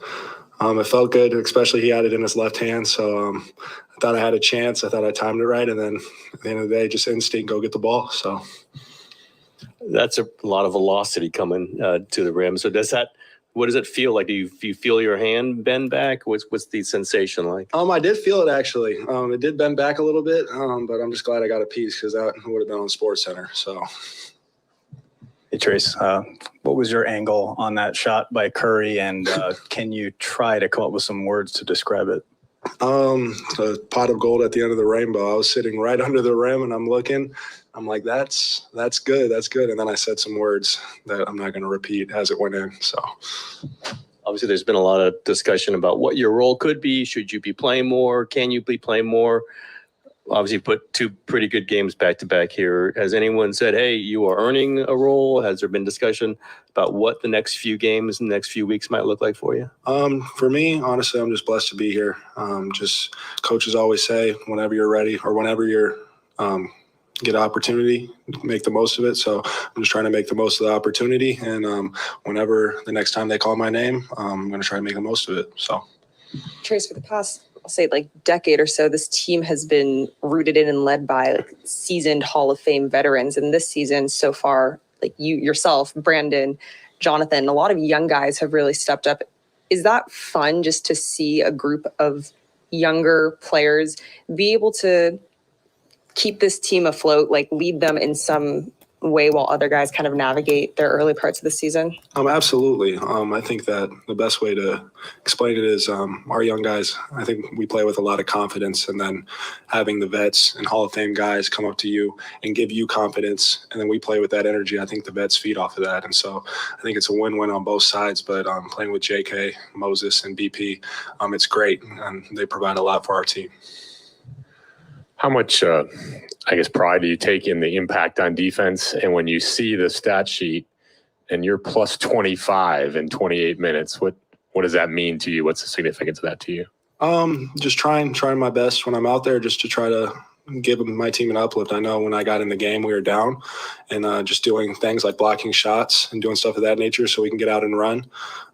It felt good, especially he had it in his left hand. So I thought I had a chance. I thought I timed it right. And then at the end of the day, just instinct, go get the ball. So that's a lot of velocity coming to the rim. So what does it feel like? Do you feel your hand bend back? What's the sensation like? I did feel it actually. It did bend back a little bit, but I'm just glad I got a piece because that would have been on SportsCenter. So it Trace. What was your angle on that shot by Curry, and can you try to come up with some words to describe it? The pot of gold at the end of the rainbow. I was sitting right under the rim, and I'm looking. I'm like, that's good, that's good. And then I said some words that I'm not going to repeat as it went in. So Obviously, there's been a lot of discussion about what your role could be. Should you be playing more? Can you be playing more? Obviously, put two pretty good games back to back here. Has anyone said, hey, you are earning a role? Has there been discussion about what the next few games and the next few weeks might look like for you? For me, honestly, I'm just blessed to be here. Just coaches always say, whenever you're ready or whenever you're get an opportunity, make the most of it. So I'm just trying to make the most of the opportunity. And whenever the next time they call my name, I'm going to try to make the most of it. So Trace, for the past, I'll say like decade or so, this team has been rooted in and led by like seasoned Hall of Fame veterans. And this season so far, like you yourself, Brandon, Jonathan, a lot of young guys have really stepped up. Is that fun just to see a group of younger players be able to keep this team afloat, like lead them in some way while other guys kind of navigate their early parts of the season? Absolutely. I think that the best way to explain it is our young guys, I think we play with a lot of confidence, and then having the vets and Hall of Fame guys come up to you and give you confidence, and then we play with that energy. I think the vets feed off of that. And so I think it's a win-win on both sides, but playing with JK, Moses, and BP, it's great, and they provide a lot for our team. How much, I guess, pride do you take in the impact on defense? And when you see the stat sheet and you're plus 25 in 28 minutes, what does that mean to you? What's the significance of that to you? Just trying my best when I'm out there, just to try to give my team an uplift. I know when I got in the game, we were down, and just doing things like blocking shots and doing stuff of that nature so we can get out and run.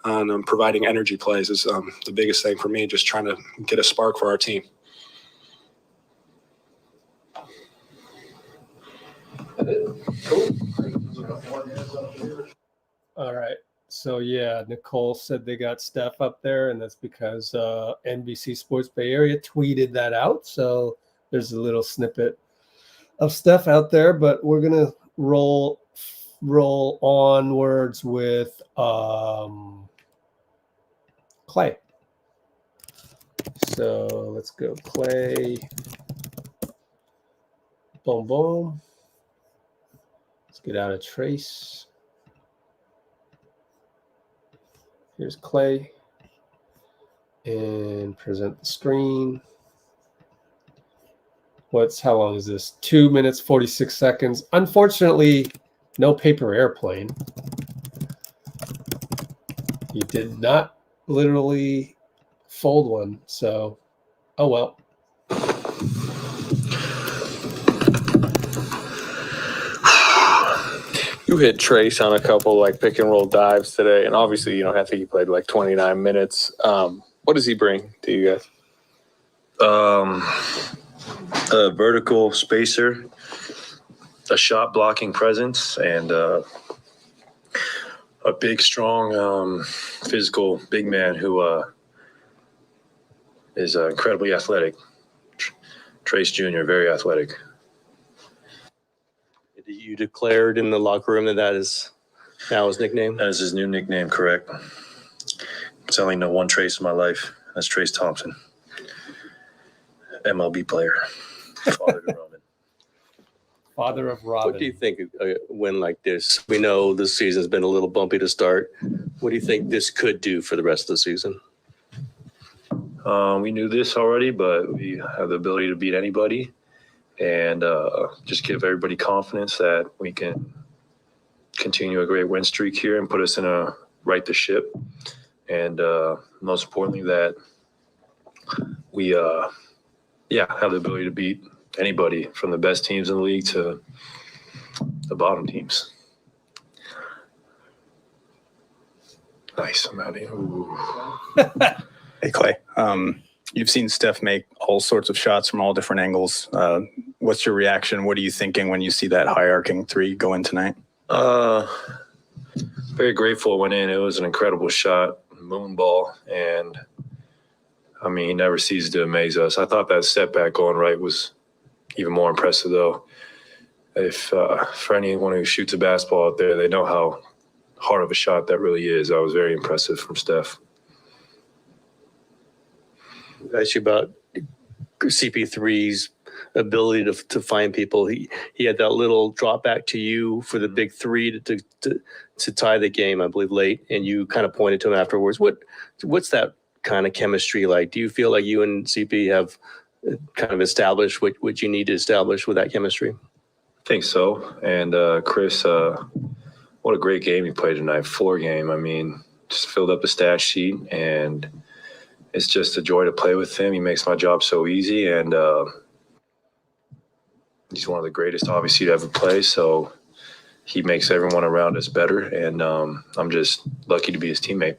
And providing energy plays is the biggest thing for me, just trying to get a spark for our team. All right. So yeah, Nicole said they got Steph up there, and that's because NBC Sports Bay Area tweeted that out. So there's a little snippet of Steph out there, but we're gonna roll onwards with Klay. So let's go Klay. Boom, boom. Let's get out of Trace. Here's Klay. And present the screen. How long is this? 2 minutes, 46 seconds. Unfortunately, no paper airplane. You did not literally fold one, so oh well. You hit Trace on a couple like pick and roll dives today, and obviously, I think he played like 29 minutes. What does he bring to you guys? A vertical spacer, a shot blocking presence, and a big, strong, physical big man who is incredibly athletic. Trace Jr., very athletic. You declared in the locker room that is now his nickname? That is his new nickname, correct. It's only know one Trace in my life. That's Trace Thompson. MLB player. Father to Robin. Father of Robin. What do you think when like this? We know this season's been a little bumpy to start. What do you think this could do for the rest of the season? We knew this already, but we have the ability to beat anybody. And just give everybody confidence that we can continue a great win streak here and put us in a right the ship. And most importantly, that we have the ability to beat anybody from the best teams in the league to the bottom teams. Nice. I'm out of here. Hey, Klay. You've seen Steph make all sorts of shots from all different angles. What's your reaction? What are you thinking when you see that high arcing three go in tonight? Very grateful it went in. It was an incredible shot, moon ball, and he never ceases to amaze us. I thought that step back going right was even more impressive, though. if for anyone who shoots a basketball out there, they know how hard of a shot that really is. That was very impressive from Steph. Ask you about CP3's ability to find people. He had that little drop back to you for the big three to tie the game, I believe, late, and you kind of pointed to him afterwards. What's that kind of chemistry like? Do you feel like you and CP have kind of established what you need to establish with that chemistry? I think so. And Chris, what a great game he played tonight. Floor game. I mean, just filled up the stat sheet, and it's just a joy to play with him. He makes my job so easy, and he's one of the greatest, obviously, to ever play. So he makes everyone around us better, and I'm just lucky to be his teammate.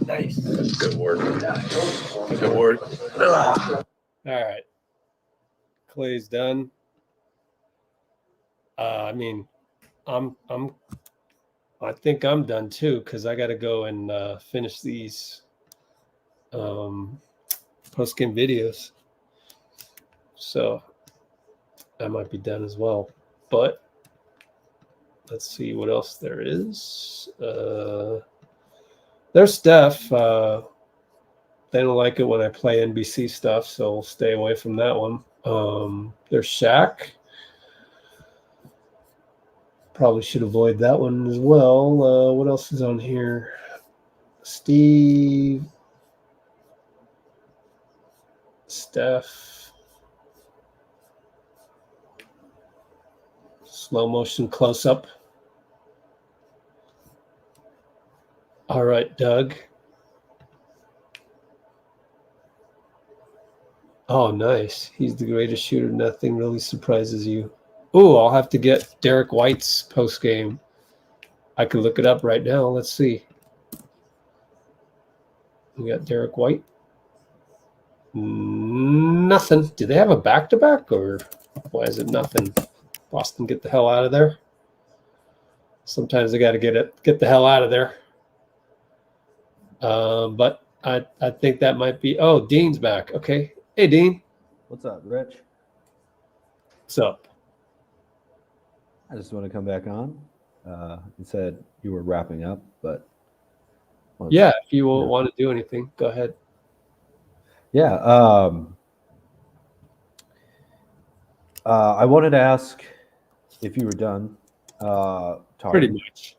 Nice. Good work. Good work. All right. Clay's done. I mean, I think I'm done too, because I got to go and finish these post-game videos. So I might be done as well. But let's see what else there is. There's Steph. They don't like it when I play NBC stuff, so we'll stay away from that one. There's Shaq. Probably should avoid that one as well. What else is on here? Steve. Steph. Slow motion close up. All right, Doug. Oh, nice. He's the greatest shooter. Nothing really surprises you. Oh, I'll have to get Derrick White's post game. I can look it up right now. Let's see. We got Derrick White. Nothing. Do they have a back-to-back, or why is it nothing? Boston, get the hell out of there. Sometimes they got to get the hell out of there. But I think that might be. Oh, Dean's back. Okay. Hey, Dean. What's up, Rich? What's up? I just want to come back on. You said you were wrapping up, but yeah, if you want to do anything, go ahead. Yeah. I wanted to ask if you were done. Pretty much.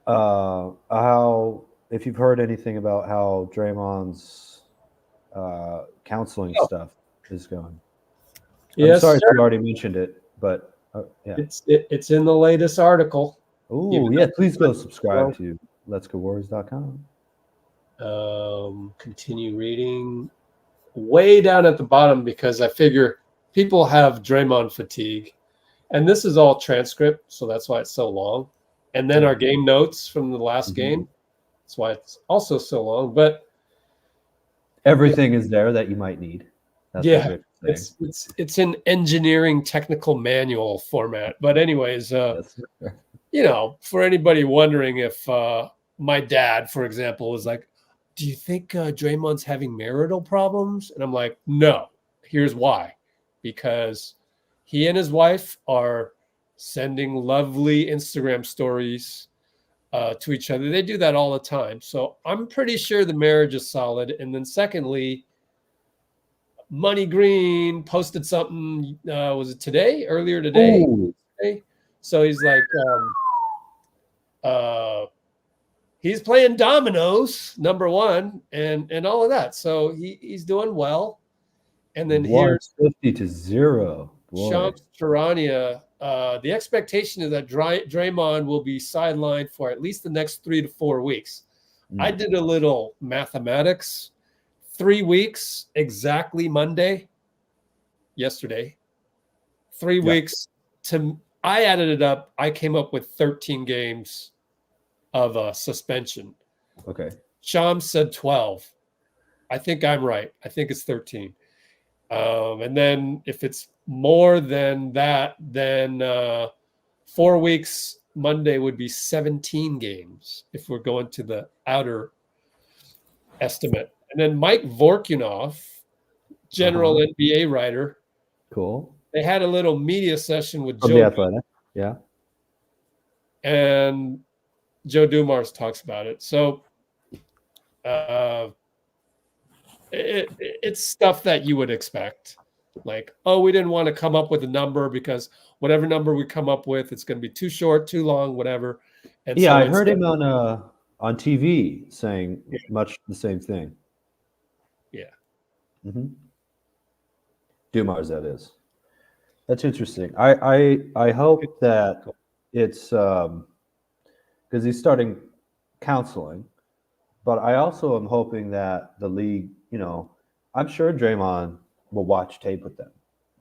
How, if you've heard anything about how Draymond's counseling stuff is going. Yes, I'm sorry if sir. you already mentioned it, but yeah. It's in the latest article. Oh, yeah. Please go subscribe to LetsGoWarriors.com. Continue reading. Way down at the bottom, because I figure people have Draymond fatigue. And this is all transcript, so that's why it's so long. And then our game notes from the last game. That's why it's also so long. But everything is there that you might need. That's yeah, it's in engineering technical manual format. But anyways, for anybody wondering if my dad, for example, is like, do you think Draymond's having marital problems? And I'm like, no. Here's why. Because he and his wife are sending lovely Instagram stories to each other. They do that all the time. So I'm pretty sure the marriage is solid. And then secondly, Money Green posted something, was it today? Earlier today? So he's like, he's playing dominoes, number one, and all of that. So he's doing well. And then here's 150-0. Shams Charania. The expectation is that Draymond will be sidelined for at least the next 3 to 4 weeks. I did a little mathematics. 3 weeks, exactly Monday, yesterday. 3 weeks I added it up. I came up with 13 games of suspension. Okay. Shams said 12. I think I'm right. I think it's 13. And then if it's more than that, then 4 weeks, Monday would be 17 games if we're going to the outer estimate. And then Mike Vorkunov, general NBA writer. Cool. they had a little media session with From Joe. the Athletic, yeah. And Joe Dumars talks about it. So it's stuff that you would expect. Like, oh, we didn't want to come up with a number because whatever number we come up with, it's going to be too short, too long, whatever. And Yeah, so I heard him on TV saying much the same thing. Yeah. Mm-hmm. Dumars, that is. That's interesting. I hope that it's because he's starting counseling, but I also am hoping that the league, I'm sure Draymond will watch tape with them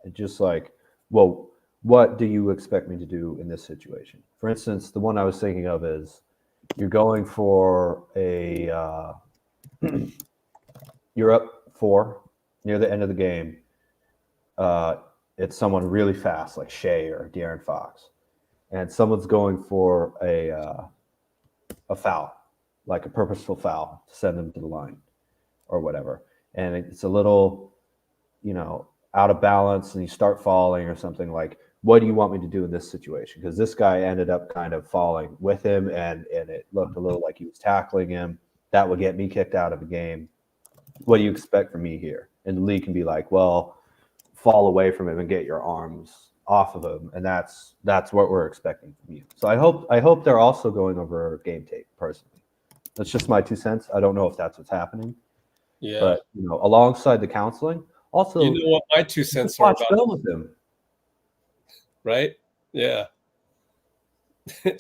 and just like, well, what do you expect me to do in this situation? For instance, the one I was thinking of is you're going for a you're up 4 near the end of the game. It's someone really fast like Shea or De'Aaron Fox, and someone's going for a foul, like a purposeful foul to send them to the line or whatever. And it's a little, out of balance and you start falling or something. Like, what do you want me to do in this situation? Because this guy ended up kind of falling with him and it looked a little like he was tackling him. That would get me kicked out of a game. What do you expect from me here? And the league can be like, well, fall away from him and get your arms off of him. And that's what we're expecting from you. So I hope they're also going over game tape personally. That's just my 2 cents. I don't know if that's what's happening. Yeah. But alongside the counseling, also what my 2 cents are watch about film with him. Right? Yeah.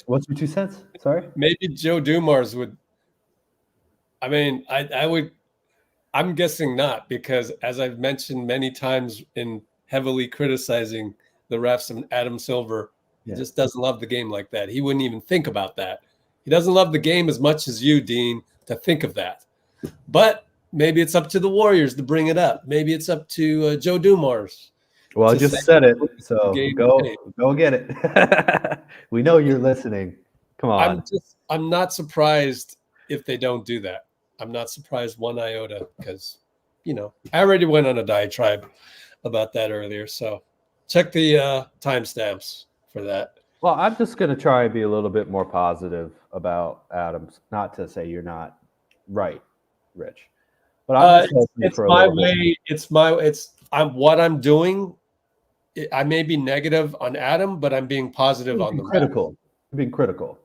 What's your 2 cents? Sorry? Maybe Joe Dumars would. I mean, I would. I'm guessing not, because as I've mentioned many times in heavily criticizing the refs and Adam Silver, he just doesn't love the game like that. He wouldn't even think about that. He doesn't love the game as much as you, Dean, to think of that. But maybe it's up to the Warriors to bring it up. Maybe it's up to Joe Dumars. Well, I just said it, so game go get it. We know you're listening. Come on. I'm not surprised if they don't do that. I'm not surprised one iota because, I already went on a diatribe about that earlier. So check the timestamps for that. Well, I'm just going to try and be a little bit more positive about Adams. Not to say you're not right, Rich, but I'm just hoping it's for a my little way. What I'm doing. I may be negative on Adam, but I'm being positive on the critical. You're being critical.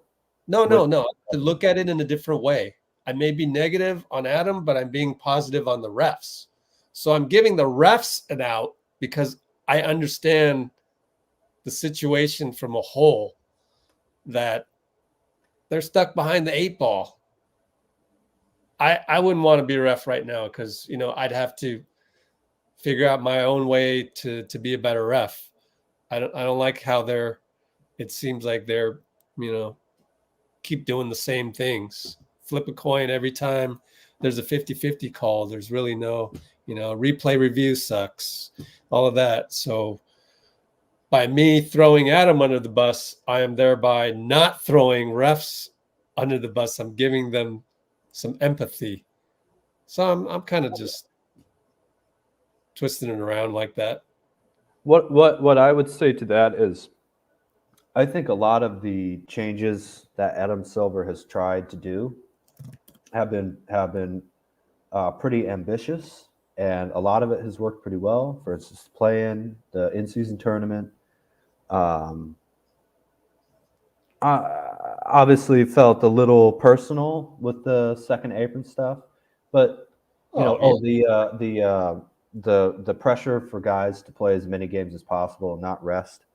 No. To look at it in a different way. I may be negative on Adam, but I'm being positive on the refs. So I'm giving the refs an out because I understand the situation from a whole, that they're stuck behind the 8 ball. I wouldn't want to be a ref right now because, I'd have to figure out my own way to be a better ref. I don't like how it seems like they're, keep doing the same things. Flip a coin every time there's a 50-50 call. There's really no, replay review sucks, all of that. So by me throwing Adam under the bus, I am thereby not throwing refs under the bus. I'm giving them some empathy. So I'm kind of just twisting it around like that. What I would say to that is, I think a lot of the changes that Adam Silver has tried to do have been pretty ambitious, and a lot of it has worked pretty well. For instance, playing the in-season tournament. Obviously felt a little personal with the second apron stuff, but the pressure for guys to play as many games as possible and not rest.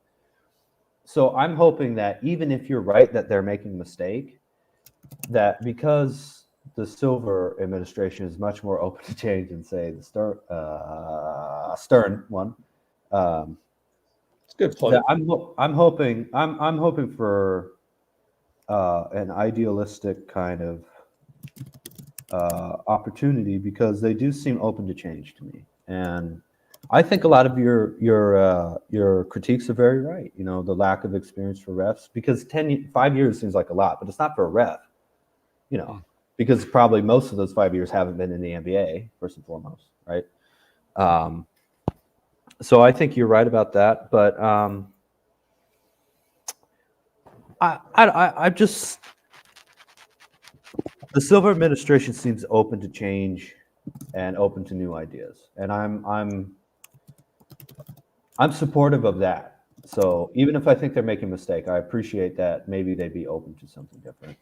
So I'm hoping that even if you're right that they're making a mistake, that because the Silver administration is much more open to change than, say, the Stern one. It's a good point. I'm hoping for an idealistic kind of opportunity, because they do seem open to change to me, and I think a lot of your critiques are very right. The lack of experience for refs, because 5 years seems like a lot, but it's not for a ref. Because probably most of those 5 years haven't been in the NBA, first and foremost, right? So I think you're right about that, but I just the Silver administration seems open to change and open to new ideas, and I'm supportive of that. So even if I think they're making a mistake, I appreciate that maybe they'd be open to something different.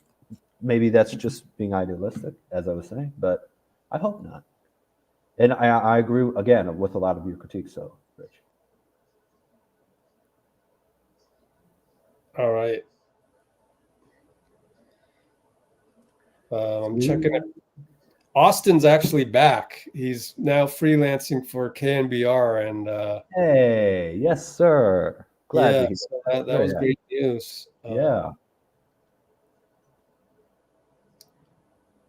Maybe that's just being idealistic, as I was saying, but I hope not. And I agree again with a lot of your critiques, so Rich. All right. I'm checking it. Austin's actually back. He's now freelancing for KNBR, and Hey, yes, sir. Glad to hear so that was great news. Yeah.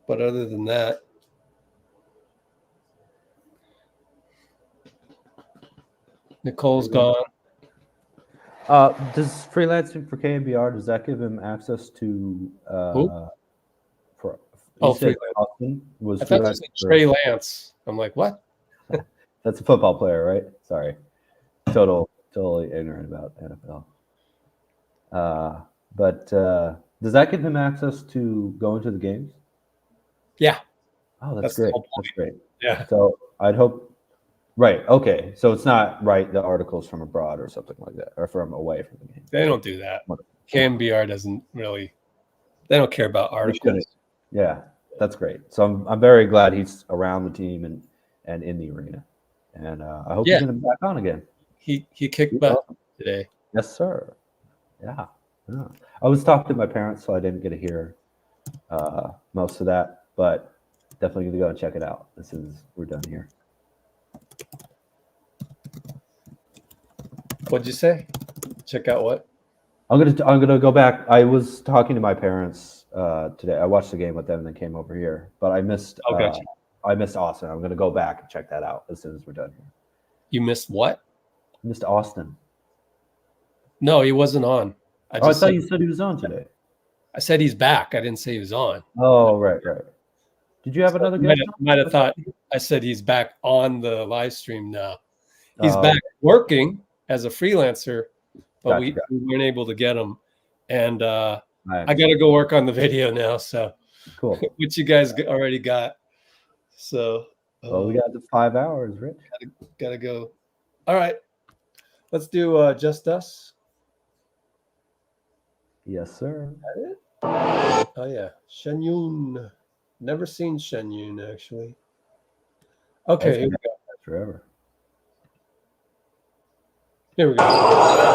But other than that, Nicole's gone. Does freelancing for KNBR, does that give him access to for Freelance. Austin was I thought you said Trey Lance. I'm like, what? That's a football player, right? Sorry. Totally ignorant about NFL. But does that give him access to go into the games? Yeah. Oh, That's that's the great. whole That's great. Yeah. So I'd hope. Right. Okay. So it's not the articles from abroad or something like that, or from away from the game. They don't do that. KNBR doesn't really. They don't care about articles. Yeah, that's great. So I'm very glad he's around the team and in the arena, and I hope he's going to be back on again. He kicked butt today. Yes, sir. Yeah. I was talking to my parents, so I didn't get to hear most of that, but definitely going to go and check it out as soon as we're done here. What'd you say? Check out what? I'm gonna go back. I was talking to my parents today. I watched the game with them and then came over here, but I missed. Gotcha. I missed Austin. I'm gonna go back and check that out as soon as we're done here. You missed what? I missed Austin. No, he wasn't on. I thought you said he was on today. I said he's back. I didn't say he was on. Oh, right. Did you have another guest? Might have thought I said he's back on the live stream now. He's back working as a freelancer, but we weren't able to get him. And I got to go work on the video now. So cool. Which you guys already got. So we got the 5 hours, Rich. Gotta go. All right. Let's do Just Us. Yes, sir. Oh yeah. Shen Yun. Never seen Shen Yun actually. Okay, here we go. Forever. Here we go.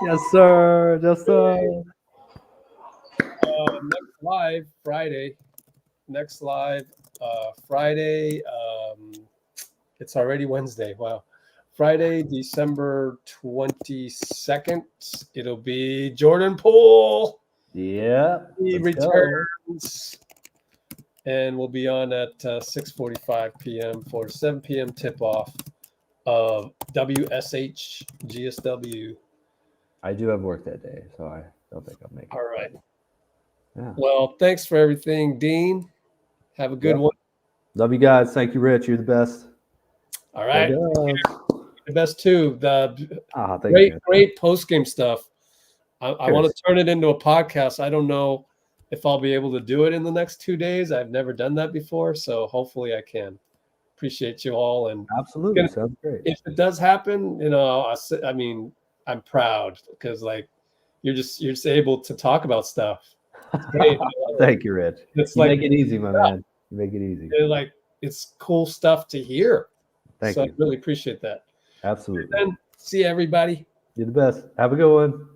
Yes, sir. Yes, sir. Next live Friday. Next live Friday. It's already Wednesday. Wow. Friday, December 22nd. It'll be Jordan Poole. Yeah. He returns. And we'll be on at 6:45 p.m. for 7 p.m. tip-off of WSH GSW. I do have work that day, so I don't think I'll make it. All right. Yeah. Well, thanks for everything, Dean. Have a good one. Love you guys. Thank you, Rich. You're the best. All right. The best too. Thank you. Great post-game stuff. I want to turn it into a podcast. I don't know if I'll be able to do it in the next 2 days. I've never done that before, so hopefully I can. Appreciate you all. And absolutely, sounds great. If it does happen, I mean, I'm proud because you're just able to talk about stuff. It's great. Thank you, Rich. It's you make it easy, my man. You make it easy. It's cool stuff to hear. Thank you. I really appreciate that. Absolutely. And see everybody. You're the best. Have a good one.